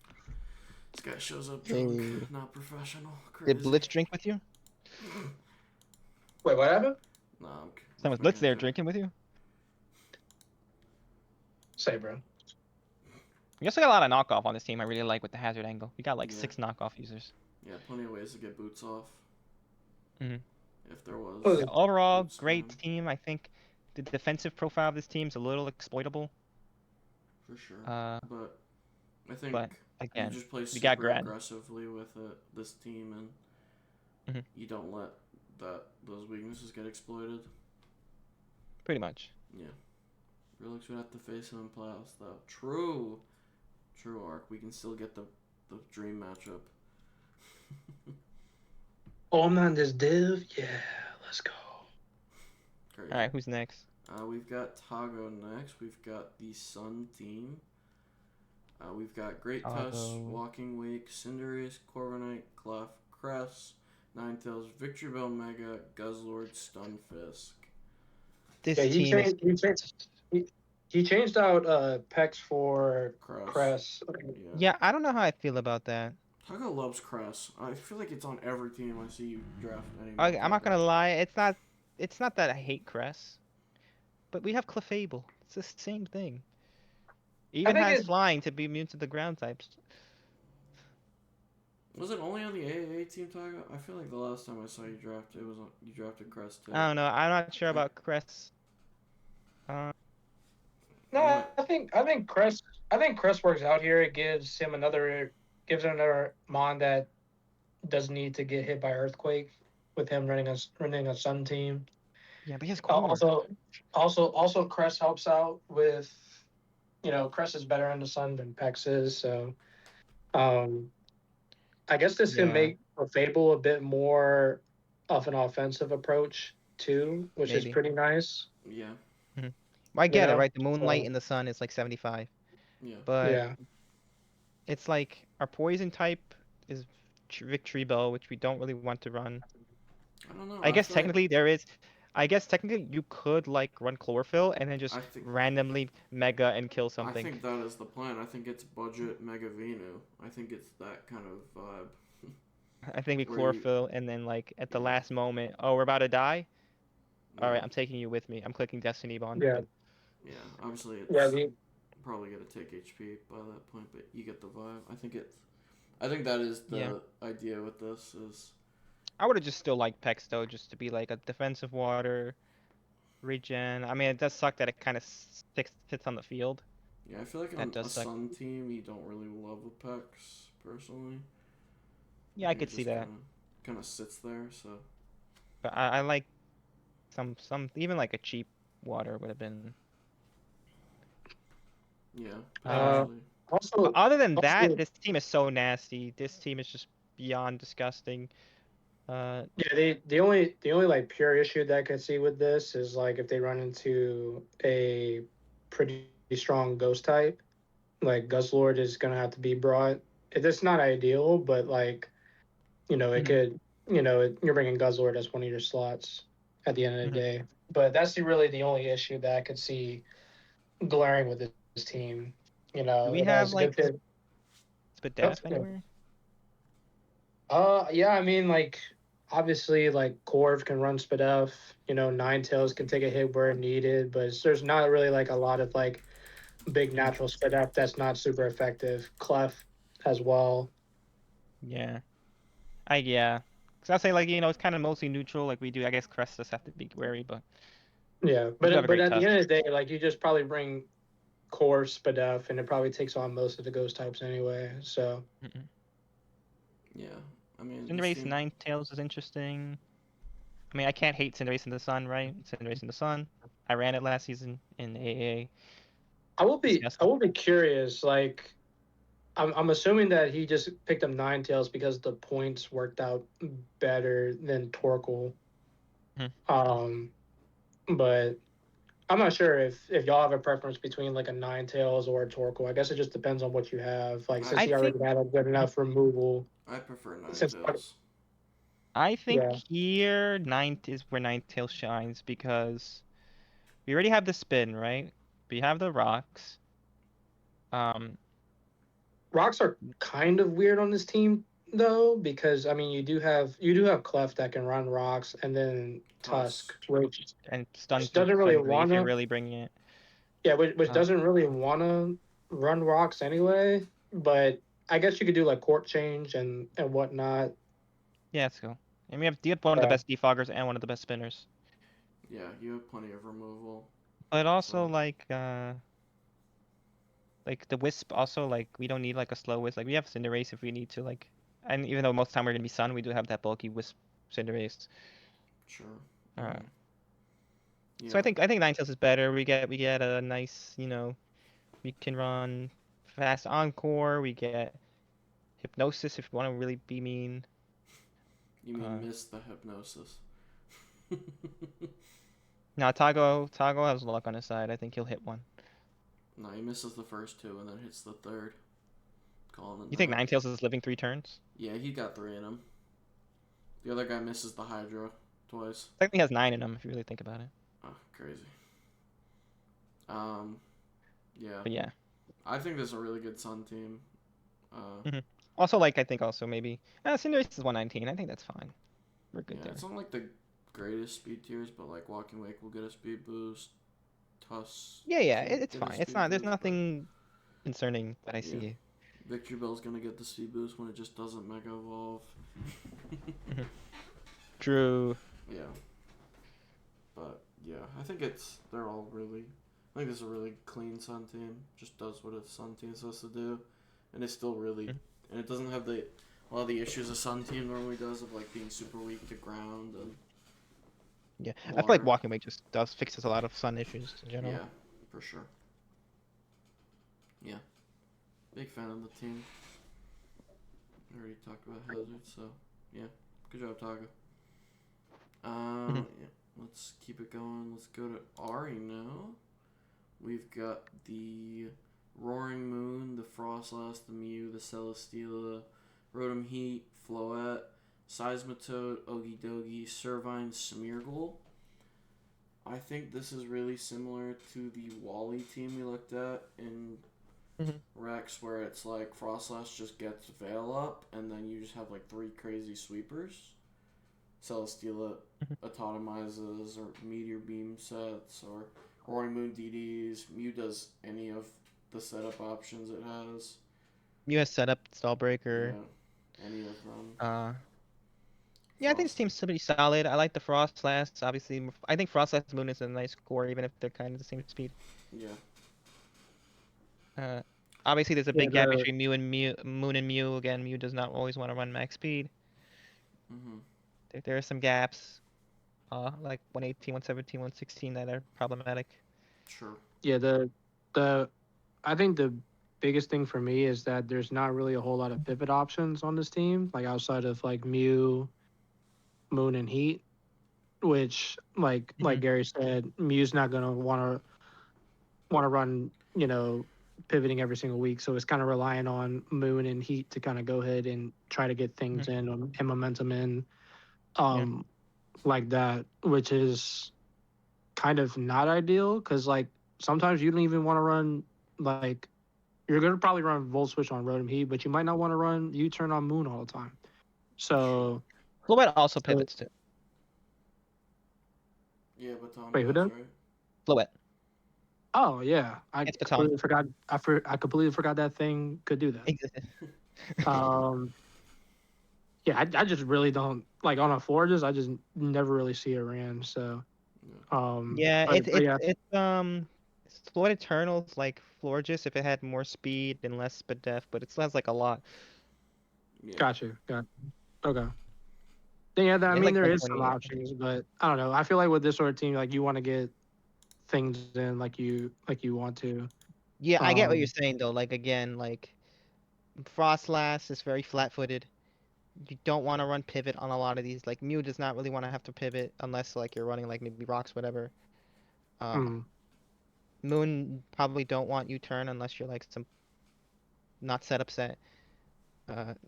Speaker 1: This guy shows up drunk,
Speaker 2: Hey,
Speaker 1: not professional.
Speaker 2: did
Speaker 1: Crazy.
Speaker 2: Blitz drink with you?
Speaker 4: wait, what happened?
Speaker 1: Nah,
Speaker 2: Was
Speaker 1: just
Speaker 2: Blitz
Speaker 1: making a
Speaker 2: there
Speaker 1: joke.
Speaker 2: drinking with you?
Speaker 4: Say, bro.
Speaker 2: We also got a lot of knockoff on this team. I really like with the hazard angle. We got like
Speaker 1: Yeah.
Speaker 2: 6 knockoff users.
Speaker 1: Yeah, plenty of ways to get boots off.
Speaker 2: Mhm.
Speaker 1: If there was.
Speaker 4: Well,
Speaker 2: Yeah, overall,
Speaker 1: boot
Speaker 2: great
Speaker 1: spam,
Speaker 2: team. I think the defensive profile of this team is a little exploitable.
Speaker 1: for sure.
Speaker 2: Uh,
Speaker 1: But I think
Speaker 2: but
Speaker 1: you
Speaker 2: again,
Speaker 1: just play
Speaker 2: we got
Speaker 1: super
Speaker 2: Grad.
Speaker 1: aggressively with this team, and
Speaker 2: Mhm.
Speaker 1: you don't let those weaknesses get exploited.
Speaker 2: Pretty much.
Speaker 1: Yeah. Relix would have to face him in playoffs, though. True. True, Arc. We can still get the dream matchup.
Speaker 4: Oh, I'm on this div. Yeah, let's go.
Speaker 1: Crazy.
Speaker 2: All right, who's next?
Speaker 1: We've got Tago next. We've got the Sun team. We've got Great Tusk,
Speaker 2: Tago.
Speaker 1: Walking Wake, Cinderace, Corviknight, Clef, Cress, Ninetales, Victory Bell Mega, Guzzlord, Stunfisk.
Speaker 2: This
Speaker 4: Yeah,
Speaker 2: team is.
Speaker 4: he changed out Pex for
Speaker 1: Cress.
Speaker 4: Cress.
Speaker 1: Yeah.
Speaker 2: Yeah, I don't know how I feel about that.
Speaker 1: Tago loves Cress. I feel like it's on every team I see you draft any.
Speaker 2: I'm not gonna lie. It's not that I hate Cress, but we have Clefable. It's the same thing.
Speaker 4: I
Speaker 2: Even
Speaker 4: think
Speaker 2: has
Speaker 4: it.
Speaker 2: flying to be immune to the ground types.
Speaker 1: Was it only on the AAA team, Tago? I feel like the last time I saw you draft, it was on, you drafted Cress too.
Speaker 2: I don't know. I'm not sure about Cress.
Speaker 4: No, I think Cress works out here. It gives him another mon that doesn't need to get hit by earthquake with him running a sun team.
Speaker 2: Yeah, but he has
Speaker 4: Uh,
Speaker 2: core.
Speaker 4: also, Cress helps out with, Cress is better in the sun than Pex is. So, um, I guess this can
Speaker 2: Yeah,
Speaker 4: make a Fable a bit more of an offensive approach too, which is
Speaker 2: maybe.
Speaker 4: pretty nice.
Speaker 1: Yeah.
Speaker 2: I
Speaker 4: You
Speaker 2: get it,
Speaker 4: know,
Speaker 2: right? The moonlight
Speaker 4: so
Speaker 2: in the sun is like 75,
Speaker 1: Yeah.
Speaker 2: but
Speaker 4: yeah.
Speaker 2: it's like our poison type is Victory Bell, which we don't really want to run.
Speaker 1: I don't know.
Speaker 2: I
Speaker 1: I
Speaker 2: guess
Speaker 1: feel like
Speaker 2: technically there is. I guess technically you could like run Chlorophyll and then just
Speaker 1: I think
Speaker 2: randomly Mega and kill
Speaker 1: I
Speaker 2: something.
Speaker 1: think that is the plan. I think it's budget Mega Venu. I think it's that kind of vibe.
Speaker 2: I think we
Speaker 1: Where you
Speaker 2: Chlorophyll and then like at the
Speaker 1: yeah.
Speaker 2: last moment, oh, we're about to die. All
Speaker 1: Yeah.
Speaker 2: right, I'm taking you with me. I'm clicking Destiny Bond.
Speaker 4: Yeah,
Speaker 1: Yeah. Obviously
Speaker 4: yeah.
Speaker 1: it's probably gonna take HP by that point, but you get the vibe. I think that is the
Speaker 2: Yeah.
Speaker 1: idea with this is
Speaker 2: I would have just still liked Pex though, just to be like a defensive water regen. I mean, it does suck that it kind of sits on the field.
Speaker 1: yeah, I feel like
Speaker 2: That
Speaker 1: on
Speaker 2: does
Speaker 1: a
Speaker 2: suck.
Speaker 1: Sun team you don't really love Apex personally.
Speaker 2: Yeah, I could see that.
Speaker 1: Kind of sits there, so
Speaker 2: But I like some even like a cheap water would have been.
Speaker 1: yeah,
Speaker 4: Uh,
Speaker 1: potentially.
Speaker 2: But
Speaker 4: also,
Speaker 2: other than that,
Speaker 4: also,
Speaker 2: this team is so nasty. This team is just beyond disgusting.
Speaker 4: yeah. The only like pure issue that I could see with this is like if they run into a pretty strong ghost type, like Guzzlord is gonna have to be brought. It's not ideal, but like it
Speaker 2: Mhm,
Speaker 4: could, you're bringing Guzzlord as one of your slots at the end of the
Speaker 2: mhm.
Speaker 4: day. But that's really the only issue that I could see glaring with this team.
Speaker 2: Do we
Speaker 4: It
Speaker 2: have
Speaker 4: has
Speaker 2: like
Speaker 4: good fit.
Speaker 2: Spadef anywhere?
Speaker 4: Yeah, I mean, like, obviously, like, Corv can run Spadef, Ninetales can take a hit where needed, but there's not really, like, a lot of, like, big
Speaker 2: Mm,
Speaker 4: natural Spadef that's not super effective. Clef as well.
Speaker 2: yeah. Yeah. Cause I'll say like it's kind of mostly neutral. Like we do, I guess Crestus have to be wary, but
Speaker 4: Yeah,
Speaker 2: we do have
Speaker 4: but
Speaker 2: a
Speaker 4: but
Speaker 2: great
Speaker 4: at the
Speaker 2: tusk.
Speaker 4: end of the day, like, you just probably bring Corv Spadef, and it probably takes on most of the ghost types anyway, so.
Speaker 2: Mm-mm.
Speaker 1: Yeah, I mean this
Speaker 2: Cinderace
Speaker 1: team.
Speaker 2: Ninetales is interesting. I mean, I can't hate Cinderace in the Sun, right? Cinderace in the Sun. I ran it last season in AA.
Speaker 4: I will be
Speaker 2: Disgusting.
Speaker 4: curious, like, I'm assuming that he just picked up Ninetales because the points worked out better than Torkoal.
Speaker 2: Hmm.
Speaker 4: Um, but I'm not sure if y'all have a preference between like a Ninetales or a Torkoal. I guess it just depends on what you have. Like
Speaker 1: I
Speaker 4: since
Speaker 2: I
Speaker 4: he
Speaker 2: think
Speaker 4: already had a good enough removal,
Speaker 1: I prefer
Speaker 4: since
Speaker 1: Ninetales.
Speaker 2: I think
Speaker 4: yeah,
Speaker 2: here Ninth is where Ninetales shines because we already have the spin, right? We have the rocks. Um,
Speaker 4: rocks are kind of weird on this team though because I mean you do have Clef that can run rocks and then
Speaker 1: Tusk.
Speaker 4: Tusk which
Speaker 2: and stun
Speaker 4: which doesn't really
Speaker 2: friendly if you're
Speaker 4: wanna
Speaker 2: really bringing it.
Speaker 4: yeah which
Speaker 2: Uh,
Speaker 4: doesn't really wanna run rocks anyway. But I guess you could do like court change and whatnot.
Speaker 2: yeah, let's go. And we have one of the
Speaker 4: Yeah.
Speaker 2: best defoggers and one of the best spinners.
Speaker 1: Yeah, you have plenty of removal.
Speaker 2: But also
Speaker 1: So
Speaker 2: like the wisp also like we don't need like a slow wisp. Like we have Cinderace if we need to like, and even though most of the time we're gonna be sun, we do have that bulky wisp Cinderace.
Speaker 1: sure.
Speaker 2: Uh, so
Speaker 1: Yeah.
Speaker 2: I think Ninetales is better. We get a nice we can run fast encore. We get hypnosis if we want to really be mean.
Speaker 1: You mean
Speaker 2: Uh,
Speaker 1: miss the hypnosis?
Speaker 2: now Tago has luck on his side. I think he'll hit one.
Speaker 1: No, he misses the first two and then hits the third. Calling
Speaker 2: You
Speaker 1: it
Speaker 2: think
Speaker 1: that.
Speaker 2: Ninetales is living 3 turns?
Speaker 1: Yeah, he got three in him. The other guy misses the Hydra twice.
Speaker 2: Technically has 9 in him if you really think about it.
Speaker 1: Oh, crazy. Um, yeah.
Speaker 2: But yeah.
Speaker 1: I think this is a really good Sun team.
Speaker 2: Hmm. Also, like I think also maybe Cinderace is 119. I think that's fine. We're good
Speaker 1: Yeah,
Speaker 2: there.
Speaker 1: it's not like the greatest speed tiers, but like Walking Wake will get a speed boost. Tusk
Speaker 2: Yeah,
Speaker 1: can
Speaker 2: it's
Speaker 1: get a
Speaker 2: fine. It's
Speaker 1: speed
Speaker 2: not. There's
Speaker 1: boost, but
Speaker 2: nothing concerning that I
Speaker 1: yeah,
Speaker 2: see.
Speaker 1: Victory Bell's gonna get the speed boost when it just doesn't Mega Evolve.
Speaker 2: True.
Speaker 1: Yeah, but yeah, I think they're all really. I think this is a really clean Sun team. Just does what a Sun team is supposed to do, and it's still really, and it doesn't have a lot of the issues a Sun team normally does of like being super weak to ground and
Speaker 2: Yeah, I feel like
Speaker 1: water.
Speaker 2: Walking Away just does fixes a lot of sun issues in general.
Speaker 1: Yeah, for sure. Yeah, big fan of the team. I already talked about Hazard, so yeah, good job, Taga. Yeah, let's keep it going. Let's go to Ari now. We've got the Roaring Moon, the Frostlass, the Mew, the Celesteela, Rotom Heat, Floette, Seismitoad, Okidogi, Servine, Smeargle. I think this is really similar to the Wally team we looked at in Rex, where it's like Frostlass just gets Veil up, and then you just have like three crazy sweepers. Celesteela autotomizes or Meteor Beam sets or Roaring Moon DDs. Mew does any of the setup options it has.
Speaker 2: Mew has setup, stall breaker.
Speaker 1: Yeah, any of them.
Speaker 2: Yeah, I think this
Speaker 1: Frost.
Speaker 2: team's pretty solid. I like the Frostlass. Obviously, I think Frostlass Moon is a nice core, even if they're kind of the same speed.
Speaker 1: Yeah.
Speaker 2: Obviously, there's a
Speaker 4: Yeah,
Speaker 2: big gap between Moon and Mew. Again, Mew does not always want to run max speed. There are some gaps, like 118, 117, 116 that are problematic.
Speaker 1: Sure.
Speaker 4: yeah. The I think the biggest thing for me is that there's not really a whole lot of pivot options on this team, like outside of like Mew, Moon, and Heat. Which, like Gary said, Mew's not gonna want to run, pivoting every single week. So it's kind of relying on Moon and Heat to kind of go ahead and try to get things in and momentum in,
Speaker 2: Yeah.
Speaker 4: um, like that, which is kind of not ideal because like sometimes you don't even want to run like you're gonna probably run Volt Switch on Rotom Heat, but you might not want to run U turn on Moon all the time.
Speaker 1: Sure.
Speaker 4: So,
Speaker 2: Floette also
Speaker 4: so
Speaker 2: pivots too.
Speaker 1: Yeah, Baton
Speaker 4: wait, who
Speaker 1: does,
Speaker 4: does?
Speaker 1: right?
Speaker 2: Floette.
Speaker 4: Oh yeah, I
Speaker 2: It's Baton.
Speaker 4: completely forgot. I completely forgot that thing could do that. Um, yeah, I just really don't like on a Forges. I just never really see it ran. So,
Speaker 2: Yeah,
Speaker 4: but yeah,
Speaker 2: Floyd Eternal's like Florges if it had more speed and less speed def, but it still has like a lot.
Speaker 1: Yeah.
Speaker 4: got okay. Yeah, I
Speaker 2: It has
Speaker 4: mean
Speaker 2: like
Speaker 4: there is some
Speaker 2: 120.
Speaker 4: options, but I don't know. I feel like with this sort of team, like you want to get things in like you want to.
Speaker 2: Yeah, I get what you're
Speaker 4: Um,
Speaker 2: saying though. Like again, like Frostlass is very flat-footed. You don't want to run pivot on a lot of these. Like Mew does not really want to have to pivot unless like you're running like maybe rocks, whatever. Uh,
Speaker 4: Mm.
Speaker 2: Moon probably don't want U-turn unless you're like some not set upset.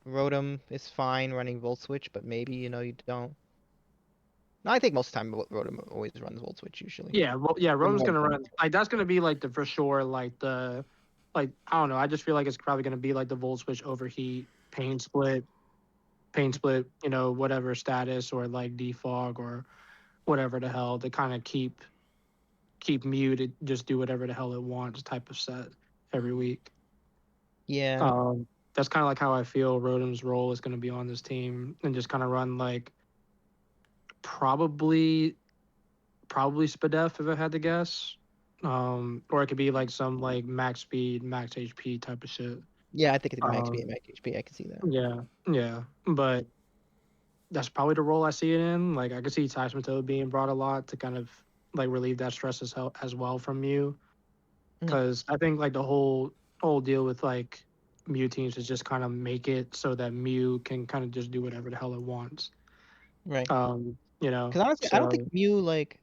Speaker 2: Rotom is fine running Volt Switch, but maybe you don't. No, I think most of the time Rotom always runs Volt Switch usually.
Speaker 3: Yeah, well, yeah,
Speaker 2: The
Speaker 3: Rotom's
Speaker 2: more
Speaker 3: gonna run like that's gonna be like the for sure like I don't know. I just feel like it's probably gonna be like the volt switch overheat, pain split, whatever status or like defog or whatever the hell to kind of keep Mew to just do whatever the hell it wants type of set every week.
Speaker 2: yeah,
Speaker 3: That's kind of like how I feel Rotom's role is gonna be on this team and just kind of run like probably probably Spadef if I had to guess. Or it could be like some like max speed, max HP type of shit.
Speaker 2: yeah. I think it'd be max speed
Speaker 3: Um,
Speaker 2: and max HP. I can see that.
Speaker 3: yeah, yeah. But that's probably the role I see it in. Like I could see Taishmato being brought a lot to kind of like relieve that stress as well from Mew.
Speaker 2: Mhm.
Speaker 3: Because I think like the whole deal with like Mew teams is just kind of make it so that Mew can kind of just do whatever the hell it wants.
Speaker 2: Right. Because honestly, I don't think
Speaker 3: So
Speaker 2: Mew like.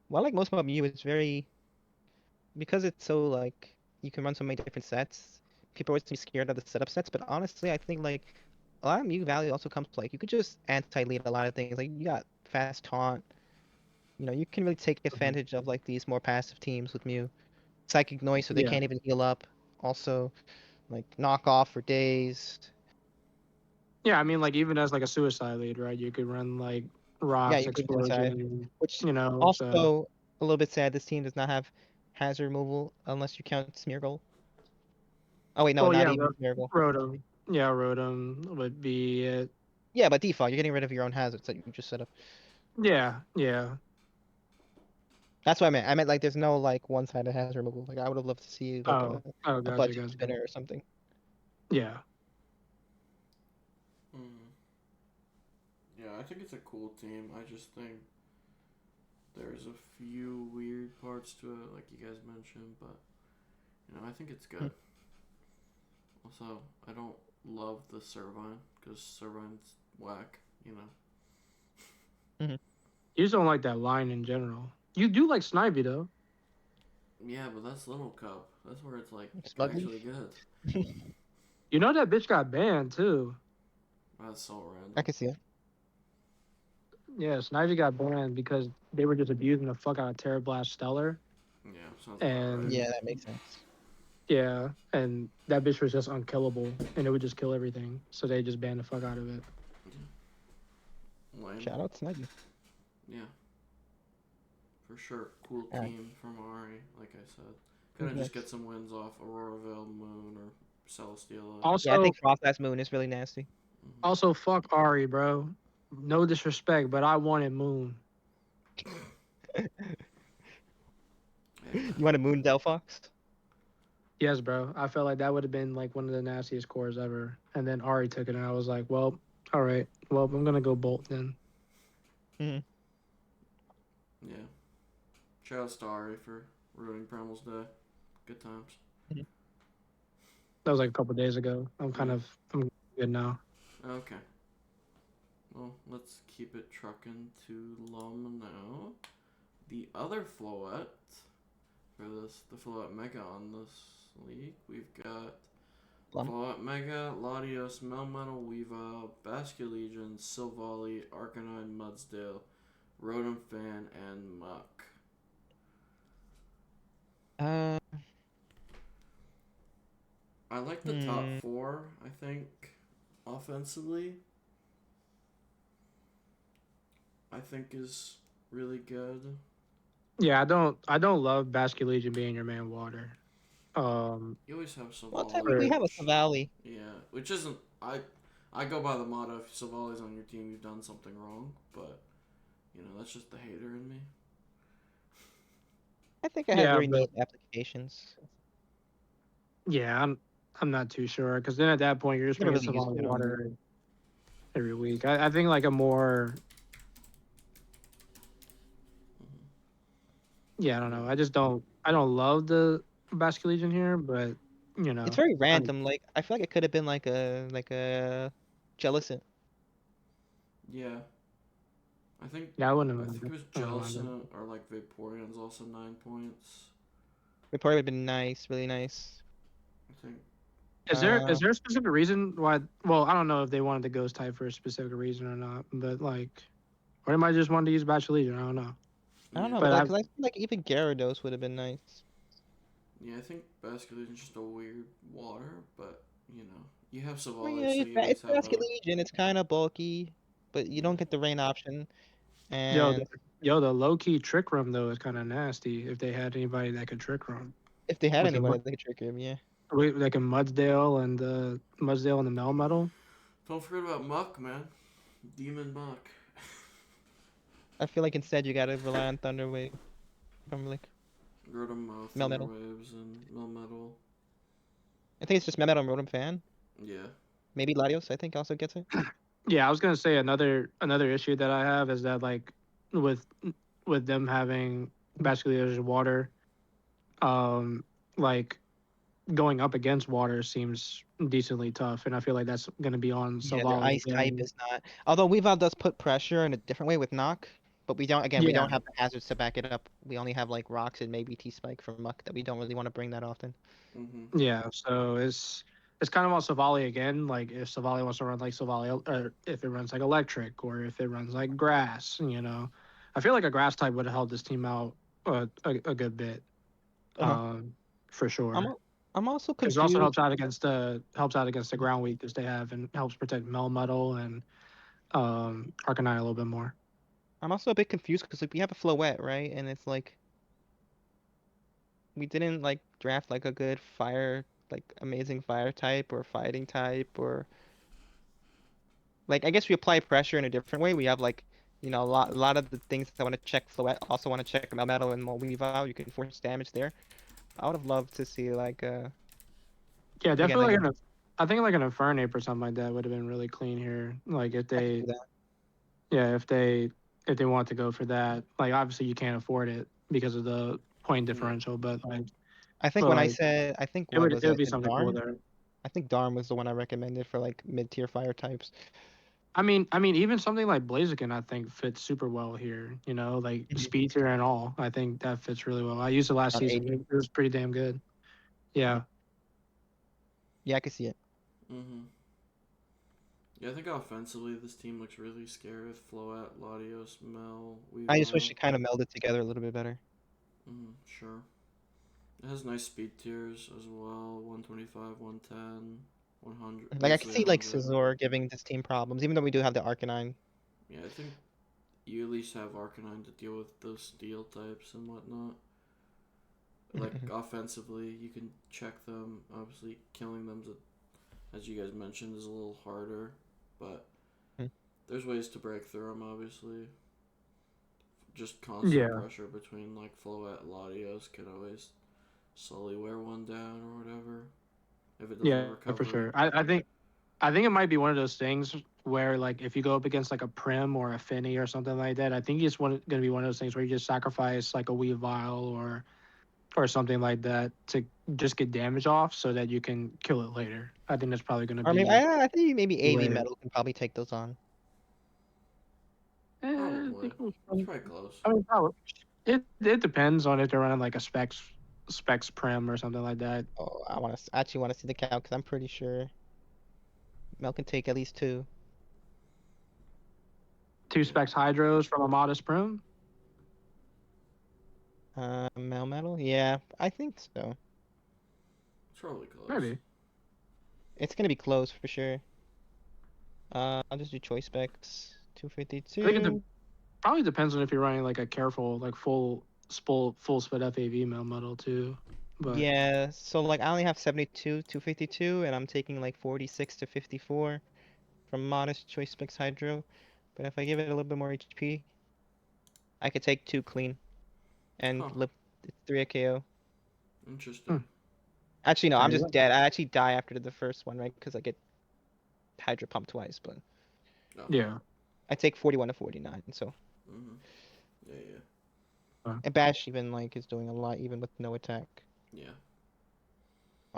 Speaker 2: Well, I like most about Mew, it's very because it's so like you can run so many different sets. People always seem scared of the setup sets, but honestly, I think like a lot of Mew value also comes like you could just anti-lead a lot of things. Like you got fast taunt. You can really take advantage of like these more passive teams with Mew. Psychic noise, so they
Speaker 3: yeah,
Speaker 2: can't even heal up. Also, like knock off for days.
Speaker 3: yeah. I mean, like even as like a suicide lead, right? You could run like
Speaker 2: Yeah,
Speaker 3: rocks,
Speaker 2: you could suicide.
Speaker 3: explosion.
Speaker 2: Which
Speaker 3: So
Speaker 2: also a little bit sad. This team does not have hazard removal unless you count Smeargle. Oh wait, no,
Speaker 3: well,
Speaker 2: not
Speaker 3: yeah,
Speaker 2: even Smeargle.
Speaker 3: Rotom. Yeah, Rotom would be it.
Speaker 2: Yeah, by default, you're getting rid of your own hazards that you just set up.
Speaker 3: Yeah, yeah.
Speaker 2: That's what I meant. I meant like there's no like one-sided hazard removal. Like I would have loved to see like
Speaker 3: Oh, oh,
Speaker 2: a
Speaker 3: gotcha,
Speaker 2: budget
Speaker 3: gotcha.
Speaker 2: spinner or something.
Speaker 3: Yeah,
Speaker 1: Mm. Yeah, I think it's a cool team. I just think there's a few weird parts to it, like you guys mentioned, but I think it's good. Also, I don't love the Servine because Servine's whack.
Speaker 2: Hmm.
Speaker 3: you just don't like that line in general. You do like Snivy though.
Speaker 1: Yeah, but that's Little Cup. That's where it's like
Speaker 2: Smugly.
Speaker 1: actually good.
Speaker 3: You know that bitch got banned too.
Speaker 1: That's so random.
Speaker 2: I can see it.
Speaker 3: Yeah, Snivy got banned because they were just abusing the fuck out of Terra Blast Stellar,
Speaker 1: Yeah, sounds about
Speaker 3: and
Speaker 1: right.
Speaker 2: Yeah, that makes sense.
Speaker 3: yeah, and that bitch was just unkillable, and it would just kill everything. So they just banned the fuck out of it.
Speaker 1: Lame.
Speaker 2: Shout out to Snuggie.
Speaker 1: Yeah. For sure. Cool
Speaker 2: Alright.
Speaker 1: team from Ari, like I said. Gonna
Speaker 2: Who's
Speaker 1: just get
Speaker 2: next?
Speaker 1: some wins off Auroraville, Moon, or Celesteela.
Speaker 3: Also,
Speaker 2: Yeah, I think Frostlass Moon is really nasty.
Speaker 3: also fuck Ari, bro. No disrespect, but I wanted Moon.
Speaker 2: You want a Moon Delphox?
Speaker 3: Yes, bro. I felt like that would have been like one of the nastiest cores ever. And then Ari took it, and I was like, well, all right. Well, I'm gonna go Bolt then.
Speaker 2: Hmm.
Speaker 1: Yeah. Shout out to Ari for ruining Primal's day. Good times.
Speaker 3: That was like a couple days ago. I'm good now.
Speaker 1: Okay. Well, let's keep it trucking to Lum now. The other Floette for the Floette Mega on this league, we've got
Speaker 2: Lum.
Speaker 1: Floette Mega, Latios, Melmetal, Weavile, Basculegion, Silvally, Arcanine, Mudsdale, Rotom Fan, and Muck.
Speaker 2: Uh,
Speaker 1: I like the top four, I think, offensively. I think is really good.
Speaker 3: Yeah, I don't love Basculegion being your man water.
Speaker 1: You always have Silvally.
Speaker 2: well, technically we have a Savali.
Speaker 1: Yeah, which isn't I go by the motto: if Silvally's on your team, you've done something wrong. But that's just the hater in me.
Speaker 2: I think I have
Speaker 3: Yeah,
Speaker 2: very
Speaker 3: but
Speaker 2: neat applications.
Speaker 3: yeah, I'm not too sure because then at that point you're just
Speaker 2: Never
Speaker 3: making
Speaker 2: really
Speaker 3: some
Speaker 2: used it.
Speaker 3: water every week. I think like a more yeah, I don't know. I don't love the Basculegion here, but
Speaker 4: You know,
Speaker 2: It's very
Speaker 4: I mean,
Speaker 2: random. Like I feel like it could have been like a Jellicent.
Speaker 1: Yeah, I think
Speaker 4: yeah, I wouldn't
Speaker 1: I
Speaker 4: have
Speaker 1: think
Speaker 4: minded.
Speaker 1: it was
Speaker 4: I wouldn't have minded.
Speaker 1: Jellicent or like Vaporeon's also 9 points.
Speaker 2: It probably would have been nice, really nice.
Speaker 1: I think
Speaker 4: Is
Speaker 2: Uh,
Speaker 4: there a specific reason why? Well, I don't know if they wanted the ghost type for a specific reason or not, but like, or they might just want to use Bachelor Legion. I don't know.
Speaker 2: I don't
Speaker 1: yeah,
Speaker 2: know, but
Speaker 4: But
Speaker 2: like,
Speaker 4: I,
Speaker 2: cause I feel like even Gyarados would have been nice.
Speaker 1: yeah. I think Basculetion's just a weird water, but you know you have
Speaker 2: Well,
Speaker 1: Savali,
Speaker 2: yeah,
Speaker 1: so
Speaker 2: it's,
Speaker 1: you at least
Speaker 2: it's
Speaker 1: have
Speaker 2: Basket
Speaker 1: a
Speaker 2: Legion. It's kind of bulky, but you
Speaker 1: yeah.
Speaker 2: don't get the rain option.
Speaker 4: yo, the,
Speaker 2: And
Speaker 4: the low key trick room though is kind of nasty. If they had anybody that could trick room
Speaker 2: if they had
Speaker 4: with the
Speaker 2: anybody that could trick him, yeah.
Speaker 4: like a Mudsdale and the Melmetal.
Speaker 1: Don't forget about Muck, man. Demon Muck.
Speaker 2: I feel like instead you gotta rely on Thunder Wave from like
Speaker 1: Rotom, Thunder
Speaker 2: Melmetal.
Speaker 1: Waves, and Melmetal.
Speaker 2: I think it's just Melmetal and Rotom Fan.
Speaker 1: Yeah.
Speaker 2: Maybe Latios, I think, also gets it.
Speaker 4: Yeah, I was gonna say another issue that I have is that like with with them having basically there's water, um, like going up against water seems decently tough, and I feel like that's gonna be on
Speaker 2: Yeah, their
Speaker 4: Savali
Speaker 2: ice type
Speaker 4: again.
Speaker 2: is not. Although Weavile does put pressure in a different way with Knock, but we don't. Again, we
Speaker 4: Yeah,
Speaker 2: don't have the hazards to back it up. We only have like rocks and maybe T Spike from Muck that we don't really want to bring that often.
Speaker 1: Mhm.
Speaker 4: yeah. So it's kind of on Savali again. Like if Savali wants to run like Savali, or if it runs like electric, or if it runs like grass, you know, I feel like a grass type would have helped this team out a good bit,
Speaker 2: Uh-huh.
Speaker 4: um, for
Speaker 2: I'm
Speaker 4: sure.
Speaker 2: al- I'm also
Speaker 4: Because it also
Speaker 2: confused.
Speaker 4: helps out against the ground weakness they have and helps protect Melmetal and Arcanine a little bit more.
Speaker 2: I'm also a bit confused because like we have a Floette, right? And it's like we didn't like draft like a good fire, like amazing fire type or fighting type or like I guess we apply pressure in a different way. We have like a lot of the things I want to check Floette also want to check Melmetal and Weavile. You can force damage there. I would have loved to see like
Speaker 4: Yeah,
Speaker 2: again
Speaker 4: definitely
Speaker 2: like
Speaker 4: like I think like an Infernape or something like that would have been really clean here. Like if
Speaker 2: I could
Speaker 4: they
Speaker 2: do that.
Speaker 4: yeah if they want to go for that. Like obviously you can't afford it because of the point
Speaker 1: Yeah.
Speaker 4: differential,
Speaker 2: I think
Speaker 4: but
Speaker 2: when I
Speaker 4: like
Speaker 2: said I think what was
Speaker 4: it
Speaker 2: it?
Speaker 4: would
Speaker 2: I
Speaker 4: be
Speaker 2: said
Speaker 4: something cool
Speaker 2: Darm.
Speaker 4: there.
Speaker 2: I think Darm was the one I recommended for like mid-tier fire types.
Speaker 4: I mean, even something like Blaziken, I think fits super well here. You know, like
Speaker 2: Mhm.
Speaker 4: speed tier and all. I think that fits really well. I used it last
Speaker 2: Around
Speaker 4: season.
Speaker 2: 80.
Speaker 4: It was pretty damn good. Yeah,
Speaker 2: Yeah, I could see it.
Speaker 1: Mhm. Yeah, I think offensively this team looks really scary with Float, Latios, Mel,
Speaker 2: I just wish
Speaker 1: Weavile.
Speaker 2: it kind of melded together a little bit better.
Speaker 1: Sure. It has nice speed tiers as well. 125, 110, 100,
Speaker 2: Like I could
Speaker 1: basically
Speaker 2: see like
Speaker 1: 100.
Speaker 2: Scizor giving this team problems, even though we do have the Arcanine.
Speaker 1: Yeah, I think you at least have Arcanine to deal with those steel types and whatnot. Like offensively, you can check them. Obviously, killing them, as you guys mentioned, is a little harder, but there's ways to break through them. Obviously, just constant
Speaker 4: yeah,
Speaker 1: pressure between like Float, Latios could always slowly wear one down or whatever if it doesn't have
Speaker 4: yeah, for
Speaker 1: recovery.
Speaker 4: sure. I think it might be one of those things where like if you go up against like a Prim or a Finny or something like that, I think it's going to be one of those things where you just sacrifice like a Weavile or something like that to just get damage off so that you can kill it later. I think that's probably going to
Speaker 2: Or maybe
Speaker 4: be
Speaker 2: I think maybe
Speaker 4: the
Speaker 2: AV
Speaker 4: way.
Speaker 2: Metal can probably take those on.
Speaker 4: I
Speaker 1: Probably,
Speaker 4: think it was
Speaker 1: it's probably close.
Speaker 4: I mean, probably. It depends on if they're running like a specs Prim or something like that.
Speaker 2: Oh, actually want to see the count because I'm pretty sure Mel can take at least two.
Speaker 4: Two
Speaker 1: Yeah,
Speaker 4: specs Hydros from a modest Prim.
Speaker 2: Mel Metal? Yeah, I think so.
Speaker 1: it's probably close.
Speaker 4: Maybe.
Speaker 2: It's gonna be close for sure. I'll just do choice specs.
Speaker 4: I think
Speaker 2: 252.
Speaker 4: probably depends on if you're running like a careful like full split FAV mail model too. But
Speaker 2: Yeah, so like I only have 72, 252, and I'm taking like 46 to 54 from modest choice specs Hydro. But if I give it a little bit more HP, I could take two clean and
Speaker 1: Huh.
Speaker 2: live 3 KO.
Speaker 1: Interesting.
Speaker 2: Actually, no,
Speaker 4: there
Speaker 2: I'm
Speaker 4: you
Speaker 2: just
Speaker 4: go.
Speaker 2: dead. I actually die after the first one, right? Because I get Hydro Pump twice, but
Speaker 1: Oh.
Speaker 4: Yeah.
Speaker 2: I take 41 to 49. So
Speaker 1: Mhm. Yeah, yeah,
Speaker 2: and Bash even like is doing a lot even with no attack.
Speaker 1: yeah.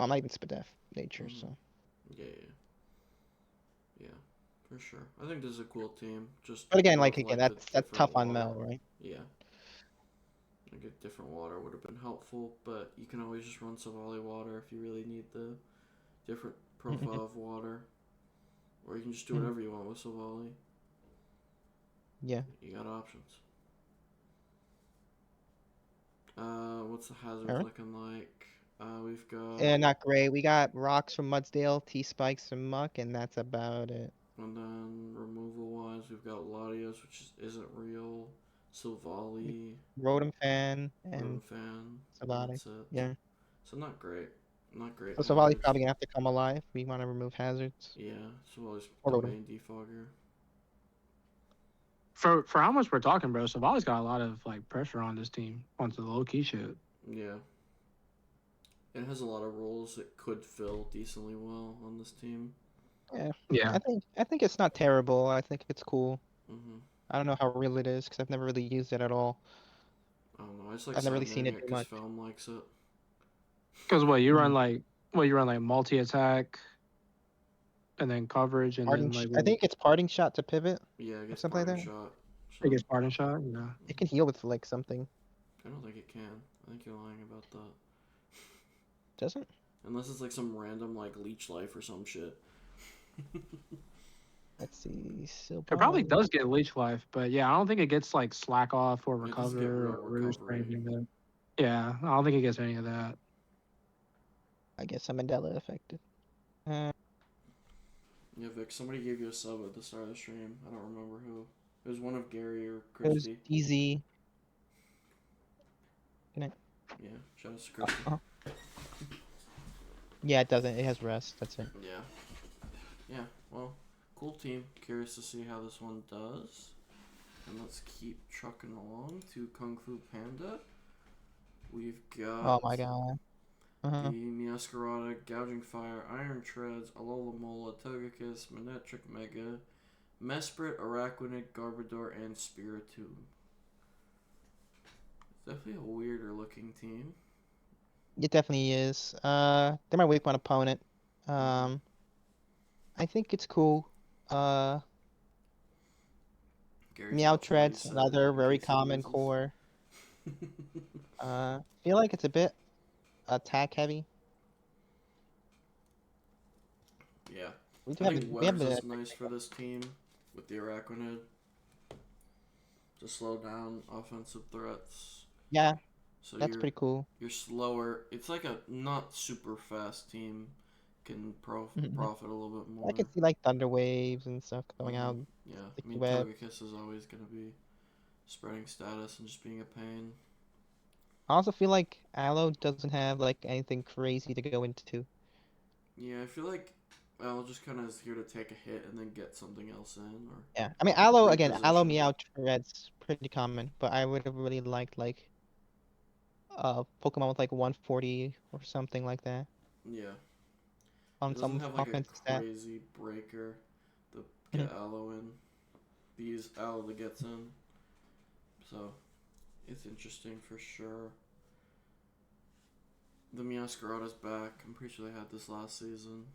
Speaker 2: Well, I'm not even Spadef nature,
Speaker 1: Mhm.
Speaker 2: so.
Speaker 1: Yeah, for sure. I think this is a cool team. Just
Speaker 2: But again,
Speaker 1: would
Speaker 2: like
Speaker 1: have
Speaker 2: again,
Speaker 1: liked a
Speaker 2: that's
Speaker 1: different
Speaker 2: tough on
Speaker 1: water.
Speaker 2: Mel, right?
Speaker 1: Yeah, like a different water would have been helpful, but you can always just run Savali water if you really need the different profile of water, or you can just do whatever you want with Savali.
Speaker 2: Yeah.
Speaker 1: You got options. What's the hazard
Speaker 2: Alright.
Speaker 1: looking like? We've got,
Speaker 2: And not great. We got rocks from Mudsdale, T spikes from Muck, and that's about it.
Speaker 1: and then removal wise, we've got Latios, which isn't real, Silvally,
Speaker 2: Rotom fan
Speaker 1: Rotom
Speaker 2: and
Speaker 1: Fan, and
Speaker 2: Savati.
Speaker 1: that's it.
Speaker 2: Yeah.
Speaker 1: So not great. Not great
Speaker 2: So Savali's
Speaker 1: hazards.
Speaker 2: probably gonna have to come alive. We want to remove hazards.
Speaker 1: Yeah, Silvally's
Speaker 2: Or
Speaker 1: the
Speaker 2: Rotom.
Speaker 1: main defogger.
Speaker 3: For how much we're talking, bro, Savali's got a lot of like pressure on this team onto the low key shit.
Speaker 1: Yeah. It has a lot of roles it could fill decently well on this team.
Speaker 2: Yeah.
Speaker 3: Yeah.
Speaker 2: I think it's not terrible. I think it's cool.
Speaker 1: Mm-hmm.
Speaker 2: I don't know how real it is because I've never really used it at all.
Speaker 1: I don't know. I just like
Speaker 2: I've never really seen
Speaker 1: submitting
Speaker 2: it
Speaker 1: it
Speaker 2: do
Speaker 1: because
Speaker 2: much.
Speaker 1: Film likes it.
Speaker 3: Because what you run
Speaker 2: Mhm.
Speaker 3: like multi attack, and then coverage, and then like
Speaker 2: I
Speaker 3: what?
Speaker 2: think it's parting shot to pivot
Speaker 1: Yeah, it
Speaker 2: or
Speaker 1: gets
Speaker 2: something like
Speaker 1: parting
Speaker 2: that.
Speaker 1: shot.
Speaker 3: I
Speaker 1: So
Speaker 3: guess parting shot. Yeah.
Speaker 2: It can heal with like something,
Speaker 1: I don't think it can. I think you're lying about that.
Speaker 2: doesn't?
Speaker 1: Unless it's like some random like leech life or some shit.
Speaker 2: Let's see.
Speaker 3: It probably
Speaker 2: Silvally.
Speaker 3: does get leech life, but yeah, I don't think it gets like slack off or
Speaker 1: It doesn't get
Speaker 3: recover
Speaker 1: real
Speaker 3: or roost or
Speaker 1: recovery.
Speaker 3: anything like that. Yeah, I don't think it gets any of that.
Speaker 2: I guess I'm Mandela affected. Uh,
Speaker 1: Yeah, Vic, somebody gave you a sub at the start of the stream. I don't remember who. It was one of Gary or
Speaker 2: it was
Speaker 1: Christy.
Speaker 2: easy. Can I?
Speaker 1: Yeah, shout out to Christy.
Speaker 2: Yeah, it doesn't. It has rest. That's it.
Speaker 1: Yeah. Yeah, well, cool team. Curious to see how this one does. And let's keep trucking along to Kung Fu Panda. We've got
Speaker 2: Oh my god.
Speaker 1: the
Speaker 2: Uh-huh.
Speaker 1: Miascarada, Gouging Fire, Iron Treads, Alola Mola, Togekiss, Manectric Mega, Mesprit, Araquanid, Garbodor, and Spiritomb. It's definitely a weirder looking team.
Speaker 2: It definitely is. They're my weak one opponent. Um, I think it's cool. Uh,
Speaker 1: Gary's
Speaker 2: Meow
Speaker 1: watching what he
Speaker 2: Treads,
Speaker 1: said
Speaker 2: another
Speaker 1: in
Speaker 2: very
Speaker 1: case he
Speaker 2: common
Speaker 1: loses.
Speaker 2: core. Feel like it's a bit attack heavy.
Speaker 1: Yeah.
Speaker 2: We do
Speaker 1: I
Speaker 2: have
Speaker 1: think
Speaker 2: we have
Speaker 1: Weathers
Speaker 2: the
Speaker 1: is nice for this team with the Araquanid to slow down offensive threats.
Speaker 2: yeah,
Speaker 1: So
Speaker 2: that's pretty cool.
Speaker 1: you're slower. It's like a not super fast team can profit a little bit more.
Speaker 2: I can see like thunder waves and stuff going
Speaker 1: Mhm.
Speaker 2: out.
Speaker 1: Yeah, I
Speaker 2: Sticky
Speaker 1: mean
Speaker 2: web.
Speaker 1: Togekiss is always gonna be spreading status and just being a pain.
Speaker 2: I also feel like Aloe doesn't have like anything crazy to go into.
Speaker 1: Yeah, I feel like Al just kind of is here to take a hit and then get something else in or
Speaker 2: Yeah, I mean Aloe again. Aloe
Speaker 1: reposition.
Speaker 2: Meow Treads pretty common, but I would have really liked like Pokemon with like 140 or something like that
Speaker 1: Yeah,
Speaker 2: on
Speaker 1: it doesn't
Speaker 2: some
Speaker 1: have like a
Speaker 2: offensive stat.
Speaker 1: crazy breaker to
Speaker 2: Mhm.
Speaker 1: get Aloe in. These Aloe that gets in, so it's interesting for sure. The Miascarada's back. I'm pretty sure they had this last season.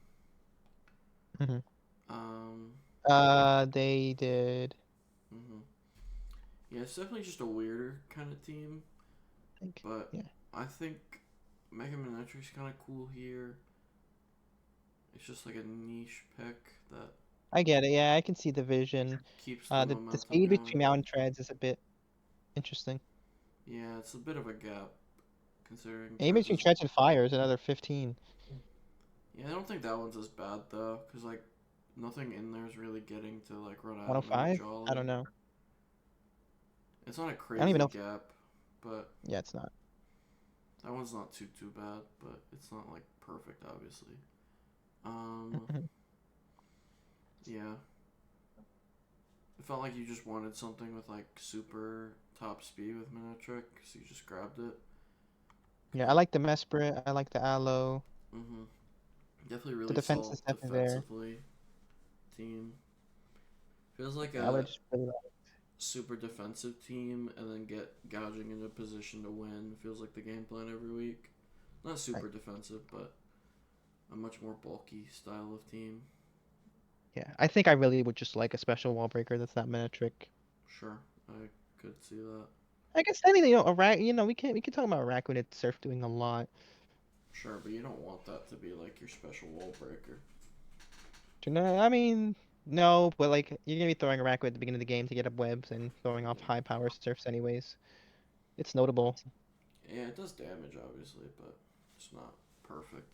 Speaker 2: Mhm.
Speaker 1: Um,
Speaker 2: They did.
Speaker 1: hmm Yeah, it's definitely just a weirder kind of team,
Speaker 2: I think.
Speaker 1: but
Speaker 2: Yeah.
Speaker 1: I think Mega Manectric's kind of cool here. It's just like a niche pick that
Speaker 2: I get it. Yeah, I can see the vision.
Speaker 1: keeps the
Speaker 2: The
Speaker 1: momentum
Speaker 2: speed between
Speaker 1: going.
Speaker 2: Meow and Treads is a bit interesting.
Speaker 1: Yeah, it's a bit of a gap considering
Speaker 2: Aim
Speaker 1: Treads
Speaker 2: between
Speaker 1: is.
Speaker 2: Treads and Fire is another 15.
Speaker 1: Yeah, I don't think that one's as bad though, cause like nothing in there is really getting to like run out of
Speaker 2: 105?
Speaker 1: Jolly.
Speaker 2: I don't know.
Speaker 1: It's not a
Speaker 2: I don't even
Speaker 1: crazy
Speaker 2: know.
Speaker 1: gap, but
Speaker 2: Yeah, it's not.
Speaker 1: that one's not too bad. But it's not like perfect, obviously. Um, yeah. It felt like you just wanted something with like super top speed with Manectric, so you just grabbed it.
Speaker 2: Yeah, I like the Mesprit. I like the Aloe.
Speaker 1: Mm-hmm. Definitely
Speaker 2: The
Speaker 1: really
Speaker 2: defense is
Speaker 1: solid
Speaker 2: definitely there.
Speaker 1: defensively. Team feels like
Speaker 2: Yeah, I would
Speaker 1: a
Speaker 2: just really like.
Speaker 1: super defensive team, and then get gouging into a position to win. Feels like the game plan every week. Not super defensive, but a much more bulky style of team.
Speaker 2: Yeah, I think I really would just like a special wall breaker that's not mana trick.
Speaker 1: Sure, I could see that.
Speaker 2: I guess anything, we can talk about Araquanid Surf doing a lot.
Speaker 1: Sure, but you don't want that to be like your special wall breaker.
Speaker 2: I mean, no, but like you're gonna be throwing Araquanid at the beginning of the game to get up webs and throwing off
Speaker 1: Yeah,
Speaker 2: high power surfs anyways. It's notable.
Speaker 1: yeah, it does damage obviously, but it's not perfect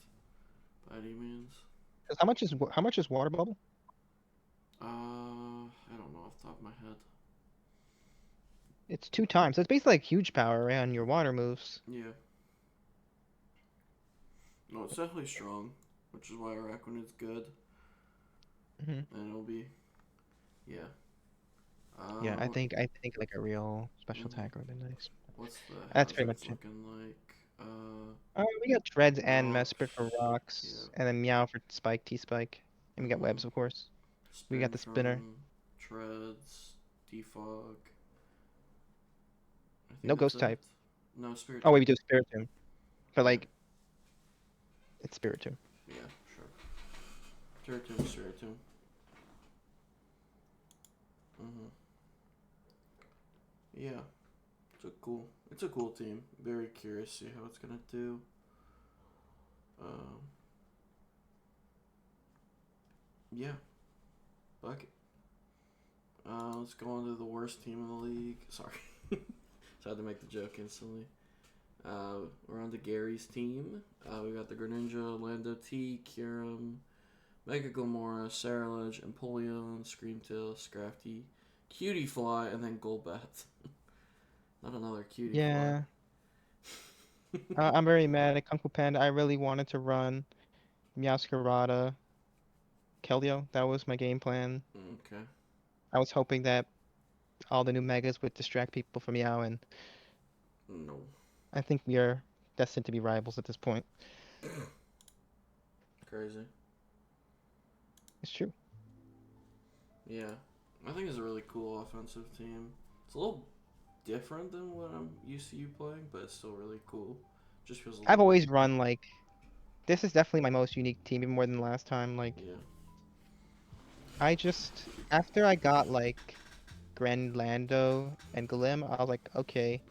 Speaker 1: by any means.
Speaker 2: 'Cause how much is water bubble?
Speaker 1: I don't know off the top of my head.
Speaker 2: It's 2 times. So it's basically like huge power right, on your water moves.
Speaker 1: Yeah. No, it's definitely strong, which is why Araquanid's good,
Speaker 2: Hmm.
Speaker 1: and it'll be, yeah.
Speaker 2: Yeah,
Speaker 1: What?
Speaker 2: I think like a real special
Speaker 1: Mhm.
Speaker 2: attacker would be nice.
Speaker 1: What's the
Speaker 2: That's pretty
Speaker 1: hazards
Speaker 2: much it.
Speaker 1: looking like?
Speaker 2: We got Treads and
Speaker 1: Rocks.
Speaker 2: Mesprit for
Speaker 1: Yeah.
Speaker 2: rocks, and then Meow for Spike, T-Spike. And we got
Speaker 1: Mhm.
Speaker 2: webs, of course. We got the spinner.
Speaker 1: Springtron, treads, defog. I think
Speaker 2: No
Speaker 1: that's
Speaker 2: ghost
Speaker 1: it.
Speaker 2: type.
Speaker 1: No spirit
Speaker 2: Oh wait,
Speaker 1: tomb.
Speaker 2: we do Spiritomb. But
Speaker 1: Yeah.
Speaker 2: like, it's Spiritomb.
Speaker 1: Yeah. Sure. Spirit tomb. Spirit tomb. Mhm. Yeah. It's a cool team. Very curious to see how it's gonna do. Um. Yeah. Fuck it. Let's go on to the worst team in the league. Sorry. Just had to make the joke instantly. We're on to Gary's team. We got the Greninja, Lando T, Kyurem, Mega Glamora, Saralege, Empoleon, Screamtail, Scrafty, Cutie Fly, and then Golbat. Not another Cutie Fly.
Speaker 2: Yeah, I'm very mad at Kung Fu Panda. I really wanted to run Meowscarada, Keldeo. That was my game plan.
Speaker 1: Okay.
Speaker 2: I was hoping that all the new megas would distract people from Meow, and
Speaker 1: No.
Speaker 2: I think we are destined to be rivals at this point.
Speaker 1: Crazy.
Speaker 2: It's true.
Speaker 1: Yeah. I think it's a really cool offensive team. It's a little different than what I'm used to you playing, but it's still really cool. Just feels a
Speaker 2: I've
Speaker 1: little bit.
Speaker 2: always run like this is definitely my most unique team, even more than last time. Like
Speaker 1: Yeah.
Speaker 2: I just after I got like Lando and Glim, I was like, okay,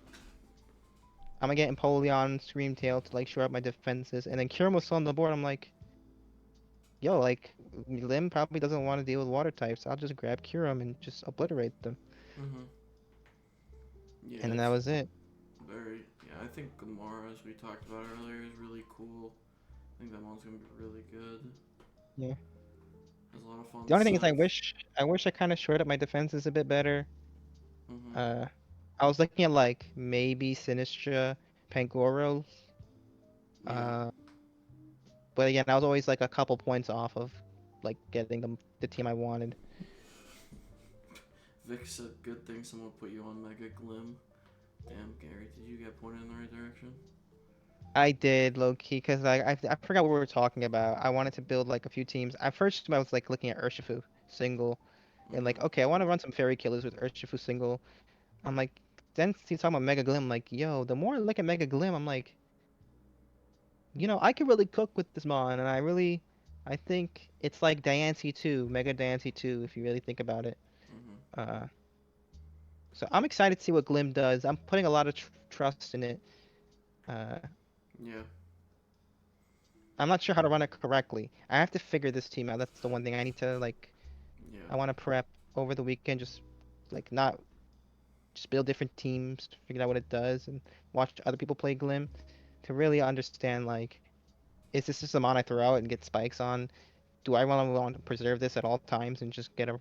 Speaker 2: I'm gonna get Empoleon, Screamtail to like shore up my defenses, and then Kyurem was still on the board. I'm like, yo, like Lim probably doesn't want to deal with water types. I'll just grab Kyurem and just obliterate them.
Speaker 1: Mhm. Yeah,
Speaker 2: And then that
Speaker 1: it's
Speaker 2: was it.
Speaker 1: very. Yeah, I think Gamora, as we talked about earlier, is really cool. I think that one's gonna be really good.
Speaker 2: Yeah.
Speaker 1: Has a lot of fun
Speaker 2: The only thing is
Speaker 1: stuff.
Speaker 2: I wish I kind of shored up my defenses a bit better.
Speaker 1: Mhm.
Speaker 2: Uh, I was looking at like maybe Sinistra, Pangoro.
Speaker 1: Yeah.
Speaker 2: Uh, but again, I was always like a couple points off of like getting the team I wanted.
Speaker 1: Vic said, "Good thing someone put you on Mega Glim." Damn, Gary, did you get pointed in the right direction?
Speaker 2: I did low key because I forgot what we were talking about. I wanted to build like a few teams. At first, I was like looking at Urshifu single and like
Speaker 1: Mhm.
Speaker 2: okay, I want to run some Fairy Killers with Urshifu single. I'm like, then he's talking about Mega Glim. Like, yo, the more I look at Mega Glim, I'm like, I could really cook with this mon, and I think it's like Diancie 2, Mega Diancie 2, if you really think about it.
Speaker 1: Mhm.
Speaker 2: Uh, so I'm excited to see what Glim does. I'm putting a lot of trust in it. Uh,
Speaker 1: Yeah.
Speaker 2: I'm not sure how to run it correctly. I have to figure this team out. That's the one thing I need to like.
Speaker 1: Yeah.
Speaker 2: I want to prep over the weekend, just like not just build different teams, figure out what it does, and watch other people play Glim to really understand like, is this just a mon I throw out and get spikes on? Do I want to preserve this at all times and just get a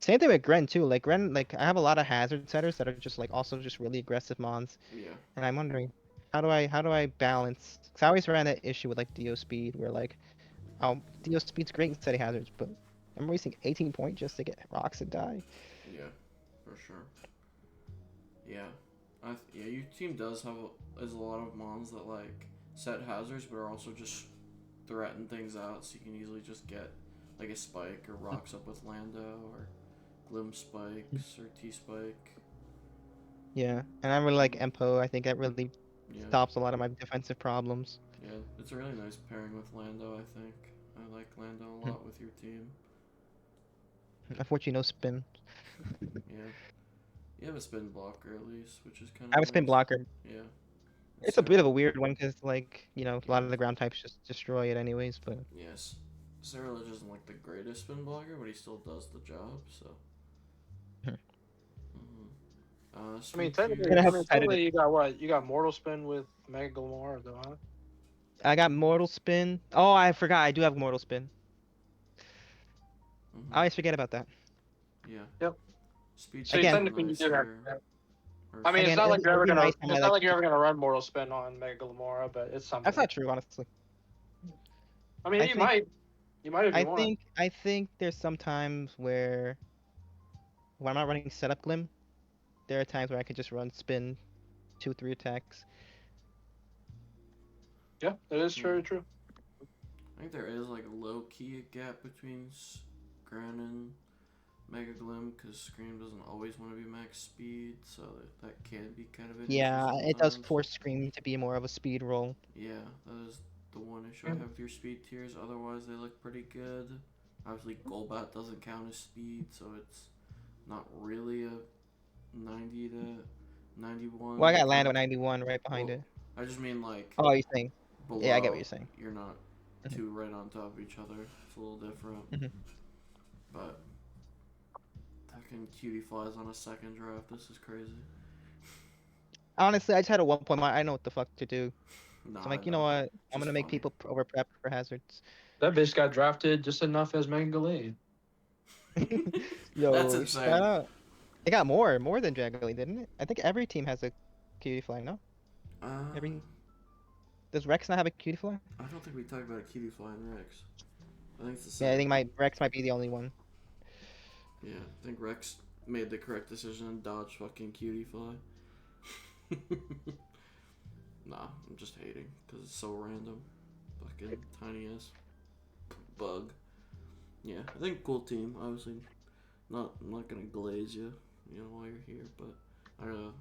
Speaker 2: same thing with Gren too. Like Gren, like I have a lot of hazard setters that are just like also just really aggressive mons,
Speaker 1: Yeah.
Speaker 2: and I'm wondering how do I balance? Cause I always ran that issue with like Dio speed, where like Dio speed's great in setting hazards, but I'm wasting 18 points just to get rocks and die.
Speaker 1: Yeah. For sure. Yeah. Yeah. Your team does have is a lot of mons that like set hazards, but are also just threaten things out, so you can easily just get like a spike or rocks up with Lando or Glim spikes or T spike.
Speaker 2: Yeah, and I really like Empo. I think that really
Speaker 1: Yeah.
Speaker 2: stops a lot of my defensive problems.
Speaker 1: Yeah, it's a really nice pairing with Lando, I think. I like Lando a lot with your team.
Speaker 2: Unfortunately, no spin.
Speaker 1: Yeah. You have a spin blocker at least, which is kind
Speaker 2: I
Speaker 1: of
Speaker 2: have a spin
Speaker 1: nice.
Speaker 2: blocker.
Speaker 1: Yeah.
Speaker 2: It's a
Speaker 1: Sarah,
Speaker 2: bit of a weird one because, like, you know, a lot
Speaker 1: yes.
Speaker 2: of the ground types just destroy it anyways. But
Speaker 1: Yes. Sarah isn't like the greatest spin blocker, but he still does the job, so. Mhm.
Speaker 3: I mean,
Speaker 1: Speed
Speaker 3: technically,
Speaker 2: gonna
Speaker 3: I
Speaker 2: have
Speaker 1: tiers.
Speaker 3: mean,
Speaker 2: competitive.
Speaker 3: technically, you got what? You got Mortal Spin with Mega Galore, though, huh?
Speaker 2: I got mortal spin. Oh, I forgot. I do have mortal spin. I
Speaker 1: Mm-hmm.
Speaker 2: always forget about that.
Speaker 1: Yeah.
Speaker 3: Yep.
Speaker 1: Speed
Speaker 3: So you
Speaker 1: tiers
Speaker 2: Again,
Speaker 1: are
Speaker 3: technically you
Speaker 1: nice
Speaker 3: do have.
Speaker 1: here. Or
Speaker 3: I mean, it's
Speaker 2: again,
Speaker 3: not like
Speaker 2: it'd,
Speaker 3: you're
Speaker 2: it'd
Speaker 3: ever
Speaker 2: be
Speaker 3: gonna.
Speaker 2: nice to have
Speaker 3: It's not
Speaker 2: like.
Speaker 3: like you're ever gonna run Mortal Spin on Mega Galore, but it's
Speaker 2: That's
Speaker 3: something.
Speaker 2: not true, honestly.
Speaker 3: I mean,
Speaker 2: I
Speaker 3: you
Speaker 2: think,
Speaker 3: might. You might if you want.
Speaker 2: I think there's some times where when I'm not running setup glim, there are times where I could just run spin 2, 3 attacks.
Speaker 3: Yeah, that is
Speaker 1: hmm.
Speaker 3: true. True.
Speaker 1: I think there is like a low key gap between Gran and Mega Glim because Scream doesn't always want to be max speed, so that can be kind of an issue
Speaker 2: Yeah, it does
Speaker 1: sometimes.
Speaker 2: force Scream to be more of a speed roll.
Speaker 1: Yeah, that is the one issue I have with your speed tiers. Otherwise, they look pretty good. Obviously, Golbat doesn't count as speed, so it's not really a 90 to 91.
Speaker 2: Well, I got
Speaker 1: Kind
Speaker 2: Lando
Speaker 1: of.
Speaker 2: at 91 right behind
Speaker 1: Well,
Speaker 2: it.
Speaker 1: I just mean like
Speaker 2: Oh, you're saying? Yeah, I get what
Speaker 1: below.
Speaker 2: you're saying.
Speaker 1: You're not
Speaker 2: Mhm,
Speaker 1: two right on top of each other. It's a little different.
Speaker 2: mhm.
Speaker 1: But fucking cutie flies on a second draft. This is crazy.
Speaker 2: Honestly, I just had a 1 point mind. I know what the fuck to do. So I'm
Speaker 1: Nah, I
Speaker 2: like, you know
Speaker 1: know, but
Speaker 2: what? I'm
Speaker 1: just
Speaker 2: gonna make
Speaker 1: funny.
Speaker 2: people over prep for hazards.
Speaker 3: That bitch got drafted just enough as Mega Galade.
Speaker 1: That's
Speaker 2: Yo, shout
Speaker 1: insane.
Speaker 2: out. It got more than Dragoli, didn't it? I think every team has a cutie fly, no?
Speaker 1: Uh,
Speaker 2: Every Does Rex not have a cutie fly?
Speaker 1: I don't think we talked about a cutie fly in Rex. I think it's the
Speaker 2: Yeah, I
Speaker 1: same.
Speaker 2: think my Rex might be the only one.
Speaker 1: Yeah, I think Rex made the correct decision and dodged fucking cutie fly. Nah, I'm just hating because it's so random. Fucking tiny ass bug. Yeah, I think cool team. Obviously, I'm not gonna glaze you, while you're here, but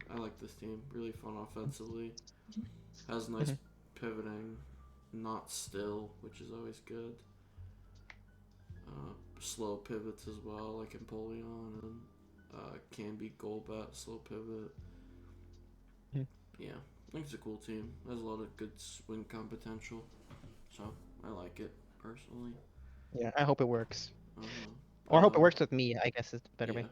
Speaker 1: I like this team. Really fun offensively. Has nice
Speaker 2: Mhm.
Speaker 1: pivoting, not still, which is always good. Slow pivots as well, like Empoleon and can be Golbat slow pivot.
Speaker 2: Mhm.
Speaker 1: Yeah, I think it's a cool team. Has a lot of good win potential, so I like it personally.
Speaker 2: Yeah, I hope it works.
Speaker 1: Uh-huh.
Speaker 2: Or I hope it works with me, I guess is the better
Speaker 1: Yeah.
Speaker 2: way.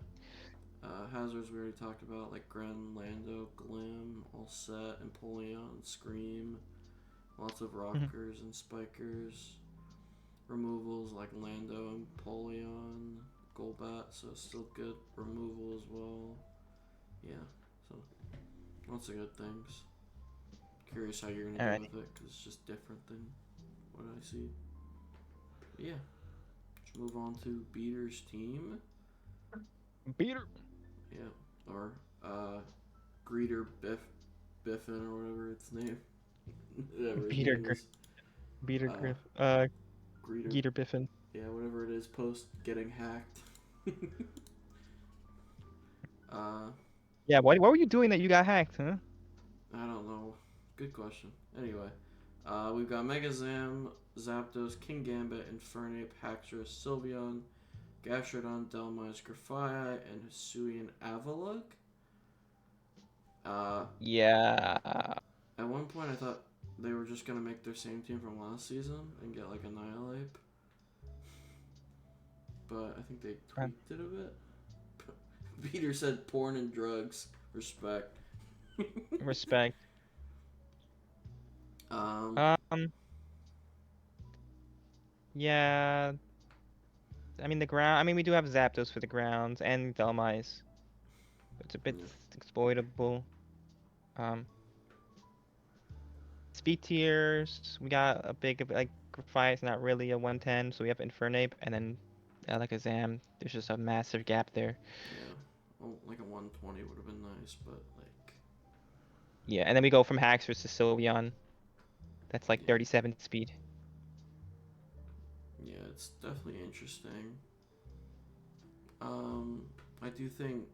Speaker 1: Hazards we already talked about, like Gren, Lando, Glim, all set, Empoleon, Scream, lots of
Speaker 2: Mhm.
Speaker 1: rockers and spikers. Removals like Lando and Empoleon, Golbat, so still good removal as well. Yeah, so lots of good things. Curious how you're gonna do
Speaker 2: Alright.
Speaker 1: with it, because it's just different than what I see. But yeah, let's move on to Beater's team.
Speaker 2: Beater.
Speaker 1: Yeah, or Greeter Biffin or whatever its name, whatever his
Speaker 2: Beater
Speaker 1: name
Speaker 2: Gr
Speaker 1: is.
Speaker 2: Beater
Speaker 1: Uh,
Speaker 2: Griff.
Speaker 1: Greeter,
Speaker 2: Geeter Biffin.
Speaker 1: yeah, whatever it is, post getting hacked. uh,
Speaker 2: Yeah, what were you doing that you got hacked, huh?
Speaker 1: I don't know. Good question. Anyway, we've got Megazam, Zapdos, King Gambit, Infernape, Haxorus, Sylveon, Gastrodon, Dhelmise, Grafaiai, and Hisuian Avalugg.
Speaker 2: Yeah.
Speaker 1: At one point, I thought they were just gonna make their same team from last season and get like Annihilate, but I think they tweaked it a bit. Peter said porn and drugs. Respect.
Speaker 2: Respect.
Speaker 1: um,
Speaker 2: Yeah. I mean the ground. I mean we do have Zapdos for the grounds and Dhelmise. It's a bit
Speaker 1: yeah.
Speaker 2: exploitable. Um, Speed tiers. We got a big like Grafai's not really a 110, so we have Infernape and then Alakazam. There's just a massive gap there.
Speaker 1: Yeah. Well, like a 120 would have been nice, but like,
Speaker 2: Yeah, and then we go from Haxorus to Sylveon. That's like
Speaker 1: yeah,
Speaker 2: 37 speed.
Speaker 1: yeah, it's definitely interesting. Um, I do think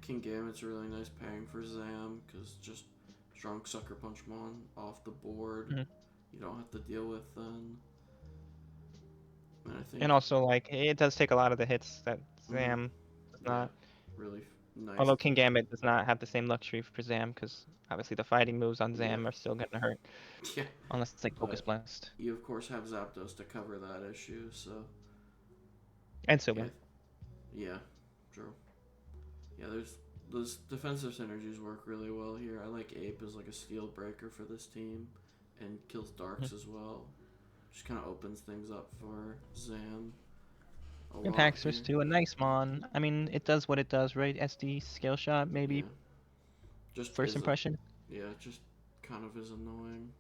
Speaker 1: King Gambit's a really nice pairing for Zam because just strong Sucker Punch Mon off the board.
Speaker 2: Mhm.
Speaker 1: you don't have to deal with then. And I think
Speaker 2: And also, like, it does take a lot of the hits that Zam does
Speaker 1: yeah,
Speaker 2: not.
Speaker 1: really nice.
Speaker 2: Although King Gambit does not have the same luxury for Zam, because obviously the fighting moves on Zam
Speaker 1: Yeah.
Speaker 2: are still gonna hurt.
Speaker 1: Yeah.
Speaker 2: Unless it's like Focus
Speaker 1: But
Speaker 2: Blast.
Speaker 1: you of course have Zapdos to cover that issue, so
Speaker 2: And
Speaker 1: yeah,
Speaker 2: Sylveon.
Speaker 1: yeah, true. Yeah, those defensive synergies work really well here. I like Ape as like a steel breaker for this team, and kills Darks as well. Just kind of opens things up for Zam a lot
Speaker 2: Impact
Speaker 1: here.
Speaker 2: Switch to a nice mon. I mean, it does what it does, right? SD scale shot, maybe
Speaker 1: Yeah, just
Speaker 2: first impression.
Speaker 1: Yeah, just kind of is annoying.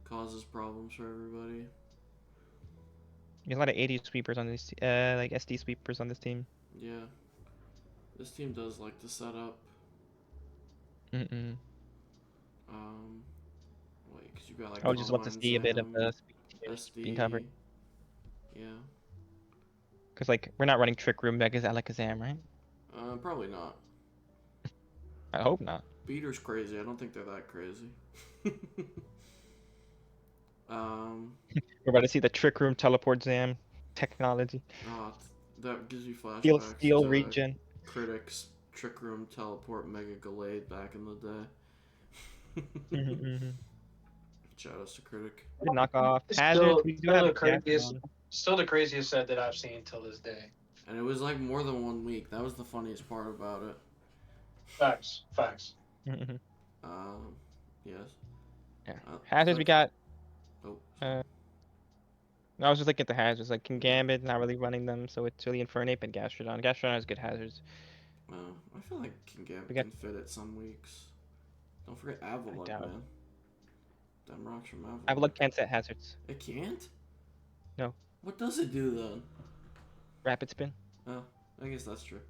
Speaker 1: Causes problems for everybody.
Speaker 2: There's a lot of 80 sweepers on this, like SD sweepers on this team.
Speaker 1: Yeah, this team does like to set up.
Speaker 2: Mm-mm.
Speaker 1: Wait, because you got like
Speaker 2: I would just love to
Speaker 1: Online
Speaker 2: see a bit of
Speaker 1: Zam,
Speaker 2: the speed tiers being covered.
Speaker 1: SD. Yeah.
Speaker 2: Because, like, we're not running Trick Room Mega Alakazam, right?
Speaker 1: Probably not.
Speaker 2: I hope not.
Speaker 1: Beater's crazy. I don't think they're that crazy.
Speaker 2: We're about to see the Trick Room Teleport Zam technology.
Speaker 1: Oh, that gives you
Speaker 2: Steel
Speaker 1: flashbacks to
Speaker 2: regen.
Speaker 1: Critics Trick Room Teleport Mega Gallade back in the day.
Speaker 2: Mm-hmm.
Speaker 1: Shoutouts to Critic.
Speaker 2: Knock off.
Speaker 4: It's
Speaker 2: Hazard. We do have a
Speaker 4: still the craziest set that I've seen till this day.
Speaker 1: And it was like more than 1 week. That was the funniest part about it.
Speaker 4: Facts.
Speaker 2: Mm-hmm.
Speaker 1: Yes.
Speaker 2: Yeah. Hazards we got.
Speaker 1: Oh.
Speaker 2: I was just looking at the hazards. Like King Gambit, not really running them, so it's really Infernape and Gastrodon. Gastrodon has good hazards.
Speaker 1: I feel like King Gambit can fit it some weeks. Don't forget Avalok, man. Them rocks from Avalok.
Speaker 2: Avalok can't set hazards.
Speaker 1: It can't?
Speaker 2: No.
Speaker 1: What does it do then?
Speaker 2: Rapid Spin.
Speaker 1: Oh, I guess that's true.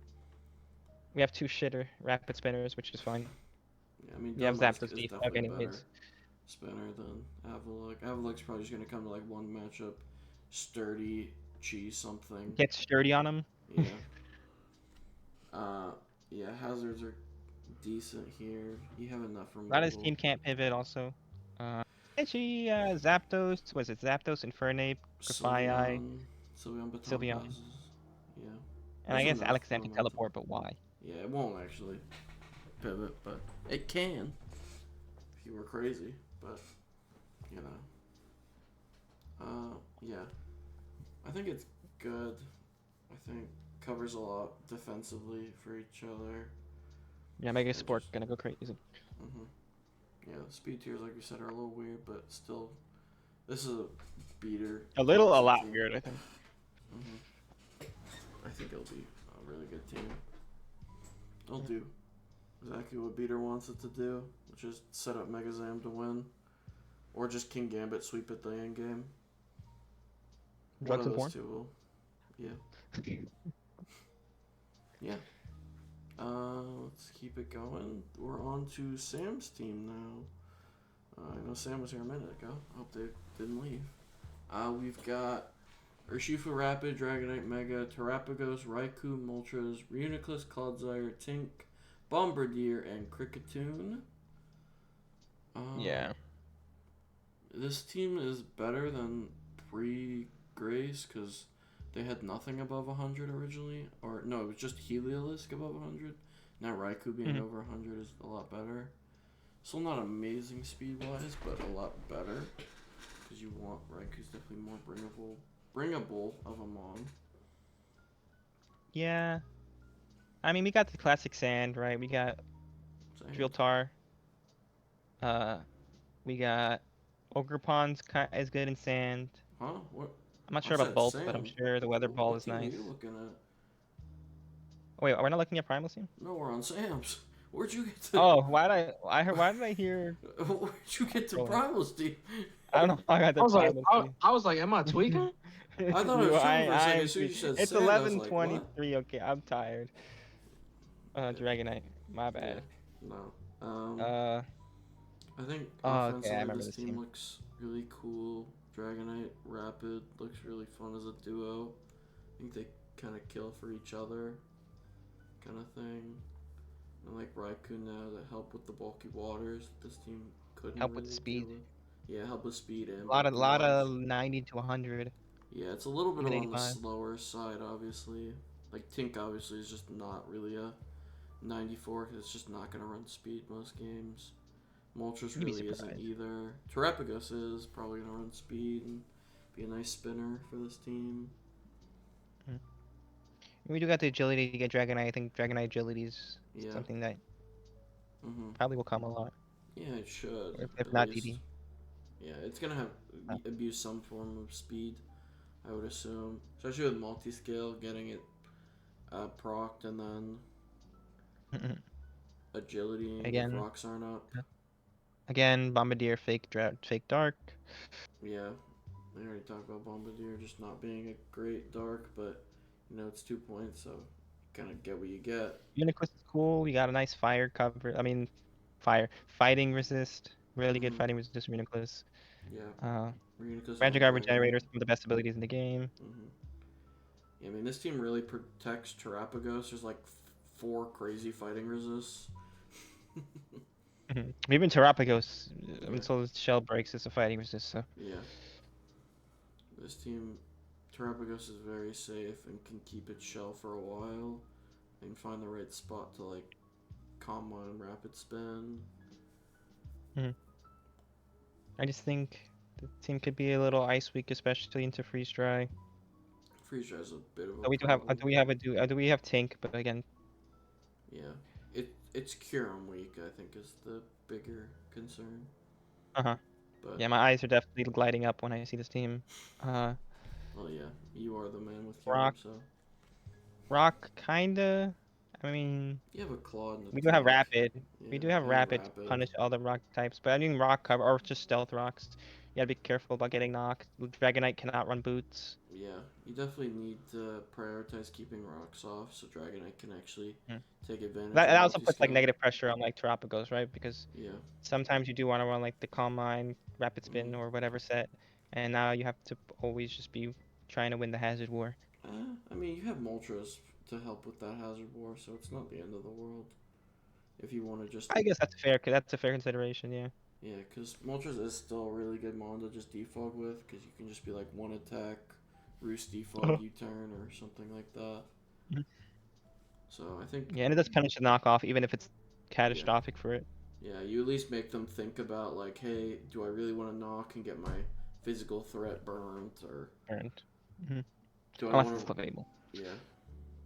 Speaker 2: We have 2 shitter Rapid Spinners, which is fine.
Speaker 1: Yeah, I mean,
Speaker 2: We have
Speaker 1: Dumbask
Speaker 2: Zapdos
Speaker 1: is
Speaker 2: defog
Speaker 1: definitely
Speaker 2: and
Speaker 1: better
Speaker 2: his.
Speaker 1: spinner than Avalok. Avalok's probably just gonna come to like one matchup. Sturdy, cheese something.
Speaker 2: Get sturdy on him.
Speaker 1: Yeah. Yeah, hazards are decent here. You have enough removal.
Speaker 2: A lot of his team can't pivot also. Actually, Zapdos, was it Zapdos, Infernape, Grafaiai,
Speaker 1: Sylveon Baton
Speaker 2: Sylveon.
Speaker 1: passes. Yeah.
Speaker 2: And I
Speaker 1: There's
Speaker 2: guess
Speaker 1: enough
Speaker 2: Alakazam can
Speaker 1: removal.
Speaker 2: teleport, but why?
Speaker 1: Yeah, it won't actually pivot, but it can. If you were crazy, but you know. Yeah. I think it's good. I think covers a lot defensively for each other.
Speaker 2: Yeah, Mega Sport gonna go crazy.
Speaker 1: Yeah, the speed tiers, like we said, are a little weird, but still, this is a beater.
Speaker 2: A lot weird, I think.
Speaker 1: I think it'll be a really good team. It'll do exactly what beater wants it to do, which is set up Mega Zam to win, or just King Gambit sweep at the end game.
Speaker 2: Drugs and
Speaker 1: One of
Speaker 2: porn?
Speaker 1: those two will. Yeah. Yeah. Let's keep it going. We're on to Sam's team now. I know Sam was here a minute ago. I hope they didn't leave. We've got Urshifu Rapid, Dragonite Mega, Terrapagos, Raikou, Moltres, Reuniclus, Clodsire, Tink, Bombardier, and Kricketune.
Speaker 2: Yeah.
Speaker 1: This team is better than pre-Grace because they had nothing above 100 originally. Or, no, it was just Heliolisk above 100. Now Raikou being over 100 is a lot better. Still not amazing speed-wise, but a lot better. Because you want Raikou's definitely more bringable of a mon.
Speaker 2: Yeah. I mean, we got the classic sand, right? We got Driltar. We got Ogerpon's is good in sand.
Speaker 1: Huh? What?
Speaker 2: I'm not sure about Bolt, but I'm sure the Weather Ball is
Speaker 1: What
Speaker 2: nice.
Speaker 1: team are you looking at?
Speaker 2: Oh, wait, we're not looking at Primal Team?
Speaker 1: No, we're on Sam's. Where'd you get to?
Speaker 2: Oh, why did I hear?
Speaker 1: Where'd you get to Primal's team?
Speaker 2: I don't know. I got the Primal Team.
Speaker 4: I was like, am I tweaking?
Speaker 1: I thought I was true for a second. As soon as you said
Speaker 2: it's
Speaker 1: sand, I was like,
Speaker 2: 11:23.
Speaker 1: what?
Speaker 2: Okay, I'm tired. Dragonite. My bad.
Speaker 1: Yeah. No. I think offensively
Speaker 2: I remember
Speaker 1: this team looks really cool. Dragonite, Rapid looks really fun as a duo. I think they kind of kill for each other, kind of thing. And like Raikou now that help with the bulky waters. This team couldn't
Speaker 2: help
Speaker 1: really
Speaker 2: with speed.
Speaker 1: deal Yeah, help with speed and
Speaker 2: A lot
Speaker 1: bulky
Speaker 2: of
Speaker 1: dodge.
Speaker 2: 90 to 100,
Speaker 1: Yeah, it's a little bit
Speaker 2: even
Speaker 1: on the
Speaker 2: 85.
Speaker 1: slower side, obviously. Like, Tink obviously is just not really a 94 because it's just not going to run speed most games. Moltres
Speaker 2: You'd be
Speaker 1: really isn't
Speaker 2: surprised.
Speaker 1: either. Terrapagos is probably going to run speed and be a nice spinner for this team.
Speaker 2: We do got the agility to get Dragonite. I think Dragonite agility is
Speaker 1: Yeah.
Speaker 2: something that
Speaker 1: Mm-hmm.
Speaker 2: probably will come a lot,
Speaker 1: Yeah, it should,
Speaker 2: or if
Speaker 1: at
Speaker 2: not
Speaker 1: least.
Speaker 2: DD.
Speaker 1: Yeah, it's going to have abuse some form of speed, I would assume. Especially with multi-scale, getting it procced and then agility if
Speaker 2: Again,
Speaker 1: rocks aren't up.
Speaker 2: Bombardier fake dark.
Speaker 1: Yeah, I already talked about Bombardier just not being a great dark, but you know it's 2 points, so kind of get what you get.
Speaker 2: Uniclus is cool. You got a nice fire cover. I mean, fighting resist. Really good
Speaker 1: Mm-hmm.
Speaker 2: fighting resist from Uniclus.
Speaker 1: Yeah,
Speaker 2: Uh,
Speaker 1: Reuniclus
Speaker 2: Magic
Speaker 1: and
Speaker 2: Art
Speaker 1: Dragonite.
Speaker 2: Regenerator is some of the best abilities in the game.
Speaker 1: Mm-hmm. Yeah, I mean this team really protects Terrapagos. There's like 4 crazy fighting resists.
Speaker 2: Even Terrapagos,
Speaker 1: Yeah,
Speaker 2: until the shell breaks, is a fighting resist. So
Speaker 1: yeah. This team, Terrapagos is very safe and can keep its shell for a while and find the right spot to like calm and rapid spin.
Speaker 2: I just think the team could be a little ice weak, especially into freeze dry.
Speaker 1: Freeze Dry is a bit of a
Speaker 2: So we do have
Speaker 1: problem.
Speaker 2: do we have Tink, but again,
Speaker 1: Yeah, it's Curum week. I think is the bigger concern.
Speaker 2: uh-huh.
Speaker 1: But
Speaker 2: Yeah, my eyes are definitely gliding up when I see this team.
Speaker 1: well, yeah, you are the man with Curum,
Speaker 2: Rock,
Speaker 1: so
Speaker 2: Rock, kinda. I mean,
Speaker 1: you have a Claw in the
Speaker 2: we do have
Speaker 1: tank.
Speaker 2: Rapid. We
Speaker 1: Yeah,
Speaker 2: do have
Speaker 1: and
Speaker 2: Rapid to
Speaker 1: Rapid.
Speaker 2: punish all the rock types, but I mean Rock cover or just Stealth Rocks. You gotta be careful about getting knocked. Dragonite cannot run boots.
Speaker 1: Yeah, you definitely need to prioritize keeping rocks off so Dragonite can actually
Speaker 2: Hmm.
Speaker 1: take advantage
Speaker 2: That,
Speaker 1: of
Speaker 2: that also puts like
Speaker 1: multi-scale.
Speaker 2: negative pressure on like Terrapagos, right? Because
Speaker 1: Yeah.
Speaker 2: sometimes you do want to run like the Calm Mind, Rapid
Speaker 1: Mm-hmm.
Speaker 2: Spin, or whatever set, and now you have to always just be trying to win the Hazard War.
Speaker 1: I mean, you have Moltres to help with that Hazard War, so it's not the end of the world. If you want to just
Speaker 2: I guess that's fair. That's a fair consideration. Yeah.
Speaker 1: yeah, because Moltres is still a really good mon to just defog with, because you can just be like one attack, Roost defog, U-turn, or something like that.
Speaker 2: Mhm.
Speaker 1: So I think,
Speaker 2: Yeah, and it does punish the knockoff, even if it's
Speaker 1: yeah,
Speaker 2: catastrophic for it.
Speaker 1: yeah, you at least make them think about like, hey, do I really want to knock and get my physical threat burnt, or
Speaker 2: Burned. Hmm.
Speaker 1: do I
Speaker 2: Unless
Speaker 1: want
Speaker 2: it's
Speaker 1: to?
Speaker 2: available.
Speaker 1: Yeah,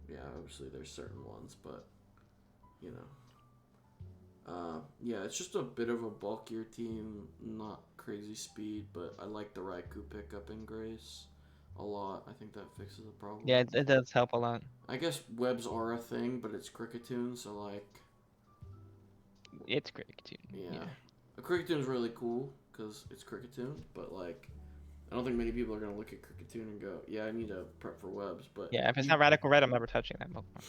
Speaker 1: yeah. Obviously, there's certain ones, but you know. Yeah, it's just a bit of a bulkier team, not crazy speed, but I like the Raikou pickup in Grace a lot. I think that fixes the problem.
Speaker 2: Yeah, it does help a lot.
Speaker 1: I guess webs are a thing, but it's Cricketune, so like,
Speaker 2: It's great, dude.
Speaker 1: yeah.
Speaker 2: Yeah.
Speaker 1: A Cricketune is really cool because it's Cricketune, but like, I don't think many people are gonna look at Cricketune and go, "Yeah, I need to prep for webs." But
Speaker 2: Yeah, if it's
Speaker 1: you,
Speaker 2: not Radical Red, I'm never touching that Pokemon.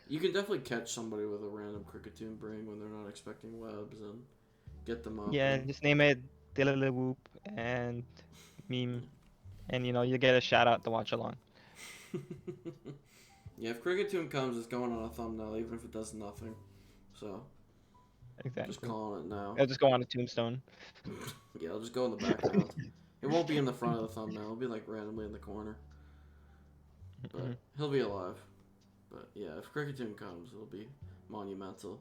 Speaker 1: you can definitely catch somebody with a random Cricketune bring when they're not expecting webs and get them up.
Speaker 2: Yeah,
Speaker 1: And
Speaker 2: just name it Whoop and meme, and you get a shout out to watch along.
Speaker 1: yeah, if Cricketune comes, it's going on a thumbnail, even if it does nothing. So,
Speaker 2: Exactly.
Speaker 1: just calling it now.
Speaker 2: It'll just go on a tombstone.
Speaker 1: Yeah, it'll just go in the background. It won't be in the front of the thumbnail. It'll be like randomly in the corner. But he'll be alive. But yeah, if Cricketune comes, it'll be monumental.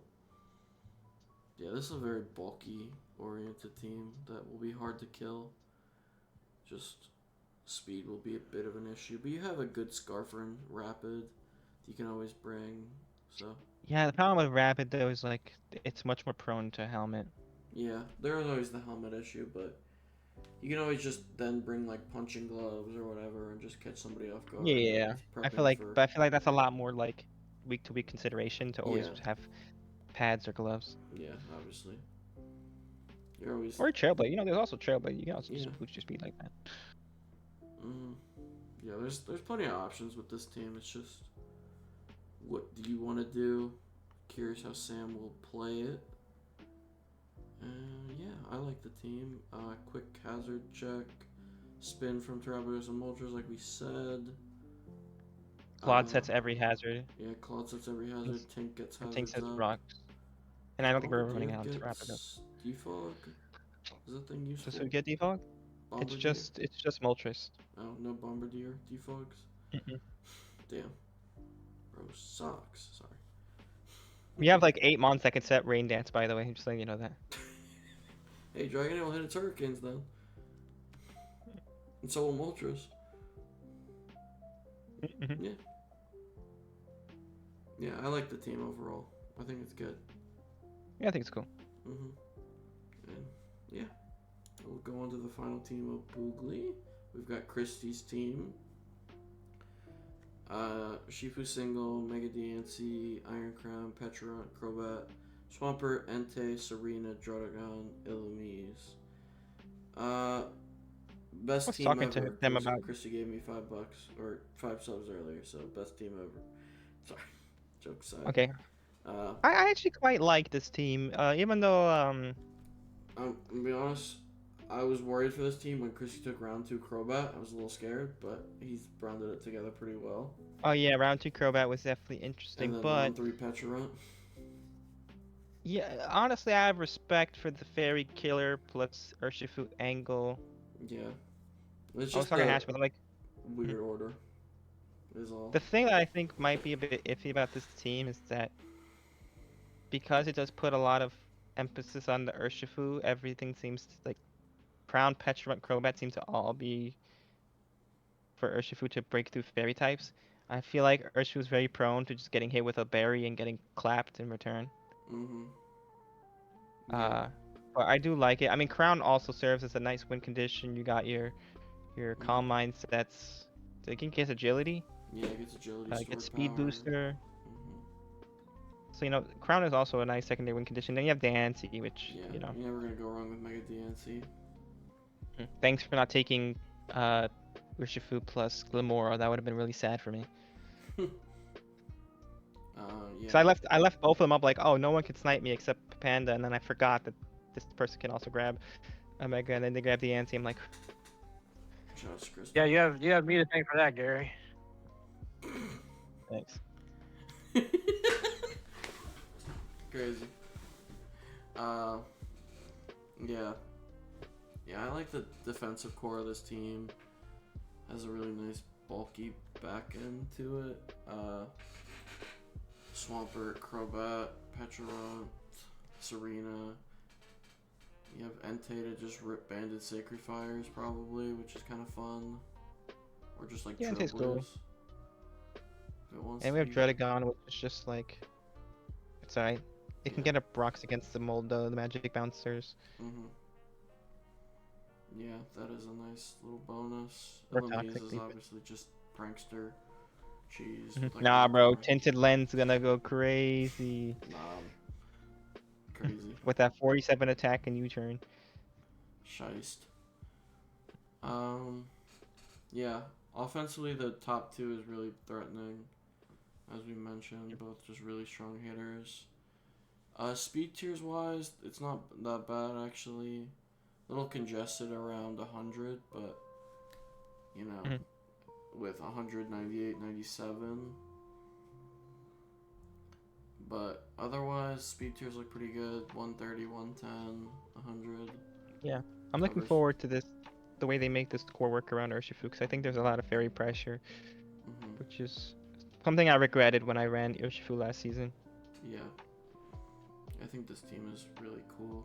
Speaker 1: Yeah, this is a very bulky oriented team that will be hard to kill. Just speed will be a bit of an issue. But you have a good Scarfer and Rapid you can always bring. So
Speaker 2: Yeah, the problem with Rapid though is like it's much more prone to helmet.
Speaker 1: yeah, there is always the helmet issue, but you can always just then bring like punching gloves or whatever and just catch somebody off guard
Speaker 2: Yeah,
Speaker 1: with prepping for.
Speaker 2: I feel like that's a lot more like week to week consideration to always
Speaker 1: Yeah,
Speaker 2: have pads or gloves.
Speaker 1: yeah, obviously. You're always
Speaker 2: Or Trailblade. There's also Trailblade. You can also
Speaker 1: yeah.
Speaker 2: just boost your speed like that.
Speaker 1: Yeah, there's plenty of options with this team. It's just what do you want to do? Curious how Sam will play it. And yeah, I like the team. Quick hazard check, spin from Terrapagos and Moltres, like we said.
Speaker 2: Claude sets every hazard.
Speaker 1: Yeah, Claude sets every hazard. Tink gets hazards
Speaker 2: Tink sets
Speaker 1: up.
Speaker 2: rocks. And I don't think we're running
Speaker 1: Bombardier
Speaker 2: out into Terrapagos.
Speaker 1: gets defog. Is that thing useful?
Speaker 2: Does it get defog?
Speaker 1: Bombardier?
Speaker 2: It's just Moltres.
Speaker 1: Oh, no Bombardier defogs?
Speaker 2: Mm-mm.
Speaker 1: Damn. Bro sucks. Sorry.
Speaker 2: We have like 8 months that can set Rain Dance, by the way. Just letting you know that.
Speaker 1: Hey, Dragon will hit its hurricanes then. And so will Moltres.
Speaker 2: Mhm.
Speaker 1: Yeah. Yeah, I like the team overall. I think it's good.
Speaker 2: Yeah, I think it's cool.
Speaker 1: And yeah. We'll go on to the final team of Boogly. We've got Christie's team. Shifu Single, Mega DNC, Iron Crown, Petrarch, Crobat, Swampert, Entei, Serena, Drotagon, Illumise. Best
Speaker 2: I was
Speaker 1: team
Speaker 2: talking
Speaker 1: ever.
Speaker 2: to them about.
Speaker 1: Christy gave me $5 or 5 subs earlier, so best team ever. Sorry, joke aside.
Speaker 2: Okay.
Speaker 1: Uh,
Speaker 2: I actually quite like this team, even though
Speaker 1: I'm gonna be honest. I was worried for this team when Christy took round 2 Crobat. I was a little scared, but he's rounded it together pretty well.
Speaker 2: oh yeah, round 2 Crobat was definitely
Speaker 1: And
Speaker 2: interesting,
Speaker 1: then
Speaker 2: but
Speaker 1: round 3 Petrarch.
Speaker 2: yeah, honestly, I have respect for the Fairy Killer plus Urshifu angle.
Speaker 1: Yeah. It's
Speaker 2: I was
Speaker 1: just
Speaker 2: talking
Speaker 1: a
Speaker 2: Hash, but like
Speaker 1: weird order. Is all.
Speaker 2: the thing that I think might be a bit iffy about this team is that because it does put a lot of emphasis on the Urshifu, everything seems like Crown, Petrarch, Crobat seem to all be for Urshifu to break through fairy types. I feel like Urshifu is very prone to just getting hit with a berry and getting clapped in return.
Speaker 1: Mm-hmm. Yeah.
Speaker 2: But I do like it. I mean, Crown also serves as a nice win condition. You got your Calm Mind sets. So you can get agility,
Speaker 1: Yeah, it gets agility,
Speaker 2: get
Speaker 1: stored
Speaker 2: speed
Speaker 1: power.
Speaker 2: booster.
Speaker 1: Mm-hmm.
Speaker 2: So you know, Crown is also a nice secondary win condition. Then you have Dancy, which
Speaker 1: Yeah,
Speaker 2: you know.
Speaker 1: you're never gonna go wrong with Mega DNC.
Speaker 2: Thanks for not taking Urshifu plus Glimora. That would have been really sad for me.
Speaker 1: Yeah.
Speaker 2: So I left both of them up like, oh, no one can snipe me except Panda, and then I forgot that this person can also grab Omega, and then they grab the Anti. I'm like,
Speaker 1: Just Crystal.
Speaker 3: Yeah, you have me to thank for that, Gary.
Speaker 2: thanks.
Speaker 1: Crazy. Yeah. Yeah, I like the defensive core of this team. Has a really nice bulky back end to it. Swampert, Crobat, Petrarch, Serena. You have Entei to just rip Banded Sacred Fires probably, which is kind of fun. Or just like
Speaker 2: Yeah, Entei's cool.
Speaker 1: Trailblazers. If it wants
Speaker 2: And
Speaker 1: to
Speaker 2: we have
Speaker 1: be.
Speaker 2: Dredagon, which is just like, it's alright. It can
Speaker 1: Yeah.
Speaker 2: get up rocks against the Moldo, the Magic Bouncers.
Speaker 1: Mm-hmm. Yeah, that is a nice little bonus.
Speaker 2: Or
Speaker 1: Illumise
Speaker 2: Toxic
Speaker 1: is
Speaker 2: Leap.
Speaker 1: obviously just prankster cheese. with, like,
Speaker 2: Nah,
Speaker 1: no
Speaker 2: bro,
Speaker 1: power.
Speaker 2: Tinted Lens gonna go crazy
Speaker 1: Nah, crazy.
Speaker 2: with that 47 attack and U-turn.
Speaker 1: Scheist. Yeah. Offensively, the top 2 is really threatening. As we mentioned, both just really strong hitters. Speed tiers wise, it's not that bad actually. A little congested around 100, but you know,
Speaker 2: Mhm.
Speaker 1: with 198, 97. But otherwise, speed tiers look pretty good. 130, 110, 100.
Speaker 2: Yeah, I'm looking
Speaker 1: Covers.
Speaker 2: forward to this, the way they make this core work around Urshifu, because I think there's a lot of fairy pressure,
Speaker 1: Mm-hmm.
Speaker 2: which is something I regretted when I ran Urshifu last season.
Speaker 1: Yeah. I think this team is really cool.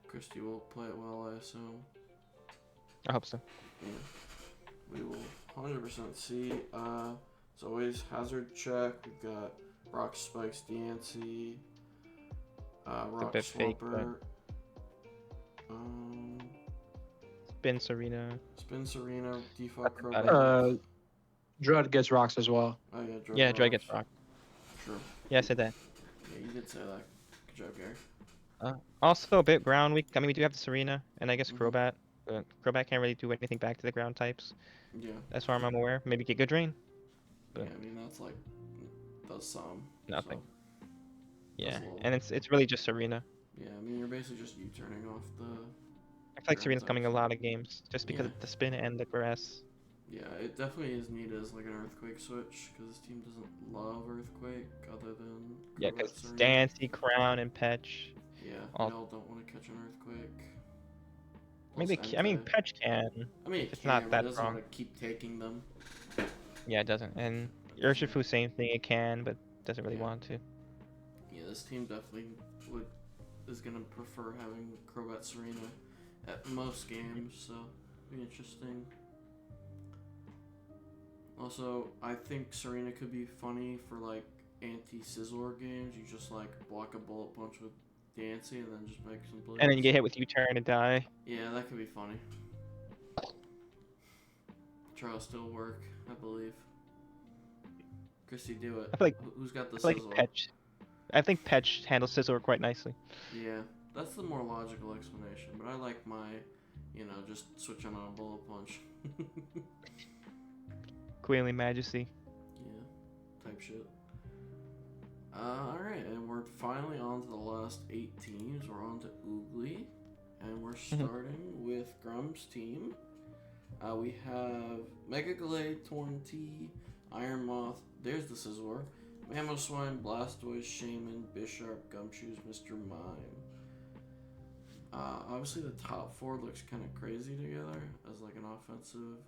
Speaker 1: Christy will play it well, I assume.
Speaker 2: I hope so.
Speaker 1: Yeah. We will 100% see. As always, hazard check. We've got Rock Spikes, DNC, Rock
Speaker 2: bit fake, but-
Speaker 1: Swampert,
Speaker 2: Spin Serena.
Speaker 1: Spin Serena, Default
Speaker 2: about
Speaker 1: Crobat.
Speaker 3: Drud gets rocks as well.
Speaker 1: Oh yeah, Drug
Speaker 2: Yeah, Drag
Speaker 1: Rocks.
Speaker 2: gets rocked.
Speaker 1: True.
Speaker 2: Yeah, I said that.
Speaker 1: Yeah, you did say that. Good job, Gary.
Speaker 2: Also a bit ground weak. I mean, we do have the Serena, and I guess
Speaker 1: Mhm.
Speaker 2: Crobat. But Crobat can't really do anything back to the ground types,
Speaker 1: Yeah.
Speaker 2: as far as I'm aware. Maybe get good drain.
Speaker 1: Yeah, I mean that's like does some.
Speaker 2: Nothing.
Speaker 1: So,
Speaker 2: Yeah,
Speaker 1: a little-
Speaker 2: and it's really just Serena.
Speaker 1: yeah, I mean you're basically just U-turning off the.
Speaker 2: I feel like
Speaker 1: Ground
Speaker 2: Serena's coming a
Speaker 1: types.
Speaker 2: lot of games, just because
Speaker 1: Yeah.
Speaker 2: of the spin and the grass.
Speaker 1: Yeah, it definitely is needed as like an Earthquake switch because this team doesn't love Earthquake other than
Speaker 2: Yeah,
Speaker 1: Crobat,
Speaker 2: because
Speaker 1: Serena.
Speaker 2: Dancy, Crown, and Petch.
Speaker 1: Yeah,
Speaker 2: all-
Speaker 1: we all don't want to catch an Earthquake. almost
Speaker 2: I mean,
Speaker 1: end
Speaker 2: Petch can,
Speaker 1: I mean,
Speaker 2: if
Speaker 1: it
Speaker 2: it's
Speaker 1: can,
Speaker 2: not
Speaker 1: but it
Speaker 2: that
Speaker 1: doesn't
Speaker 2: strong.
Speaker 1: want to keep taking them.
Speaker 2: Yeah, it doesn't. And
Speaker 1: It doesn't.
Speaker 2: Urshifu, same thing. It can, but doesn't really
Speaker 1: Yeah.
Speaker 2: want to.
Speaker 1: Yeah, this team definitely would is gonna prefer having Crobat Serena at most games, so be interesting. Also, I think Serena could be funny for like anti-Sizzler games. You just like block a bullet punch with Dancy and then just make some plays.
Speaker 2: And then you get hit with U-turn and die.
Speaker 1: Yeah, that could be funny. Try will still work, I believe. Christy, do it.
Speaker 2: I feel like
Speaker 1: Who's got the
Speaker 2: I feel like
Speaker 1: Sizzler?
Speaker 2: Petch. I think Petch handles Scizor quite nicely.
Speaker 1: Yeah, that's the more logical explanation. But I like my, just switch on a bullet punch.
Speaker 2: Quailing Majesty.
Speaker 1: Yeah, type shit. Alright, and we're finally on to the last 8 teams. We're on to Oogly, and we're starting with Grum's team. We have Mega Glade, Torn-T, Iron Moth, there's the Scizor, Mamoswine, Blastoise, Shaman, Bisharp, Gumshoes, Mr. Mime. Obviously the top 4 looks kind of crazy together as like an offensive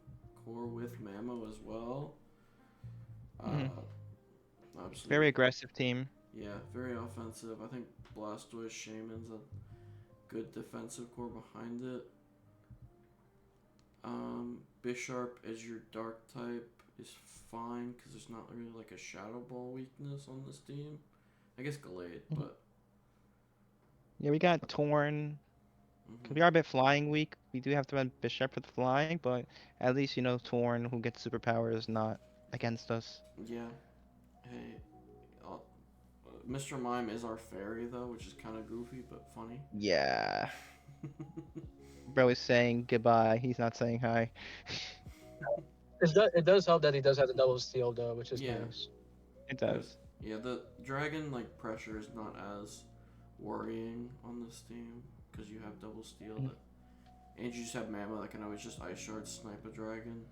Speaker 1: core with Mamo as well. Obviously,
Speaker 2: Very aggressive team.
Speaker 1: yeah, very offensive. I think Blastoise, Shaman's a good defensive core behind it. Bisharp as your dark type is fine because there's not really like a Shadow Ball weakness on this team. I guess Gallade, but
Speaker 2: Yeah, we got Torn. We are a bit flying weak. We do have to run Bishop for the flying, but at least Torn, who gets superpower, is not against us.
Speaker 1: yeah. Hey, Mr. Mime is our fairy though, which is kind of goofy but funny.
Speaker 2: Yeah. Bro is saying goodbye. He's not saying hi.
Speaker 3: It does help that he does have the double steal though, which is
Speaker 1: Yeah.
Speaker 3: nice.
Speaker 2: It does.
Speaker 1: Yeah, the dragon like pressure is not as worrying on this team because you have double steal and you just have Mammo that can always just Ice Shard snipe a dragon.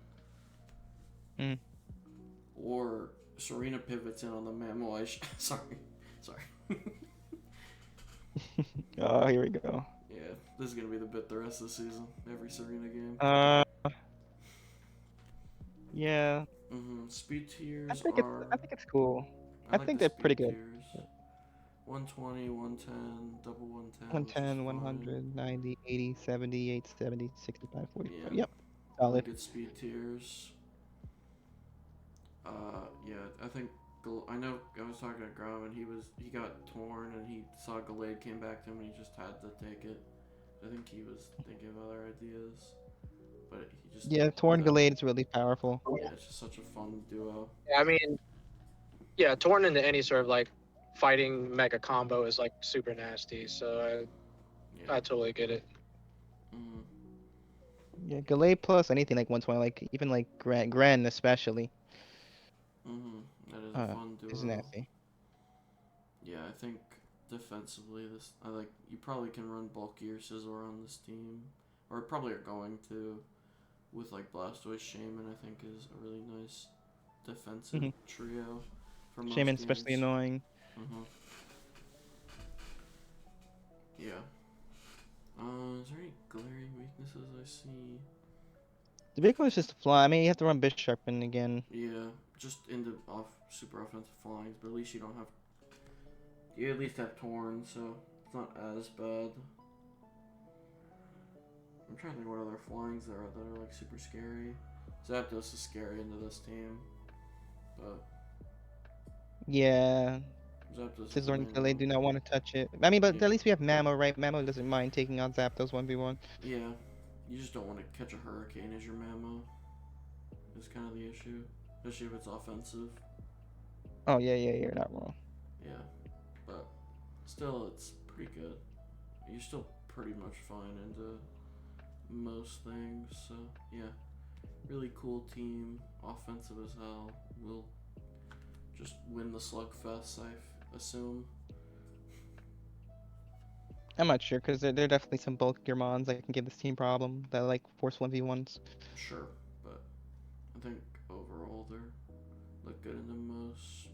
Speaker 1: Or Serena pivots in on the Mammo Ice. Sorry.
Speaker 2: Oh, here we go.
Speaker 1: Yeah, this is gonna be the bit the rest of the season. Every Serena game.
Speaker 2: Yeah.
Speaker 1: Speed tiers
Speaker 2: I think
Speaker 1: are.
Speaker 2: it's cool. I
Speaker 1: like
Speaker 2: think
Speaker 1: the
Speaker 2: they're pretty
Speaker 1: speed
Speaker 2: good.
Speaker 1: Tiers. 120, 110, double 110.
Speaker 2: 110, 100, 90, 80, 70, 870, 65, 45.
Speaker 1: Yeah.
Speaker 2: Yep.
Speaker 1: Really
Speaker 2: Solid.
Speaker 1: good speed tiers. Yeah, I think I know I was talking to Grom and he got torn and he saw Gallade came back to him and he just had to take it. I think he was thinking of other ideas, but he just
Speaker 2: Yeah, Torn Gallade is really powerful.
Speaker 1: Yeah, it's just such a fun duo.
Speaker 3: Yeah, I mean, yeah, Torn into any sort of like fighting mega combo is like super nasty. So I totally get it.
Speaker 2: Yeah, Gallade plus anything like 120, like even like Gren especially.
Speaker 1: That is a fun duo.
Speaker 2: Is nasty.
Speaker 1: Yeah, I think defensively you probably can run bulkier Scizor on this team, or probably are going to, with like Blastoise, Shaman. I think is a really nice defensive trio for most
Speaker 2: Shaman's
Speaker 1: games.
Speaker 2: especially annoying.
Speaker 1: Yeah. Is there any glaring weaknesses I see?
Speaker 2: The big one is just fly. I mean, you have to run Bisharpen again.
Speaker 1: Yeah, just into super offensive flyings, but at least you don't have. You at least have Torn, so it's not as bad. I'm trying to think what other flyings there are that are like super scary. Zapdos is scary into this team, but
Speaker 2: yeah.
Speaker 1: Zapdos.
Speaker 2: Scizor and Gallade do not want to touch it. I mean, but at least we have Mammo, right? Mammo doesn't mind taking on Zapdos 1v1.
Speaker 1: Yeah, you just don't want to catch a Hurricane as your Mammo. Is kind of the issue, especially if it's offensive.
Speaker 2: Oh yeah, you're not wrong.
Speaker 1: Yeah, but still, it's pretty good. You're still pretty much fine into most things. So yeah, really cool team, offensive as hell. We'll just win the slugfest, I assume.
Speaker 2: I'm not sure because there are definitely some bulkier mons that can give this team problem that like force 1v1s.
Speaker 1: Sure, but I think overall they look good in the most.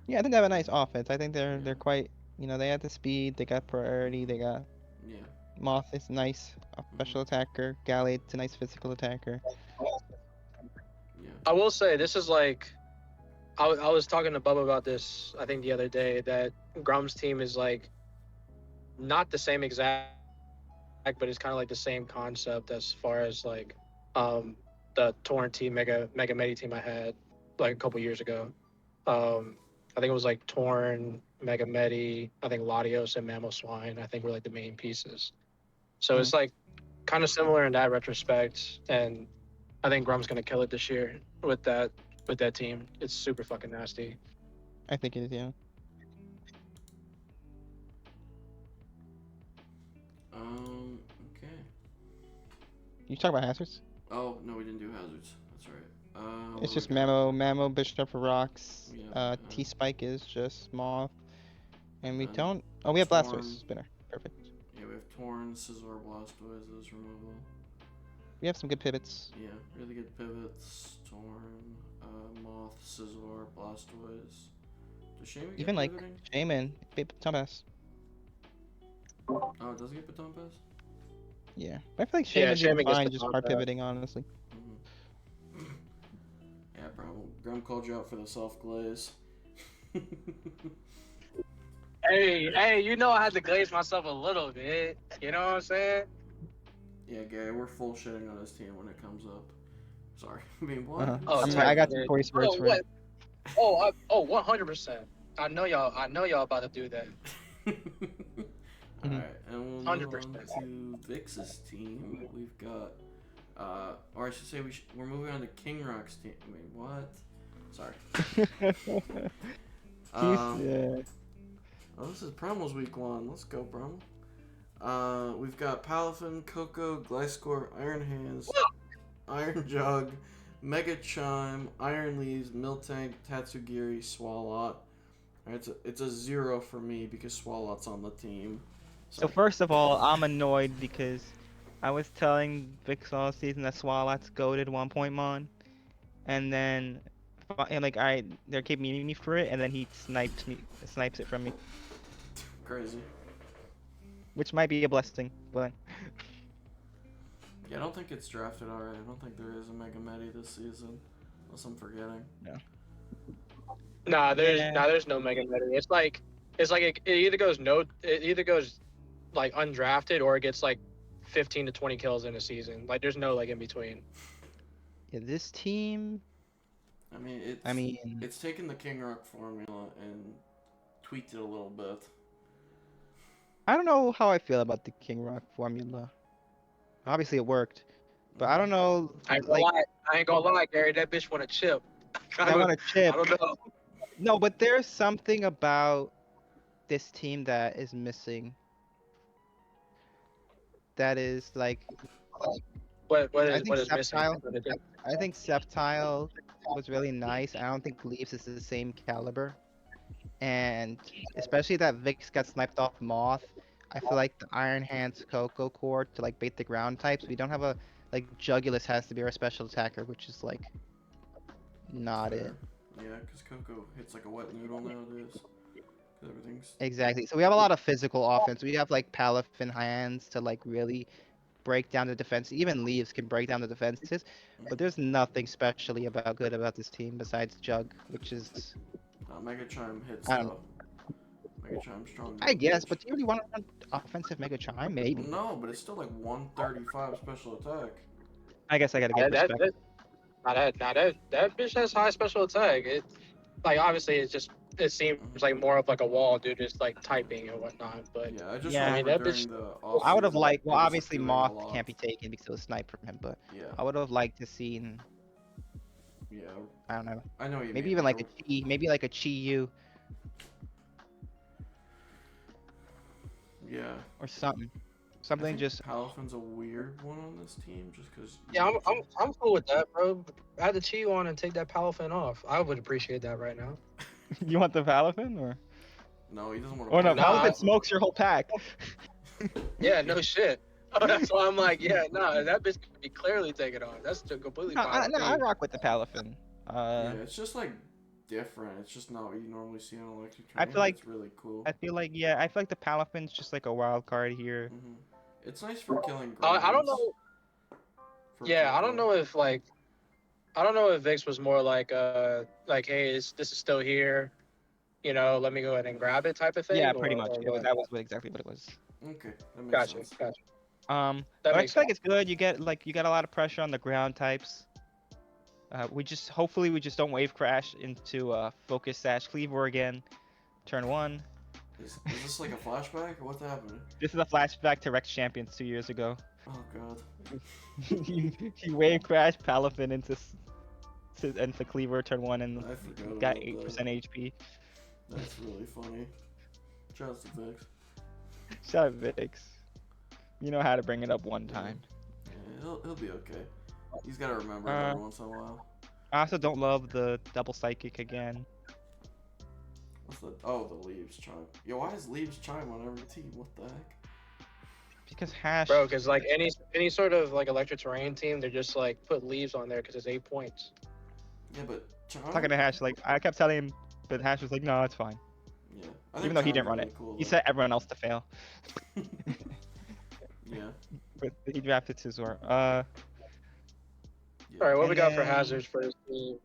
Speaker 2: Yeah, I think they have a nice offense. I think they're quite, they have the speed, they got priority, they got.
Speaker 1: Yeah,
Speaker 2: Moth is nice, a special attacker. Gallade is a nice physical attacker.
Speaker 1: Yeah.
Speaker 3: I will say this is like I was talking to Bubba about this I think the other day that Grum's team is like not the same exact, but it's kind of like the same concept as far as like um the Torrent team Mega Medi team I had like a couple years ago. I think it was like Torn, Mega Medi, I think Latios and Mamoswine, I think were like the main pieces. So it's like kind of similar in that retrospect, and I think Grum's gonna kill it this year with that team. It's super fucking nasty.
Speaker 2: I think it is, yeah.
Speaker 1: Okay.
Speaker 2: You talk about hazards?
Speaker 1: Oh no, we didn't do hazards. That's right.
Speaker 2: It's
Speaker 1: What do
Speaker 2: just
Speaker 1: we got?
Speaker 2: Mamo, Bishop for rocks.
Speaker 1: Yeah.
Speaker 2: T-Spike is just Moth. And we
Speaker 1: And
Speaker 2: don't... Oh, we have
Speaker 1: Torn.
Speaker 2: Blastoise Spinner. Perfect.
Speaker 1: Yeah, we have Torn, Scizor, Blastoise as removal.
Speaker 2: We have some good pivots.
Speaker 1: Yeah, really good pivots. Torn, Moth, Scizor, Blastoise. Does Shaman get
Speaker 2: Even like
Speaker 1: pivoting?
Speaker 2: Shaman, Baton-Pass.
Speaker 1: Oh, it does get Baton Pass?
Speaker 2: Yeah. I feel like Shaman's
Speaker 3: Shaman
Speaker 2: doing
Speaker 3: gets
Speaker 2: fine just
Speaker 3: Baton
Speaker 2: hard
Speaker 3: Pass.
Speaker 2: pivoting, honestly.
Speaker 1: Yeah, bro. Grum called you out for the self glaze.
Speaker 3: Hey, you know I had to glaze myself a little bit. You know what I'm saying?
Speaker 1: Yeah, Gary, we're full shitting on his team when it comes up. Sorry. I mean, what?
Speaker 2: Uh-huh.
Speaker 3: Oh,
Speaker 2: I mean,
Speaker 3: type
Speaker 2: I got
Speaker 3: shit.
Speaker 2: some choice words
Speaker 3: Oh,
Speaker 2: for
Speaker 3: what? Oh, 100%. I know y'all about to do that.
Speaker 1: Alright, and we'll move
Speaker 3: 100%.
Speaker 1: on to Vix's team. We've got, or I should say we're moving on to King Rock's team. Wait, what? Sorry.
Speaker 2: Yeah.
Speaker 1: Oh, this is Promos week 1. Let's go, Promo. We've got Palafin, Coco, Gliscor, Iron Hands, Iron Jug, Mega Chime, Iron Leaves, Miltank, Tatsugiri, Swalot. Alright, it's a 0 for me because Swalot's on the team.
Speaker 2: So first of all, I'm annoyed because I was telling Vix all season that Swalot's goated 1.mon, and then like they keep meeting me for it, and then he snipes it from me,
Speaker 1: Crazy.
Speaker 2: which might be a blessing, but
Speaker 1: Yeah, I don't think it's drafted already. I don't think there is a Mega Medi this season. Unless I'm forgetting.
Speaker 3: Nah, there's no Mega Meta. It's like it either goes like undrafted or it gets like 15 to 20 kills in a season. Like there's no like in between.
Speaker 2: yeah, this team.
Speaker 1: I mean, it's taken the King Rock formula and tweaked it a little bit.
Speaker 2: I don't know how I feel about the King Rock formula. Obviously, it worked, but I don't know.
Speaker 3: I ain't gonna lie, Gary. That bitch want a chip.
Speaker 2: I want a chip.
Speaker 3: I don't know.
Speaker 2: No, but there's something about this team that is missing. That is like.
Speaker 3: What
Speaker 2: I
Speaker 3: is
Speaker 2: think
Speaker 3: missing?
Speaker 2: I think Sceptile was really nice. I don't think Leaves is the same caliber. And especially that Vix got sniped off Moth. I feel like the Iron Hands Coco core to like bait the ground types. We don't have a like Jugulus has to be our special attacker, which is like not
Speaker 1: Fair.
Speaker 2: it.
Speaker 1: Yeah, because Coco hits like a wet noodle nowadays. 'Cause everything's.
Speaker 2: Exactly. So we have a lot of physical offense. We have like Palafin hands to like really break down the defense. Even Leaves can break down the defenses, but there's nothing specially good about this team besides Jug, which is
Speaker 1: Mega Chime hits
Speaker 2: I don't
Speaker 1: though. Mega Chime's strong.
Speaker 2: I guess, but do you really want to run offensive Mega Chime? Maybe.
Speaker 1: No, but it's still like 135 special attack.
Speaker 2: I guess I gotta get perspective.
Speaker 3: That bitch has high special attack. It like obviously it seems like more of like a wall, dude, just like typing and whatnot. But
Speaker 1: Yeah, I just
Speaker 2: Yeah.
Speaker 1: remember
Speaker 3: I mean, that
Speaker 1: during
Speaker 3: bitch-
Speaker 1: the
Speaker 2: I would have
Speaker 1: offseason,
Speaker 2: liked. Well,
Speaker 1: it was
Speaker 2: obviously
Speaker 1: doing a
Speaker 2: Moth
Speaker 1: lot.
Speaker 2: can't be taken because it was sniped from him, but
Speaker 1: Yeah,
Speaker 2: I would have liked to seen.
Speaker 1: yeah.
Speaker 2: I don't know.
Speaker 1: I know what you
Speaker 2: Maybe
Speaker 1: mean.
Speaker 2: even like a Chi. Maybe like a Chi Yu
Speaker 1: Yeah.
Speaker 2: or something.
Speaker 1: I
Speaker 2: Something
Speaker 1: think
Speaker 2: just.
Speaker 1: Palafin's a weird one on this team, just because.
Speaker 3: yeah, I'm cool with that, bro. Add the Chi on and take that Palafin off. I would appreciate that right now.
Speaker 2: You want the Palafin or?
Speaker 1: No, he doesn't want to.
Speaker 2: Oh no,
Speaker 3: Nah,
Speaker 2: Palafin smokes your whole pack.
Speaker 3: Yeah, no shit. Oh, that's why I'm like, yeah, nah, that bitch could be clearly taken off. That's completely
Speaker 2: No,
Speaker 3: fine. with
Speaker 2: I
Speaker 3: me.
Speaker 2: rock with the Palafin.
Speaker 1: Yeah, it's just like different. It's just not what you normally see on electric.
Speaker 2: I feel like-
Speaker 1: it's really cool.
Speaker 2: I feel like the Palafin's just like a wild card here.
Speaker 1: Mhm. It's nice for killing
Speaker 3: I don't
Speaker 1: grounds.
Speaker 3: know.
Speaker 1: For
Speaker 3: Yeah, I don't
Speaker 1: Coco.
Speaker 3: know if like I don't know if Vix was more like hey, this is still here, let me go ahead and grab it type of
Speaker 2: Yeah,
Speaker 3: thing,
Speaker 2: pretty much.
Speaker 3: or
Speaker 2: It was
Speaker 3: what.
Speaker 2: that was exactly what it was.
Speaker 1: Okay, that makes
Speaker 3: Gotcha,
Speaker 1: sense.
Speaker 3: gotcha.
Speaker 2: But
Speaker 3: That
Speaker 2: I
Speaker 3: makes
Speaker 2: feel like
Speaker 3: sense.
Speaker 2: it's good. You get a lot of pressure on the ground types. Hopefully we just don't wave crash into focus sash cleaver again. Turn 1.
Speaker 1: Is this like a flashback or what's happening?
Speaker 2: This is a flashback to Rex Champions 2 years ago.
Speaker 1: Oh god.
Speaker 2: He wave crashed Palafin into cleaver turn 1 and
Speaker 1: I forgot
Speaker 2: got
Speaker 1: about
Speaker 2: 8%
Speaker 1: that.
Speaker 2: HP.
Speaker 1: That's really funny. Shouts to Vix.
Speaker 2: Shut up, Vix. You know how to bring it up one time.
Speaker 1: Yeah, he'll be okay. He's gotta remember it
Speaker 2: Uh,
Speaker 1: every once in a while.
Speaker 2: I also don't love the double psychic again.
Speaker 1: What's the the leaves chime? Yo, why is leaves chime on every team? What the heck?
Speaker 2: Because Hash.
Speaker 3: Bro, because like any sort of like electric terrain team, they're just like put leaves on there because it's 8 points.
Speaker 1: Yeah, but chime.
Speaker 2: Talking to Hash, like I kept telling him, but Hash was like, "No, it's fine."
Speaker 1: Yeah, I think
Speaker 2: Even though he
Speaker 1: chime's
Speaker 2: didn't run
Speaker 1: really
Speaker 2: it,
Speaker 1: cool,
Speaker 2: he
Speaker 1: though.
Speaker 2: set everyone else to fail.
Speaker 1: Yeah.
Speaker 2: But he drafted Scizor.
Speaker 1: Yeah.
Speaker 3: All right, what
Speaker 2: And
Speaker 3: we got for
Speaker 2: then-
Speaker 3: hazards for this team?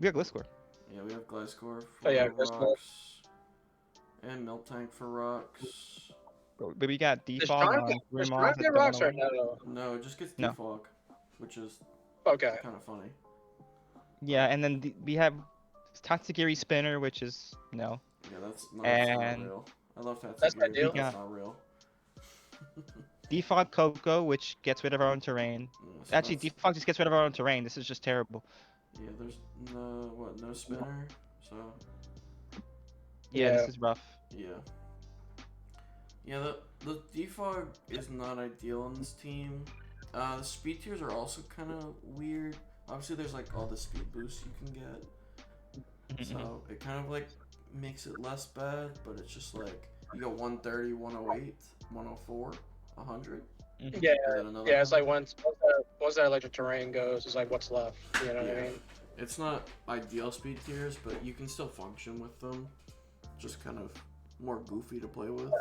Speaker 2: We got Gliscor.
Speaker 1: Yeah, we have Gliscor for
Speaker 3: Oh, yeah, Gliscor.
Speaker 1: rocks. And Milk Tank for rocks.
Speaker 2: But we got
Speaker 3: Does
Speaker 2: defog
Speaker 3: Chime
Speaker 2: on
Speaker 3: get,
Speaker 2: three
Speaker 3: does
Speaker 2: mons
Speaker 3: Chime
Speaker 2: that
Speaker 3: get
Speaker 2: don't
Speaker 3: rocks
Speaker 2: wanna
Speaker 3: or
Speaker 2: win.
Speaker 3: no?
Speaker 1: No, it just gets
Speaker 2: No.
Speaker 1: defog, which is
Speaker 3: Okay.
Speaker 1: kind of funny.
Speaker 2: Yeah, and then we have Tatsugiri Spinner, which is no.
Speaker 1: Yeah, that's not
Speaker 2: And
Speaker 1: real. I love
Speaker 3: That's
Speaker 1: Tatsugiri,
Speaker 3: not
Speaker 1: but
Speaker 3: deal.
Speaker 1: that's not real.
Speaker 2: Defog Coco, which gets rid of our own terrain.
Speaker 1: Yeah, so
Speaker 2: Actually,
Speaker 1: that's-
Speaker 2: Defog just gets rid of our own terrain. This is just terrible.
Speaker 1: Yeah, there's no spinner, so
Speaker 2: Yeah,
Speaker 3: Yeah.
Speaker 2: this is rough.
Speaker 1: yeah. Yeah, the defog is not ideal on this team. The speed tiers are also kind of weird. Obviously, there's like all the speed boosts you can get, so it kind of like makes it less bad. But it's just like you go 130, 108, 104, 100.
Speaker 3: Yeah,
Speaker 1: and then another
Speaker 3: yeah. It's like
Speaker 1: 100.
Speaker 3: once that electric terrain goes, it's like what's left. You know what I
Speaker 1: Yeah.
Speaker 3: mean?
Speaker 1: It's not ideal speed tiers, but you can still function with them. Just kind of more goofy to play with.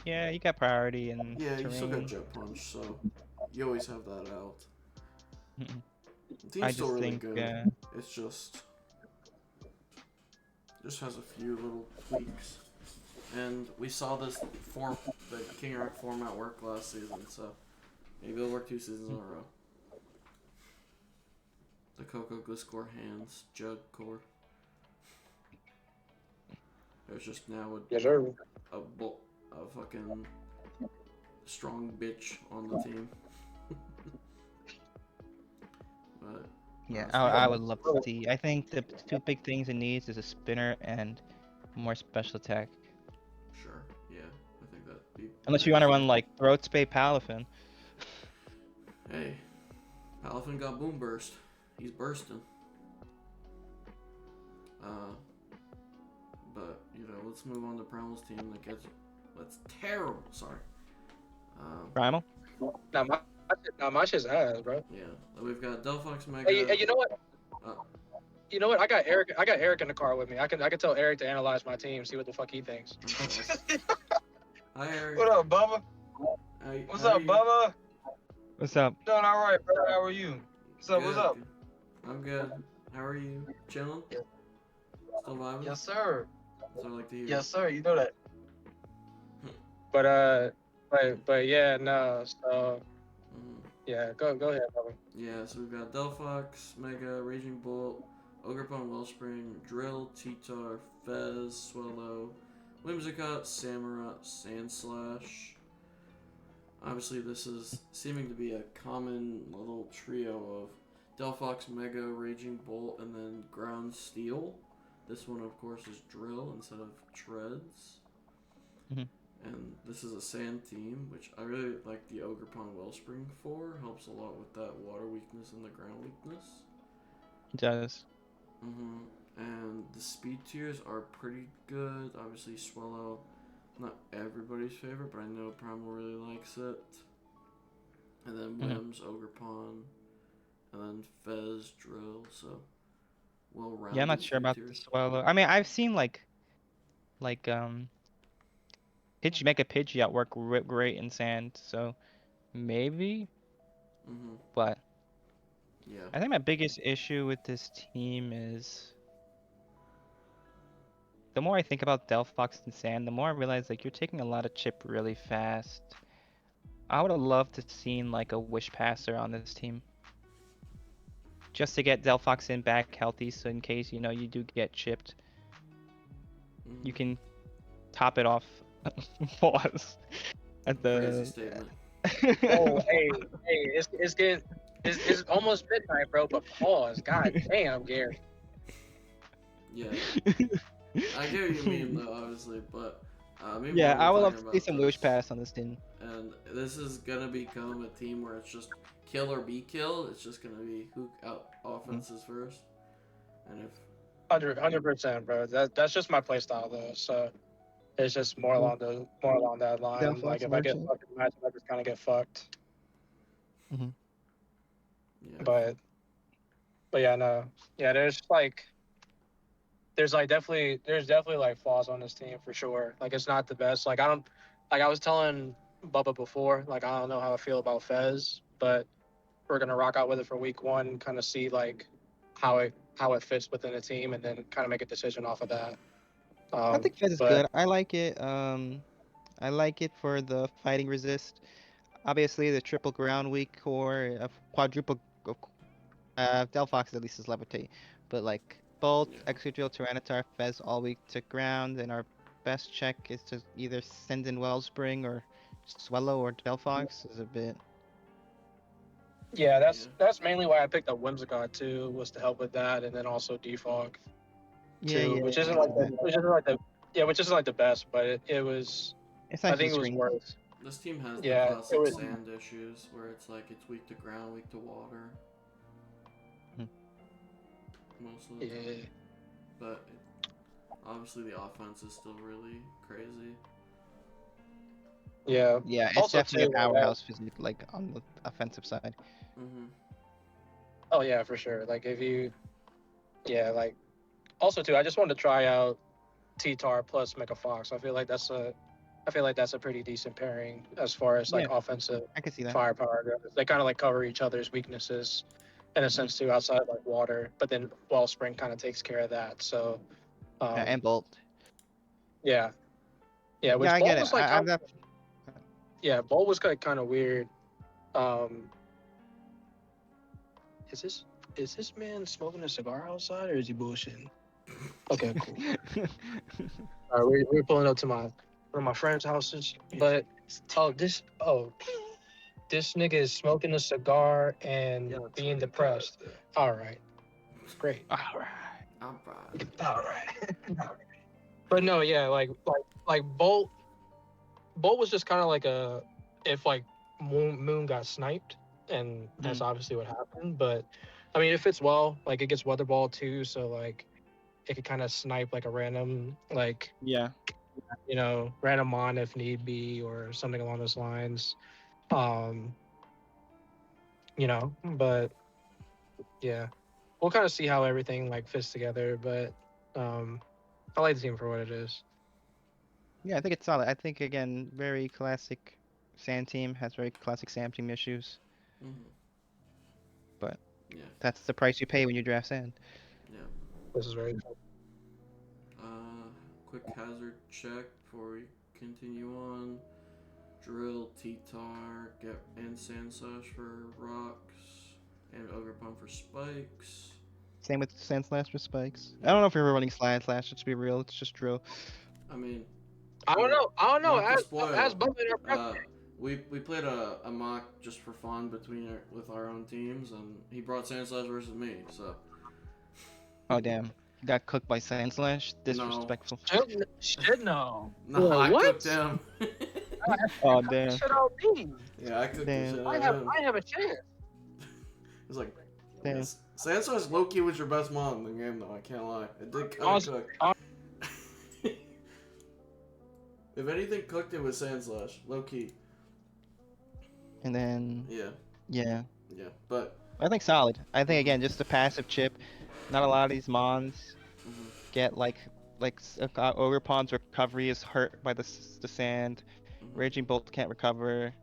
Speaker 2: Yeah, you got priority and
Speaker 1: Yeah, you
Speaker 2: terrain.
Speaker 1: still got Jet Punch, so you always have that out.
Speaker 2: Mhm.
Speaker 1: The team's
Speaker 2: I
Speaker 1: still
Speaker 2: just
Speaker 1: really
Speaker 2: think
Speaker 1: good. It's just has a few little tweaks, and we saw the King Rock format work last season, so maybe it'll work 2 seasons in a row. The Coco Gliscor hands Jug core. There's just now
Speaker 3: Yes, sir.
Speaker 1: a fucking strong bitch on the team. But
Speaker 2: Yeah,
Speaker 1: Uh,
Speaker 2: I would love to see. I think the two big things it needs is a spinner and more special attack.
Speaker 1: sure, yeah, I think that'd be.
Speaker 2: Unless you want to run like Throat Spay Palafin.
Speaker 1: Hey, Palafin got boom burst. He's bursting. But let's move on to Primal's team that gets. That's terrible. Sorry.
Speaker 2: Primal?
Speaker 3: Nah, my shit's ass, bro.
Speaker 1: Yeah, we've got Delphox Mega.
Speaker 3: Hey, you know what?
Speaker 1: Uh,
Speaker 3: You know what? I got Eric in the car with me. I can tell Eric to analyze my team, see what the fuck he thinks.
Speaker 1: okay. Hi, Eric.
Speaker 5: What up, Bubba?
Speaker 1: Hey,
Speaker 5: What's
Speaker 1: how
Speaker 5: up,
Speaker 1: are you?
Speaker 5: Bubba?
Speaker 2: What's up?
Speaker 5: Doing all right, brother. How are you? What's up? What's
Speaker 1: Good,
Speaker 5: up?
Speaker 1: good. I'm good. How are you? Chilling?
Speaker 5: Yeah.
Speaker 1: Still vibing?
Speaker 5: Yes, sir.
Speaker 1: That's what I like to hear.
Speaker 5: Yes, sir. You know that.
Speaker 3: But yeah, no. So
Speaker 1: Mhm.
Speaker 3: yeah, go ahead, brother.
Speaker 1: Yeah, so we've got Delphox, Mega, Raging Bolt, Ogrepon, Wellspring, Drill, T-Tar, Fez, Swallow, Whimsicott, Samurott, Sandslash. Obviously, this is seeming to be a common little trio of Delphox, Mega, Raging Bolt, and then Ground Steel. This one, of course, is Drill instead of Treads.
Speaker 2: Mhm.
Speaker 1: And this is a sand team, which I really like the Ogrepon Wellspring for. Helps a lot with that water weakness and the ground weakness.
Speaker 2: It does.
Speaker 1: And the speed tiers are pretty good. Obviously, Swallow, not everybody's favorite, but I know Primal really likes it. And then Wims, Ogrepon, and then Fez, Drill. So well-rounded.
Speaker 2: Yeah, I'm not sure
Speaker 1: speed
Speaker 2: about the
Speaker 1: tiers.
Speaker 2: Swallow. I mean, I've seen like Mega Pidgeot work great in sand, so maybe.
Speaker 1: Mhm.
Speaker 2: But
Speaker 1: Yeah.
Speaker 2: I think my biggest issue with this team is the more I think about Delphox and sand, the more I realize like you're taking a lot of chip really fast. I would have loved to seen like a Wish Passer on this team. Just to get Delphox in back healthy, so in case you do get chipped, you
Speaker 1: Mhm.
Speaker 2: can top it off. Pause. At
Speaker 1: Crazy
Speaker 2: the.
Speaker 1: statement.
Speaker 3: Oh, hey, it's almost midnight, bro. But pause. God damn, Gary.
Speaker 1: Yeah. I get what you mean though, obviously, but me and
Speaker 2: Yeah,
Speaker 1: Bobby
Speaker 2: I
Speaker 1: were
Speaker 2: would love
Speaker 1: talking
Speaker 2: to see
Speaker 1: about
Speaker 2: some Wish
Speaker 1: this,
Speaker 2: Pass on this team.
Speaker 1: and this is gonna become a team where it's just kill or be killed. It's just gonna be who out offenses first, and if
Speaker 3: 100%, bro. That's just my play style though. So it's just more along that line. Like
Speaker 2: Delphox
Speaker 3: if I get
Speaker 2: Merchant.
Speaker 3: fucked in the match, I just kind of get fucked.
Speaker 1: yeah,
Speaker 3: But yeah, no, yeah. There's definitely like flaws on this team for sure. Like it's not the best. Like I was telling Bubba before, like I don't know how I feel about Fez, but we're gonna rock out with it for week one, kind of see like how it fits within the team, and then kind of make a decision off of that.
Speaker 2: I think Fez is
Speaker 3: But
Speaker 2: good. I like it. I like it for the fighting resist. Obviously, the triple ground weak core, quadruple. Delphox at least is levitate, but like Bolt,
Speaker 1: yeah,
Speaker 2: Excadrill, Tyranitar, Fez all weak to ground, and our best check is to either send in Wellspring or Swellow or Delphox is a bit.
Speaker 3: yeah, that's
Speaker 1: yeah,
Speaker 3: that's mainly why I picked up Whimsicott too, was to help with that, and then also Defog
Speaker 2: Yeah,
Speaker 3: too,
Speaker 2: yeah,
Speaker 3: which
Speaker 2: yeah,
Speaker 3: isn't
Speaker 2: I
Speaker 3: like
Speaker 2: see
Speaker 3: the
Speaker 2: that.
Speaker 3: which isn't like the best, but it was.
Speaker 2: It's
Speaker 3: I
Speaker 2: nice for the
Speaker 3: think it was
Speaker 2: screen.
Speaker 3: worth.
Speaker 1: this team has the
Speaker 3: Yeah, it
Speaker 1: classic
Speaker 3: was.
Speaker 1: sand issues where it's like it's weak to ground, weak to water,
Speaker 2: Hmm.
Speaker 1: most of the time.
Speaker 3: Yeah,
Speaker 1: But obviously the offense is still really crazy.
Speaker 3: yeah.
Speaker 2: Yeah, it's
Speaker 3: Also
Speaker 2: definitely a
Speaker 3: too.
Speaker 2: powerhouse physique, like on the offensive side.
Speaker 1: Mhm.
Speaker 3: Oh yeah, for sure. Like if you, yeah, like also too. I just wanted to try out T-Tar plus Mecha Fox. I feel like that's a pretty decent pairing as far as like
Speaker 2: Yeah,
Speaker 3: offensive
Speaker 2: I can see that.
Speaker 3: firepower goes. They kind of like cover each other's weaknesses in a
Speaker 2: Mhm.
Speaker 3: sense too, outside of like water. But then Wellspring kind of takes care of that. So
Speaker 2: And
Speaker 3: um,
Speaker 2: Bolt.
Speaker 3: yeah, yeah.
Speaker 2: Yeah,
Speaker 3: Which
Speaker 2: I get
Speaker 3: Bolt
Speaker 2: it.
Speaker 3: was like kind
Speaker 2: I'm
Speaker 3: of,
Speaker 2: that.
Speaker 3: yeah, Bolt was kind of weird. Um, is this man smoking a cigar outside or is he bullshitting? Okay, cool. All right, we're pulling up to one of my friends' houses, but this nigga is smoking a cigar and being depressed. All right, great.
Speaker 2: All right.
Speaker 1: Alright.
Speaker 3: All right. But no, yeah, like Bolt was just kind of like a if like Moon got sniped, and that's
Speaker 2: Mm.
Speaker 3: obviously what happened. But I mean, it fits well. Like it gets weather ball too, so like it could kind of snipe like a random like
Speaker 2: Yeah.
Speaker 3: random mon if need be or something along those lines. Um, but yeah, we'll kind of see how everything like fits together. But I like the team for what it is.
Speaker 2: Yeah, I think it's solid. I think again, very classic Sand team has very classic Sand team issues,
Speaker 1: Mhm.
Speaker 2: but
Speaker 1: Yeah.
Speaker 2: that's the price you pay when you draft Sand.
Speaker 1: Yeah.
Speaker 3: This is very
Speaker 1: Quick hazard check before we continue on. Drill, T-Tar, get in Sand Slash for rocks, and Ogre Pump for spikes.
Speaker 2: Same with Sand Slash for spikes. I don't know if you're ever running Slide Slash. Let's be real. It's just drill.
Speaker 1: I mean,
Speaker 3: I don't know. I don't know.
Speaker 1: not to
Speaker 3: As
Speaker 1: spoil,
Speaker 3: Bubba in our prep
Speaker 1: we played a mock just for fun with our own teams, and he brought Sand Slash versus me, so.
Speaker 2: Oh damn, got cooked by Sand Slash.
Speaker 1: No.
Speaker 2: Disrespectful.
Speaker 3: Shit, no.
Speaker 1: No,
Speaker 3: Wait,
Speaker 1: I
Speaker 3: what?
Speaker 1: cooked him.
Speaker 2: Oh damn.
Speaker 3: Shit on me.
Speaker 1: Yeah, I cooked the
Speaker 2: Damn.
Speaker 1: shit
Speaker 3: I
Speaker 1: out
Speaker 3: have
Speaker 1: of him.
Speaker 3: I have a chance.
Speaker 1: It's like,
Speaker 2: Damn.
Speaker 1: yes. Sand Slash low-key was your best mod in the game, though, I can't lie. It did kind of
Speaker 3: Honestly,
Speaker 1: cook. If anything cooked, it was Sand Slash, low-key.
Speaker 2: And then
Speaker 1: Yeah,
Speaker 2: yeah,
Speaker 1: but
Speaker 2: I think solid. I think again, just a passive chip. Not a lot of these mons
Speaker 1: mhm.
Speaker 2: get like like Ogre Pawn's recovery is hurt by the sand.
Speaker 1: Mhm.
Speaker 2: Raging Bolt can't recover.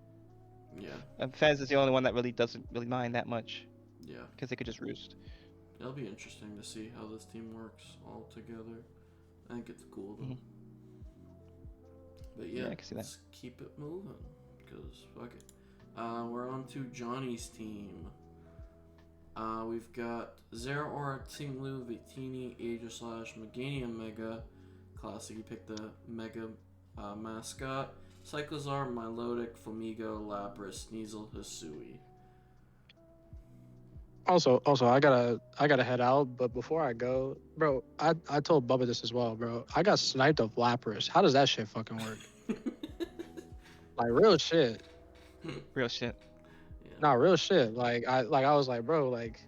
Speaker 1: Yeah,
Speaker 2: And Fez is the only one that really doesn't really mind that much
Speaker 1: yeah.
Speaker 2: because they could just roost.
Speaker 1: It'll be interesting to see how this team works all together. I think it's cool though.
Speaker 2: Mhm.
Speaker 1: But
Speaker 2: Yeah,
Speaker 1: yeah,
Speaker 2: I can see that.
Speaker 1: let's keep it moving. Because, fuck it. We're on to Johnny's team. We've got Zera Aura, Tinglu, Victini, Aegislash, Meganium Mega. Classic, you pick the Mega mascot. Cyclozar, Milotic, Flamigo, Lapras, Sneasel, Hisui.
Speaker 3: Also, I gotta head out. But before I go, bro, I told Bubba this as well, bro. I got sniped of Lapras. How does that shit fucking work? Like real shit.
Speaker 2: Real shit.
Speaker 1: Yeah.
Speaker 3: Nah, real shit. I was like, bro, like,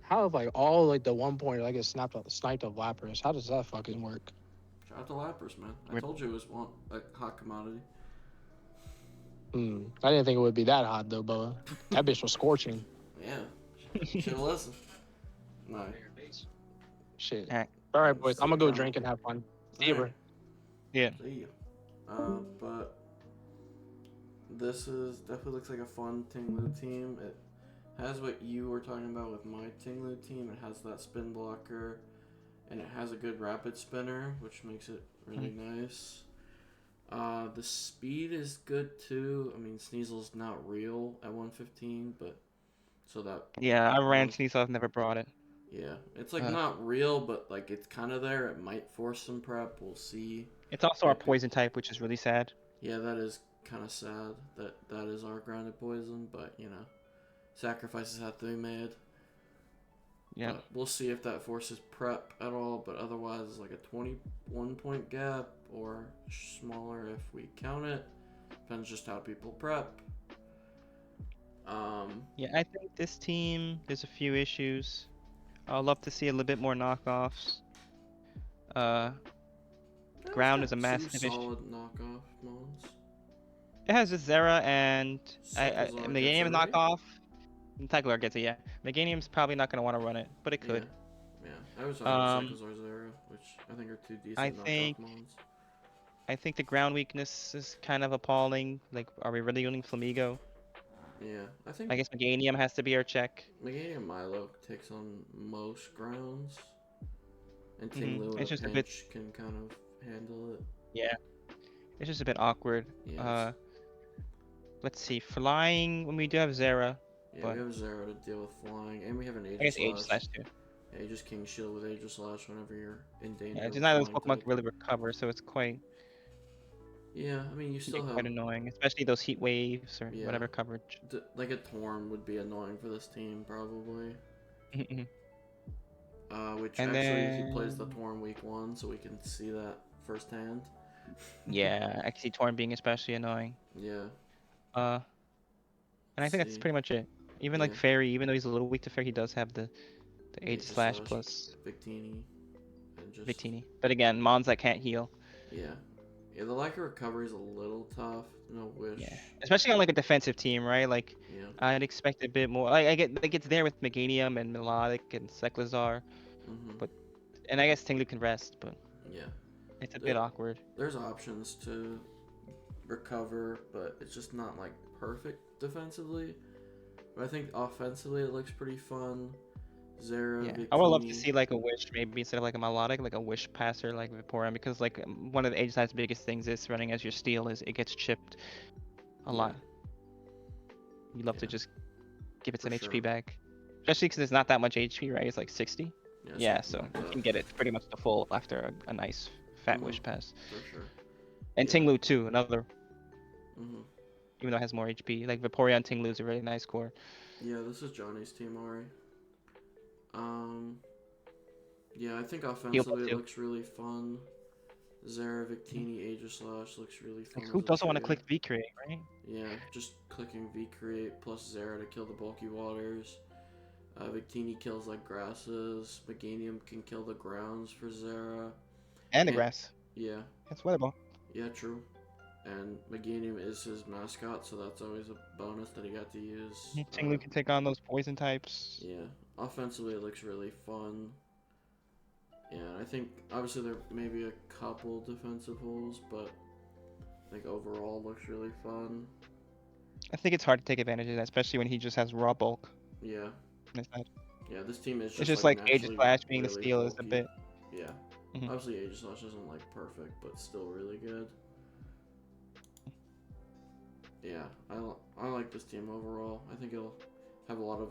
Speaker 3: how if like all like the 1 pointer I get sniped of Lapras? How does that fucking work?
Speaker 1: Shout out to Lapras, man. I
Speaker 2: Rip.
Speaker 1: told you it was a hot commodity.
Speaker 3: I didn't think it would be that hot though, Bubba. That bitch was scorching.
Speaker 1: Yeah. Should've listened. No.
Speaker 3: Shit.
Speaker 2: Alright.
Speaker 3: All right, boys.
Speaker 1: See
Speaker 3: I'm gonna
Speaker 1: you
Speaker 3: go
Speaker 1: down.
Speaker 3: drink and have fun. See you, bro.
Speaker 1: Alright.
Speaker 2: Yeah.
Speaker 1: See ya. But this is definitely looks like a fun Tinglu team. It has what you were talking about with my Tinglu team. It has that spin blocker, and it has a good rapid spinner, which makes it really nice. The speed is good too. I mean, Sneasel's not real at 115, but so that
Speaker 2: Yeah, I ran Sneasel. I've never brought it.
Speaker 1: yeah, it's like not real, but like it's kind of there. It might force some prep. We'll see.
Speaker 2: It's also our poison type, which is really sad.
Speaker 1: Yeah, that is kind of sad. That is our grounded poison, but you know, sacrifices have to be made.
Speaker 2: Yeah.
Speaker 1: But we'll see if that forces prep at all. But otherwise, it's like a 21 point gap or smaller if we count it. Depends just how people prep.
Speaker 2: Yeah, I think this team, there's a few issues. I'd love to see a little bit more knockoffs. Ground is a massive issue.
Speaker 1: Solid knockoff mons.
Speaker 2: It has just Zera and
Speaker 1: Cyclozar
Speaker 2: Meganium
Speaker 1: gets it, right?
Speaker 2: knockoff. Cyclozar gets it, yeah. Meganium's probably not going to want to run it, but it could.
Speaker 1: Yeah, I was talking Cyclozar's era, which I think are two decent
Speaker 2: I
Speaker 1: knockoff
Speaker 2: think-
Speaker 1: mons.
Speaker 2: I think the ground weakness is kind of appalling. Like, are we really running Flamigo?
Speaker 1: Yeah, I think
Speaker 2: I guess Meganium has to be our check.
Speaker 1: Meganium Milo takes on most grounds, and
Speaker 2: Mhm.
Speaker 1: Tinglu in
Speaker 2: It's
Speaker 1: a
Speaker 2: just a
Speaker 1: pinch can kind of handle it.
Speaker 2: Yeah. It's just a bit awkward.
Speaker 1: Yeah,
Speaker 2: Let's see. Flying, when we do have Zera.
Speaker 1: yeah,
Speaker 2: but-
Speaker 1: we have Zero to deal with flying, and we have an
Speaker 2: I guess Age
Speaker 1: Aegislash.
Speaker 2: Slash too.
Speaker 1: Yeah, you just King Shield with Aegislash whenever you're in danger.
Speaker 2: Yeah,
Speaker 1: with
Speaker 2: just none of those
Speaker 1: flying
Speaker 2: Pokemon
Speaker 1: type.
Speaker 2: can really recover, so it's quite,
Speaker 1: Yeah, I mean, you still have
Speaker 2: quite annoying. Especially those heat waves or
Speaker 1: Yeah.
Speaker 2: whatever coverage.
Speaker 1: like a Torn would be annoying for this team probably. Which
Speaker 2: And
Speaker 1: actually he plays the
Speaker 2: then-
Speaker 1: Torn week 1, so we can see that firsthand.
Speaker 2: Yeah, I can see Torn being especially annoying.
Speaker 1: Yeah.
Speaker 2: And I think that's
Speaker 1: See.
Speaker 2: pretty much it. Even like
Speaker 1: Yeah.
Speaker 2: Fairy, even though he's a little weak to Fairy, he does have the Age Slash
Speaker 1: Aegislash,
Speaker 2: plus
Speaker 1: Victini, and just
Speaker 2: Victini. But again, Mons that can't heal.
Speaker 1: Yeah. Yeah, the lack of recovery is a little tough. No wish.
Speaker 2: Yeah. Especially on like a defensive team, right? Like
Speaker 1: Yeah.
Speaker 2: I'd expect a bit more. Like I get like it's there with Meganium and Melodic and Cyclozar,
Speaker 1: Mhm.
Speaker 2: and I guess Tinglu can rest, but
Speaker 1: Yeah.
Speaker 2: it's a bit awkward.
Speaker 1: There's options to recover, but it's just not like perfect defensively. But I think offensively it looks pretty fun. Zera,
Speaker 2: Yeah, I would love to
Speaker 1: Victini.
Speaker 2: see like a Wish maybe instead of like a Melodic, like a Wish passer like Vaporeon, because like one of the Age Slash biggest things is running as your steel is it gets chipped a lot. You'd love to
Speaker 1: Yeah.
Speaker 2: just give it
Speaker 1: For
Speaker 2: some
Speaker 1: sure.
Speaker 2: HP back, especially because it's not that much HP, right? It's like 60. Yeah, so
Speaker 1: something like
Speaker 2: you can
Speaker 1: that,
Speaker 2: get it pretty much the full after a nice fat
Speaker 1: Mhm.
Speaker 2: Wish pass.
Speaker 1: for sure.
Speaker 2: And
Speaker 1: Yeah.
Speaker 2: Tinglu too, another,
Speaker 1: Mhm.
Speaker 2: even though it has more HP. Like Vaporeon Tinglu is a really nice core.
Speaker 1: Yeah, this is Johnny's team, Ari. Yeah, I think offensively it
Speaker 2: too.
Speaker 1: looks really fun. Zera, Victini, Aegislash looks really fun.
Speaker 2: Like,
Speaker 1: as
Speaker 2: who
Speaker 1: a
Speaker 2: doesn't want to
Speaker 1: trio.
Speaker 2: click V create, right?
Speaker 1: Yeah, just clicking V create plus Zera to kill the bulky waters. Victini kills like grasses. Meganium can kill the grounds for Zera.
Speaker 2: And the
Speaker 1: Yeah.
Speaker 2: grass.
Speaker 1: Yeah,
Speaker 2: That's weatherball.
Speaker 1: yeah, true. And Meganium is his mascot, so that's always a bonus that he got to use.
Speaker 2: Tinglu can take on those poison types.
Speaker 1: Yeah, offensively it looks really fun. Yeah, I think obviously there may be a couple defensive holes, but I think overall looks really fun.
Speaker 2: I think it's hard to take advantage of that, especially when he just has raw bulk
Speaker 1: Yeah,
Speaker 2: in his head.
Speaker 1: yeah. This team is
Speaker 2: It's
Speaker 1: just
Speaker 2: just
Speaker 1: like
Speaker 2: like Aegis
Speaker 1: naturally
Speaker 2: Slash being the
Speaker 1: really
Speaker 2: steal is a
Speaker 1: bulky.
Speaker 2: bit.
Speaker 1: Yeah,
Speaker 2: Mhm.
Speaker 1: obviously Aegis Slash isn't like perfect, but still really good. Yeah, I like this team overall. I think it'll have a lot of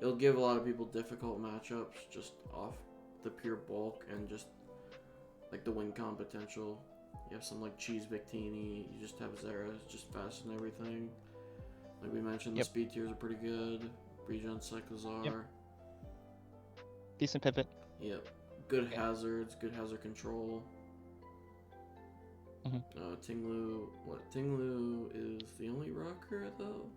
Speaker 1: it'll give a lot of people difficult matchups just off the pure bulk and just like the win con potential. You have some like Cheese Victini, you just have Zera, just fast and everything. Like we mentioned,
Speaker 2: Yep.
Speaker 1: the speed tiers are pretty good. Regen Cyclozar.
Speaker 2: Yep. Decent pivot.
Speaker 1: Yep. Good hazards, good hazard control.
Speaker 2: Mhm.
Speaker 1: Tinglu. Tinglu is the only rocker though?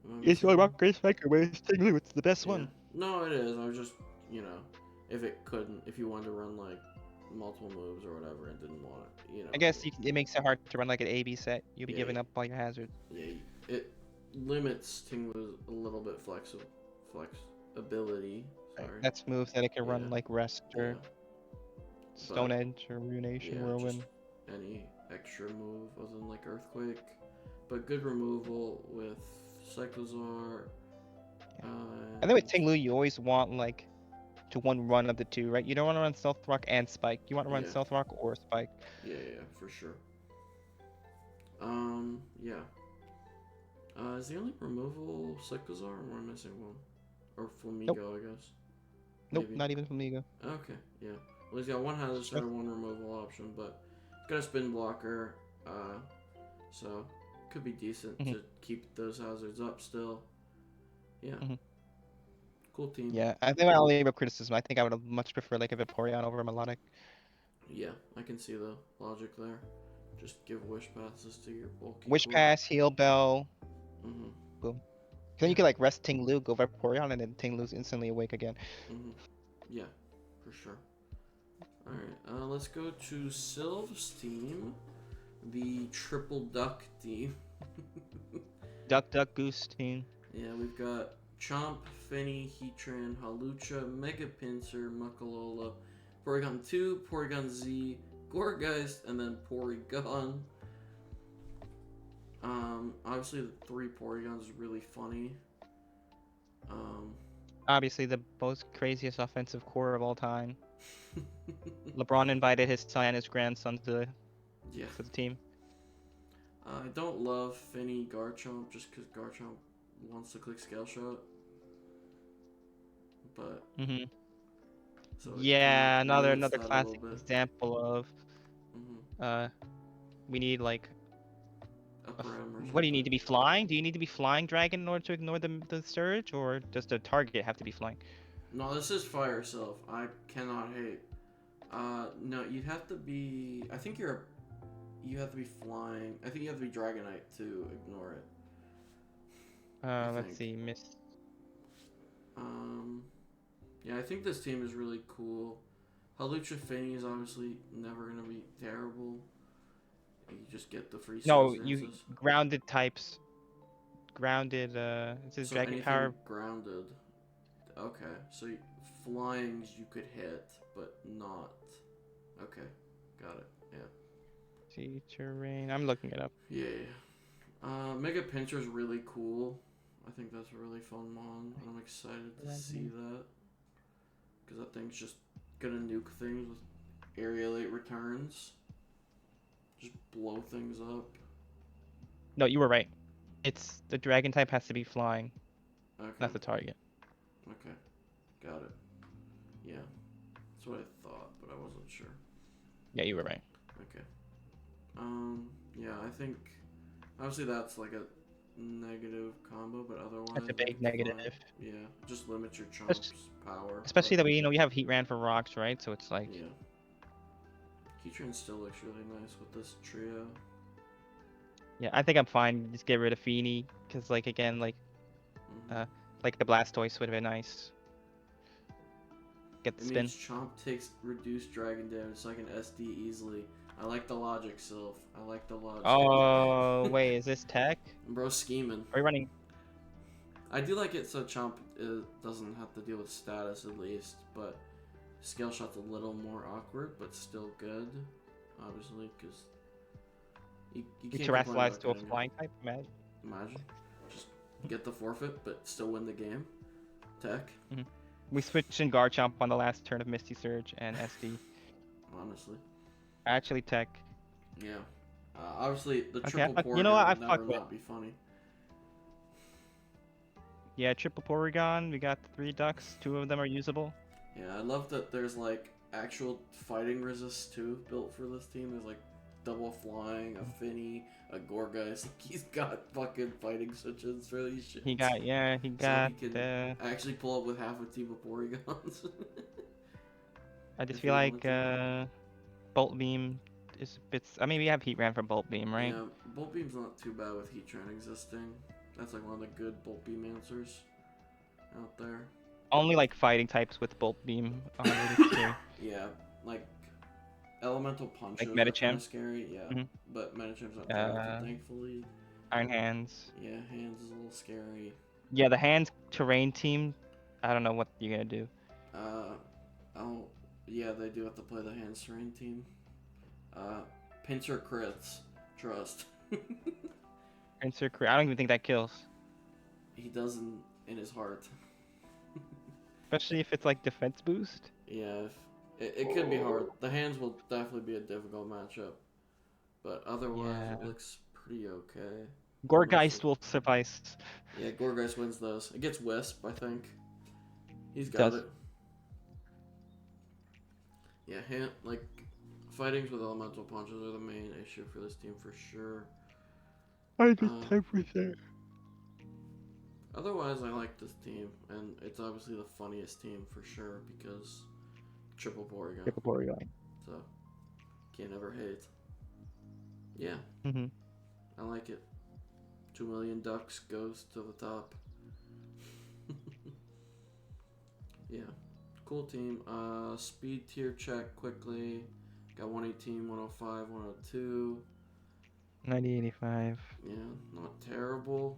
Speaker 1: Am I
Speaker 2: It's
Speaker 1: missing
Speaker 2: only
Speaker 1: one?
Speaker 2: rock race Faker, but it's Tinglu, it's the best
Speaker 1: Yeah.
Speaker 2: one.
Speaker 1: No, it is. I was just, if you wanted to run like multiple moves or whatever and didn't want it,
Speaker 2: I guess it makes it hard to run like an A/B set. You'll be
Speaker 1: Yeah,
Speaker 2: giving
Speaker 1: yeah.
Speaker 2: up all your hazards.
Speaker 1: Yeah, it limits Tinglu's a little bit flexibility. Sorry.
Speaker 2: That's moves that it can run
Speaker 1: Yeah.
Speaker 2: like Rest
Speaker 1: Yeah.
Speaker 2: or Stone Edge or Ruination,
Speaker 1: Yeah,
Speaker 2: Whirlwind.
Speaker 1: just any extra move other than like Earthquake. But good removal with Cyclozar.
Speaker 2: I think with Tinglu, you always want like to one run of the two, right? You don't want to run Stealth Rock and Spike. You want to run
Speaker 1: Yeah.
Speaker 2: Stealth Rock or Spike.
Speaker 1: Yeah, for sure. Yeah. Is the only removal Cyclozar, or am I missing one? Or Flamigo, I guess.
Speaker 2: Nope,
Speaker 1: Maybe.
Speaker 2: not even Flamigo.
Speaker 1: Okay, yeah. Well, he's got one hazard set and one removal option, but he's got a spin blocker, so could be decent to keep those hazards up still. Yeah. Cool team.
Speaker 2: Yeah, I think my only real criticism, I think I would have much preferred like a Vaporeon over a Melodic.
Speaker 1: Yeah, I can see the logic there. Just give wish passes to your bulky
Speaker 2: Wish
Speaker 1: core.
Speaker 2: Pass, Heal Bell,
Speaker 1: Mm-hmm.
Speaker 2: boom. Then you could like rest Tinglu, go Vaporeon, and then Tinglu's instantly awake again.
Speaker 1: Mm-hmm. Yeah, for sure. Alright, let's go to Sylv's team. The Triple Duck team.
Speaker 2: Duck Duck Goose team.
Speaker 1: Yeah, we've got Chomp, Finny, Heatran, Halucha, Mega Pinsir, Muckalola, Porygon 2, Porygon Z, Gourgeist, and then Porygon. Obviously the 3 Porygons is really funny.
Speaker 2: Obviously the most craziest offensive core of all time. LeBron invited his son and his grandson to the team.
Speaker 1: I don't love Finny Garchomp just because Garchomp wants to click Scale Shot. But so
Speaker 2: yeah, another
Speaker 1: limits that a
Speaker 2: classic
Speaker 1: little bit.
Speaker 2: example of we need like
Speaker 1: Upper M or
Speaker 2: what do you need
Speaker 1: something.
Speaker 2: to be flying? Do you need to be flying Dragon in order to ignore the surge, or does the target have to be flying?
Speaker 1: No, this is Fire Self. I cannot hate. No, you'd have to be. I think you have to be flying. I think you have to be Dragonite to ignore it.
Speaker 2: Let's see, miss.
Speaker 1: Yeah, I think this team is really cool. Halucha Finny is obviously never gonna be terrible. You just get the free.
Speaker 2: No,
Speaker 1: Soul
Speaker 2: you
Speaker 1: Dances.
Speaker 2: grounded types. Grounded. It says
Speaker 1: So
Speaker 2: Dragon
Speaker 1: anything
Speaker 2: Power.
Speaker 1: grounded. Okay, so flyings you could hit, but not. Okay, got it. Yeah.
Speaker 2: Terrain. I'm looking it up.
Speaker 1: Yeah. Mega Pinsir is really cool. I think that's a really fun mon, and I'm excited to see that. Because that thing's just gonna nuke things with aerialate returns. Just blow things up.
Speaker 2: No, you were right. It's the Dragon type has to be flying,
Speaker 1: Okay.
Speaker 2: not the target.
Speaker 1: Okay. Got it. Yeah. That's what I thought, but I wasn't sure.
Speaker 2: Yeah, you were right.
Speaker 1: Okay. Yeah, I think obviously that's like a negative combo, but otherwise
Speaker 2: That's a
Speaker 1: I
Speaker 2: big
Speaker 1: think
Speaker 2: negative.
Speaker 1: fine. Yeah, just limit your chomp's power.
Speaker 2: Especially
Speaker 1: but,
Speaker 2: that we have Heatran for rocks, right? So it's like
Speaker 1: yeah. Heatran still looks really nice with this trio.
Speaker 2: yeah, I think I'm fine. Just get rid of Feeny, because like again, like like the Blastoise would have been nice. Get the
Speaker 1: It
Speaker 2: spin.
Speaker 1: means Chomp takes reduced dragon damage so I can SD easily. I like the logic, Sylph. I like the logic.
Speaker 2: Oh wait, is this tech?
Speaker 1: Bro, scheming.
Speaker 2: Are we running?
Speaker 1: I do like it so Chomp it doesn't have to deal with status at least, but scale shot's a little more awkward, but still good, obviously, because you
Speaker 2: We
Speaker 1: can't complain
Speaker 2: terrestrialize
Speaker 1: about
Speaker 2: to a
Speaker 1: getting it.
Speaker 2: flying type, man.
Speaker 1: Imagine. Just get the forfeit, but still win the game. Tech,
Speaker 2: We switched in Garchomp on the last turn of Misty Surge and SD.
Speaker 1: honestly.
Speaker 2: Actually, Tech.
Speaker 1: Yeah. Obviously, the
Speaker 2: Okay,
Speaker 1: triple
Speaker 2: you know
Speaker 1: Porygon
Speaker 2: what? I
Speaker 1: would never
Speaker 2: fuck with.
Speaker 1: not be funny.
Speaker 2: Yeah, triple Porygon. We got 3 ducks. 2 of them are usable.
Speaker 1: Yeah, I love that there's like actual fighting resist too built for this team. There's like double flying, a Finny, a Gorgeist. Like, he's got fucking fighting switches for these shits.
Speaker 2: He got he
Speaker 1: So
Speaker 2: got.
Speaker 1: he can actually pull up with half a team of Porygons.
Speaker 2: I just
Speaker 1: if he
Speaker 2: feel
Speaker 1: wanted
Speaker 2: like
Speaker 1: to.
Speaker 2: Bolt Beam is a bit. I mean, we have Heat Ran for Bolt Beam, right?
Speaker 1: Yeah, Bolt Beam's not too bad with Heatran existing. That's like one of the good Bolt Beam answers out there.
Speaker 2: Only like fighting types with Bolt Beam are really scary.
Speaker 1: Yeah, like Elemental Punches
Speaker 2: Like
Speaker 1: are kind
Speaker 2: Medicham.
Speaker 1: of scary, yeah.
Speaker 2: Mhm.
Speaker 1: But Medicham's not drafted, thankfully.
Speaker 2: Iron Hands.
Speaker 1: Yeah, Hands is a little scary.
Speaker 2: Yeah, the Hands terrain team. I don't know what you're gonna do.
Speaker 1: Oh, yeah, they do have to play the Hands Terrain team. Pincer crits, trust.
Speaker 2: Princer Career. I don't even think that kills.
Speaker 1: He doesn't in his heart.
Speaker 2: Especially if it's like defense boost.
Speaker 1: Yeah, it could be hard. The Hands will definitely be a difficult matchup. But otherwise,
Speaker 2: Yeah.
Speaker 1: it looks pretty okay.
Speaker 2: Gorgeist will suffice.
Speaker 1: Yeah, Gorgeist wins those. It gets Wisp, I think. He's got
Speaker 2: Does.
Speaker 1: it. Yeah, like, fightings with elemental punches are the main issue for this team for sure.
Speaker 2: I just 10%.
Speaker 1: Otherwise, I like this team, and it's obviously the funniest team for sure because triple Porygon.
Speaker 2: Triple Porygon.
Speaker 1: So, can't ever hate. Yeah,
Speaker 2: Mm-hmm.
Speaker 1: I like it. 2 million ducks goes to the top. Yeah, cool team. Speed tier check quickly. Got 118, 105, 102.
Speaker 2: 9085.
Speaker 1: Yeah, not terrible,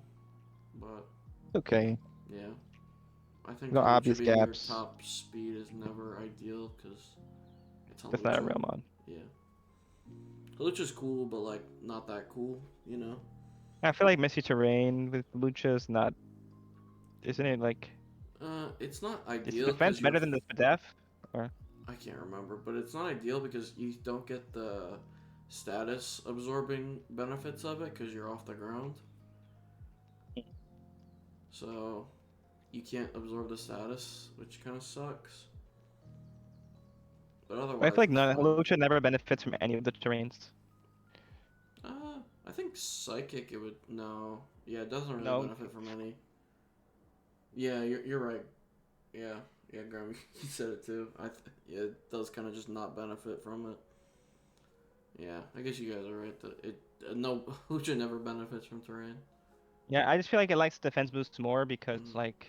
Speaker 1: but
Speaker 2: Okay.
Speaker 1: yeah. I think
Speaker 2: No
Speaker 1: Halucha
Speaker 2: obvious
Speaker 1: being your
Speaker 2: gaps.
Speaker 1: top speed is never ideal because it's
Speaker 2: That's not a
Speaker 1: Halucha.
Speaker 2: real mod.
Speaker 1: Yeah. Halucha's cool, but like not that cool, you know?
Speaker 2: I feel like Messy Terrain with Lucha's not. Isn't it like.
Speaker 1: It's not
Speaker 2: Is
Speaker 1: ideal.
Speaker 2: the defense better than the Spadef? Or.
Speaker 1: I can't remember, but it's not ideal because you don't get the status absorbing benefits of it because you're off the ground. So you can't absorb the status, which kind of sucks. But otherwise,
Speaker 2: I feel like
Speaker 1: it's
Speaker 2: none.
Speaker 1: fine.
Speaker 2: Lucha never benefits from any of the terrains.
Speaker 1: I think Psychic it would no. Yeah, it doesn't really
Speaker 2: No.
Speaker 1: benefit from any. Yeah, you're right. Yeah, Graham, you said it too. Yeah, it does kind of just not benefit from it. Yeah, I guess you guys are right. That it no Lucha never benefits from terrain.
Speaker 2: Yeah, I just feel like it likes defense boosts more because
Speaker 1: Mhm.
Speaker 2: like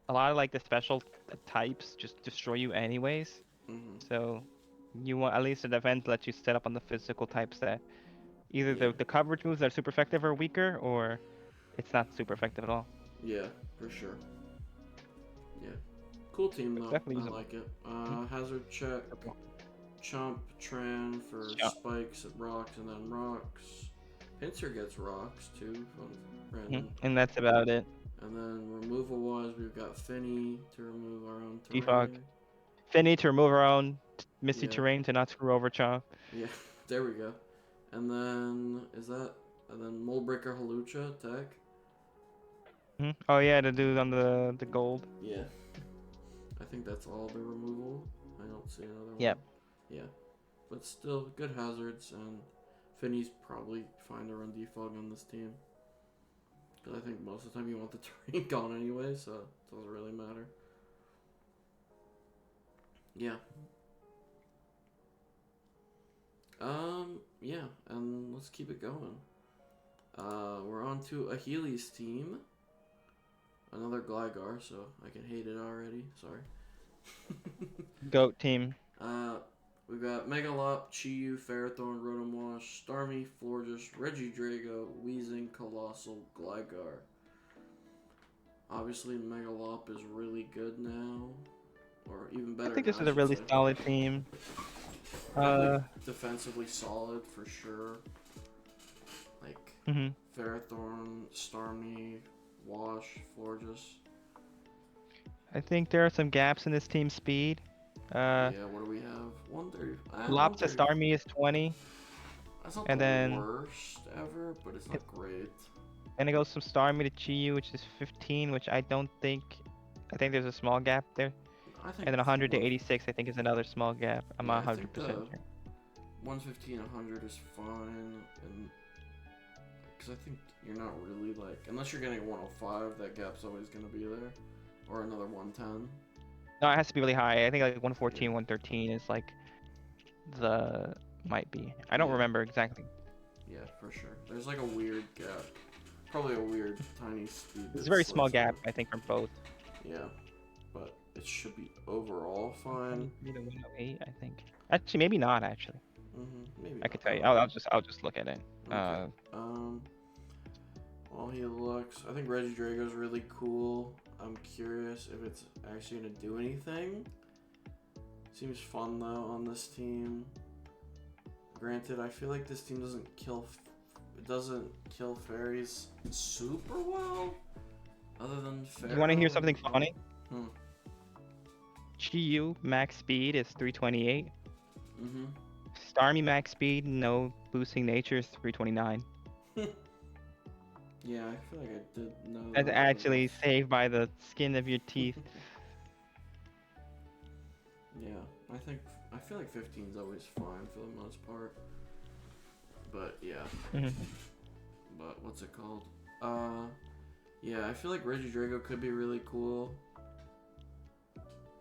Speaker 2: a lot of like the special types just destroy you anyways.
Speaker 1: Mm-hmm.
Speaker 2: So you want at least the defense lets you set up on the physical types that either
Speaker 1: Yeah.
Speaker 2: the coverage moves are super effective or weaker, or it's not super effective at all.
Speaker 1: Yeah, for sure. Yeah, cool team though.
Speaker 2: definitely
Speaker 1: I
Speaker 2: usable.
Speaker 1: like it. Hazard check. Chomp Tran for
Speaker 2: Chomp.
Speaker 1: spikes and rocks, and then rocks. Pincer gets rocks too from random.
Speaker 2: And that's about it.
Speaker 1: And then removal wise, we've got Finny to remove our own
Speaker 2: Defog.
Speaker 1: terrain.
Speaker 2: Finny to remove our own Misty
Speaker 1: Yeah.
Speaker 2: Terrain to not screw over Chomp.
Speaker 1: Yeah, there we go. And then and then Moldbreaker Halucha tech.
Speaker 2: Oh yeah, the dude on the gold.
Speaker 1: Yeah. I think that's all the removal. I don't see another
Speaker 2: Yep.
Speaker 1: one. Yeah. But still, good hazards, and Finny's probably fine to run defog on this team. Because I think most of the time you want the terrain gone anyway, so it doesn't really matter. Yeah. Yeah, and let's keep it going. We're on to Achilles' team. Another Gligar, so I can hate it already. Sorry.
Speaker 2: Goat team.
Speaker 1: We've got Megalop, Chiyu, Ferrothorn, Rotomwash, Starmie, Florges, Regidrago, Weezing, Colossal, Gligar. Obviously, Megalop is really good now, or even
Speaker 2: I
Speaker 1: better
Speaker 2: think
Speaker 1: now,
Speaker 2: this
Speaker 1: I
Speaker 2: is a
Speaker 1: should
Speaker 2: really
Speaker 1: say.
Speaker 2: solid team.
Speaker 1: Definitely defensively solid for sure. Like
Speaker 2: Mhm.
Speaker 1: Ferrothorn, Starmie, Wash, Florges.
Speaker 2: I think there are some gaps in this team's speed.
Speaker 1: Yeah, what do we have? 130.
Speaker 2: Lops to
Speaker 1: 130.
Speaker 2: Starmie is 20,
Speaker 1: That's not
Speaker 2: and
Speaker 1: the
Speaker 2: then
Speaker 1: worst ever, but it's not great.
Speaker 2: it goes from Starmie to Chiyu, which is 15, which I don't think. I think there's a small gap there.
Speaker 1: I think
Speaker 2: And then 100 to
Speaker 1: one-
Speaker 2: 86, I think, is another small gap. I'm
Speaker 1: yeah,
Speaker 2: not
Speaker 1: I think
Speaker 2: 100%
Speaker 1: the
Speaker 2: sure.
Speaker 1: 115, 100 is fine, and because I think you're not really like, unless you're getting a 105, that gap's always gonna be there, or another 110.
Speaker 2: No, it has to be really high. I think like 114,
Speaker 1: Yeah.
Speaker 2: 113 is like the might be. I don't
Speaker 1: Yeah.
Speaker 2: remember exactly.
Speaker 1: Yeah, for sure. There's like a weird gap, probably a weird tiny speed.
Speaker 2: It's
Speaker 1: that
Speaker 2: a very small
Speaker 1: slips
Speaker 2: gap,
Speaker 1: through.
Speaker 2: I think, from both.
Speaker 1: Yeah, but it should be overall fine.
Speaker 2: 123 to 108, I think. Actually, maybe not. Actually,
Speaker 1: Maybe
Speaker 2: I could
Speaker 1: not.
Speaker 2: tell you.
Speaker 1: don't know.
Speaker 2: I'll just look at it.
Speaker 1: Okay. While he looks, I think Reggie Drago's really cool. I'm curious if it's actually gonna do anything. Seems fun though on this team. Granted, I feel like this team doesn't kill fairies super well. Other than Pharaoh.
Speaker 2: You want to hear something funny?
Speaker 1: Hmm.
Speaker 2: Chiyu max speed is 328.
Speaker 1: Mhm.
Speaker 2: Starmie max speed, no boosting nature, is 329.
Speaker 1: Yeah, I feel like I did know that.
Speaker 2: That's
Speaker 1: but
Speaker 2: actually
Speaker 1: that's-
Speaker 2: saved by the skin of your teeth.
Speaker 1: Yeah, I feel like 15 is always fine for the most part. But yeah.
Speaker 2: Mhm.
Speaker 1: But what's it called? Yeah, I feel like Reggie Drago could be really cool.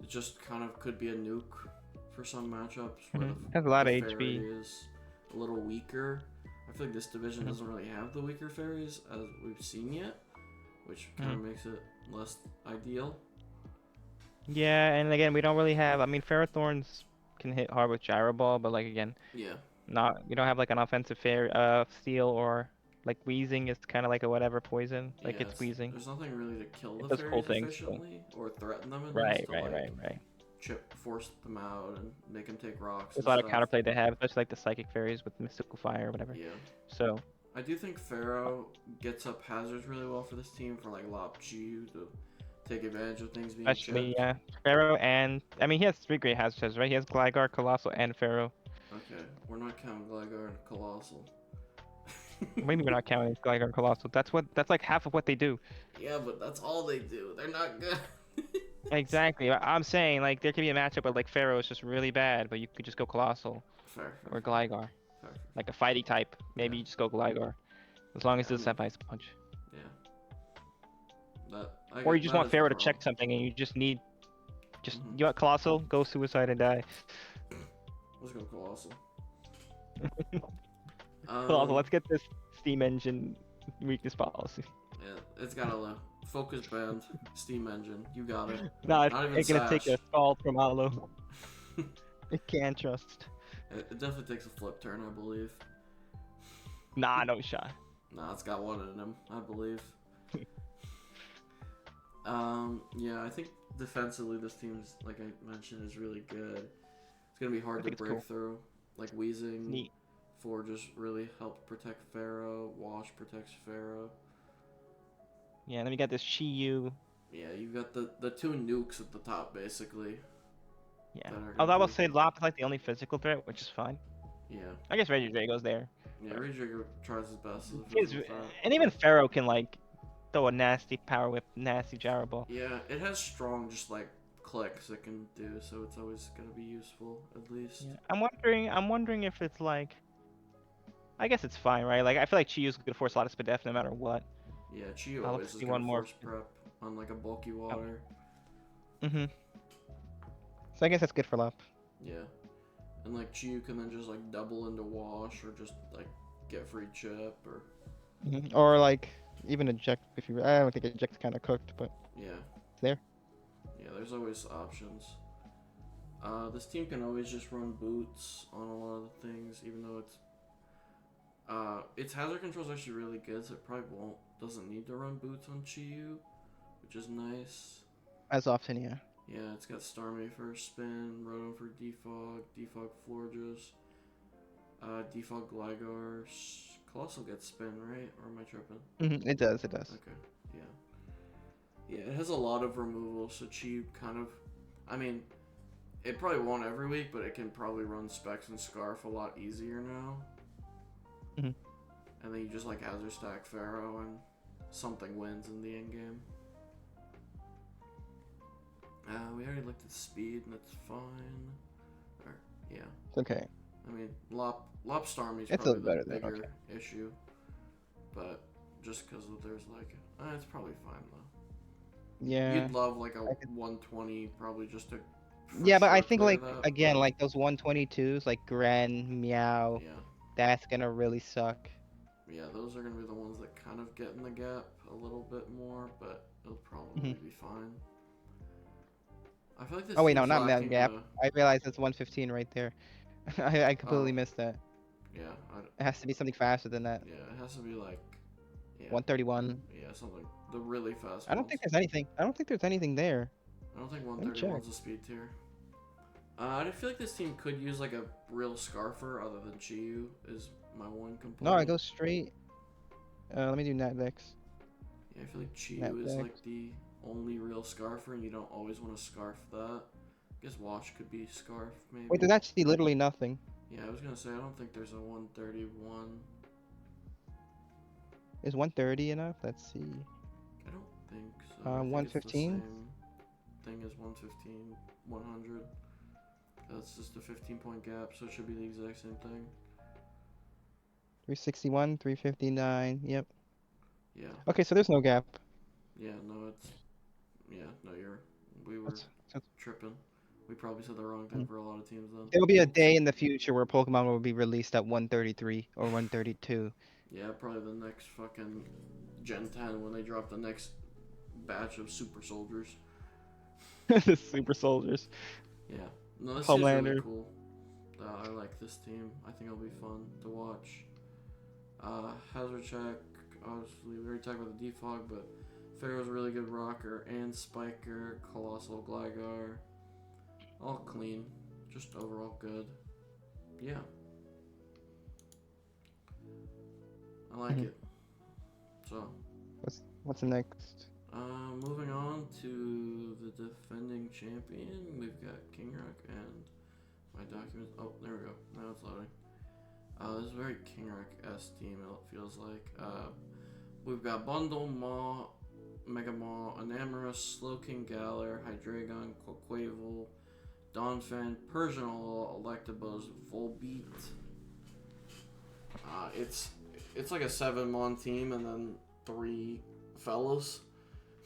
Speaker 1: It just kind of could be a nuke for some matchups where
Speaker 2: Has a lot
Speaker 1: the
Speaker 2: of
Speaker 1: fairy
Speaker 2: HP.
Speaker 1: is a little weaker. I feel like this division doesn't really have the weaker fairies as we've seen yet, which kind of makes it less ideal.
Speaker 2: Yeah, and again, we don't really have. I mean, Ferrothorns can hit hard with Gyro Ball, but like again,
Speaker 1: Yeah.
Speaker 2: we don't have like an offensive steel, or like Wheezing is kind of like a whatever poison. Like
Speaker 1: Yeah,
Speaker 2: it's Wheezing.
Speaker 1: there's nothing really to kill the
Speaker 2: It does cool
Speaker 1: fairies
Speaker 2: things, but-
Speaker 1: efficiently or threaten them at
Speaker 2: Right,
Speaker 1: least to
Speaker 2: right,
Speaker 1: like
Speaker 2: right, right.
Speaker 1: force them out and make them take rocks.
Speaker 2: There's
Speaker 1: and
Speaker 2: a lot of
Speaker 1: stuff.
Speaker 2: counterplay they have, especially like the Psychic Fairies with Mystical Fire or whatever.
Speaker 1: Yeah.
Speaker 2: So
Speaker 1: I do think Pharaoh gets up hazards really well for this team for like Lop Chiyu to take advantage of things being
Speaker 2: actually,
Speaker 1: chipped.
Speaker 2: yeah, Pharaoh and I mean he has 3 great hazards, right? He has Gligar, Colossal, and Pharaoh.
Speaker 1: Okay, we're not counting Gligar and Colossal.
Speaker 2: Maybe we're not counting Gligar and Colossal. That's like half of what they do.
Speaker 1: Yeah, but that's all they do. They're not good.
Speaker 2: Exactly. I'm saying like there could be a matchup where like Pharaoh is just really bad, but you could just go Colossal
Speaker 1: Fair.
Speaker 2: or Gligar.
Speaker 1: Fair.
Speaker 2: Like a fighting type, maybe
Speaker 1: Yeah.
Speaker 2: you just go Gligar. As long as
Speaker 1: Yeah,
Speaker 2: it doesn't have Ice Punch.
Speaker 1: Yeah.
Speaker 2: Or you just want
Speaker 1: that is the
Speaker 2: Pharaoh to
Speaker 1: problem.
Speaker 2: check something and you just need
Speaker 1: Mhm.
Speaker 2: you want Colossal, go Suicide and die.
Speaker 1: Let's go Colossal.
Speaker 2: Colossal, let's get this Steam Engine weakness policy.
Speaker 1: Yeah, it's got a focus band, steam engine. You got it.
Speaker 2: Nah,
Speaker 1: Not even
Speaker 2: it's gonna take
Speaker 1: Sash.
Speaker 2: a Scald from Alo. It can't trust.
Speaker 1: It definitely takes a flip turn, I believe.
Speaker 2: Nah, no shot.
Speaker 1: Nah, it's got one in him, I believe. Yeah, I think defensively this team's, like I mentioned, is really good. It's gonna be hard to
Speaker 2: think it's
Speaker 1: break
Speaker 2: cool.
Speaker 1: through. Like Wheezing,
Speaker 2: Neat.
Speaker 1: just really helped protect Pharaoh. Wash protects Pharaoh.
Speaker 2: Yeah, and then we got this Chiyu.
Speaker 1: Yeah, you got the 2 nukes at the top, basically.
Speaker 2: Yeah.
Speaker 1: that are gonna
Speaker 2: Although I will
Speaker 1: be-
Speaker 2: say Lop is like the only physical threat, which is fine.
Speaker 1: Yeah.
Speaker 2: I guess Reggie Drago's there.
Speaker 1: Yeah, Redrago tries his best as a
Speaker 2: He's-
Speaker 1: physical threat.
Speaker 2: and even Pharaoh can like throw a nasty power whip, nasty Gyro Ball.
Speaker 1: Yeah, it has strong, just like clicks it can do, so it's always gonna be useful at least.
Speaker 2: Yeah. I'm wondering if it's like. I guess it's fine, right? Like I feel like Chiyu's gonna force a lot of Spadef no matter what.
Speaker 1: Yeah, Chiyu
Speaker 2: I'll
Speaker 1: always is
Speaker 2: see
Speaker 1: gonna
Speaker 2: one more.
Speaker 1: force prep on like a bulky water.
Speaker 2: Mm-hmm. So I guess that's good for Lop.
Speaker 1: Yeah, and like Chiyu can then just like double into wash or just like get free chip or
Speaker 2: Or like even eject if you. I don't think eject's kind of cooked, but
Speaker 1: yeah.
Speaker 2: it's there.
Speaker 1: Yeah, there's always options. This team can always just run boots on a lot of the things, even though its hazard control is actually really good, so it probably doesn't need to run boots on Chiyu, which is nice.
Speaker 2: As often, yeah.
Speaker 1: Yeah, it's got Starmie for spin, Rotom for defog, defog Florges, defog Gligar. Colossal gets spin, right? Or am I tripping?
Speaker 2: It does. It does.
Speaker 1: Okay, yeah. Yeah, it has a lot of removal, so Chi kind of. I mean, it probably won't every week, but it can probably run Specs and Scarf a lot easier now.
Speaker 2: Mhm.
Speaker 1: And then you just like Hazard Stack Pharaoh and something wins in the end game. We already looked at speed and it's fine. Or, yeah.
Speaker 2: It's okay.
Speaker 1: I mean, Lop Starmie's
Speaker 2: It's a
Speaker 1: probably
Speaker 2: little better
Speaker 1: the
Speaker 2: than
Speaker 1: bigger
Speaker 2: okay.
Speaker 1: issue. But just because there's like, it's probably fine though.
Speaker 2: Yeah.
Speaker 1: You'd love like a 120 probably just to.
Speaker 2: Yeah, but I
Speaker 1: sure
Speaker 2: think
Speaker 1: clear
Speaker 2: like
Speaker 1: that,
Speaker 2: again,
Speaker 1: but-
Speaker 2: like those 122s, like Gren, Meow,
Speaker 1: Yeah.
Speaker 2: that's gonna really suck.
Speaker 1: Yeah, those are gonna be the ones that kind of get in the gap a little bit more, but it'll probably be fine. I feel like this.
Speaker 2: Oh wait, no,
Speaker 1: team's
Speaker 2: not that
Speaker 1: lacking
Speaker 2: gap. I realized it's 115 right there. I completely
Speaker 1: Oh.
Speaker 2: missed that.
Speaker 1: Yeah,
Speaker 2: It has to be something faster than that.
Speaker 1: yeah, it has to be like. Yeah.
Speaker 2: 131.
Speaker 1: Yeah, something. The really fast.
Speaker 2: I don't
Speaker 1: ones.
Speaker 2: think there's anything. I don't think there's anything there.
Speaker 1: I don't think
Speaker 2: me check.
Speaker 1: 131's a speed tier. I feel like this team could use like a real Scarfer other than Chiyu is my one complaint.
Speaker 2: No, I go straight. Let me do Natdex.
Speaker 1: Yeah, I feel like Chiyu
Speaker 2: Net
Speaker 1: is
Speaker 2: deck.
Speaker 1: like the only real Scarfer, and you don't always want to scarf that. I guess Wash could be Scarf, maybe.
Speaker 2: Wait, there's actually literally nothing.
Speaker 1: Yeah, I was gonna say I don't think there's a 131.
Speaker 2: Is 130 enough? Let's see.
Speaker 1: I don't think so. I think it's the
Speaker 2: 115?
Speaker 1: same thing as 115, 100. That's just a 15-point gap, so it should be the exact same thing.
Speaker 2: 361, 359. Yep.
Speaker 1: Yeah.
Speaker 2: Okay, so there's no gap.
Speaker 1: Yeah. No, it's. Yeah. No, we were
Speaker 2: So
Speaker 1: tripping. We probably said the wrong thing for a lot of teams then.
Speaker 2: there'll be a day in the future where Pokemon will be released at 133 or 132.
Speaker 1: Yeah, probably the next fucking Gen 10 when they drop the next batch of Super Soldiers.
Speaker 2: The Super Soldiers.
Speaker 1: Yeah. No, this is really
Speaker 2: Homelander.
Speaker 1: cool. I like this team. I think it'll be fun to watch. Hazard check. Obviously, we already talked about the defog, but Pharaoh's a really good rocker and Spiker, Colossal Gligar. All clean. Just overall good. Yeah. I like it. So.
Speaker 2: What's next?
Speaker 1: Moving on to the defending champion, we've got King Rock and my documents. Oh, there we go. Now it's loading. This is a very King Rock-esque team, it feels like. We've got Bundle, Maw, Mega Maw, Enamorous, Slowking, Galar, Hydreigon, Quaquaval, Donphan, Persianol, Electabuzz, Volbeat. It's like a 7-mon team and then 3 fellows.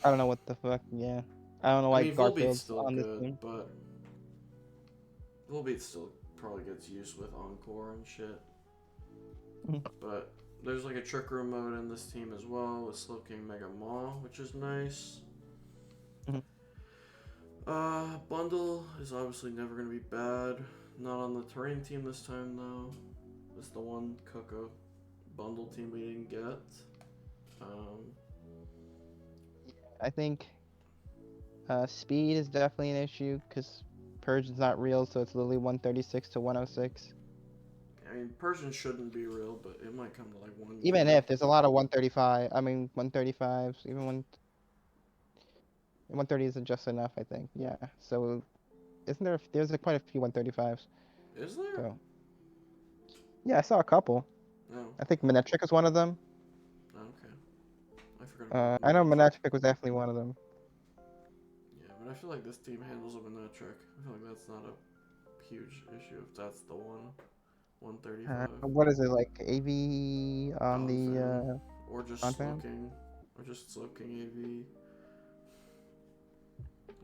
Speaker 2: I don't know what the fuck. Yeah. I don't know why
Speaker 1: I mean, Volbeat's
Speaker 2: Garfield's
Speaker 1: still
Speaker 2: on this
Speaker 1: good,
Speaker 2: team.
Speaker 1: but Volbeat still probably gets used with Encore and shit.
Speaker 2: Mhm.
Speaker 1: But there's like a Trick Room mode in this team as well with Slowking Mega Maw, which is nice.
Speaker 2: Mhm.
Speaker 1: Bundle is obviously never going to be bad. Not on the terrain team this time though. It's the one Coco Bundle team we didn't get.
Speaker 2: I think speed is definitely an issue because Purge is not real, so it's literally 136 to 106.
Speaker 1: I mean, Persian shouldn't be real, but it might come to like 1.
Speaker 2: Even if there's a lot of 135, I mean 135s, even 130 isn't just enough, I think. Yeah. So isn't there? There's quite a few 135s.
Speaker 1: Is there?
Speaker 2: So yeah, I saw a couple.
Speaker 1: No.
Speaker 2: I think Manectric is one of them.
Speaker 1: Oh, okay. I forgot. About
Speaker 2: I know
Speaker 1: Manectric.
Speaker 2: Manectric was definitely one of them.
Speaker 1: Yeah, but I feel like this team handles a Manectric. I feel like that's not a huge issue if that's the one. 135.
Speaker 2: What is it like? AV on the
Speaker 1: or just
Speaker 2: Donphan?
Speaker 1: Slowking. Or just Slowking AV.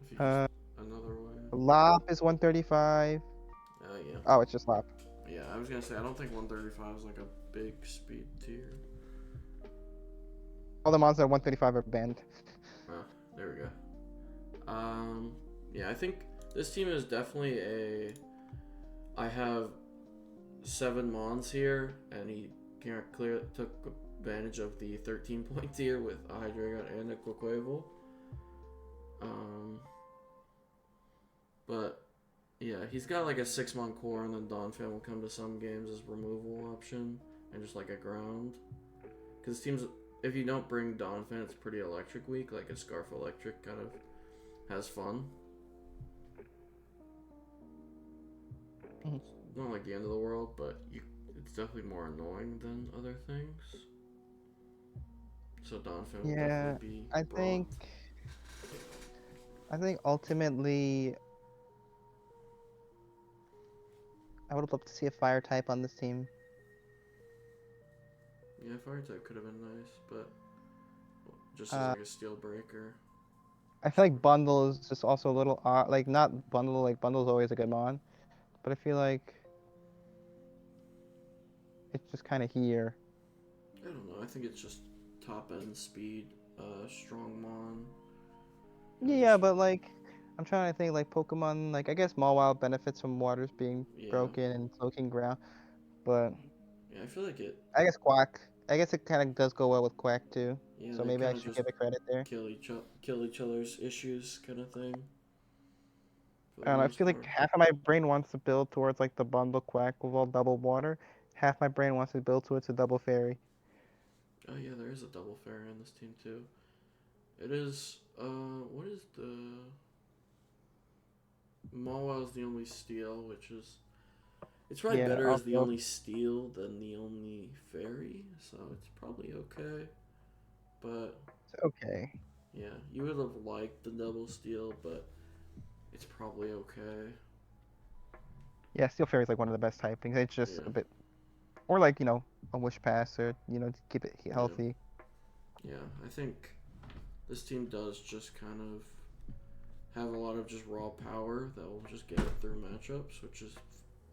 Speaker 1: If you
Speaker 2: uh
Speaker 1: another way.
Speaker 2: Lop is 135.
Speaker 1: Yeah.
Speaker 2: Oh, it's just Lop.
Speaker 1: Yeah, I was gonna say I don't think 135 is like a big speed tier.
Speaker 2: All the monsters at 135 are banned.
Speaker 1: Oh, there we go. Yeah, I think this team is definitely a. I have 7 Mons here, and he took advantage of the 13-point tier with a Hydreigon and a Quaquaval. Um, but yeah, he's got like a 6-mon core, and then Donphan will come to some games as removal option and just like a ground. Because teams, if you don't bring Donphan, it's pretty electric weak. Like a Scarf Electric kind of has fun.
Speaker 2: Mhm.
Speaker 1: Not like the end of the world, but it's definitely more annoying than other things. So Donphan will
Speaker 2: Yeah,
Speaker 1: definitely be
Speaker 2: I
Speaker 1: brought.
Speaker 2: think ultimately I would have loved to see a fire type on this team.
Speaker 1: Yeah, Fire type could have been nice, but just as
Speaker 2: Uh,
Speaker 1: like a steel breaker.
Speaker 2: I feel like bundle is just also a little odd. Like not bundle, like bundle's always a good mon, but I feel like it's just kind of here.
Speaker 1: I don't know. I think it's just top end speed, strong mon.
Speaker 2: Yeah, but like I'm trying to think like Pokemon. Like I guess Mawile benefits from waters being
Speaker 1: Yeah,
Speaker 2: broken and cloaking ground, but
Speaker 1: yeah. I feel like it.
Speaker 2: I guess Quack. I guess it kind of does go well with Quack too.
Speaker 1: Yeah,
Speaker 2: So
Speaker 1: they
Speaker 2: maybe I
Speaker 1: kind of
Speaker 2: should
Speaker 1: just
Speaker 2: give it credit there.
Speaker 1: kill each other's issues, kind of thing. For
Speaker 2: I
Speaker 1: the
Speaker 2: don't know. I
Speaker 1: most
Speaker 2: feel like
Speaker 1: part.
Speaker 2: half of my brain wants to build towards like the bundle Quack with all double water. Half my brain wants to build towards a double fairy.
Speaker 1: Oh yeah, there is a double fairy on this team too. It is. What is the? Mawile is the only steel, which is. It's probably
Speaker 2: Yeah,
Speaker 1: better as the
Speaker 2: also
Speaker 1: only steel than the only fairy, so it's probably okay. But
Speaker 2: it's okay.
Speaker 1: yeah, you would have liked the double steel, but it's probably okay.
Speaker 2: Yeah, Steel Fairy is like one of the best typings. It's just
Speaker 1: Yeah,
Speaker 2: a bit, or like a Wish Pass or to keep it
Speaker 1: yeah,
Speaker 2: healthy.
Speaker 1: yeah. I think this team does just kind of have a lot of just raw power that will just get it through matchups, which is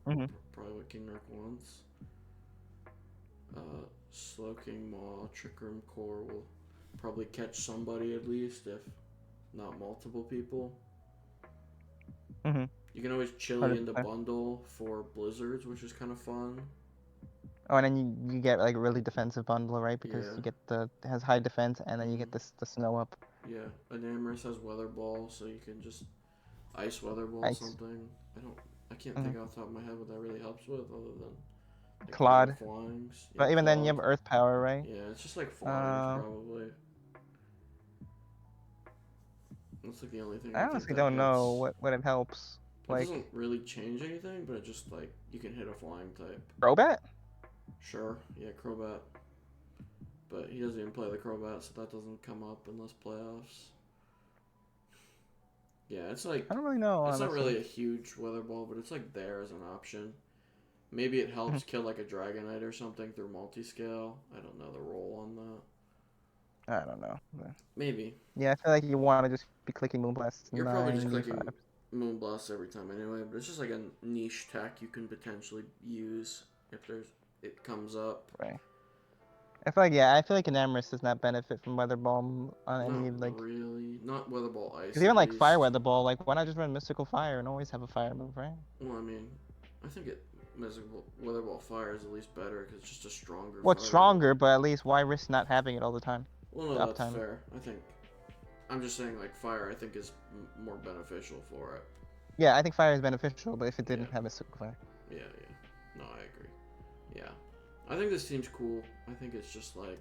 Speaker 2: Hmm
Speaker 1: probably what King Nark wants. Slowking Maw, Trick Room Core will probably catch somebody at least, if not multiple people.
Speaker 2: hmm
Speaker 1: You can always chili into
Speaker 2: 100%.
Speaker 1: bundle for blizzards, which is kind of fun.
Speaker 2: Oh, and then you get like really defensive bundle, right? Because
Speaker 1: Yeah.
Speaker 2: you get it has high defense, and then you
Speaker 1: hmm
Speaker 2: get the snow up
Speaker 1: Yeah. Enamorous has Weather Ball, so you can just ice Weather Ball
Speaker 2: ice.
Speaker 1: something. I can't
Speaker 2: hmm
Speaker 1: think off the top of my head what that really helps with, other than like maybe
Speaker 2: Claude,
Speaker 1: flyings. Yeah,
Speaker 2: but even then you
Speaker 1: Claude.
Speaker 2: have Earth power, right?
Speaker 1: Yeah, it's just like flyings
Speaker 2: Um,
Speaker 1: probably. That's like the only thing
Speaker 2: I
Speaker 1: I think
Speaker 2: honestly
Speaker 1: that
Speaker 2: don't know
Speaker 1: hits.
Speaker 2: what it helps.
Speaker 1: It
Speaker 2: Like
Speaker 1: doesn't really change anything, but it just like you can hit a flying type.
Speaker 2: Crobat.
Speaker 1: Sure, yeah, Crobat. But he doesn't even play the Crobat, so that doesn't come up unless playoffs. Yeah, it's like
Speaker 2: I don't really know,
Speaker 1: it's not
Speaker 2: honestly.
Speaker 1: really a huge weather ball, but it's like there as an option. Maybe it helps
Speaker 2: Mhm.
Speaker 1: kill like a Dragonite or something through multi-scale. I don't know the role on that.
Speaker 2: I don't know.
Speaker 1: Maybe.
Speaker 2: Yeah, I feel like you want to just be clicking Moonblast
Speaker 1: You're probably just
Speaker 2: 95.
Speaker 1: clicking Moonblast every time anyway, but it's just like a niche tech you can potentially use if it comes up.
Speaker 2: Right. I feel like Enamorous does not benefit from Weather Ball on
Speaker 1: Not
Speaker 2: any like.
Speaker 1: really. Not Weather Ball
Speaker 2: Cause
Speaker 1: Ice
Speaker 2: even
Speaker 1: at
Speaker 2: like Fire
Speaker 1: least.
Speaker 2: Weather Ball, like why not just run Mystical Fire and always have a fire move, right?
Speaker 1: Well, I mean, I think Weather Ball Fire is at least better because it's just a stronger
Speaker 2: Well, it's
Speaker 1: fire move.
Speaker 2: stronger, but at least why risk not having it all the time?
Speaker 1: Well,
Speaker 2: The
Speaker 1: no, that's
Speaker 2: uptime.
Speaker 1: fair. I think. I'm just saying, like, Fire, I think, is more beneficial for it.
Speaker 2: Yeah, I think Fire is beneficial, but if it
Speaker 1: Yeah.
Speaker 2: didn't have Mystical Fire.
Speaker 1: Yeah, yeah. No, I agree. Yeah. I think this team's cool. I think it's just like.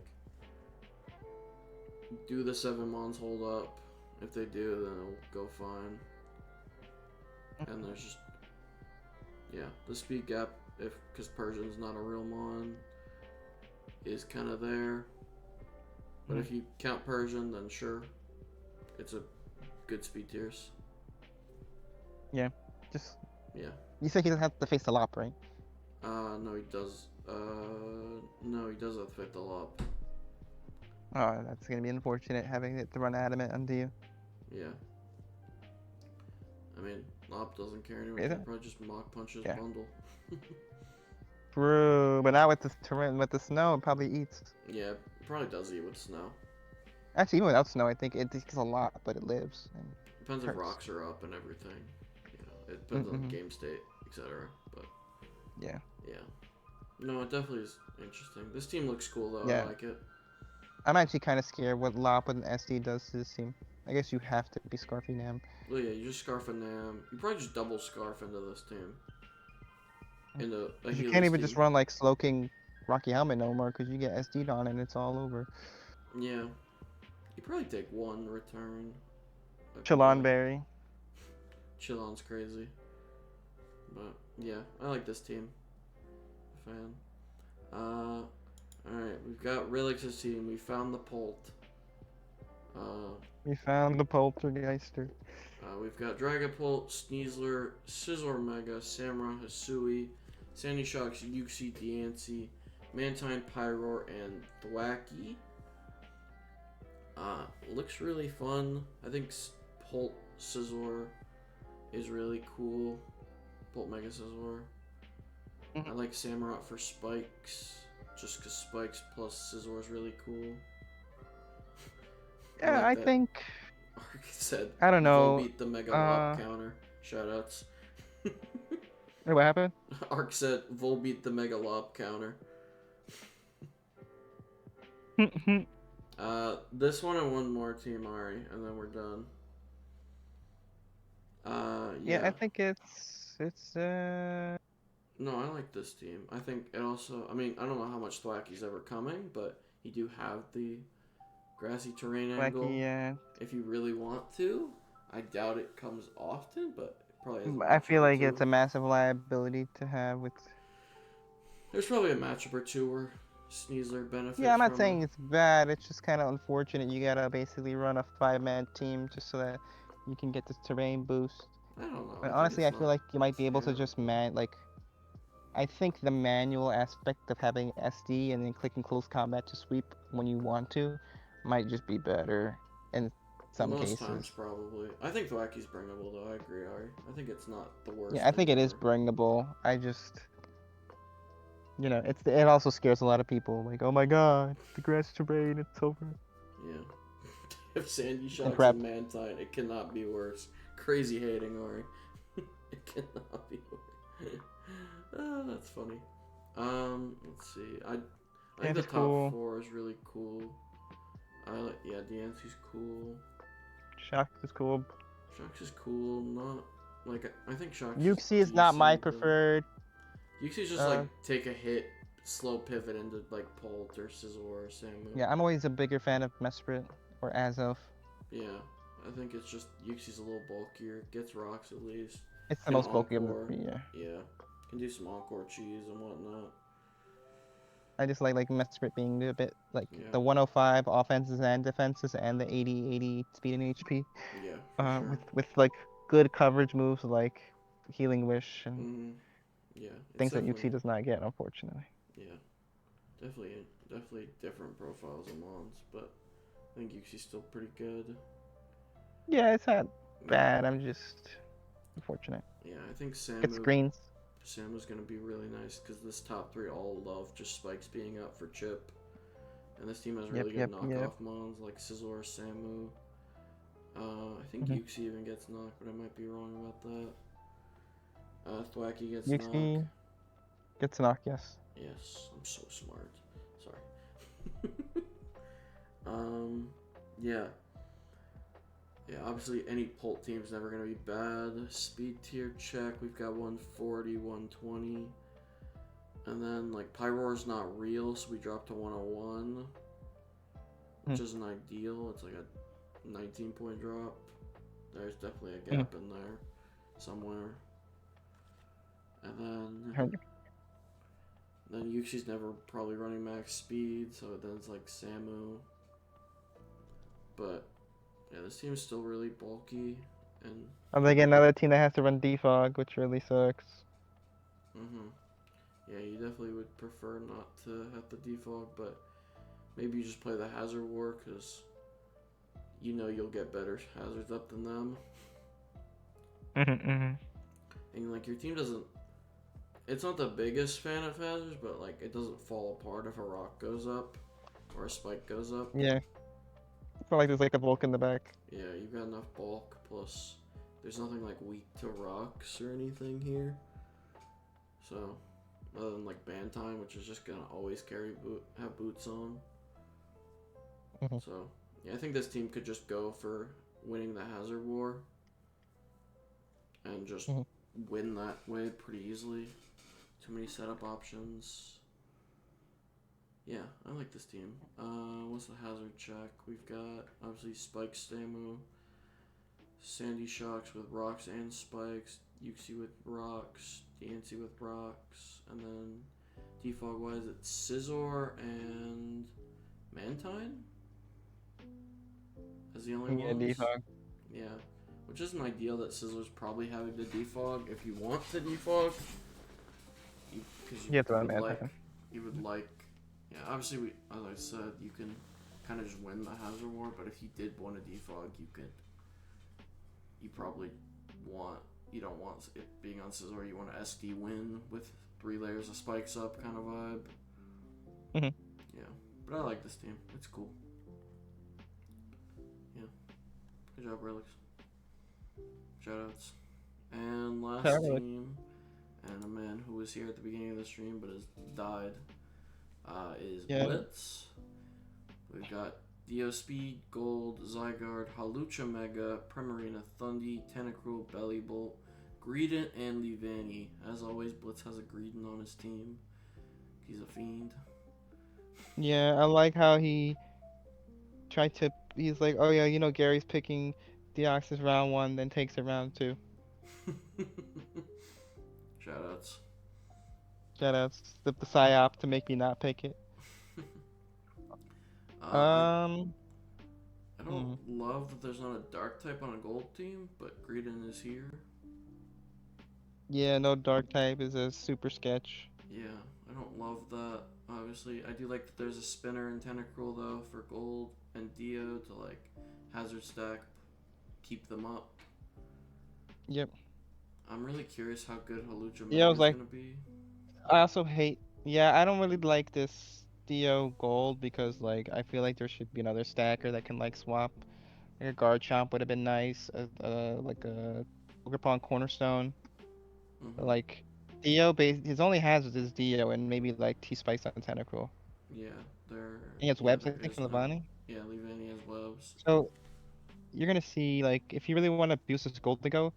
Speaker 1: Do the 7 mons hold up? If they do, then it'll go fine. And there's just. Yeah, the speed gap, because Persian's not a real mon, is kind of there. But if you count Persian, then sure, it's a good speed tiers.
Speaker 2: Yeah, just
Speaker 1: Yeah.
Speaker 2: you think he doesn't have to face the Lop, right?
Speaker 1: No, he does. No, he does have to fit the lob.
Speaker 2: Oh, that's gonna be unfortunate having it to run Adamant onto you.
Speaker 1: Yeah. I mean, Lop doesn't care anyway.
Speaker 2: Is
Speaker 1: He
Speaker 2: it?
Speaker 1: probably just mock punches
Speaker 2: Yeah.
Speaker 1: bundle.
Speaker 2: True, but now with the terrain, with the snow, it probably eats.
Speaker 1: Yeah, probably does eat with snow.
Speaker 2: Actually, even without snow, I think it takes a lot, but it lives. And
Speaker 1: Depends if
Speaker 2: hurts.
Speaker 1: rocks are up and everything. You know, it depends on game state, etc. But
Speaker 2: Yeah.
Speaker 1: yeah. No, it definitely is interesting. This team looks cool though.
Speaker 2: Yeah.
Speaker 1: I like it.
Speaker 2: I'm actually kind of scared what Lop with an SD does to this team. I guess you have to be Scarfy Nam.
Speaker 1: Well, yeah, you just scarf a Nam. You probably just double scarf into this team. Into a
Speaker 2: Because you can't
Speaker 1: Healy's
Speaker 2: even
Speaker 1: team.
Speaker 2: just run like Slowking Rocky Helmet no more because you get SD'd on and it's all over.
Speaker 1: Yeah. You probably take one return.
Speaker 2: Chalon Berry.
Speaker 1: Chillon's crazy. But yeah, I like this team. Fan. Alright, we've got Relix's team. We found the Polt.
Speaker 2: We found the Poltergeister.
Speaker 1: We've got Dragapult, Sneasler, Scizor Mega, Samra, Hisui, Sandy Shocks, Uxie, Diancie, Mantine, Pyroar, and Thwacky. Looks really fun. I think Polt Scizor is really cool. Polt Mega Scizor. I like Samurott for Spikes, just because Spikes plus Scizor is really cool.
Speaker 2: Yeah, I think.
Speaker 1: Ark said,
Speaker 2: I don't know.
Speaker 1: Beat the Mega Lob counter. Shoutouts.
Speaker 2: Wait, what happened?
Speaker 1: Ark said, Volbeat the Mega Lob counter. This one and one more, Team Ari, and then we're done.
Speaker 2: Yeah, I think it's
Speaker 1: No, I like this team. I think it also, I mean, I don't know how much Thwacky's ever coming, but you do have the grassy terrain angle.
Speaker 2: Thwacky, yeah.
Speaker 1: If you really want to. I doubt it comes often, but it probably has a
Speaker 2: I feel
Speaker 1: matchup or
Speaker 2: like
Speaker 1: two.
Speaker 2: it's a massive liability to have with.
Speaker 1: There's probably a matchup or two where Sneasler benefits.
Speaker 2: Yeah, I'm not
Speaker 1: from
Speaker 2: saying it's bad. It's just kind of unfortunate. You gotta basically run a 5-man team just so that you can get this terrain boost.
Speaker 1: I don't know.
Speaker 2: But honestly, I feel like you might be able to just I think the manual aspect of having SD and then clicking close combat to sweep when you want to might just be better in some
Speaker 1: Most
Speaker 2: cases.
Speaker 1: times, probably. I think Thwacky's bringable, though. I agree, Ari. I think it's not the worst.
Speaker 2: Yeah, I think it is bringable. I just, it also scares a lot of people. Like, oh my god, the grass terrain, it's over.
Speaker 1: Yeah. If Sandy Shocks and
Speaker 2: prep.
Speaker 1: Mantine, it cannot be worse. Crazy hating, Ari. It cannot be worse. Oh, that's funny. Let's see. I think the top
Speaker 2: cool.
Speaker 1: 4 is really cool. Diancie's cool.
Speaker 2: Shocks is cool.
Speaker 1: Shocks is cool. Not like I think Shocks.
Speaker 2: Uxie is not my
Speaker 1: decent,
Speaker 2: preferred.
Speaker 1: Uxie's just like take a hit, slow pivot into like Polt or Scizor or Samu.
Speaker 2: Yeah, I'm always a bigger fan of Mesprit or Azelf.
Speaker 1: Yeah, I think it's just Uxie's a little bulkier. Gets rocks at least.
Speaker 2: It's the most bulky of the three.
Speaker 1: Yeah. Can do some Encore cheese and whatnot.
Speaker 2: I just like Mesprit being a bit like the 105 offenses and defenses and the 80 speed and HP.
Speaker 1: Yeah, for sure.
Speaker 2: With like good coverage moves like Healing Wish and things that Uxie does not get, unfortunately.
Speaker 1: Yeah, definitely different profiles of Mons, but I think Uxie's still pretty good.
Speaker 2: Yeah, it's not bad. I'm just unfortunate.
Speaker 1: Yeah, I think
Speaker 2: It's greens.
Speaker 1: Samu's gonna be really nice because this top 3 all love just Spikes being up for Chip, and this team has really good knockoff Mons like Scizor, Samu. I think Uxie even gets knocked, but I might be wrong about that. Thwacky gets knocked.
Speaker 2: Uxie gets knocked, yes.
Speaker 1: Yes, I'm so smart. Sorry. Yeah. Yeah, obviously any Polt team's never going to be bad. Speed tier check, we've got 140, 120. And then, like, Pyroar's not real, so we drop to 101. Which isn't ideal. It's like a 19-point drop. There's definitely a gap in there somewhere. And then Uxie's never probably running max speed, so then it's like Samu. But yeah, this team is still really bulky, and
Speaker 2: I'm thinking another team that has to run defog, which really sucks.
Speaker 1: Yeah, you definitely would prefer not to have the defog, but maybe you just play the Hazard War because you know you'll get better hazards up than them. And like your team doesn't. It's not the biggest fan of hazards, but like it doesn't fall apart if a rock goes up or a spike goes up.
Speaker 2: Yeah. I feel like there's like a bulk in the back.
Speaker 1: Yeah, you've got enough bulk, plus there's nothing like weak to rocks or anything here. So, other than like Bantine, which is just gonna always have boots on. So, yeah, I think this team could just go for winning the hazard war and just
Speaker 2: Mhm.
Speaker 1: win that way pretty easily. Too many setup options. Yeah, I like this team. What's the hazard check? We've got obviously Spike Stamu, Sandy Shocks with rocks and spikes, Yuxi with rocks, Dancy with rocks, and then defog wise it's Scizor and Mantine as the only
Speaker 2: Yeah,
Speaker 1: ones.
Speaker 2: defog.
Speaker 1: Yeah, which isn't ideal that Scissor's probably having to defog if you want to defog. Because
Speaker 2: You have to run
Speaker 1: would like,
Speaker 2: Mantine.
Speaker 1: you would like, yeah. Obviously, as I said, you can kind of just win the hazard war. But if you did want to defog, you could. You probably want. You don't want it being on Scissor. You want an SD win with 3 layers of spikes up kind of vibe.
Speaker 2: Mhm.
Speaker 1: Yeah, but I like this team. It's cool. Yeah, good job, Relics. Shoutouts. And last
Speaker 2: Shout out.
Speaker 1: team, and a man who was here at the beginning of the stream but has died, is
Speaker 2: Yeah.
Speaker 1: Blitz. We've got Dio Speed, Gold, Zygarde, Halucha Mega, Primarina Thundi, Tentacruel, Bellybolt, Greedent, and Leavanny. As always, Blitz has a Greedent on his team. He's a fiend.
Speaker 2: Yeah, I like how he tried to. He's like, oh yeah, Gary's picking Deoxys round 1, then takes it round 2.
Speaker 1: Shoutouts.
Speaker 2: Shoutouts. The psyop to make me not pick it.
Speaker 1: I
Speaker 2: Hmm.
Speaker 1: don't love that there's not a dark type on a gold team, but Greedent is here.
Speaker 2: Yeah, no dark type is a super sketch.
Speaker 1: Yeah, I don't love that. Obviously, I do like that there's a spinner in Tentacruel though for gold and Dio to like hazard stack, keep them up.
Speaker 2: Yep.
Speaker 1: I'm really curious how good Halucha
Speaker 2: Yeah, I
Speaker 1: Mega
Speaker 2: was
Speaker 1: is
Speaker 2: like,
Speaker 1: gonna be.
Speaker 2: I also hate. Yeah, I don't really like this Dio gold because like I feel like there should be another stacker that can like swap. Like a guard chomp would have been nice. Like a Pokemon Cornerstone.
Speaker 1: Mm-hmm.
Speaker 2: Like Dio, his only hazards is Dio and maybe like T Spikes on Tentacruel.
Speaker 1: Yeah, there.
Speaker 2: He has
Speaker 1: Yeah,
Speaker 2: webs, I
Speaker 1: there
Speaker 2: think,
Speaker 1: is
Speaker 2: from
Speaker 1: no.
Speaker 2: Levani.
Speaker 1: Yeah, Leavanny has webs.
Speaker 2: So you're gonna see like if you really want to boost this gold to go,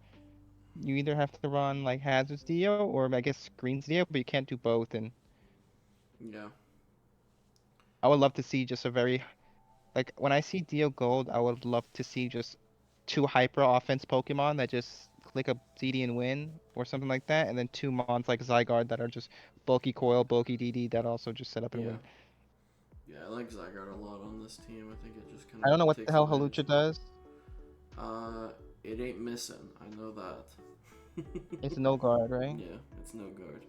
Speaker 2: you either have to run like hazards Dio or I guess greens Dio, but you can't do both. And
Speaker 1: Yeah.
Speaker 2: I would love to see just a very like when I see Dio gold, I would love to see just 2 hyper offense Pokemon that just click a CD and win or something like that, and then 2 mons like Zygarde that are just bulky coil, bulky DD that also just set up and
Speaker 1: Yeah.
Speaker 2: win.
Speaker 1: Yeah, I like Zygarde a lot on this team. I think it just kind
Speaker 2: I don't know
Speaker 1: of
Speaker 2: what the
Speaker 1: takes
Speaker 2: hell
Speaker 1: advantage.
Speaker 2: Halucha does.
Speaker 1: It ain't missing. I know that.
Speaker 2: It's no guard, right?
Speaker 1: Yeah, it's no guard.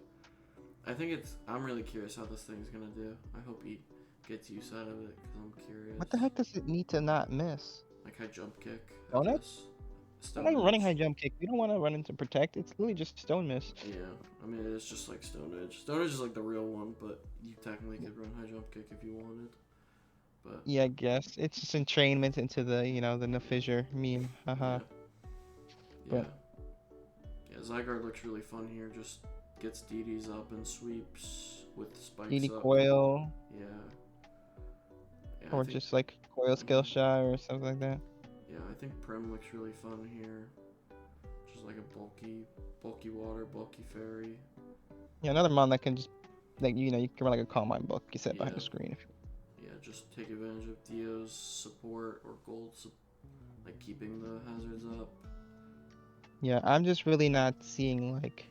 Speaker 1: I think it's. I'm really curious how this thing's gonna do. I hope he gets use out of it because I'm curious.
Speaker 2: What the heck does it need to not miss?
Speaker 1: Like high jump kick.
Speaker 2: Don't
Speaker 1: I
Speaker 2: it?
Speaker 1: guess.
Speaker 2: I'm not even running high
Speaker 1: Edge.
Speaker 2: jump kick. We don't want to run into protect. It's literally just stone miss.
Speaker 1: Yeah, I mean it's just like Stone Edge. Stone Edge is like the real one, but you technically could run high jump kick if you wanted. But
Speaker 2: Yeah, I guess it's just entrainment into the the fissure meme. Haha.
Speaker 1: yeah, yeah,
Speaker 2: But
Speaker 1: yeah. Zygarde looks really fun here. Just gets DDs up and sweeps with spikes
Speaker 2: DD
Speaker 1: up.
Speaker 2: coil
Speaker 1: Yeah. Yeah,
Speaker 2: or
Speaker 1: I think.
Speaker 2: just like coil skill shot or something like that.
Speaker 1: Yeah, I think Prim looks really fun here. Just like a bulky water, bulky fairy.
Speaker 2: Yeah, another mon that can just like you can run like a Combine book you set behind
Speaker 1: Yeah.
Speaker 2: the screen.
Speaker 1: Yeah, just take advantage of Dio's support or gold, like keeping the hazards up.
Speaker 2: Yeah, I'm just really not seeing like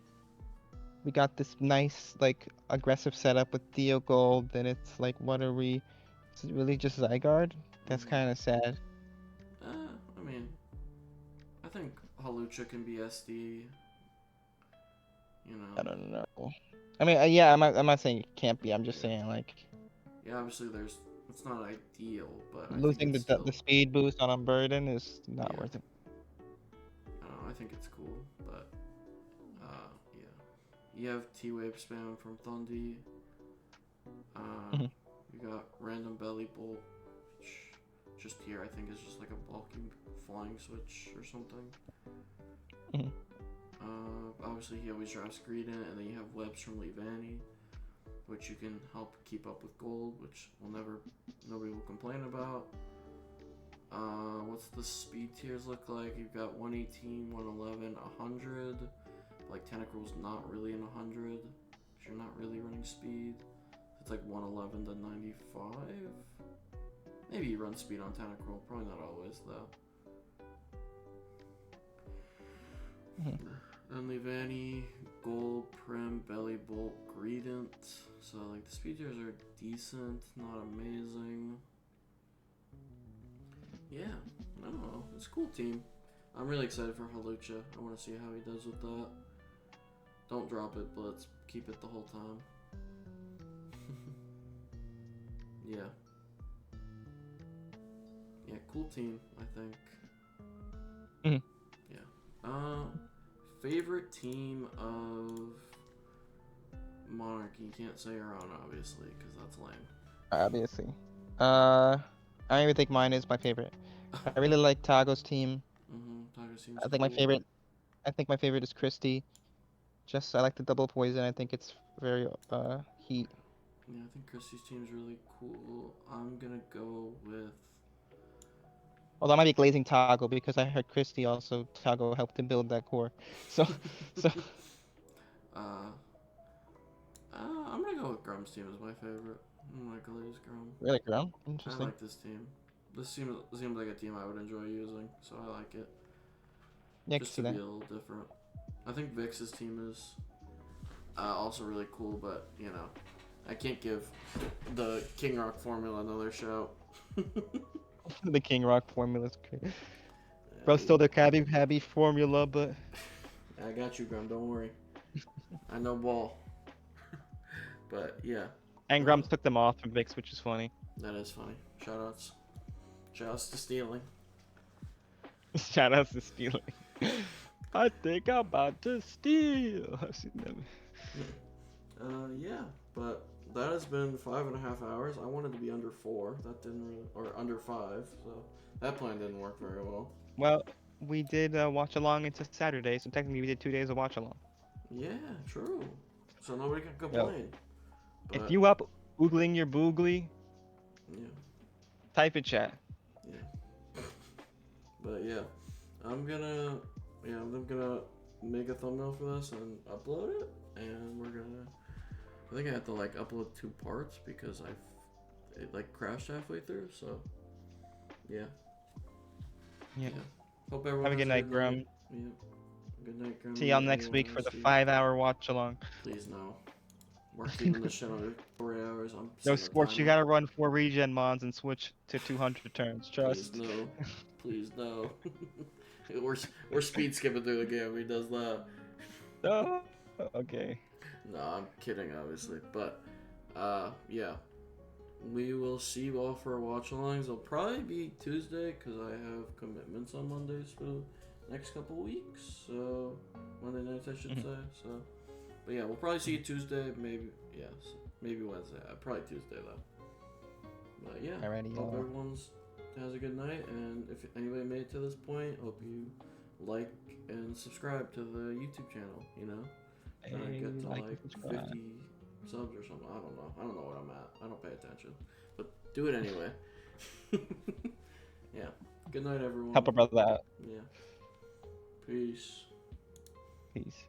Speaker 2: we got this nice like aggressive setup with Theo Gold, then it's like what are we? Is it really just Zygarde? That's
Speaker 1: Mhm.
Speaker 2: kind of sad.
Speaker 1: I mean, I think Halucha can be SD. You
Speaker 2: I
Speaker 1: know.
Speaker 2: don't know. I mean, yeah, I'm not saying it can't be. I'm just
Speaker 1: Yeah.
Speaker 2: saying like
Speaker 1: Yeah, obviously it's not ideal, but I think
Speaker 2: losing
Speaker 1: it's
Speaker 2: the
Speaker 1: still.
Speaker 2: the speed boost on Unburden is not
Speaker 1: Yeah.
Speaker 2: worth it.
Speaker 1: I don't know. I think it's cool, but yeah. You have T-Wave spam from Thundi.
Speaker 2: Mhm.
Speaker 1: You got random belly bolt, which just here I think is just like a bulky flying switch or something.
Speaker 2: Mhm.
Speaker 1: Obviously he always drops Greedent, and then you have webs from Leavanny, which you can help keep up with gold, which nobody will complain about. What's the speed tiers look like? You've got 118, 111, 100. Like Tentacruel's not really in 100. You're not really running speed. It's like 111 to 95. Maybe you run speed on Tentacruel. Probably not always though. Then Levani, Gold, Prim, Belly Bolt, Greedent. So like the speed tiers are decent, not amazing. Yeah, I don't know. It's a cool team. I'm really excited for Halucha. I want to see how he does with that. Don't drop it, but let's keep it the whole time. Yeah. Yeah, cool team, I think. Yeah. Favorite team of Monarchy? You can't say your own, obviously, because that's lame.
Speaker 2: Obviously. I don't even think mine is my favorite. I really like Tago's team.
Speaker 1: Tiger seems
Speaker 2: I think
Speaker 1: cool.
Speaker 2: my favorite is Christie. Just I like the double poison. I think it's very heat.
Speaker 1: Yeah, I think Christie's team's really cool. I'm gonna go with.
Speaker 2: Although I might be glazing Tago because I heard Christie also Tago helped him build that core. So
Speaker 1: I'm gonna go with Grum's team as my favorite. I'm gonna glaze Grum.
Speaker 2: really Grum.
Speaker 1: I
Speaker 2: Interesting.
Speaker 1: like this team. This seems like a team I would enjoy using, so I like it.
Speaker 2: Yeah, I can
Speaker 1: Just
Speaker 2: see
Speaker 1: to be
Speaker 2: that.
Speaker 1: a little different. I think Vix's team is also really cool, but you know, I can't give the King Rock formula another shout.
Speaker 2: The King Rock formula is great. Bro, still the Cabby formula, but
Speaker 1: I got you, Grum. Don't worry. I know ball. But yeah.
Speaker 2: and Grum took them off from Vix, which is funny.
Speaker 1: That is funny. Shoutouts. Shoutouts to stealing.
Speaker 2: Shout out to stealing. I think I'm about to steal. I've seen them.
Speaker 1: Yeah, but that has been 5.5 hours. I wanted to be under 4. That didn't really, or under 5. So that plan didn't work very well.
Speaker 2: Well, we did watch along into Saturday, so technically we did 2 days of watch along.
Speaker 1: Yeah, true. So nobody can complain. But,
Speaker 2: if you up oogling your boogly,
Speaker 1: yeah.
Speaker 2: type in chat.
Speaker 1: Yeah. But yeah, I'm gonna make a thumbnail for this and upload it, and I think I have to like upload 2 parts because it like crashed halfway through. So yeah.
Speaker 2: Yeah.
Speaker 1: Hope everyone
Speaker 2: Have a
Speaker 1: has
Speaker 2: good night, Grum.
Speaker 1: Yeah. Good night, Grum.
Speaker 2: See y'all next week for the 5-hour watch along.
Speaker 1: Please no. We're keeping this shit under 3 hours. I'm
Speaker 2: No,
Speaker 1: setting a
Speaker 2: Scorch, you
Speaker 1: timer.
Speaker 2: gotta run 4 regen mons and switch to 200 turns. Trust.
Speaker 1: Please no. Please no. we're speed skipping through the game. He does that.
Speaker 2: Oh, okay.
Speaker 1: No, I'm kidding, obviously. But, yeah. We will see you all for watch-alongs. It'll probably be Tuesday, because I have commitments on Mondays for the next couple weeks. So, Monday nights, I should say. So, but yeah, we'll probably see you Tuesday. Maybe, yes. Maybe Wednesday. Probably Tuesday, though. But, yeah.
Speaker 2: Alrighty,
Speaker 1: Hope
Speaker 2: y'all.
Speaker 1: everyone's has a good night. And if anybody made it to this point, hope you like and subscribe to the YouTube channel, you know? Trying to get to
Speaker 2: Like
Speaker 1: like
Speaker 2: and subscribe.
Speaker 1: 50 subs or something. I don't know. I don't know what I'm at. I don't pay attention. But do it anyway. Yeah. Good night, everyone.
Speaker 2: Help a brother out.
Speaker 1: Yeah. Peace.
Speaker 2: Peace.